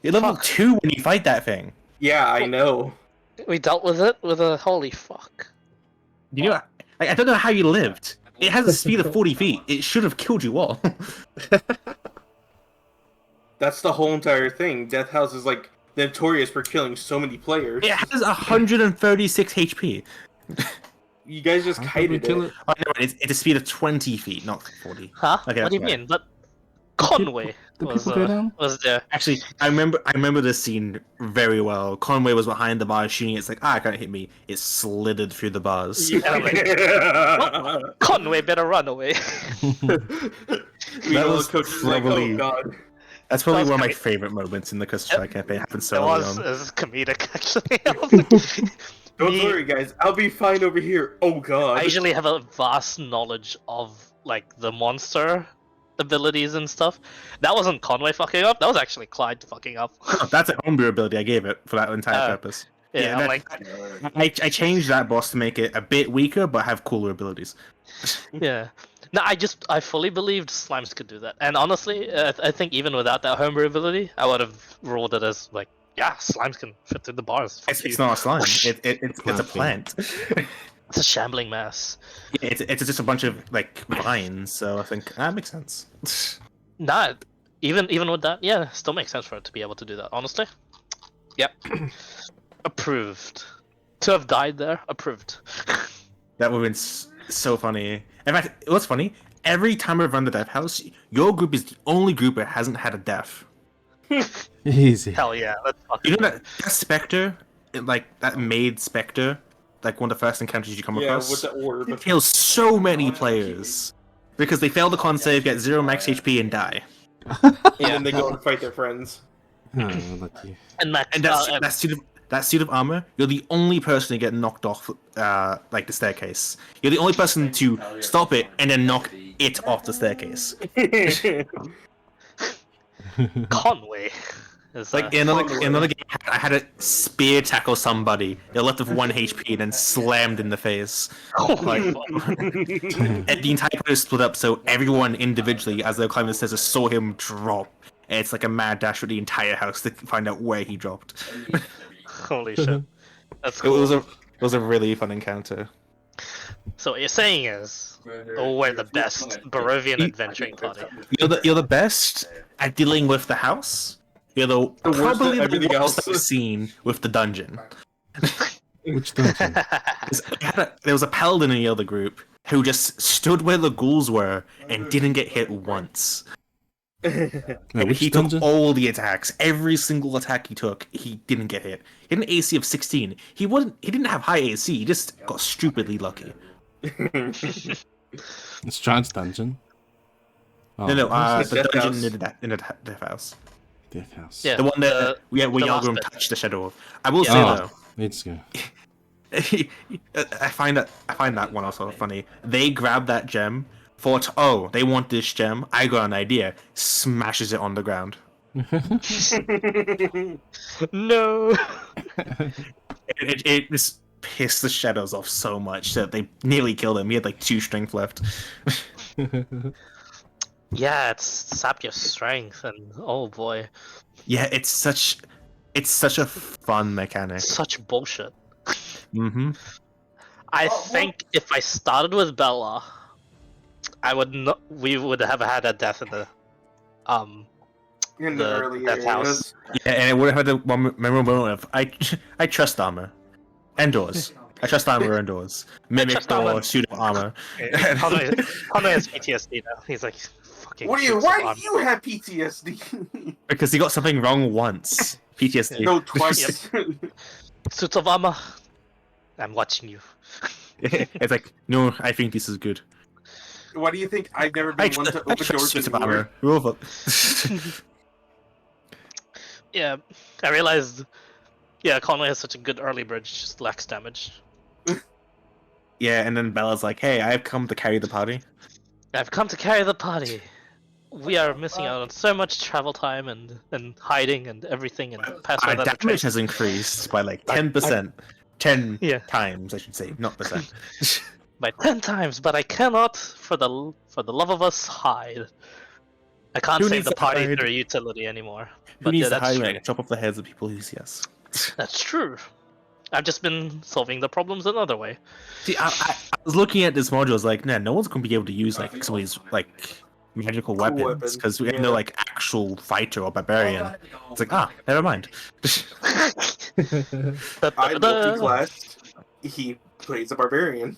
S1: You're level
S2: Fuck.
S1: 2 when you fight that thing.
S7: Yeah, I know.
S2: We dealt with it with a holy fuck.
S1: You know, I don't know how you lived. It has a speed of 40 feet. It should have killed you all.
S7: That's the whole entire thing. Death House is like notorious for killing so many players.
S1: It has 136 HP.
S7: You guys just
S4: How did we
S7: kited
S4: kill
S7: it.
S4: it?
S1: Oh, no, it's a speed of 20 feet, not 40.
S2: Huh?
S1: Okay,
S2: What do you
S1: that's
S2: mean? But Conway
S4: Did
S2: was
S4: people go down?
S2: there.
S1: Actually, I remember this scene very well. Conway was behind the bars shooting. It's like, it can't hit me. It slithered through the bars.
S2: Yeah, I'm like, Conway better run away.
S7: That
S1: was
S7: coach is like,
S1: probably-
S7: oh god.
S1: That's probably
S2: That was
S1: one of my
S2: great.
S1: favorite moments in the Curse of Strahd campaign. It happened so
S2: It
S1: early
S2: was
S1: on.
S2: comedic actually. I was like,
S7: Don't
S2: me-
S7: worry, guys. I'll be fine over here. Oh god.
S2: I usually have a vast knowledge of like the monster abilities and stuff. That wasn't Conway fucking up. That was actually Clyde fucking up.
S1: Oh, that's a homebrew ability I gave it for that entire purpose.
S2: Yeah, I'm
S1: that-
S2: like,
S1: I changed that boss to make it a bit weaker, but have cooler abilities.
S2: yeah. No, I fully believed slimes could do that. And honestly, I think even without that homebrew ability, I would have ruled it as like, yeah, slimes can fit through the bars. Fuck
S1: It's
S2: you.
S1: not a slime. It's a plant.
S2: It's a shambling mass.
S1: It's just a bunch of like vines. So I think that makes sense.
S2: Nah, even with that, yeah, still makes sense for it to be able to do that. Honestly, yep, approved. To have died there, approved.
S1: That would have been so funny. In fact, what's funny? Every time I've run the Death House, your group is the only group that hasn't had a death.
S4: Easy.
S2: Hell yeah, let's fucking
S1: You know that Spectre, like that maid Spectre, like one of the first encounters you come
S7: Yeah,
S1: across.
S7: with the orb.
S1: It kills so many players because they fail the con save, get 0 max HP, and die.
S7: And then they go and fight their friends.
S4: Oh, lucky.
S2: and Max.
S1: And that suit of armor, you're the only person to get knocked off, like the staircase. You're the only person to stop it and then knock it off the staircase.
S2: Conway. Is,
S1: Like in another game, I had to spear tackle somebody. They're left with 1 HP and then slammed in the face. Like, and the entire party split up, so everyone individually, as they were climbing the stairs, saw him drop. And it's like a mad dash for the entire house to find out where he dropped.
S2: holy shit. That's
S1: It
S2: cool.
S1: was a really fun encounter.
S2: So what you're saying is, oh, we're the best Barovian adventuring party.
S1: You're the best at dealing with the house, You're
S7: The worst
S1: probably
S7: of
S1: the
S7: everything
S1: worst
S7: else.
S1: I've seen with the dungeon.
S4: Which dungeon?
S1: There was a paladin in the other group who just stood where the ghouls were and didn't get hit once.
S4: Wait,
S1: And
S4: which
S1: he
S4: dungeon?
S1: took all the attacks. Every single attack he took, he didn't get hit. He had an AC of 16. He didn't have high AC. He just got stupidly lucky.
S4: Strahd's dungeon. Oh,
S1: No,
S7: where's
S1: the
S7: Death
S1: dungeon
S7: House?
S1: in the Death House.
S4: Death House.
S2: Yeah.
S1: The one that where
S2: the last
S1: Yalgrim
S2: bit.
S1: touched the shadow of. I will
S2: Yeah.
S1: say
S4: Oh,
S1: though,
S4: let's go.
S1: I find that one also funny. They grab that gem, thought, oh, they want this gem. I got an idea. Smashes it on the ground.
S2: No.
S1: It just pissed the shadows off so much that they nearly killed him. He had like 2 strength left.
S2: Yeah, it's sap your strength, and oh boy,
S1: Yeah, it's such a fun mechanic.
S2: such bullshit.
S1: Mm-hmm.
S2: I think if I started with Bella, I would not. We would have had a death in the
S7: In the
S2: The
S7: early
S2: Death House.
S7: areas.
S1: Yeah, and it would have had the one memorable moment of I trust armor and doors. I trust armor and doors. Mimic
S2: trust armor.
S1: door, pseudo armor.
S2: Connor has PTSD now. He's like, fucking.
S7: What do you?
S2: suits
S7: Why
S2: of
S7: do
S2: armor.
S7: you have PTSD?
S1: Because he got something wrong once. PTSD.
S7: No, twice.
S2: Suits of armor. I'm watching you.
S1: It's like, no, I think this is good.
S7: Why do you think I've never
S1: I
S7: been one to
S1: trust
S7: open doors
S1: suits of
S7: anymore?
S1: armor. Rule of-
S2: Yeah, I realized. Yeah, Conway has such a good early bridge, just lacks damage.
S1: Yeah, and then Bella's like, hey, I've come to carry the party.
S2: I've come to carry the party. We are missing out on so much travel time and hiding and everything and
S1: Our
S2: password that
S1: damage has increased by like 10%. 10
S2: Yeah.
S1: times, I should say, not percent.
S2: by 10 times, but I cannot, for the love of us, hide. I can't
S1: Who
S2: save
S1: needs
S2: the
S1: to
S2: party
S1: hide?
S2: through utility anymore.
S1: Who
S2: But
S1: needs
S2: yeah,
S1: to
S2: that's
S1: hide
S2: true.
S1: when I can chop off the heads of people who see us?
S2: That's true. I've just been solving the problems another way.
S1: See, I was looking at this module. I was like, nah, no one's gonna be able to use like some of these like magical
S7: Cool
S1: weapons
S7: weapons,
S1: because we have
S7: yeah.
S1: no like actual fighter or barbarian. It's like, never mind.
S7: I multi-classed. He plays a barbarian.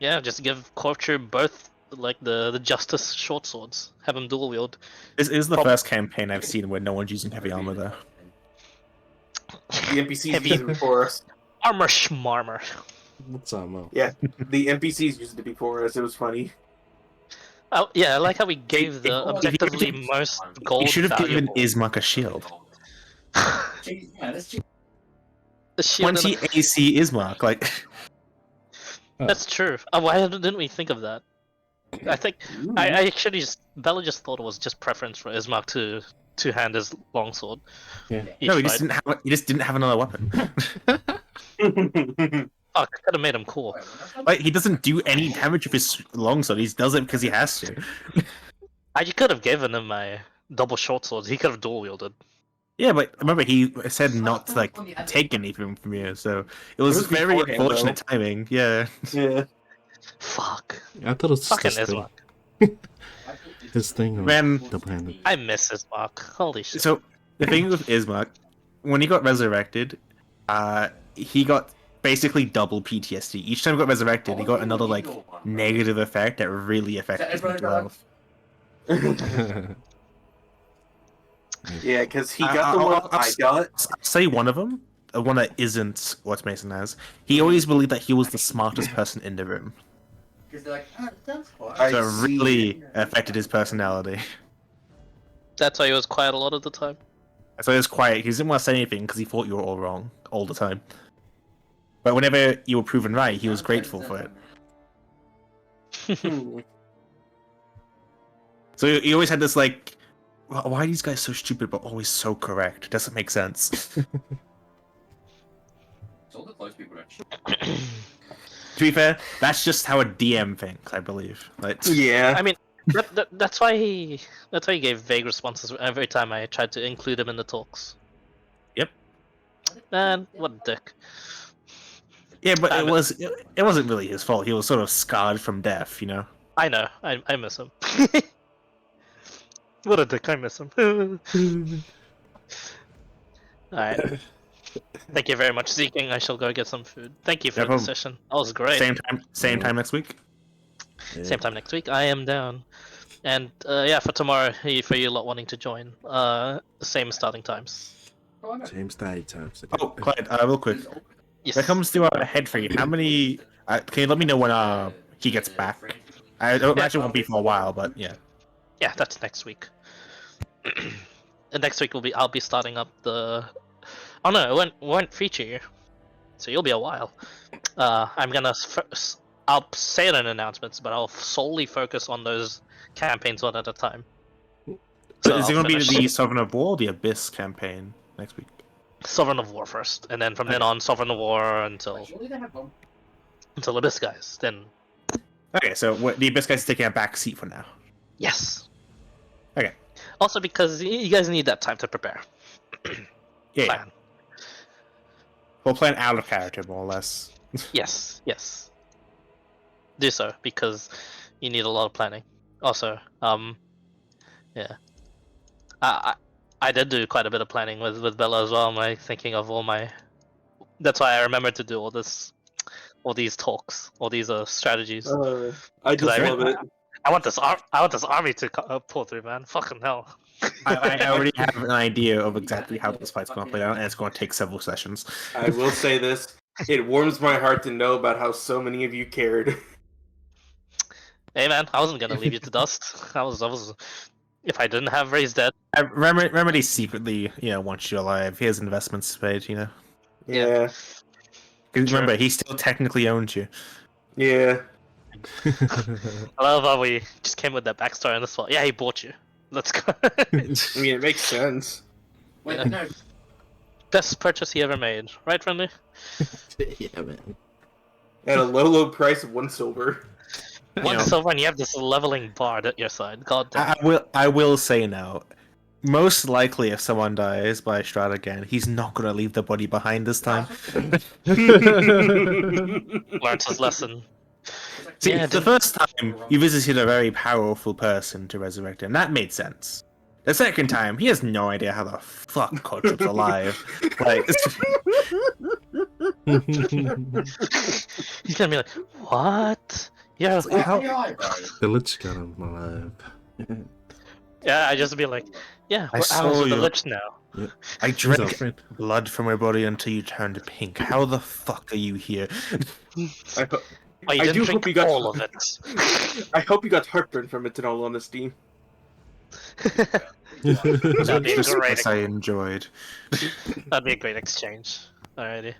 S2: Yeah, just give Corpture both like the Justice short swords. Have him dual wield.
S1: This is the
S2: Prob-
S1: first campaign I've seen where no one's using heavy armor though.
S7: The NPCs
S2: Heavy-
S7: used it before us.
S2: Armor schmarmor.
S4: What's ammo?
S7: Yeah, the NPCs used it before us. It was funny.
S2: Oh yeah, I like how we gave the objectively most gold
S1: You should have given
S2: valuable.
S1: Ismark a shield.
S2: The shield and
S1: 20 AC Ismark, like
S2: That's true. Why didn't we think of that? I think I actually Bella just thought it was just preference for Ismark to hand his longsword.
S4: Yeah.
S2: Each
S1: no,
S2: fight.
S1: he just didn't have another weapon.
S2: Fuck, I could have made him cool.
S1: Like he doesn't do any damage with his longsword. He does it because he has to.
S2: I could have given him my double short swords. He could have dual wielded.
S1: Yeah, but remember he said not to like take anything from you, so it was,
S7: was
S1: very
S7: beforehand,
S1: unfortunate timing. Yeah.
S7: Yeah.
S2: Fuck.
S4: I thought it was
S2: Fucking
S4: this thing.
S2: Ismark.
S4: This thing.
S1: Man.
S4: Double-handed.
S2: I miss Ismark. Holy shit.
S1: So the thing with Ismark, when he got resurrected, he got basically double PTSD. Each time he got resurrected, he got another like negative effect that really affected his mental health.
S7: Yeah, because he
S1: I-
S7: got the
S1: I'll-
S7: one
S1: I'll-
S7: I got.
S1: I'll say one of them, one that isn't what Mason has. He always believed that he was the smartest person in the room.
S7: I
S1: So it
S7: see.
S1: really affected his personality.
S2: That's why he was quiet a lot of the time.
S1: So he was quiet. He didn't want to say anything because he thought you were all wrong all the time. But whenever you were proven right, he was grateful for it.
S7: Hmm.
S1: So he always had this like, why are these guys so stupid but always so correct? It doesn't make sense. To be fair, that's just how a DM thinks, I believe. Like,
S7: Yeah.
S2: I mean, that's why he gave vague responses every time I tried to include him in the talks.
S1: Yep.
S2: Man, what a dick.
S1: yeah, but it wasn't really his fault. He was sort of scarred from death, you know.
S2: I know. I miss him. What a dick, I miss him. Alright. Thank you very much, Zking. I shall go get some food. Thank you for
S1: No
S2: the
S1: problem.
S2: session. That was great.
S1: Same time next week.
S2: Same time next week. I am down. And yeah, for tomorrow, for you lot wanting to join, same starting times.
S4: James Day times.
S1: Oh, Clyde, real quick.
S2: Yes.
S1: When it comes to head for you, how many? Can you let me know when he gets back? I don't imagine it won't be for a while, but yeah.
S2: Yeah, that's next week. And next week I'll be starting up the. Oh no, it won't feature you, so you'll be a while. I'm gonna I'll say it in announcements, but I'll solely focus on those campaigns one at a time.
S1: So is it
S2: I'll
S1: going to be
S2: finish
S1: the Sovereign of War, or the Abyss campaign next week?
S2: Sovereign of War first, and then from then on Sovereign of War until Abyss guys. Then
S1: Okay, so the Abyss guy's taking a back seat for now.
S2: yes.
S1: Okay.
S2: Also because you guys need that time to prepare.
S1: Yeah,
S2: Plan.
S1: we'll plan out of character more or less.
S2: Yes, yes. Do so because you need a lot of planning. Also, yeah. I did do quite a bit of planning with Bella as well. My thinking of all my. That's why I remembered to do all these talks, all these strategies.
S7: I just
S2: I-
S7: love it.
S2: I want this army to pull through, man. Fucking hell.
S1: I already have an idea of exactly how this fight's going to play out, and it's going to take several sessions.
S7: I will say this. It warms my heart to know about how so many of you cared.
S2: Hey man, I wasn't gonna leave you to dust. I was. If I didn't have Ray's dead,
S1: Remedy secretly, wants you alive. He has investments made,
S7: Yeah.
S1: 'Cause remember, he still technically owns you.
S7: Yeah.
S2: I love how we just came with that backstory on this one. Yeah, he bought you. Let's go.
S7: I mean, it makes sense.
S3: Wait, no.
S2: Best purchase he ever made, right, friendly?
S4: Yeah, man.
S7: At a low price of 1 silver.
S2: One silver, and you have this leveling bard at your side. God damn.
S1: I will say now, most likely if someone dies by Strahd again, he's not going to leave the body behind this time.
S2: Learned his lesson.
S1: See,
S2: Yeah,
S1: the first time you visited a very powerful person to resurrect him, that made sense. The second time, he has no idea how the fuck Kotrup's alive. Like,
S2: He's gonna be like, what? Yeah,
S4: The Lich got him alive.
S2: yeah. I just be like, yeah,
S1: I
S2: we're
S1: saw
S2: allies with the
S1: you.
S2: Lich now.
S1: I
S4: He's
S1: drank
S4: our friend.
S1: blood from my body until you turned pink. How the fuck are you here?
S7: I, ho-
S2: Oh, you
S7: I
S2: didn't
S7: do
S2: drink
S7: hope you got
S2: all of it.
S7: I hope you got heartburn from it in all honesty.
S2: That'd be a
S1: Just
S2: great.
S1: as I enjoyed.
S2: That'd be a great exchange. Alrighty.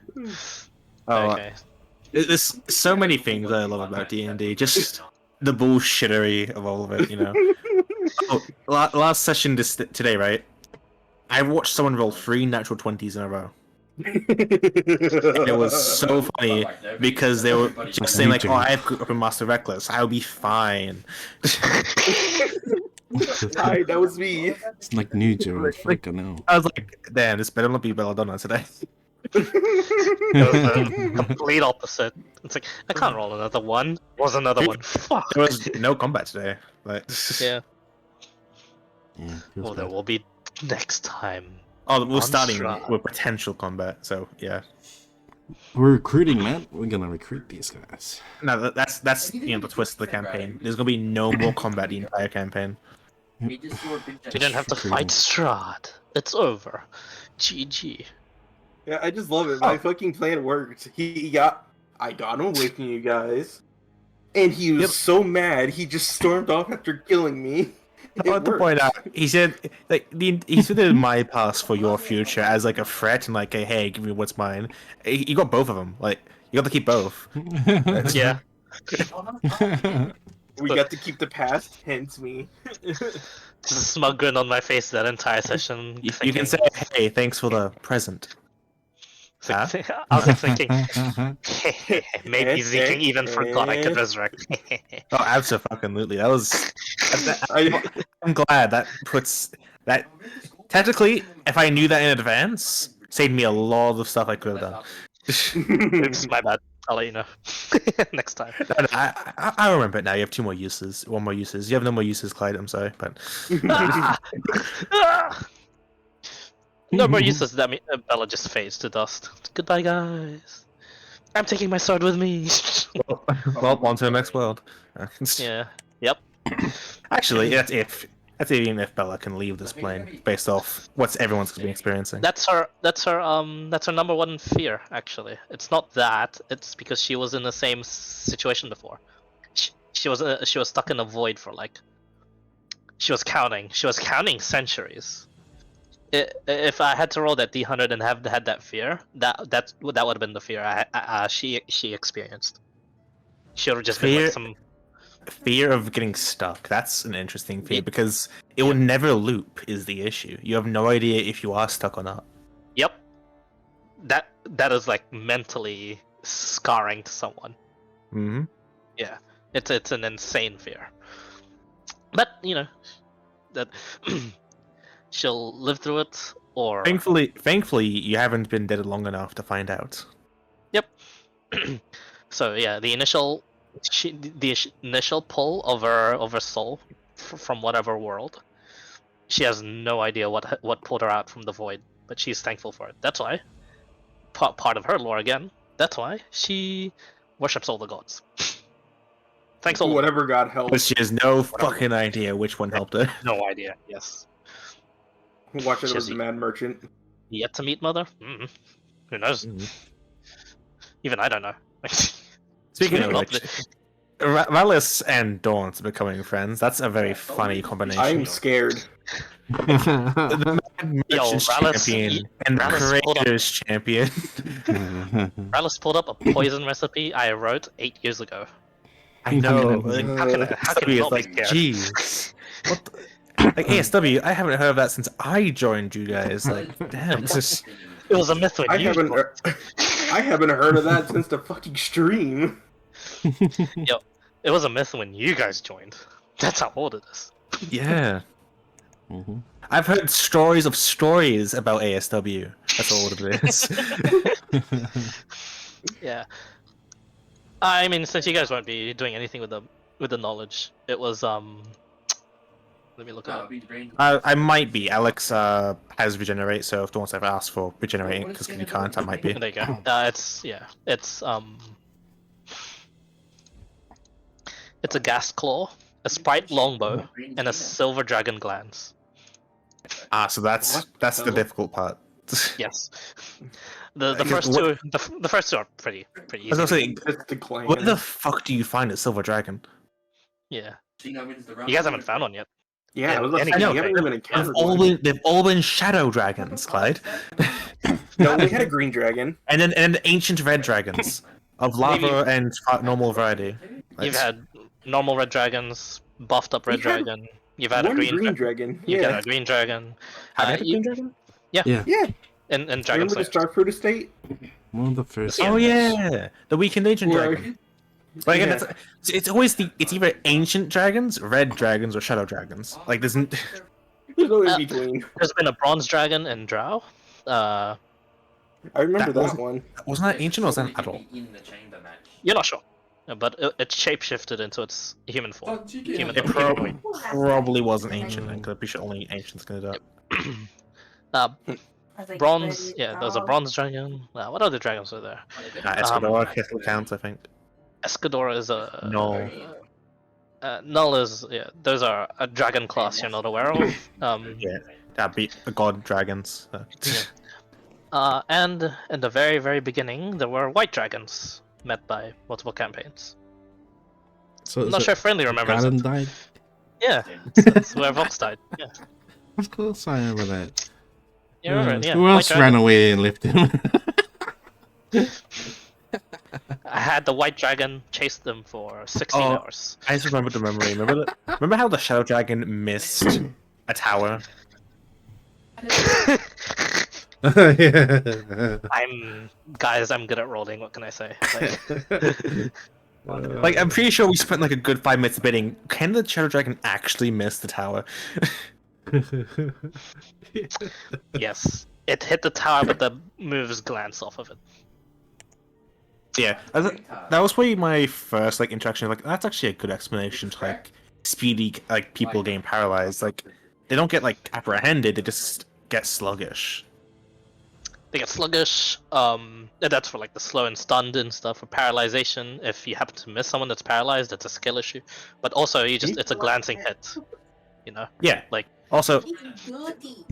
S1: Oh,
S2: Okay.
S1: There's so many things I love about D&D. Just the bullshittery of all of it, Oh, last session today, right? I watched someone roll 3 natural 20s in a row. It was so funny because they were just saying like, "Oh, I have Open Master Reckless. I'll be fine."
S7: Hi, that was me.
S4: It's like New Joe. Fucking hell.
S1: I was like, "Damn, this better not be Belladonna today."
S2: It was the complete opposite. It's like, I can't roll another one. Was another one. Fuck.
S1: There was no combat today. Like,
S2: Yeah.
S4: Yeah, feels
S2: Well, there
S4: bad.
S2: will be next time.
S1: oh, we're
S2: On
S1: starting
S2: Strahd.
S1: with potential combat. So yeah.
S4: We're recruiting, man. We're gonna recruit these guys.
S1: No, that's the twist of the campaign. There's gonna be no more combat the entire campaign.
S2: You didn't have to fight Strahd. It's over. GG.
S7: Yeah, I just love it. My fucking plan worked. I got him away from you guys. And he was so mad, he just stormed off after killing me.
S1: I want to point out, he said like he said my past for your future as like a threat and like, hey, give me what's mine. You got both of them. Like you got to keep both.
S2: Yeah.
S7: We got to keep the past, hence me.
S2: Just a smug grin on my face that entire session.
S1: You can say, hey, thanks for the present. Huh?
S2: I was like thinking, maybe Zking even forgot I could resurrect.
S1: Oh, absolutely. That was.
S7: I,
S1: I'm glad that puts that. Technically, if I knew that in advance, saved me a lot of stuff I could have done.
S2: It's my bad. I'll let you know next time.
S1: No, I remember it now. You have 2 more uses. 1 more uses. You have no more uses, Clyde. I'm sorry, but
S2: Ah! Ah! No more uses. That mean Bella just fades to dust. Goodbye, guys. I'm taking my sword with me.
S1: well, on to the next world.
S2: Yeah. Yep.
S1: Actually, that's even if Bella can leave this plane based off what everyone's been experiencing.
S2: That's her. That's her number one fear. Actually, it's not that. It's because she was in the same situation before. She was stuck in a void for like. She was counting. She was counting centuries. If I had to roll that D100 and have had that fear, that would have been the fear she experienced. She would have just been like
S1: Fear-
S2: some.
S1: Fear of getting stuck. That's an interesting fear
S2: Ye-
S1: because it will never loop. Is the issue? You have no idea if you are stuck or not.
S2: Yep. That is like mentally scarring to someone.
S1: Mm-hmm.
S2: Yeah, it's an insane fear. But you know, that she'll live through it, or
S1: Thankfully, you haven't been dead long enough to find out.
S2: yep. So yeah, the initial initial pull of her soul from whatever world, she has no idea what pulled her out from the void, but she's thankful for it. That's why part of her lore again. That's why she worships all the gods. Thanks all.
S7: Whatever God
S1: But
S7: helps.
S1: she has no fucking idea which one helped her.
S2: No idea. Yes.
S7: Watch it
S2: She
S7: was
S2: has
S7: the Mad Merchant.
S2: yet to meet mother. Who knows? Even I don't know.
S1: Speaking of
S2: Not
S1: which, Valis and Daunt becoming friends. That's a very funny combination.
S7: I'm scared.
S1: The
S2: Yo,
S1: Merchant's
S2: Valis-
S1: champion and the
S2: Valis pulled up-
S1: Creator's champion.
S2: Rallis pulled up a poison recipe I wrote 8 years ago.
S1: I know.
S2: How can
S1: ASW
S2: you
S1: is
S2: not be
S1: like,
S2: scared?
S1: jeez. What the... Like, ASW, I haven't heard of that since I joined you guys. Like, damn, this is...
S2: It was a myth when
S7: I
S2: you.
S7: haven't heard of that since the fucking stream.
S2: It was a myth when you guys joined. That's how old it is.
S1: Yeah.
S4: Mhm.
S1: I've heard stories of stories about ASW. That's all it is.
S2: Yeah. I mean, since you guys won't be doing anything with the knowledge, it was Let me look it up.
S1: I might be. Alex has regenerate, so if Dawn's ever asked for regenerating because you can't, I might be.
S2: There you go. It's a gas claw, a sprite longbow, and a silver dragon glance.
S1: So that's the difficult part.
S2: Yes. The
S1: Because
S2: first two the first two are pretty
S1: I
S2: easy.
S1: was gonna say,
S7: It's the clan.
S1: where the fuck do you find a silver dragon?
S2: Yeah. You guys haven't found one yet.
S7: Yeah, I was about to
S2: Any-
S7: say,
S1: I know,
S7: you haven't even encountered
S1: They've all been shadow dragons, Clyde.
S7: No, we had a green dragon.
S1: And then ancient red dragons of lava and normal variety.
S2: You've had normal red dragons, buffed up red
S7: We had
S2: dragon. You've had a
S7: One
S2: green
S7: dragon.
S2: You've
S7: Yeah.
S2: got a green dragon.
S1: Have you had a
S2: you-
S1: green dragon?
S7: Yeah.
S2: and Dragon
S7: Remember the
S2: Slayer.
S7: Starfruit Estate?
S4: One of the first.
S1: Oh yeah, the weakened ancient
S7: Where-
S1: dragon. But again,
S7: Yeah.
S1: it's always it's either ancient dragons, red dragons, or shadow dragons. Like there's
S7: There's no in between.
S2: There's been a bronze dragon in Drow.
S7: I remember
S1: That
S7: that one.
S1: wasn't that ancient or was that an adult?
S2: You're not sure, but it shapeshifted into its human form. Human
S1: It
S2: humanoid.
S1: probably wasn't ancient then, because I'm pretty sure only ancients can do that.
S2: Bronze. Yeah, there's a bronze dragon. What other dragons are there?
S1: Escador, Kessel counts, I think.
S2: Escador is a
S1: Null.
S2: Null is those are a dragon class you're not aware of.
S1: Yeah, that'd be the god dragons.
S2: And in the very very beginning there were white dragons met by multiple campaigns.
S4: So,
S2: I'm not
S4: so
S2: sure if Friendly remembers
S4: Galen
S2: it.
S4: died.
S2: Yeah, that's where Vox died. Yeah,
S4: Of course, I remember that.
S2: you remember it? Yeah.
S4: Who
S2: White
S4: else
S2: dragon.
S4: ran away and left him?
S2: I had the white dragon chase them for 16
S1: Oh.
S2: hours.
S1: I just remembered the memory. Remember how the shadow dragon missed a tower?
S4: Yeah.
S2: I'm good at rolling. What can I say? Like,
S1: Like I'm pretty sure we spent like a good 5 minutes debating. Can the shadow dragon actually miss the tower?
S2: yes, it hit the tower, but the moves glance off of it.
S1: Yeah, that was probably my first like interaction. Like, that's actually a good explanation to like speedy like people getting paralyzed. Like, they don't get like apprehended; they just get sluggish.
S2: They get sluggish. And that's for like the slow and stunned and stuff. For paralyzation, if you happen to miss someone that's paralyzed, that's a skill issue. But also, it's a glancing hit. You know,
S1: Yeah.
S2: like
S1: Also,
S3: Dirty.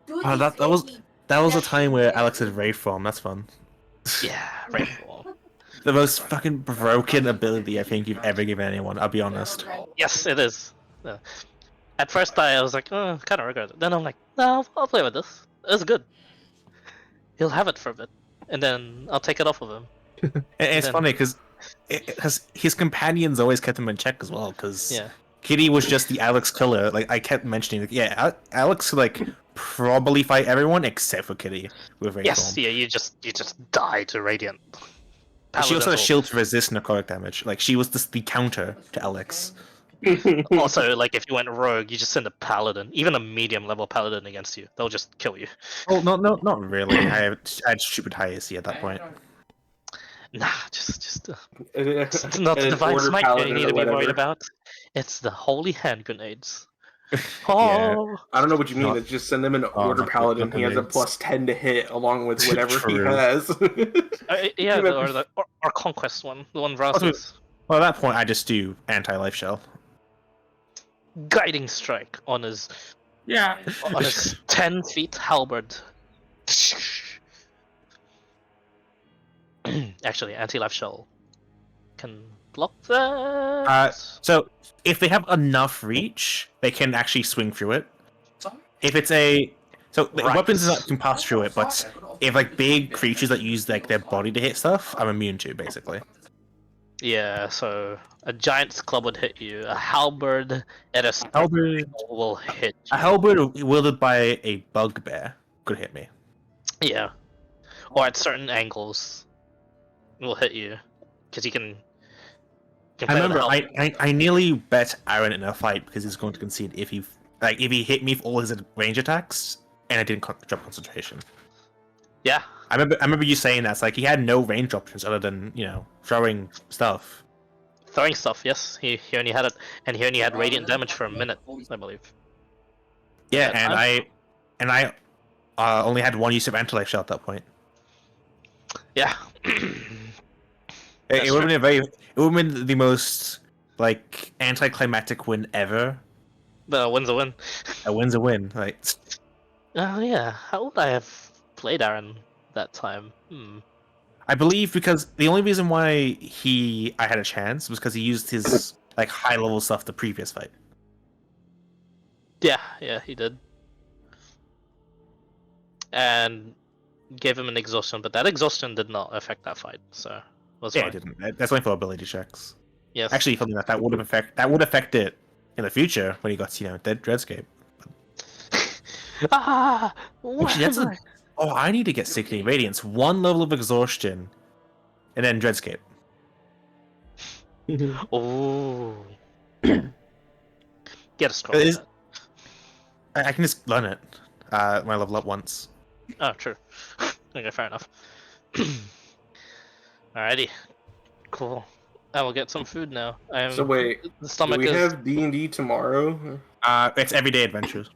S1: that was a time where Alex had Ray form. That's fun.
S2: yeah, rainfall.
S1: The most fucking broken ability I think you've ever given anyone. I'll be honest.
S2: Yes, it is. Yeah. At first, I was like, oh, kind of regret it. Then I'm like, no, I'll play with this. It's good. He'll have it for a bit, and then I'll take it off of him.
S1: And it's
S2: then-
S1: funny because his companions always kept him in check as well. Because
S2: Yeah.
S1: Kitty was just the Alex killer. Like I kept mentioning, like, yeah, Alex could like probably fight everyone except for Kitty with Ray
S2: Yes,
S1: form.
S2: yeah, you just die to radiant.
S1: She also
S2: Paladin
S1: has a shield to resist necrotic damage. Like she was the counter to Alex.
S2: Also, like if you went rogue, you just send a paladin, even a medium level paladin against you. They'll just kill you.
S1: Oh no, not really. I had stupid high AC at that point.
S2: Nah, just it's not the divine smite you need to be worried about. It's the holy hand grenades. Oh,
S7: I don't know what you mean.
S1: Not-
S7: It's just send him an
S1: Oh,
S7: order
S1: not
S7: paladin. He has a
S1: grenades.
S7: plus 10 to hit along with whatever he
S1: True.
S7: has.
S2: yeah,
S7: Give it-
S2: or conquest one, the one versus
S1: Well, at that point, I just do anti-life shell.
S2: guiding strike on his
S1: Yeah.
S2: 10 feet halberd. Actually, anti-life shell can block that.
S1: So if they have enough reach, they can actually swing through it. If it's
S2: Right.
S1: weapons can pass through it, but if like big creatures that use like their body to hit stuff, I'm immune to basically.
S2: Yeah, so a giant's club would hit you. A halberd at a
S1: Halberd,
S2: will hit
S1: a
S2: you.
S1: halberd wielded by a bugbear could hit me.
S2: Yeah, or at certain angles, will hit you because you can.
S1: I
S2: play with the
S1: remember
S2: halberd.
S1: I nearly bet Aaron in a fight because he's going to concede if he hit me with all his range attacks and I didn't drop concentration.
S2: Yeah,
S1: I remember you saying that. It's like he had no range options other than throwing stuff.
S2: throwing stuff. Yes, he only had it, and he only had radiant damage for a minute, I believe.
S1: Yeah,
S2: Yeah,
S1: and I only had one use of anti-life shell at that point.
S2: Yeah.
S1: It would have been it would have been the most like anticlimactic win ever.
S2: The win's a win.
S1: A win's a win. Like
S2: Oh yeah, how would I have played Aaron that time?
S1: I believe because the only reason why I had a chance was because he used his like high level stuff the previous fight.
S2: Yeah, he did. And gave him an exhaustion, but that exhaustion did not affect that fight, so it was
S1: Yeah,
S2: fine.
S1: it didn't. That's only for ability checks.
S2: Yes.
S1: Actually, something that would affect it in the future when he got dead Dreadscape. Actually, that's I need to get Sickening Radiance. 1 level of exhaustion, and then Dreadscape.
S2: Oh. Get a scroll.
S1: It is- I can just learn it. When I level up once.
S2: Oh, true. Okay, fair enough. Alrighty. Cool. I will get some food now.
S7: So wait,
S2: the
S7: do
S2: stomach
S7: we
S2: is
S7: have D&D tomorrow?
S1: It's everyday adventures.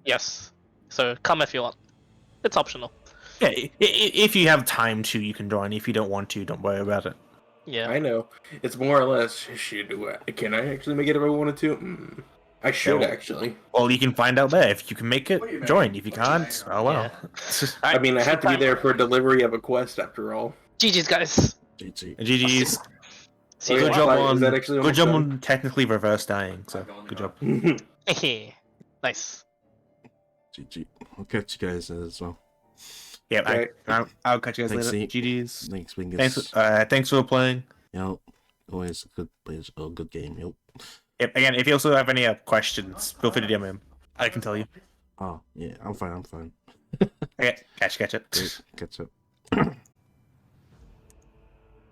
S2: yes. So come if you want. It's optional.
S1: Yeah, if you have time to, you can join. If you don't want to, don't worry about it.
S2: Yeah.
S7: I know. It's more or less, can I actually make it if I wanted to? I should
S1: Yeah.
S7: actually.
S1: Well, you can find out there. If you can make it, join. If you can't, oh well.
S2: Yeah.
S7: I mean, I have to be there for delivery of a quest after all.
S2: GG's, guys.
S4: GG.
S1: GG's.
S2: See you
S7: Okay.
S1: Good
S2: tomorrow.
S1: job
S7: Is
S1: on.
S7: that actually
S1: Good job
S7: almost
S1: on technically reverse dying. So good job.
S2: Nice.
S4: GG. I'll catch you guys as well.
S1: Yeah,
S7: Okay.
S1: I'll catch you guys
S4: Thanks,
S1: later.
S4: Zeke.
S1: GG's.
S4: Thanks, Wingus.
S1: Thanks for playing.
S4: Yep. Always a good game. Yep.
S1: Yep. Again, if you also have any questions, feel free to DM him. I can tell you.
S4: Oh, yeah. I'm fine.
S1: Okay, catch it.
S4: Great. Catch up.